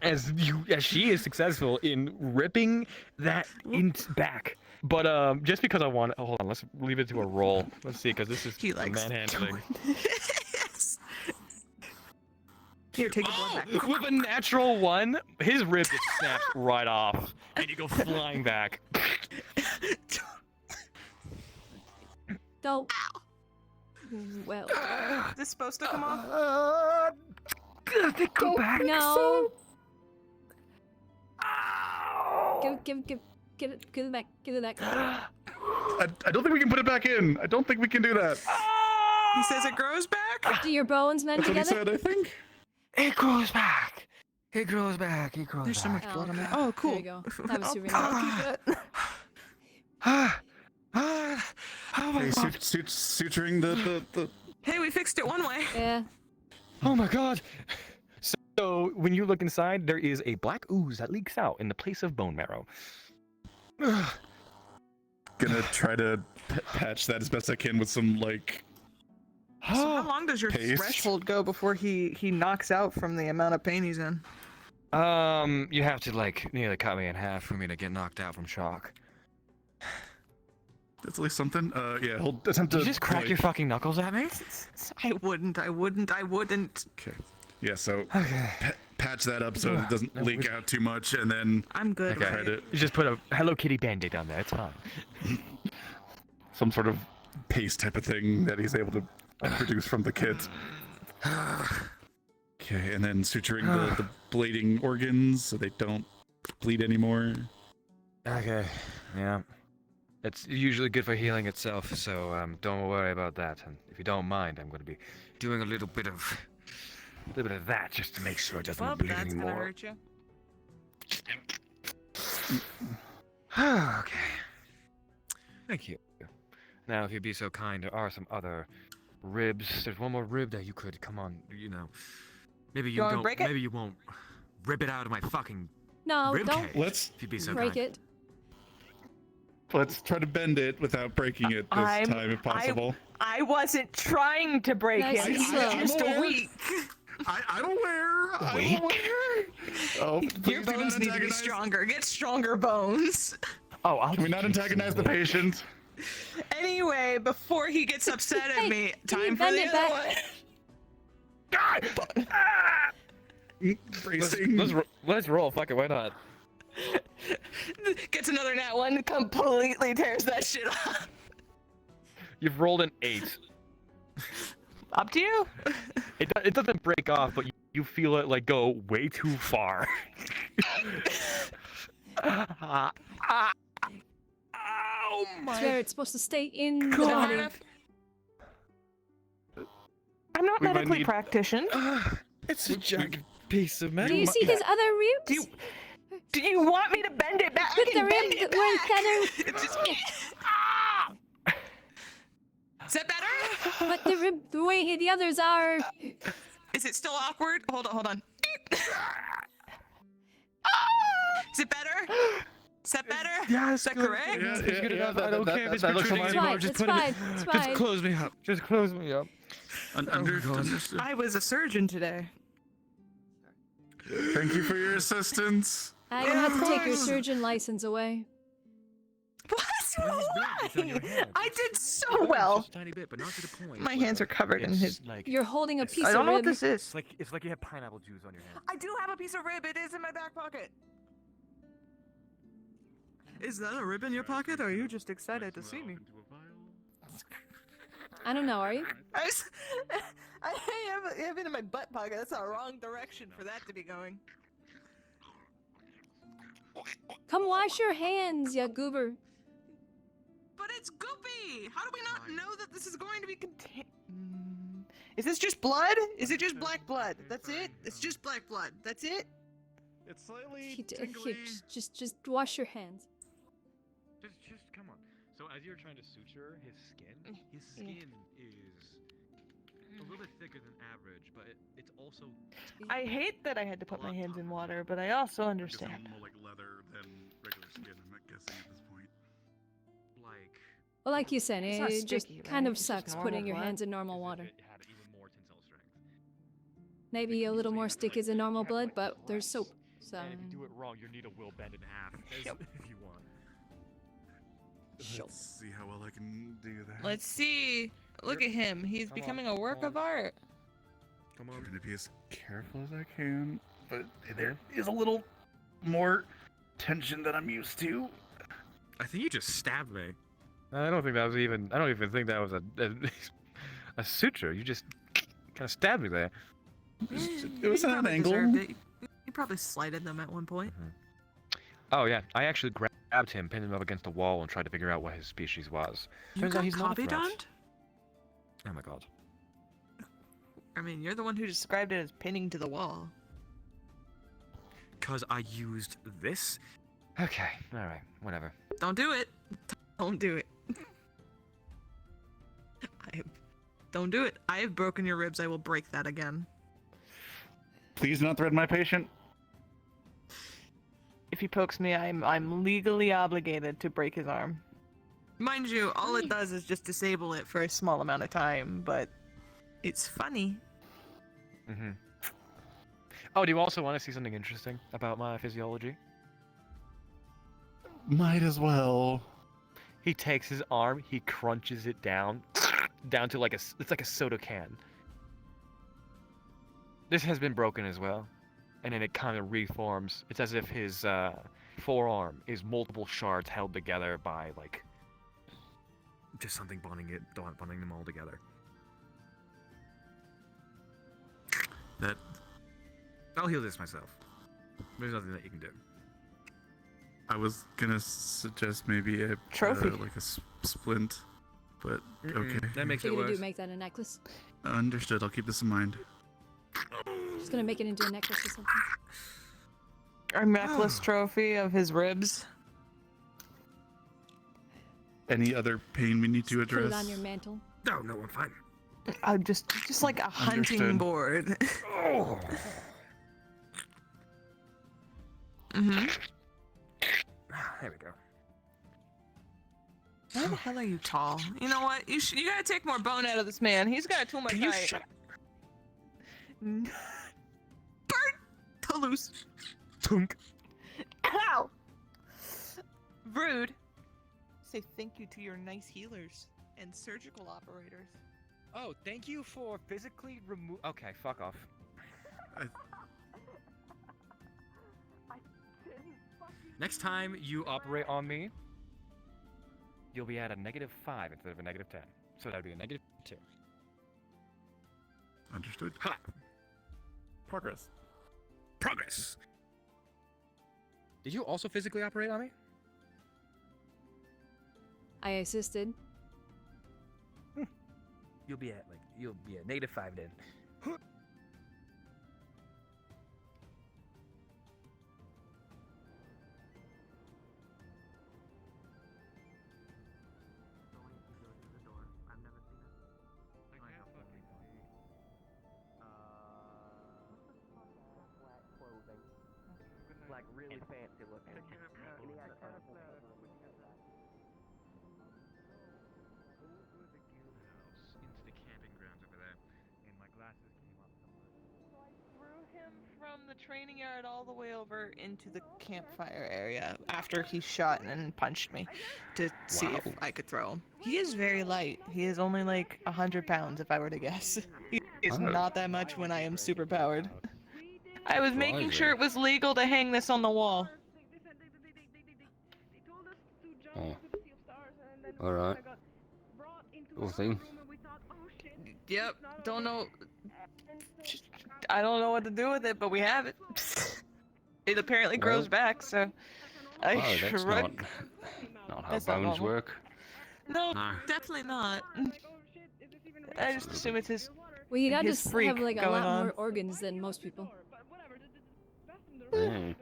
as she is successful in ripping that back. But just because I want, hold on, let's leave it to a roll. Let's see, because this is manhandling. Here, take a blood back. With a natural 1, his rib just snaps right off, and you go flying back. Don't. Well. Is this supposed to come off? They go back. No. Give it back. Give it back. I don't think we can put it back in. I don't think we can do that. He says it grows back? Do your bones mend That's what he together? said, I think. It grows back. It grows back. It grows There's so back. much blood on that. Oh, cool. There you go. That was super I'll keep it. Oh my Hey, god. suturing the. Hey, we fixed it one way. Yeah. Oh my god. So when you look inside, there is a black ooze that leaks out in the place of bone marrow. Gonna try to patch that as best I can with some like. So how long does your paste. threshold go before he knocks out from the amount of pain he's in? You have to like nearly cut me in half for me to get knocked out from shock. That's at least something. Yeah, he'll attempt to. Did you just crack your fucking knuckles at me? I wouldn't. Okay. Yeah, so patch that up so it doesn't leak out too much, and then. I'm good. Okay. Try to You just put a Hello Kitty Band-Aid on there. It's fine. some sort of paste type of thing that he's able to produce from the kit. Okay, and then suturing the bleeding organs so they don't bleed anymore. Okay. Yeah. It's usually good for healing itself, so don't worry about that. And if you don't mind, I'm going to be doing a little bit of that just to make sure it doesn't bleed that's anymore. gonna hurt you. Okay. Thank you. Now, if you'd be so kind, there are some other ribs. There's one more rib that you could, come on, maybe you wanna don't, break it? maybe you won't rip it out of my fucking No, rib don't cage. Let's if you'd be so break kind. it. Let's try to bend it without breaking it this time if possible. I wasn't trying to break Nice it. and slow. He's just a weak. I'm aware. Oh, Your bones need to be stronger. Get stronger bones. Oh, Can we not antagonize the patient? Anyway, before he gets upset at me, time for bend the it other back. one. Bracing. Let's roll. Fuck it. Why not? Gets another nat one, completely tears that shit off. You've rolled an 8. Up to you. It doesn't break off, but you feel it like go way too far. Oh It's where it's supposed to stay in the God. body. I'm not We might medically need- practitioner. It's a jagged piece of metal. Do you see his other ribs? Do you want me to bend it back? Put I the can rib bend it where back. it's Is that better? But the rib, the way the others are. Is it still awkward? Hold on. Is it better? Is that better? Yeah, Is that correct? It's good enough. I don't care if it's that looks protruding fine. anymore. It's Just fine, put it it's in. fine. Just close me up. Just close me up. Understood. I was a surgeon today. Thank you for your assistance. I'm gonna have to take your surgeon license away. What? It's on your hand. I did so well. Just a tiny bit, but not to the point. My hands are covered in his. Like You're holding a piece I don't of know rib. what this is. it's like you have pineapple juice on your hand. I do have a piece of rib. It is in my back pocket. Is that a rib in your pocket, or are you just excited to see me? I don't know. Are you? I have it in my butt pocket. That's the wrong direction for that to be going. Come wash your hands, ya goober. But it's goopy. How do we not know that this is going to be contained? Is this just blood? Is it just black blood? That's it? It's just black blood. That's it? It's slightly Here, just wash your hands. Just come on. So as you're trying to suture his skin is a little bit thicker than average, but it's also. I hate that I had to put my hands in water, but I also understand. More like leather than regular skin, I'm not guessing at this point. Like Well, like you said, It's not it just sticky, kind right? of It's just sucks normal putting your blood. hands in normal water. It had even more tensile strength. Maybe a little more sticky than normal blood, but there's soap. So And if you do it wrong, your needle will bend in half if you want. Let's see how well I can do that. Let's see. Look at him. He's Come becoming on, a work come of art. Come on. I'm gonna be as careful as I can, but there is a little more tension than I'm used to. I think you just stabbed me. I don't think that was even. I don't even think that was a suture. You just kind of stabbed me there. It was at an angle. You probably slighted them at one point. Oh yeah, I actually grabbed him, pinned him up against the wall, and tried to figure out what his species was. You Turns out got he's not a copy threat. done? Oh my god. I mean, you're the one who described it as pinning to the wall. Cause I used this. Okay, all right, whatever. Don't do it. Don't do it. Don't do it. I have broken your ribs. I will break that again. Please do not threaten my patient. If he pokes me, I'm legally obligated to break his arm. Mind you, all it does is just disable it For a small amount of time, but It's funny. Mm-hmm. Oh, do you also want to see something interesting about my physiology? Might as well. He takes his arm, he crunches it down to like it's like a soda can. This has been broken as well, and then it kind of reforms. It's as if his forearm is multiple shards held together by like just something bonding them all together. I'll heal this myself. There's nothing that you can do. I was gonna suggest maybe a trophy, like a splint, but okay. That makes what it are you gonna worse. do? Make that a necklace? Understood. I'll keep this in mind. Just gonna make it into a necklace or something. our necklace trophy of his ribs. Any other pain we need to Put it address? on your mantle. No, I'm fine. Just like a hunting Understood. board. Oh. Mm-hmm. There we go. Why the hell are you tall? You know what? You gotta take more bone out of this man. He's got too much height. shut Bird! Toulouse. Tunk. Ow! Rude. Say thank you to your nice healers and surgical operators. Oh, thank you for physically remove. Okay, fuck off. Next time you operate on me, you'll be at a -5 instead of a -10. So that'd be a -2. Understood. Ha! Progress. Progress! Did you also physically operate on me? I assisted. You'll be at -5 then. Like really fancy looking. Into the camping grounds over there, and my glasses came up somewhere. Threw him from the training yard all the way over into the campfire area after he shot and punched me to see if I could throw him. He is very light. He is only like 100 pounds if I were to guess. He is not that much when I am super powered. I was making sure it was legal to hang this on the wall. Oh. Alright. Cool thing. Yep, don't know. I don't know what to do with it, but we have it. It apparently grows back, so I Oh, that's shrug. not how That's not bones normal. work. No, No. definitely not. I just assume it's his. Well, you gotta his just freak have like a going lot on. more organs than most people. Mm.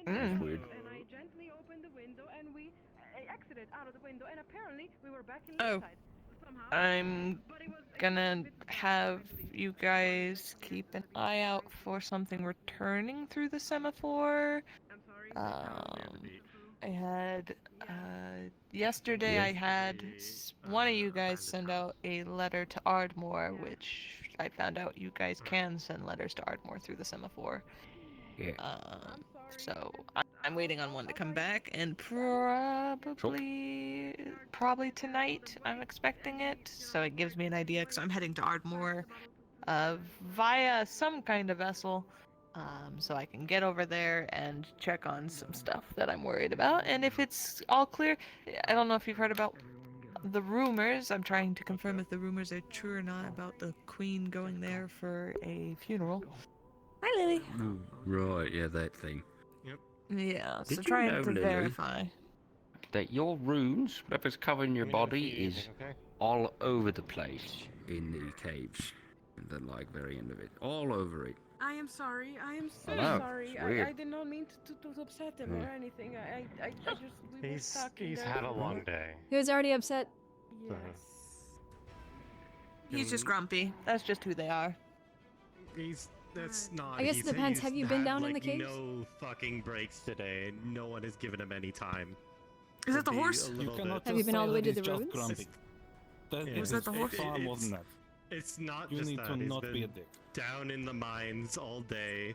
That's weird. And I gently opened the window and we exited out of the window and apparently we were back in Oh. inside. Somehow. I'm gonna have you guys keep an eye out for something returning through the semaphore. I had yesterday. I had one of you guys send out a letter to Ardmore, which I found out you guys can send letters to Ardmore through the semaphore. Yeah. So I'm waiting on one to come back, and probably tonight I'm expecting it. So it gives me an idea, because I'm heading to Ardmore via some kind of vessel. So I can get over there and check on some stuff that I'm worried about. And if it's all clear, I don't know if you've heard about the rumors. I'm trying to confirm if the rumors are true or not about the Queen going there for a funeral. Hi, Lily. Right, yeah, that thing. Yep. Yeah, so Did you trying know, to Lily, verify. that your runes, whatever's covering your Let me know if body, you need is anything, okay? all over the place in the caves. At the like very end of it, all over it. I am sorry. I am so I know, sorry. it's weird. I did not mean to upset him or Yeah. anything. I just we were stuck in He's there. had a long day. He was already upset. Yes. He's just grumpy. That's just who they are. That's not. I guess it depends. Have you been down in the caves? No fucking breaks today. No one has given him any time. Is To it the be horse? a You little cannot bit- Have you been all the way to the ruins? Was that the horse? It's not You just need that. to He's not been be a dick. down in the mines all day,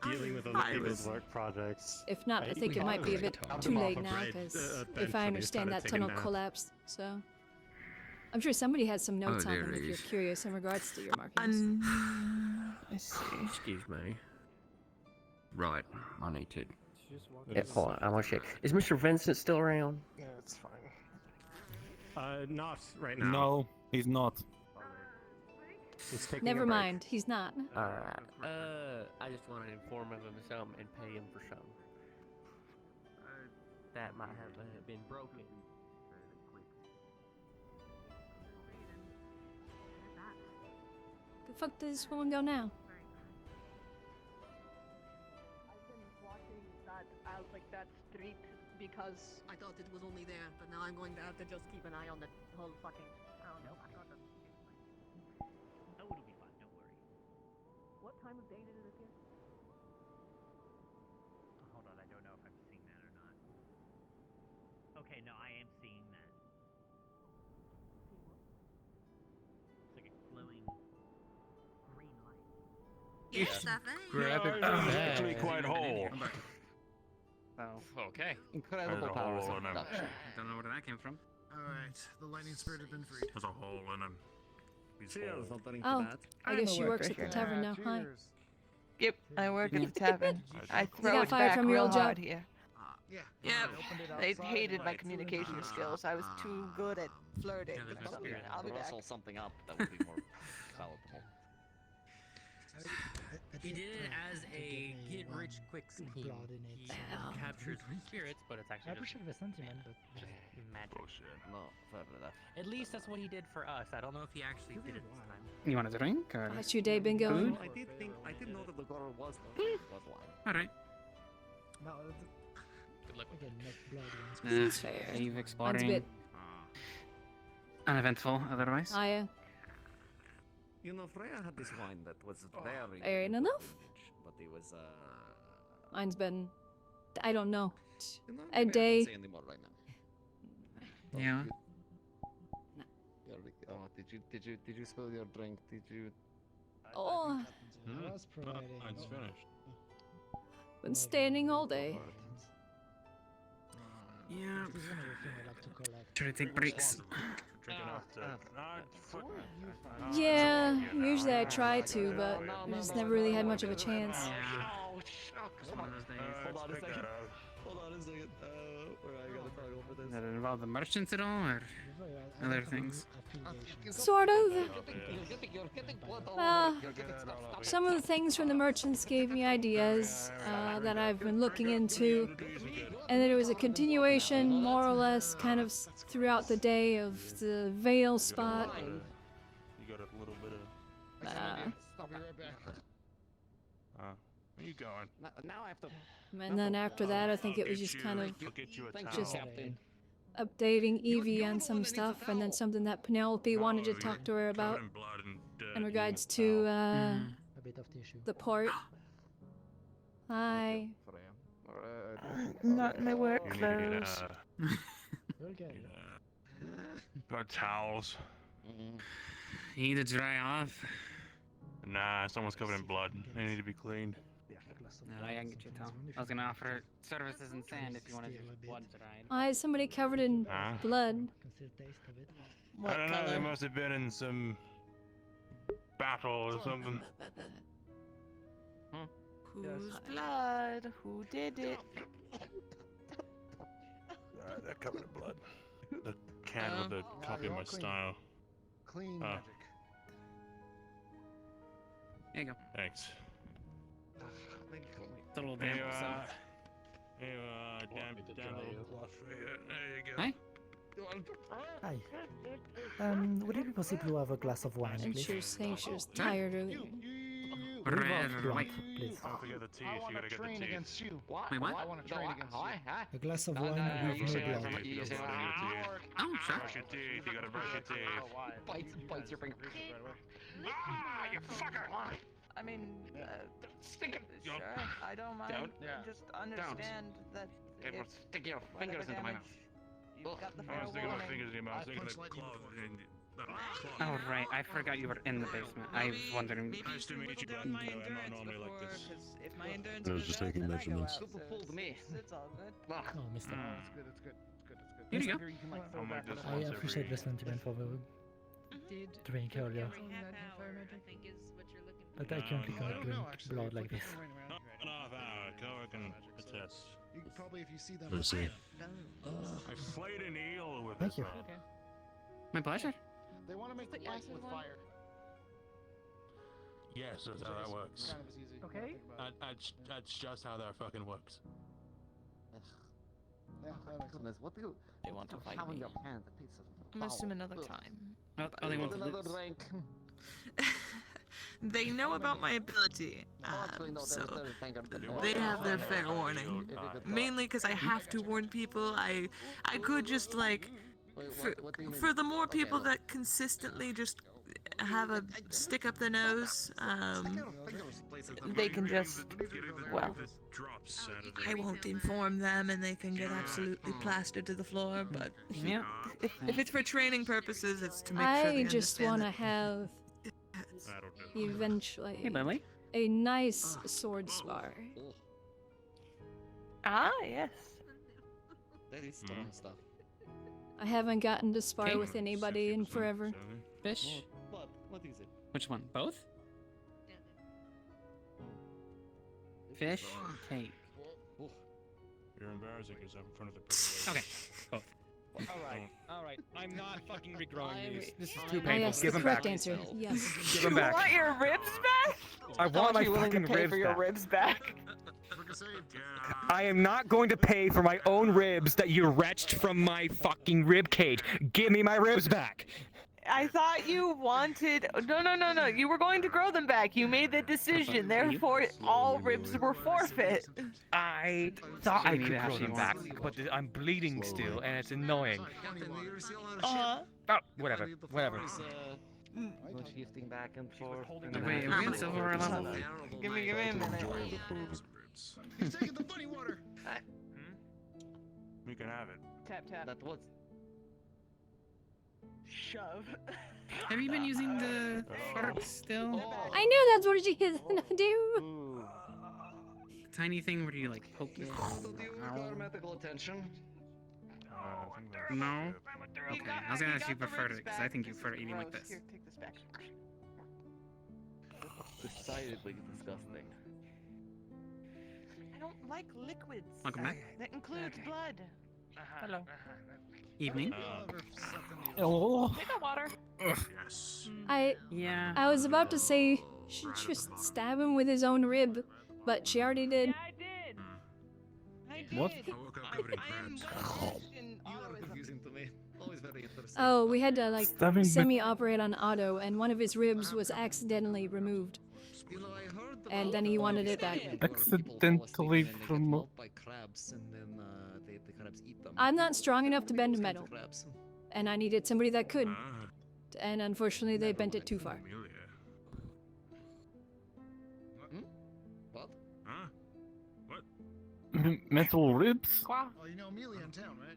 dealing with other thought it people's was- work projects. If not, I think it might be a bit too late now, because if I understand that tunnel collapsed, so... I'm sure somebody has some notes on there them if you're is. curious in regards to your markings. I see. Excuse me. Right, I need to. Yeah, hold on, I want to check. Is Mr. Vincent still around? Yeah, it's fine. Not right now. No, he's not. He's taking Never a break. mind, he's not. Alright. I just want to inform him of some and pay him for some. That might have been broken. The fuck does this woman go now? I've been watching that street because I thought it was only there, but now I'm going to have to just keep an eye on the whole fucking. I don't know. I got the. Oh, it'll be fine. Don't worry. What time of day did it appear? Hold on, I don't know if I'm seeing that or not. Okay, no, I am seeing that. It's like a glowing green light. Yes, I think. Grab it. actually quite whole. Okay. Incredible There's a powers hole of in him. production. Don't know where that came from. Alright, the lightning spirit has been freed. There's a hole in him. He's whole. Oh, I guess she I'm a works at worker the here. tavern now. Hi. Yep, I work at the tavern. I throw got it fired back from your real old job? hard here. Yeah. Yep. They hated my communication skills. I was too good at flirting with them. I'll be back. Rustle something up that would be more palatable. He did it as a get rich quick scheme. He captures spirits, but it's actually just magic. No, fair enough. At least that's what he did for us. I don't know if he actually did it this time. You want a drink? Or... How's your day been going? I did know that the girl was All right. Good luck with it. That's fair. Cave Mine's a exploring. bit. Uneventful, otherwise. Ah, yeah. You know, Freya had this wine that was very. Fair enough. But it was Mine's been. I don't know. You know, A maybe I day. can't say anymore right now. Yeah. Oh, did you spill your drink? Did you? Oh, It's finished. been standing all day. Yeah. Try to take breaks. Yeah, usually I try to, but I just never really had much of a chance. Hold on a second. Hold on a second. I gotta talk over this. Does that involve the merchants at all, or other things? Sort of. Some of the things from the merchants gave me ideas that I've been looking into, and then it was a continuation, more or less, kind of throughout the day of the Veil spot. You got a little bit of. I'll be right back. Where you going? Now I have to. And then after that, I think it was just kind of I'll get you a Thank just you, Captain. updating Evie on some stuff, and then something that Penelope wanted to talk to her about in regards to the port. Hi. Freya. Not in my work You need, clothes. got towels. You need to dry off. Nah, someone's covered in blood. They need to be cleaned. No, I can get you a towel. I was gonna offer services in sand if you wanted your blood dried. Why is somebody covered in blood? I don't know, they must have been in some battle or something. Whose blood? Who did it? They're covered in blood. The can with the copy of my style. Clean magic. There you go. Thanks. It's a little damp, so. Damn little cloth for you. There you go. Hi. Hi. Would it be possible to have a glass of wine, And please? she was saying she was tired earlier. Without blunt, please. Don't forget the teeth. You gotta get the Train teeth. against you. Wait, what? I want to train against you. A glass of wine You with say no that blood. from you say Oh, sure. brush your teeth. You gotta brush your teeth. Bites your finger. Ah, you fucker! I mean, sure, I don't mind. Down. Just understand that It will if stick your whatever fingers into my damage mouth. you've got the I fair was sticking my warning. fingers in your mouth. Sticking the cloth in Oh, right. I forgot you were in the basement. I was wondering. Nice to meet you, bud. No, I'm not normally like this. If my endurance I was goes just out, taking then I go measurements. out, Super so fooled me. It's all good. Oh, Mr. It's good, it's good, it's good, it's good. Here you go. You can, like, I'm like this I once appreciate every... the sentiment for the drink earlier, but I can't drink blood like this. Half hour. Cora can attest. You can probably, if you see them. Let's see. I flayed an eel with Thank this you. rod. My pleasure. They want to make the ice with fire. Yes, that's how that works. Kind of as easy. Okay. That's just how that fucking works. Yeah, that makes Goodness, what do you They want to fight have in me. your hands? A piece of I'm gonna assume fowl. another Ugh. time. Oh, they want to Another lose. drink. They know about my ability, Actually, no, so there's finger. they have their fair warning. Mainly because I have to warn people. I could just like, for the more people that consistently just have a stick up their nose, they can just, well, I won't inform them and they can get absolutely plastered to the floor, but Yeah. if it's for training purposes, it's to make sure I they just understand want to that- have eventually Lily? a nice sword spar. Ah, yes. That is strong stuff. I haven't gotten to spar Okay. with anybody in forever. Fish? What is it? Which one? Both? Fish? Cake. You're embarrassing yourself in front of the pretty Okay, both. Alright. I'm not fucking regrowing these. This is too Oh, painful. yes, Give the him correct back. answer. Yes. Give him You back. want your ribs back? I want my you willing fucking to pay ribs for your back. ribs back? I am not going to pay for my own ribs that you wrenched from my fucking rib cage. Give me my ribs back. I thought you wanted. No. You were going to grow them back. You made the decision. Therefore, all ribs were forfeit. I thought I need could to have grow them you back. but I'm bleeding still, and it's annoying. Uh-huh. Oh, whatever. No shifting back and forth. Wait, are we in silver level? Give me a minute. He's taking the funny water. You can have it. Tap. That was. Shove. Have you been using the fork still? I knew that's what she was gonna do. Tiny thing where you like poke it? Medical attention. No? Okay, I was gonna ask you preferred it, because I think you prefer eating like this. Here, take this back. Decidedly disgusting. I don't like liquids. Welcome back. That includes blood. Hello. Evening. Oh. Take a water. Yes. Yeah. I was about to say she just stab him with his own rib, but she already did. I did. What? I woke up covered in crabs. You are confusing to me. Always very interesting. Oh, we had to like Stabbing with- semi-operate on Otto, and one of his ribs was accidentally removed. You know, I heard And then he wanted it back. Accidentally from. by crabs and then the crabs eat them. I'm not strong enough to bend metal, Crabs. and I needed somebody that could. And unfortunately, they bent it too far. What? Huh? What? Metal ribs? Well, you know Amelia in town, right?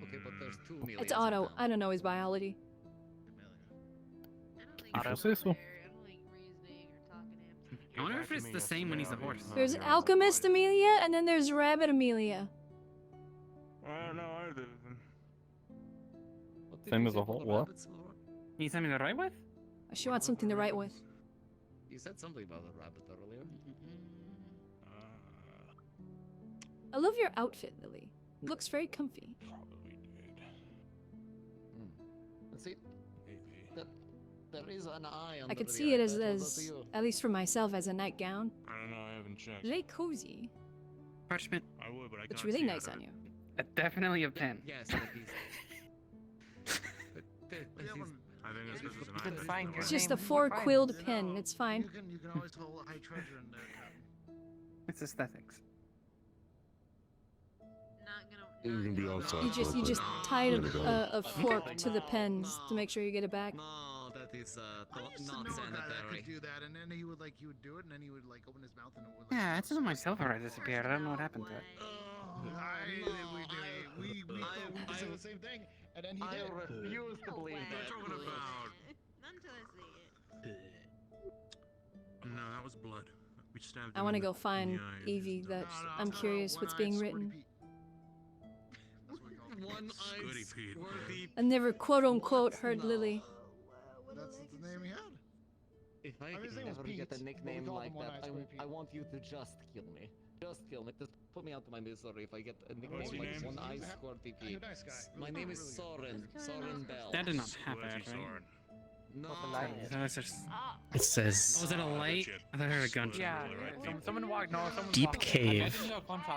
Okay, but there's two Amelias. It's Otto. I don't know his biology. If you say so. I wonder if it's the same when he's a horse. There's Alchemist Amelia, and then there's Rabbit Amelia. I don't know either. Same as a whole what? Can you tell me to write with? She wants something to write with. You said something about a rabbit earlier. I love your outfit, Lily. Looks very comfy. Let's see. There is an eye on I could see it as at least for myself, as a nightgown. I don't know, I haven't checked. Very cozy. Parchment. I would, but I can't It's really see nice out on of you. Definitely a pen. Yes, I think it's because You can find your It's just a name. 4-quilled pen. It's fine. You can always hold high treasure in there. It's aesthetics. You just tied a fork to the pens to make sure you get it back. No, that is I used to not know a guy that sanitary. could do that, and then he would do it, and then he would open his mouth and it would. Yeah, it's just my silverware disappeared. I don't know what happened to it. We thought the same thing, and then he did. I refuse to believe that. No, that was blood. We stabbed I him want to in go the find eye. Evie. I'm curious what's being written. Goody Pete. I never quote-unquote heard Lily. That's the name he had. If I His can name was never Pete, get a but we nickname called like him One that, Eye Square Pete. I want you to just kill me. Just kill me. Just put me out of my misery if I get a nickname What's your like name? One Eye Square PP. You're a nice guy. My name is Soren. Soren Bell. That did not happen, Where's your right? sword? No. It says Was it a light? I thought I heard a gunshot. Yeah, someone walked. No, someone deep walked. cave,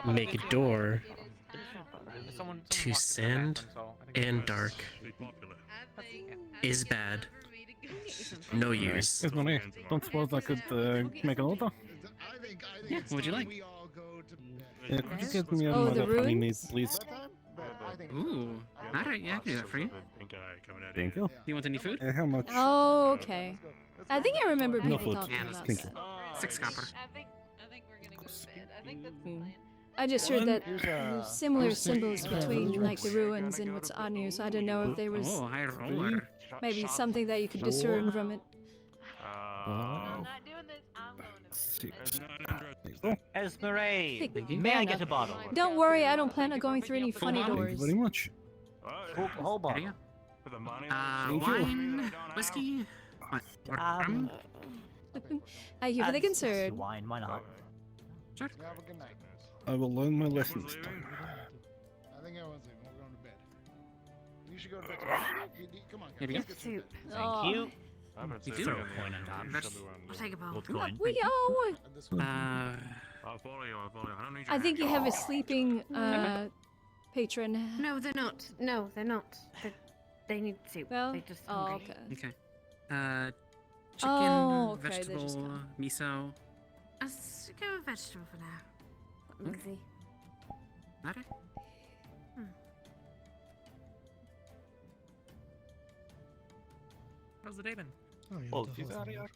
make a door to sand and dark is bad. No use. Here's money. Don't suppose I could make an order? Yeah, what would you like? Yeah, could you get me Oh, the another honey mead, ruins? please? Ooh. Alright, yeah, I can do that for you. Thank you. You want any food? How much? Oh, okay. I think I remember No people food. talking about Thank that. you. 6 copper. I think we're gonna go to bed. I think that's the plan. I just heard that Here's there's similar symbols between like the ruins and what's on you, so I didn't know if there was Oh, high roller. maybe something that you could discern from it. I'm not doing this. I'm going to bed. Esmeralda, Thank you. may I get a bottle? Don't worry, I don't plan on going through any funny Thank you doors. very much. Whole There you bottle. go. Thank you. Wine, whiskey, what? Or rum? Thank you for the concern. Wine, why not? Sure. Have a good night. I will learn my lesson this time. I think everyone's leaving. We're going to bed. You should go to bed too. Come on, Here we guys. go. Let's get to bed. Oh. Thank you. You do? Throw a coin on top. I'll take a bowl. Gold coin. We all. I'll follow you, I'll follow you. I don't need your I think you hand. have a sleeping patron. No, they're not. No, they're not. They need soup. Well, They're just oh, hungry. okay. Okay. Chicken, Oh, okay, they just vegetable, come. miso. Let's go with vegetable for now. Easy. Alright. How's the day been? Oh, she's out of here.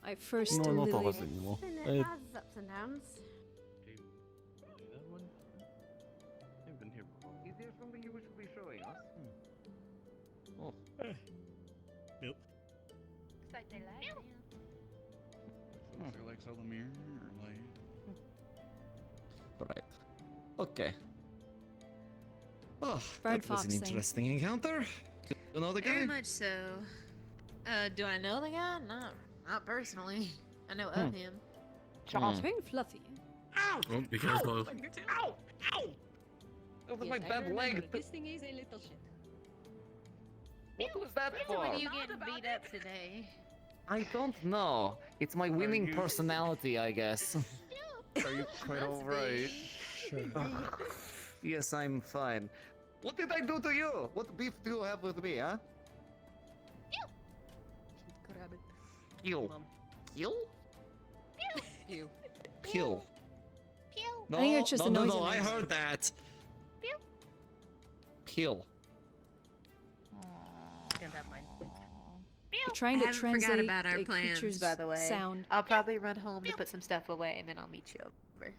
I first No, not all Lily. of us anymore. It has its ups and downs. Is there something you should be showing us? Oh. Nope. It's like they like you. Is there like Solomir or like? Right. Okay. Oh, Bird that was fox an thing. interesting encounter. You know the guy? Very much so. Do I know the guy? Not personally. I know of him. It's very fluffy. Ow! Oh, be careful. Ow! Ow! That was my bad leg. This thing is a little shit. What was that What for? are you getting beat up today? I don't know. It's my winning personality, I guess. Are you quite alright? Yes, I'm fine. What did I do to you? What beef do you have with me, huh? Kill. Kill? Pew. Kill. No, I think it's just no, the no, noise no, it I makes. heard that. Kill. Can't have mine. Trying to I haven't forgot translate about our a plans, creature's by the way. sound. I'll probably run home to put some stuff away, and then I'll meet you over.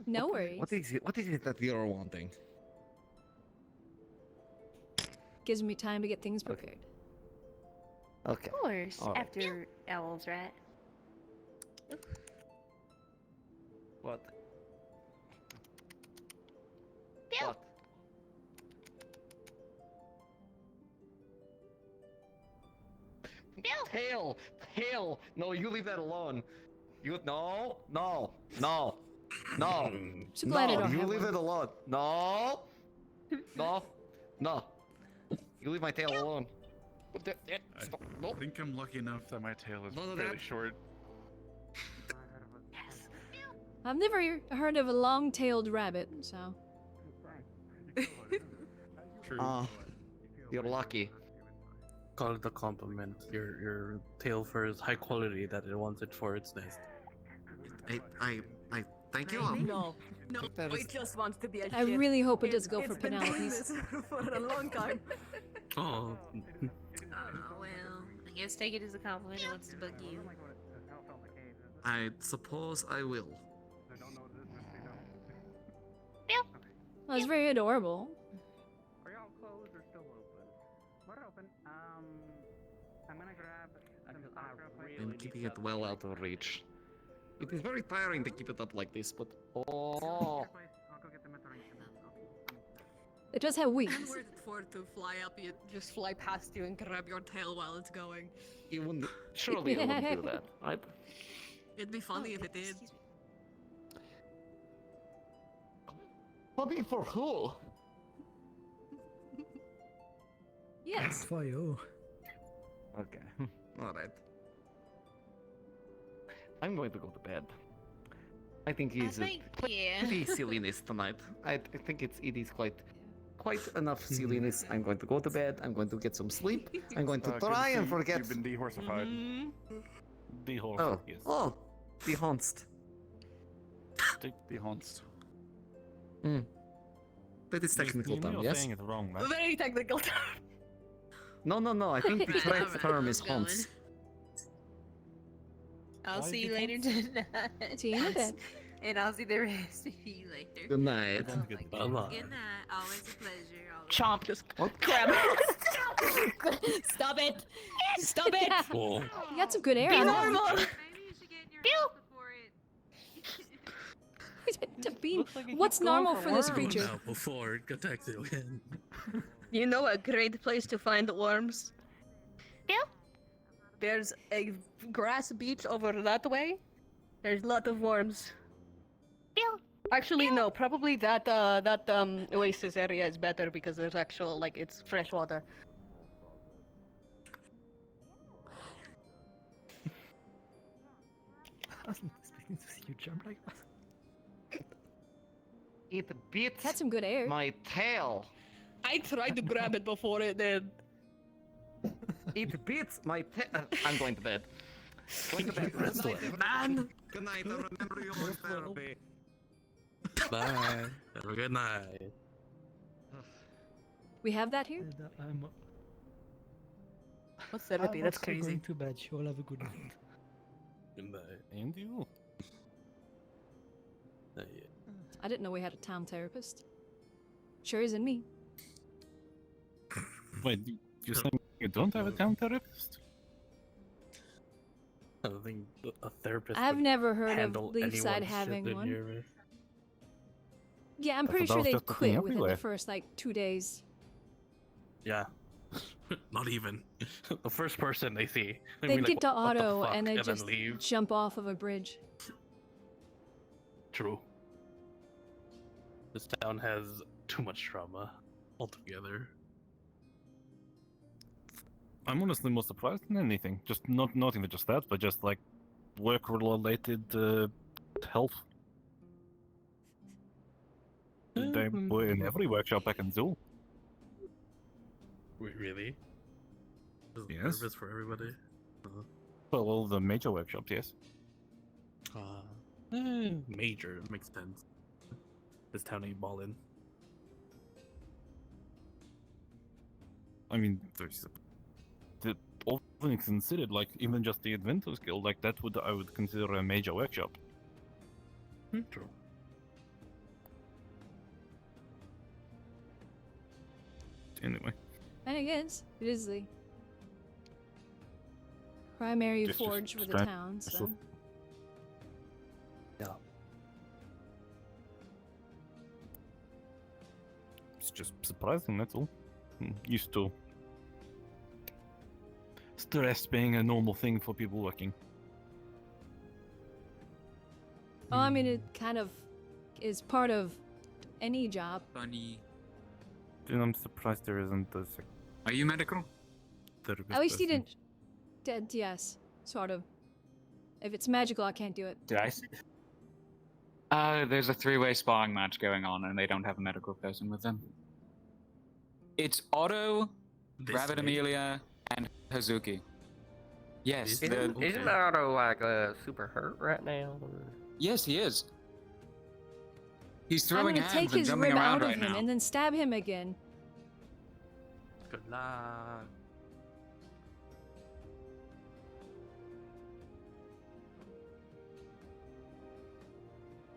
No worries. What is it that we are wanting? Gives me time to get things prepared. Okay. Of course, All right. after owls, right? What? Bill. What? Tail! Tail! No, you leave that alone. You no. So glad I don't you have leave one. it alone. No. You leave my tail alone. I think I'm lucky enough that my tail is None of fairly that. short. I've never heard of a long-tailed rabbit, so. True. You're lucky. Call it a compliment. Your tail fur is high quality that it wants it for its nest. I thank you. No, That is- it just wants to be a I shit. really hope it does go It's for been doing Penelope's. this for a long time. Oh. Oh well, I guess take it as a compliment. It wants to bug you. I suppose I will. Well, it's very adorable. Are y'all closed or still open? We're open. I'm gonna grab some And keeping it well out of reach. It is very tiring to keep it up like this, but oh. I'll go get the measuring. It does have I'm wings. worried for it to fly up, you just fly past you and grab your tail while it's going. You wouldn't. Surely you wouldn't do that, right? It'd be funny if it did. Funny for who? Yes. For you. Okay. Alright. I'm going to go to bed. I think he's yeah. pretty silliness tonight. I think it is quite enough silliness. I'm going to go to bed. I'm going to get some sleep. I'm going to try and forget. You've been dehorsified. Dehorsified, yes. Oh, dehaunced. Dehaunced. That is technical term, You're yes? saying it wrong, man. Very technical term. No. I think the Right, correct alright, term I'm is going. haunts. I'll Why see you did later tonight. See you in bed. And I'll see the rest of you later. Good night. Oh my Good goodness. night. Good night. Always a pleasure. Always. Chomp, just What? grab it. Stop it. Stop it. Oh. You got some good air. Be on normal. Maybe you should get in your house before it. To be, what's normal for this creature? Now before it attacks you again. You know a great place to find worms? Yeah. There's a grass beach over that way. There's a lot of worms. Yeah. Actually, no. Probably that oasis area is better because there's actual it's fresh water. I wasn't expecting to see you jump like that. It beats Had some good air. my tail. I tried to grab it before it did. It beats my tail. I'm going to bed. Going to bed. Good night, man. Good night. I remember you always therapy. Bye. Have a good night. We have that here? I'm What's therapy? That's also crazy. going to bed. You all have a good night. Good night. And you. Yeah. I didn't know we had a town therapist. Sure isn't me. Wait, you're saying you don't have a town therapist? I don't think a therapist. I've would never heard of handle Leafside anyone's having shit in one. here. Yeah, I'm I pretty thought sure that was they just the thing quit within everywhere. the first 2 days. Yeah. Not even. The first person they see. they'll They be get like, to "What the auto fuck?" and they then just leave. jump off of a bridge. True. This town has too much trauma altogether. I'm honestly more surprised than anything. Just not even just that, but just like work-related health. They were in every workshop back in Zool. Wait, really? There's a Yes. service for everybody? Well, all the major workshops, yes. Major, makes sense. This town ain't ballin'. I mean, all things considered, like even just the Inventors Guild, like that I would consider a major workshop. True. anyway. And it is the primary Just forge for the try- town, so. No. It's just surprising, that's all. Used to stress being a normal thing for people working. Oh, I mean, it kind of is part of any job. Funny. And I'm surprised there isn't a Are you medical? At least he didn't. Dead, yes, sort of. If it's magical, I can't do it. Did I? There's a three-way sparring match going on, and they don't have a medical person with them. It's Otto, Rabbit Amelia, and Hazuki. Yes, Isn't Otto like super hurt right now? Yes, he is. He's I'm throwing gonna hands take and his jumping rib around out of right him now. and then stab him again. Good luck.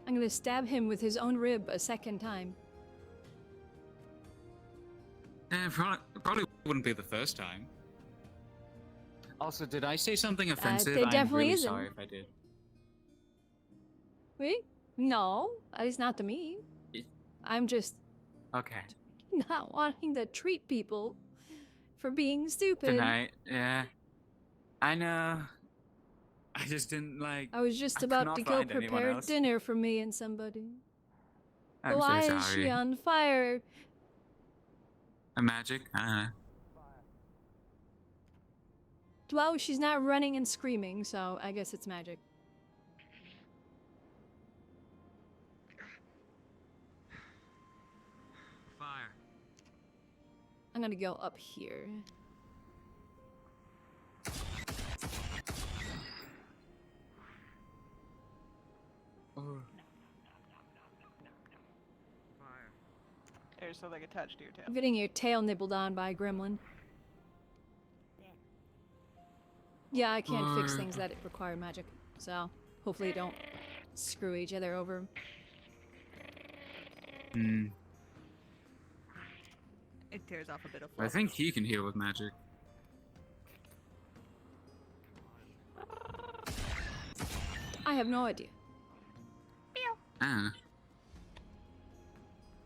I'm gonna stab him with his own rib a second time. Probably wouldn't be the first time. Also, did I say something offensive? it I'm definitely really isn't. sorry if I did. Wait? No, at least not to me. I'm just Okay. not wanting to treat people for being stupid. Tonight, yeah. I know. I just didn't like. I was just I about cannot to go find anyone prepare else. dinner for me and somebody. I'm so Why is sorry. she on fire? A magic? Well, she's not running and screaming, so I guess it's magic. Fire. I'm gonna go up here. There's something attached to your tail. I'm getting your tail nibbled on by a gremlin. Yeah, I can't fix things that require magic, so hopefully don't screw each other over. Hmm. It tears off a bit of I fluff. think he can heal with magic. I have no idea. Ah.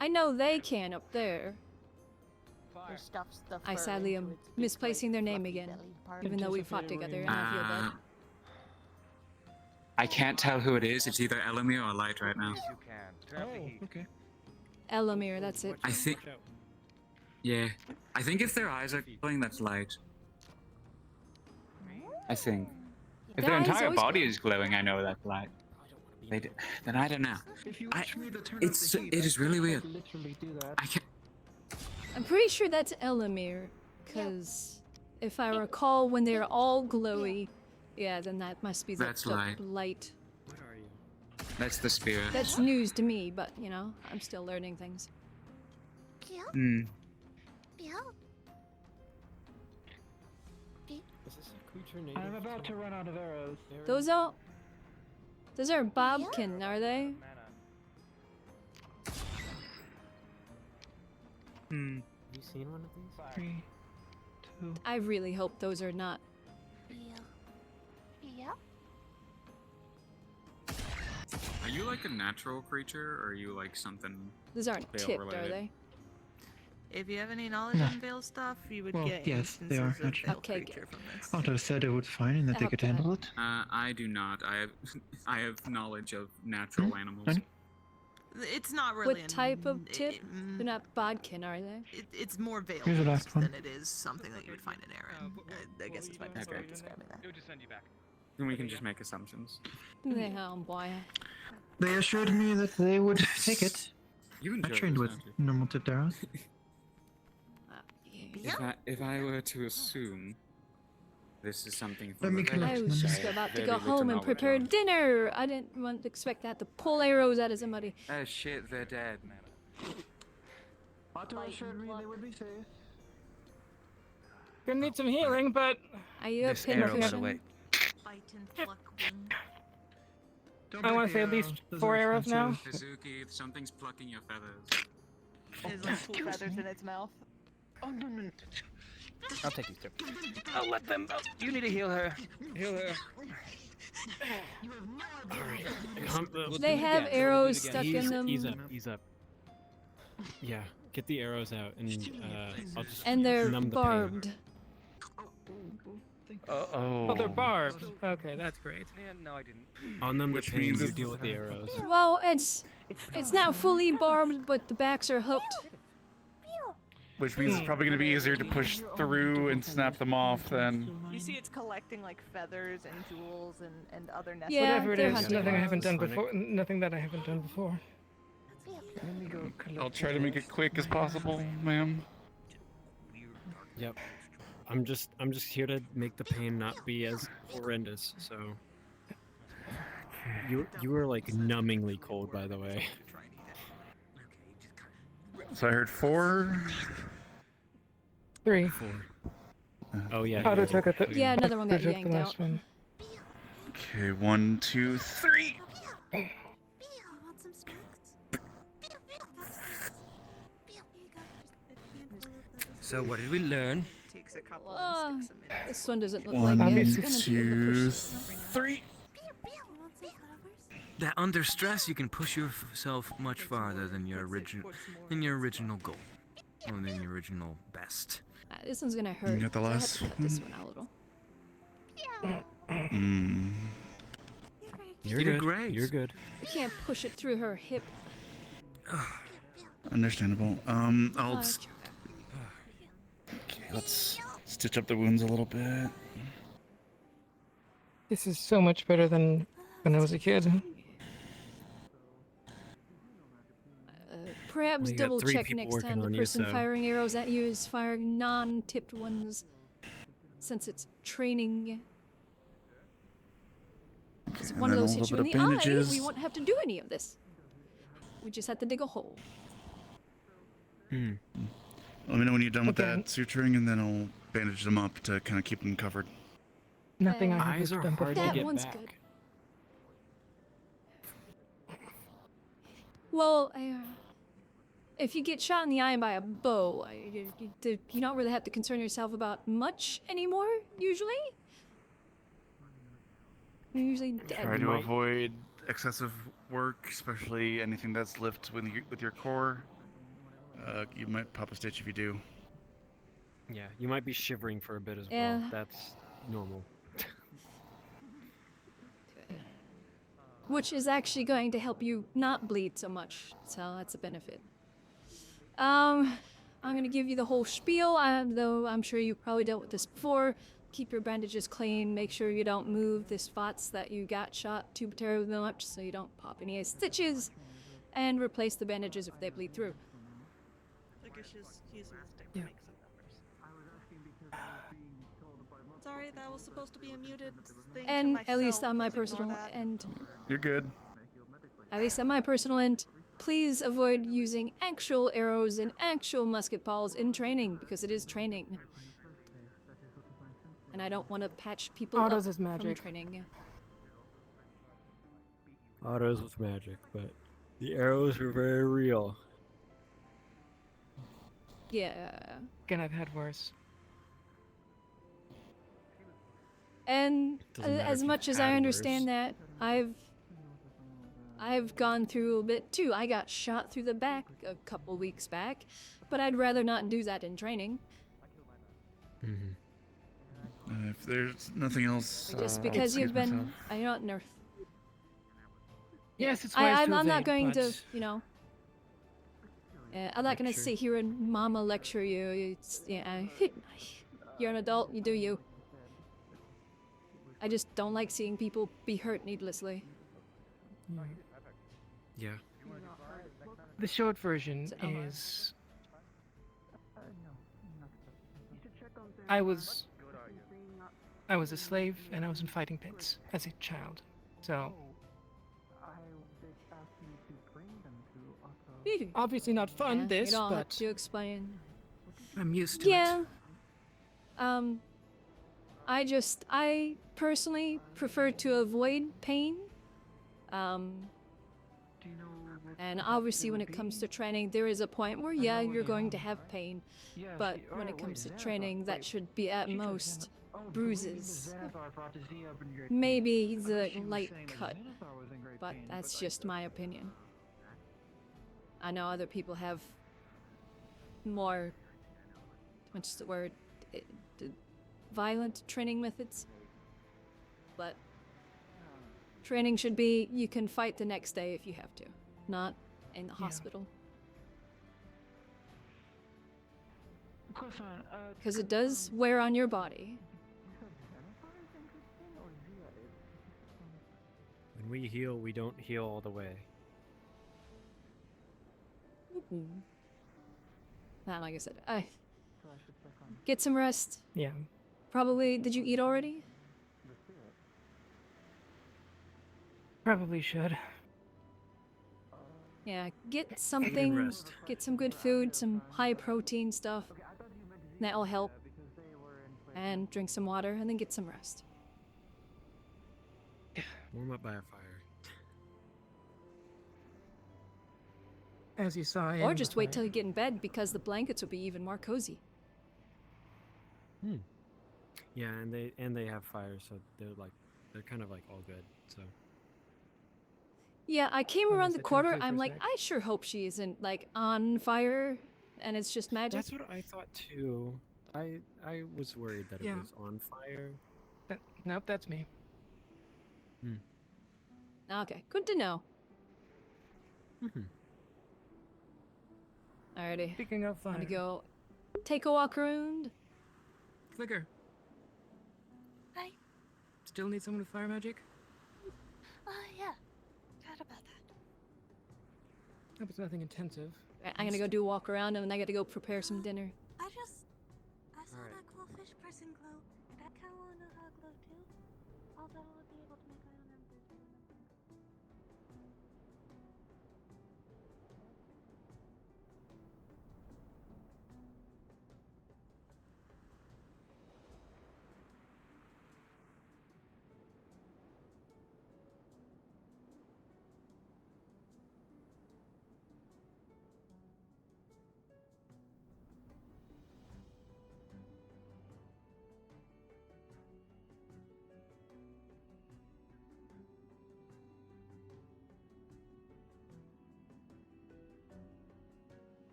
I know they can up there. Their stuff's the I fur sadly into am its big, misplacing their name fluffy again, belly part. even though we fought together and I feel bad. I can't tell who it is. It's either Elamir or Light right now. Okay. Elamir, that's it. I think. Yeah. I think if their eyes are glowing, that's Light. I think. If their Their eyes entire always body glow. is glowing, I know that's Light. Then I don't know. If you I- wish me to turn it's- up the heat, it is really I weird. could literally do that. I can't. I'm pretty sure that's Elamir, because if I recall, when they're all glowy, yeah, then that must be the, That's the Light. light. That's the spirit. That's news to me, but you know, I'm still learning things. Hmm. I'm about to run out of arrows. Those are Bobkin, are they? Hmm. Have you seen one of these? 3, 2. I really hope those are not. Yeah. Are you like a natural creature, or are you like something? Those aren't Veil tipped, are related? they? If you have any knowledge No. on Veil stuff, you would Well, get yes, they instances are, of actually. Veil Okay, creature from this. Otto said it was fine and that they could handle it. I do not. I have knowledge of natural animals. It's not really. What type of tip? They're not Bodkin, are they? It's more Veil Here's the last based one. than it is something that you would find in Aaron. I guess it's my best way of describing that. It would just send you back. Then we can just make assumptions. Oh boy. They assured me that they would take it. You I enjoy trained this, with don't you? normal tipped arrows. If I were to assume this is something Let me for collect I was just about to very go little home and knowledge prepare on. dinner. I didn't want to expect that to pull arrows out of somebody. Oh shit, they're dead. Otto assured me they would be safe. Gonna need some healing, but Are you a This arrow, by the pinfish? way. Bite and pluck wing. I want to say at least 4 arrows now. Hazuki, if something's plucking your feathers. There's like 2 feathers in its mouth. Oh no, no, no. I'll take these two. I'll let them. You need to heal her. Heal her. They have arrows stuck in them. Ease up, ease up. Yeah, get the arrows out, and I'll just And they're numb the pain. barbed. Oh, they're barbed. Okay, that's great. Yeah, no, I didn't. I'll numb the Which pain. means You it's- deal with the arrows. Well, it's not fully barbed, but the backs are hooked. Which means it's probably going to be easier to push through and snap them off than. You see, it's collecting like feathers and jewels and other necklaces. Yeah, Whatever it they're is, hunting nothing I haven't done arrows. before. Nothing that I haven't done before. Let me go collect I'll try to make it quick as possible, ma'am. Yep. I'm just here to make the pain not be as horrendous. So you were like numbingly cold, by the way. So I heard 4. 3. 4. Oh yeah. Otto yeah. took a Yeah, another one got took the yanked last out. one. Okay, 1, 2, 3. So what did we learn? Takes a couple This one doesn't look 1, like it's gonna be 2, 3. That under stress, you can push yourself much farther than your original goal, or than your original best. This one's gonna hurt. You got the so I have last to cut this one out a little. Mm. You're You did good. great. You're good. You can't push it through her hip. Understandable. I'll. Uh, Okay, let's stitch up the wounds a little bit. This is so much better than when I was a kid. Perhaps Well, you got double 3 check people next working time the on you, person so- firing arrows at you is firing non-tipped ones, since it's training. If And one of then those a hits you little in bit the of eye, bandages. we won't have to do any of this. We just have to dig a hole. Let me know when you're done with that suturing, and then I'll bandage them up to kind of keep them covered. Nothing I Eyes haven't are done hard before. to get one's back. good. Well, if you get shot in the eye by a bow, you don't really have to concern yourself about much anymore, usually. You're usually dead. Try to avoid excessive work, especially anything that's lift with your core. You might pop a stitch if you do. Yeah, you might be shivering for a bit as Yeah. well. That's normal. Which is actually going to help you not bleed so much, so that's a benefit. I'm gonna give you the whole spiel, though I'm sure you probably dealt with this before. Keep your bandages clean, make sure you don't move the spots that you got shot too terribly much so you don't pop any stitches, and replace the bandages if they bleed through. I think it's just using the stick to make some numbers. Sorry, that was supposed to be a muted thing. to And at least myself. on my Please ignore personal that. end, You're good. at least on my personal end, please avoid using actual arrows and actual musket balls in training, because it is training. And I don't want to patch people Autos up is magic. from training. Autos was magic, but the arrows were very real. Yeah. Again, I've had worse. And Doesn't matter as if much you've as I had understand worse. that, I've gone through a bit too. I got shot through the back a couple weeks back, but I'd rather not do that in training. If there's nothing else, Just I'll because you've excuse been, myself. I'm not nerf. Yes, it's wise I'm to not evade, going to, but- you know. I'm not gonna Lecture. sit here and mama lecture you. It's, yeah, you're an adult. You do you. I just don't like seeing people be hurt needlessly. Yeah. The short version is I was a slave and I was in fighting pits as a child. So obviously not fun Yeah, this, you don't have but to explain. I'm used to it. Yeah. I personally prefer to avoid pain. And obviously, when it comes to training, there is a point where, yeah, you're going to have pain. But when it comes to training, that should be at most bruises. Maybe the light cut. But that's just my opinion. I know other people have more, what's the word, violent training methods. But training should be, you can fight the next day if you have to, not in the hospital. Because it does wear on your body. When we heal, we don't heal all the way. Nah, like I said, get some rest. Yeah. Probably, did you eat already? Probably should. Yeah, get something, rest. get some good food, some high protein stuff. That'll help. And drink some water, and then get some rest. Warm up by a fire. As you saw, Or just wait till you get in bed, because the blankets will be even more cozy. Yeah, and they have fire, so they're kind of like all good. So. Yeah, I came around the it corner, temperature I'm for a like, sec? I sure hope she isn't, like, on fire, and it's just magic. That's what I thought too. I was worried that Yeah. it was on fire. Nope, that's me. Okay, good to know. Mhm. Alrighty. Speaking of I'm fire. gonna go take a walk around. Flicker. Hi. Still need someone with fire magic? Yeah. Forgot about that. Hope it's nothing intensive. I'm gonna go do a walk around, and then I gotta go prepare some dinner. I saw Alright. that cool fish person glow. I kinda wanna know how it glow too. Although I would be able to make my own embers.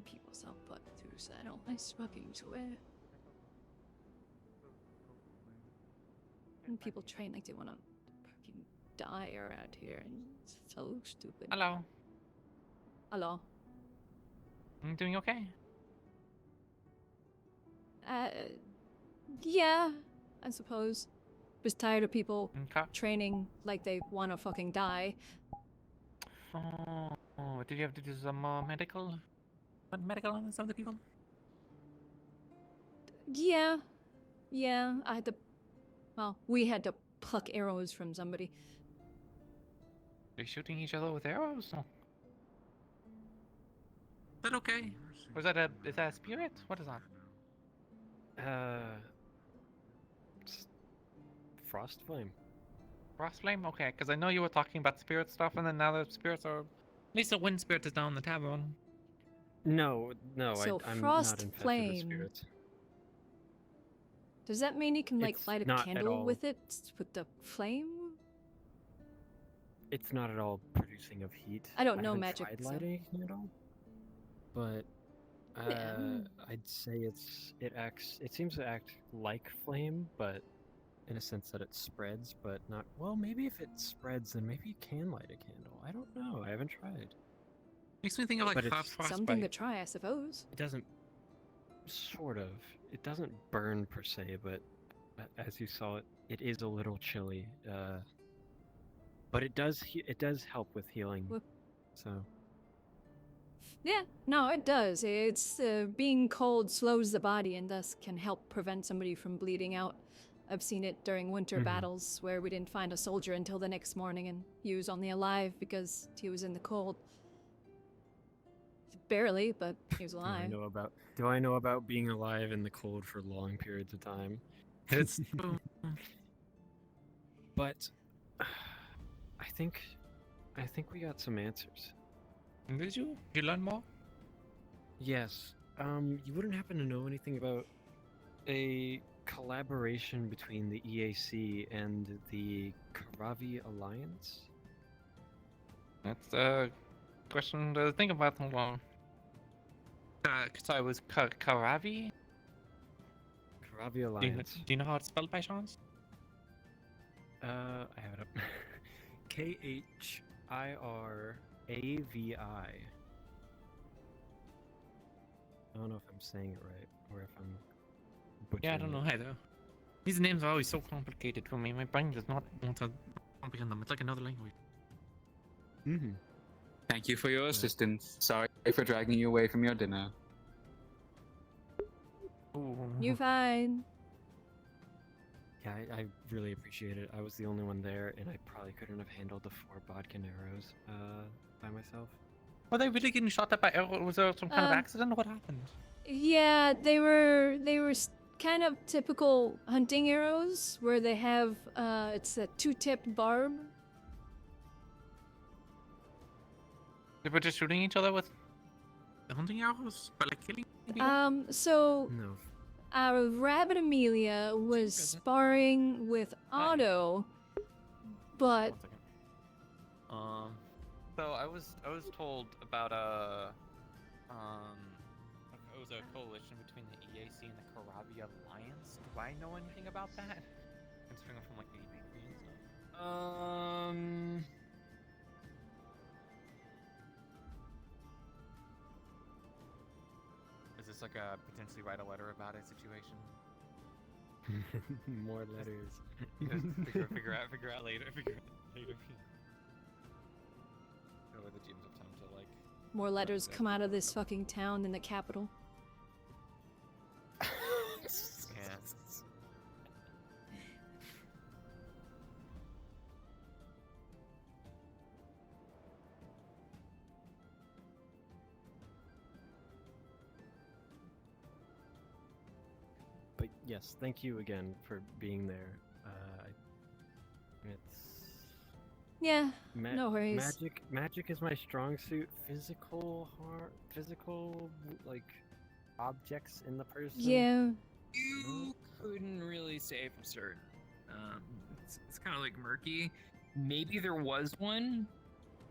People sell butt through saddle. Nice fucking swear. And people train like they want to fucking die around here, and it's so stupid. Hello. Hello. I'm doing okay. Yeah, I suppose. Just tired of people Okay. training like they want to fucking die. Oh, did you have to do some medical on some of the people? Yeah. I had to. Well, we had to pluck arrows from somebody. Are you shooting each other with arrows? Is that okay? Or is that a spirit? What is that? Frost flame. Frost flame? Okay, because I know you were talking about spirit stuff, and then now the spirits are. At least the wind spirit is down in the tavern. No, So I'm frost not infested flame. with spirits. Does that mean you can like It's light a not at candle all. with it with the flame? It's not at all producing of heat. I don't know haven't magic, tried so- lighting it at all, but Yeah. I'd say it seems to act like flame, but in a sense that it spreads, but not. Well, maybe if it spreads, then maybe you can light a candle. I don't know. I haven't tried. Makes me think of like But half it's frostbite. Something to try, I suppose. It doesn't. Sort of. It doesn't burn per se, but as you saw, it is a little chilly. But it does. It does help with healing. So. Yeah, no, it does. It's being cold slows the body and thus can help prevent somebody from bleeding out. I've seen it during winter battles where we didn't find a soldier until the next morning and he was only alive because he was in the cold. Barely, but he was alive. Do I know about being alive in the cold for long periods of time? It's. But I think we got some answers. Did you? Did you learn more? Yes. You wouldn't happen to know anything about a collaboration between the EAC and the Karavi Alliance? That's a question to think about. Hold on. Sorry, was Karavi? Karavi Alliance. Do you know how it's spelled by chance? I have it up. KHIRAVI. I don't know if I'm saying it right or if I'm butchering. Yeah, I don't know either. These names are always so complicated for me. My brain does not want to comprehend them. It's like another language. Thank you for your assistance. Sorry for dragging you away from your dinner. You're fine. Yeah, I really appreciate it. I was the only one there, and I probably couldn't have handled the 4 bodkin arrows by myself. Were they really getting shot at by arrows? Was there some kind of accident? What happened? Yeah, they were kind of typical hunting arrows where they have it's a 2-tipped barb. They were just shooting each other with hunting arrows, but like killing people? So no. Rabbit Amelia was sparring with Otto, but So I was told about it was a coalition between the EAC and the Karavi Alliance. Do I know anything about that? Considering I'm from like E23 and stuff. Is this like a potentially write a letter about it situation? More letters. figure out later. Go with the teams of time to like. more letters come out of this fucking town than the capital. Yeah. But yes, thank you again for being there. It's Yeah, no worries. Magic is my strong suit. Physical like objects in the person. Yeah. You couldn't really say for certain. It's kind of like murky. Maybe there was one,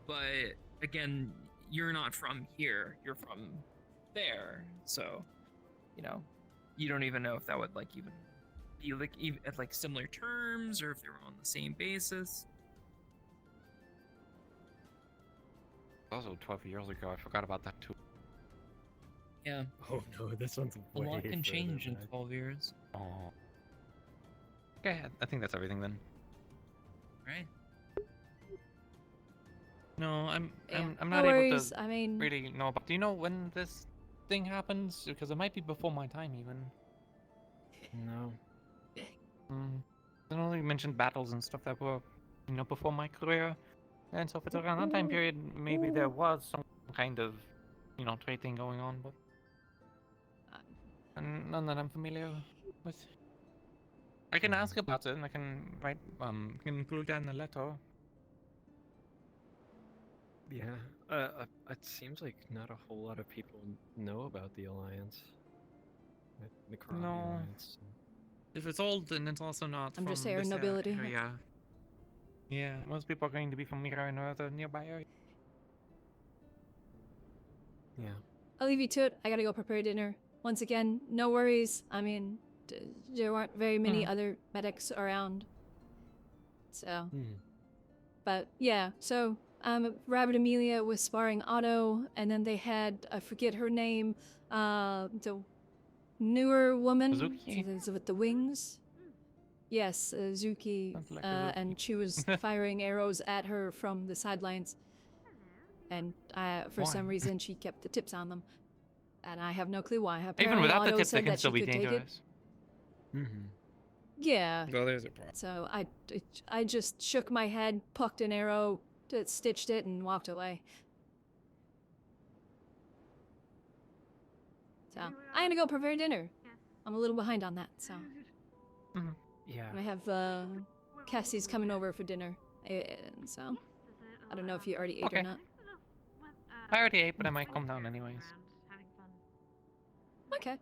but again, you're not from here. You're from there, so you don't even know if that would like even be like at like similar terms or if they were on the same basis. Also 12 years ago, I forgot about that too. Yeah. Oh no, this one's a lot can change in 12 years. Oh. Okay, I think that's everything then. Right. No, I'm No not worries, able to I mean- really know about. Do you know when this thing happens? Because it might be before my time even. No. I know you mentioned battles and stuff that were, before my career. And so if it's around that time period, maybe there was some kind of, trade thing going on, but none that I'm familiar with. I can ask about it, and I can write, can include that in the letter. Yeah. It seems like not a whole lot of people know about the Alliance. The Karavi No. Alliance. If it's old, then it's also not I'm from just saying this nobility. area. Yeah, most people are going to be from here and other nearby area. Yeah. I'll leave you to it. I gotta go prepare dinner. Once again, no worries. I mean, there weren't very many other medics around. So, but yeah, so Rabbit Amelia was sparring Otto, and then they had, I forget her name, the newer woman with the wings. Yes, Zuki, and she was firing arrows at her from the sidelines. And for some reason, she kept the tips on them. And I have no clue why. Apparently, Even without Otto the tips, they said can that still she be could take it. dangerous. Yeah. Well, there's a problem. So I just shook my head, plucked an arrow, stitched it, and walked away. So I'm gonna go prepare dinner. I'm a little behind on that, so. Yeah. I have Cassie's coming over for dinner, and so I don't know if you already ate or not. I already ate, but I might come down anyways. Okay.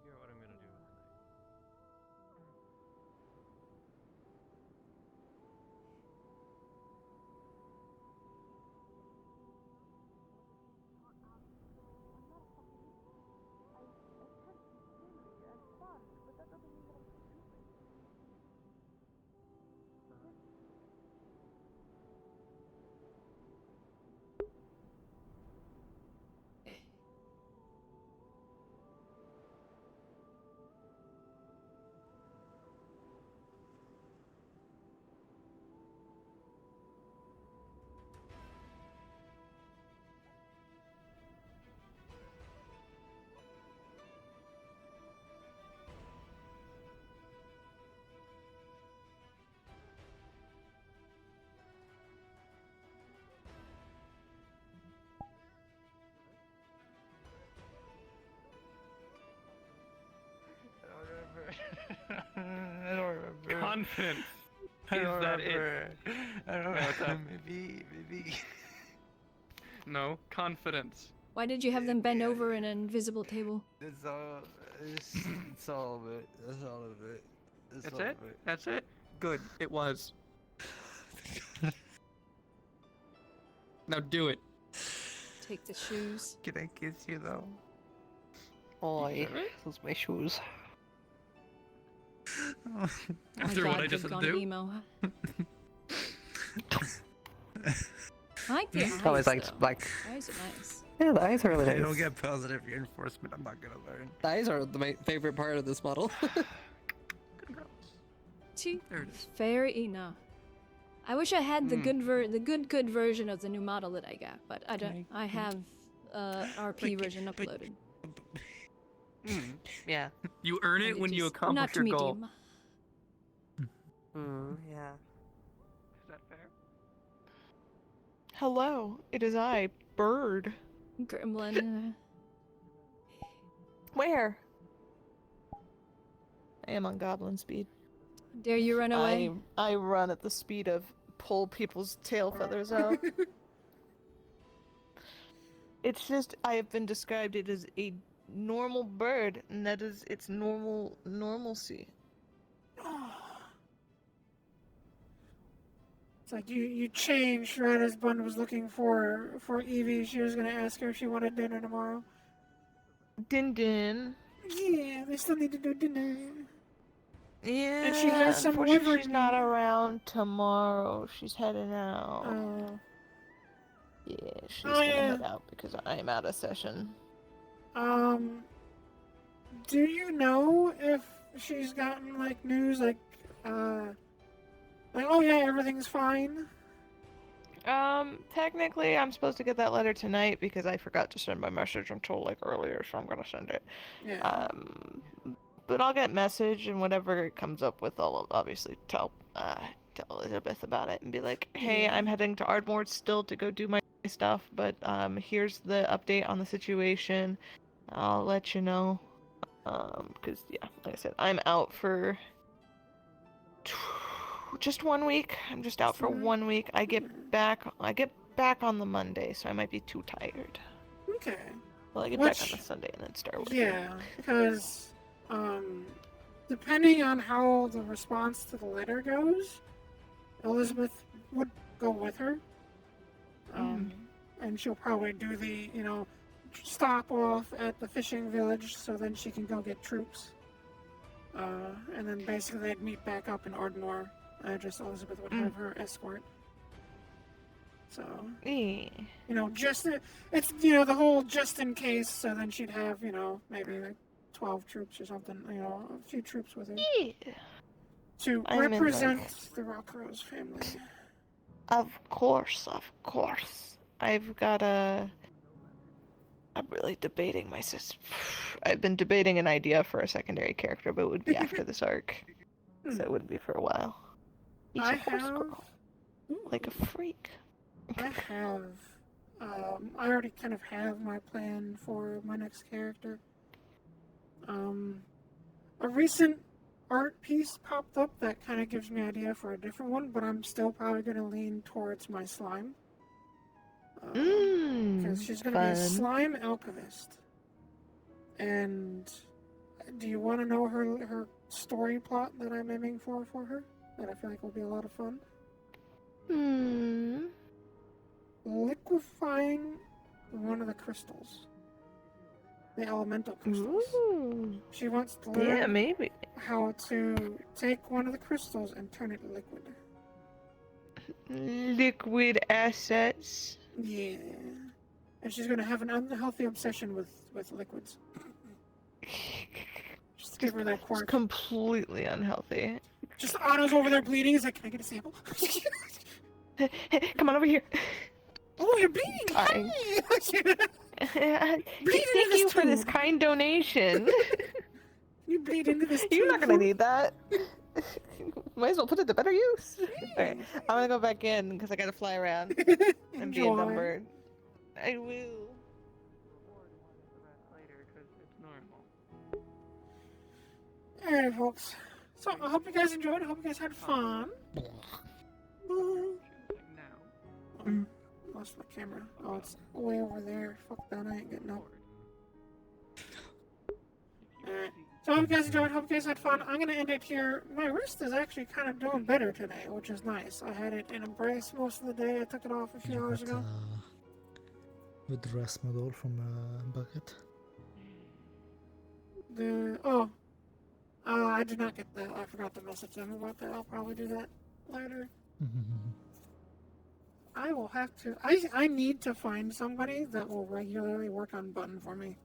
Figure out what I'm gonna do with tonight. I don't remember. Confidence. I don't Is that remember. it? I don't No, it's remember. up. Maybe. No, confidence. Why did you have them bend over in an invisible table? It's all. It's all of it. That's all of it. That's all it? of it. That's it? Good. It was. Now do it. Take the shoes. Can I kiss you though? Oi, those are my shoes. After what I just they've had gone to do? emo. I like the eyes, Always though. like. The eyes are nice. Yeah, the eyes are really If I nice. don't get positive reinforcement, I'm not gonna learn. The eyes are my favorite part of this model. See, fair enough. I wish I had the good version of the new model that I got, but I don't. I have RP version uploaded. Yeah. You earn it when you accomplish Not your goal. medium. Yeah. Is that fair? Hello, it is I, Bird. Gremlin. Where? I am on goblin speed. Dare you run away? I run at the speed of pull people's tail feathers out. It's just I have been described it as a normal bird, and that is its normalcy. It's like you changed right as Bun was looking for Evie. She was gonna ask her if she wanted dinner tomorrow. Din. Yeah, they still need to do dinner. Yeah. And she has some unfortunately, liver. she's not around tomorrow. She's heading out. Oh. Yeah, she's Oh, gonna yeah. head out because I am out of session. Do you know if she's gotten like news like oh yeah, everything's fine? Technically, I'm supposed to get that letter tonight because I forgot to send my message until like earlier, so I'm gonna send it. Yeah. But I'll get message and whatever it comes up with, I'll obviously tell Elizabeth about it and be like, hey, Yeah. I'm heading to Ardmore still to go do my stuff, but here's the update on the situation. I'll let you know. Because yeah, like I said, I'm out for just 1 week. I'm just out for 1 week. I get back on the Monday, so I might be too tired. Okay. Well, I get back on the Sunday and then start working. Yeah, because depending on how the response to the letter goes, Elizabeth would go with her. and she'll probably do the, you know, stop off at the fishing village so then she can go get troops. And then basically they'd meet back up in Ardnor. Just Elizabeth would have her escort. So, you know, just it's, you know, the whole just in case. So then she'd have, you know, maybe like 12 troops or something. You know, a few troops with her to represent the Rockrose family. Of course. I've got a. I'm really debating my I've been debating an idea for a secondary character, but it would be after this arc, so it wouldn't be for a while. He's a horse girl, like a freak. I already kind of have my plan for my next character. A recent art piece popped up that kind of gives me an idea for a different one, but I'm still probably going to lean towards my slime. Because she's going to be a slime alchemist. And do you want to know her story plot that I'm aiming for her? That I feel like will be a lot of fun? Liquefying one of the crystals. The elemental crystals. She wants to learn how to take one of the crystals and turn it liquid. Liquid assets. Yeah. And she's gonna have an unhealthy obsession with liquids. Just give her that quirk. It's completely unhealthy. Just Otto's over there bleeding. He's like, can I get a sample? Come on over here. Oh, you're bleeding! Hi. Bleed Thank you for this kind donation. You bleed into this You're not gonna need that. Might as well put it to better use. Okay, I'm gonna go back in because I gotta fly around and be numbered. I will. Alright, folks. So, I hope you guys enjoyed. I hope you guys had fun. Lost my camera. Oh, it's way over there. Fuck that, I ain't getting up. Alright. So I hope you guys enjoyed, hope you guys had fun. I'm gonna end it here. My wrist is actually kind of doing better today, which is nice. I had it in a brace most of the day. I took it off a few hours ago. With the rest model from Bucket. I did not get that. I forgot to message them about that. I'll probably do that later. I will have to. I need to find somebody that will regularly work on Button for me.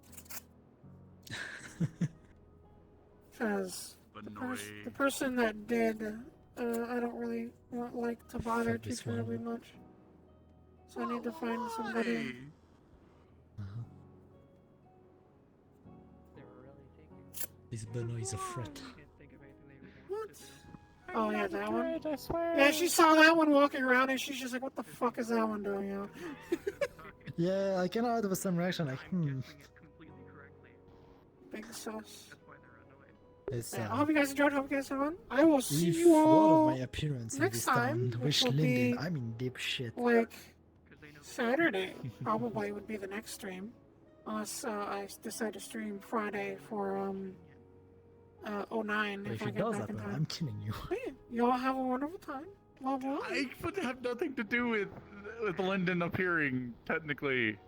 Because the person that did, I don't really like to bother too terribly much. So I need to find somebody. This Beno is a threat. What? Oh yeah, that one? I swear. Yeah, she saw that one walking around and she's just like, what the fuck is that one doing out? Yeah, I cannot have the same reaction, like, Big sauce. It's, I hope you guys enjoyed, hope you guys had fun. I will see with you all all of my appearance in next this time, town, which wish will Linden, be I'm in deep shit. like Saturday, probably would be the next stream. Unless I decide to stream Friday for 09 But if if I he get does back that, in man, time. I'm killing you. But yeah, y'all have a wonderful time. Blah blah. I would have nothing to do with Linden appearing, technically.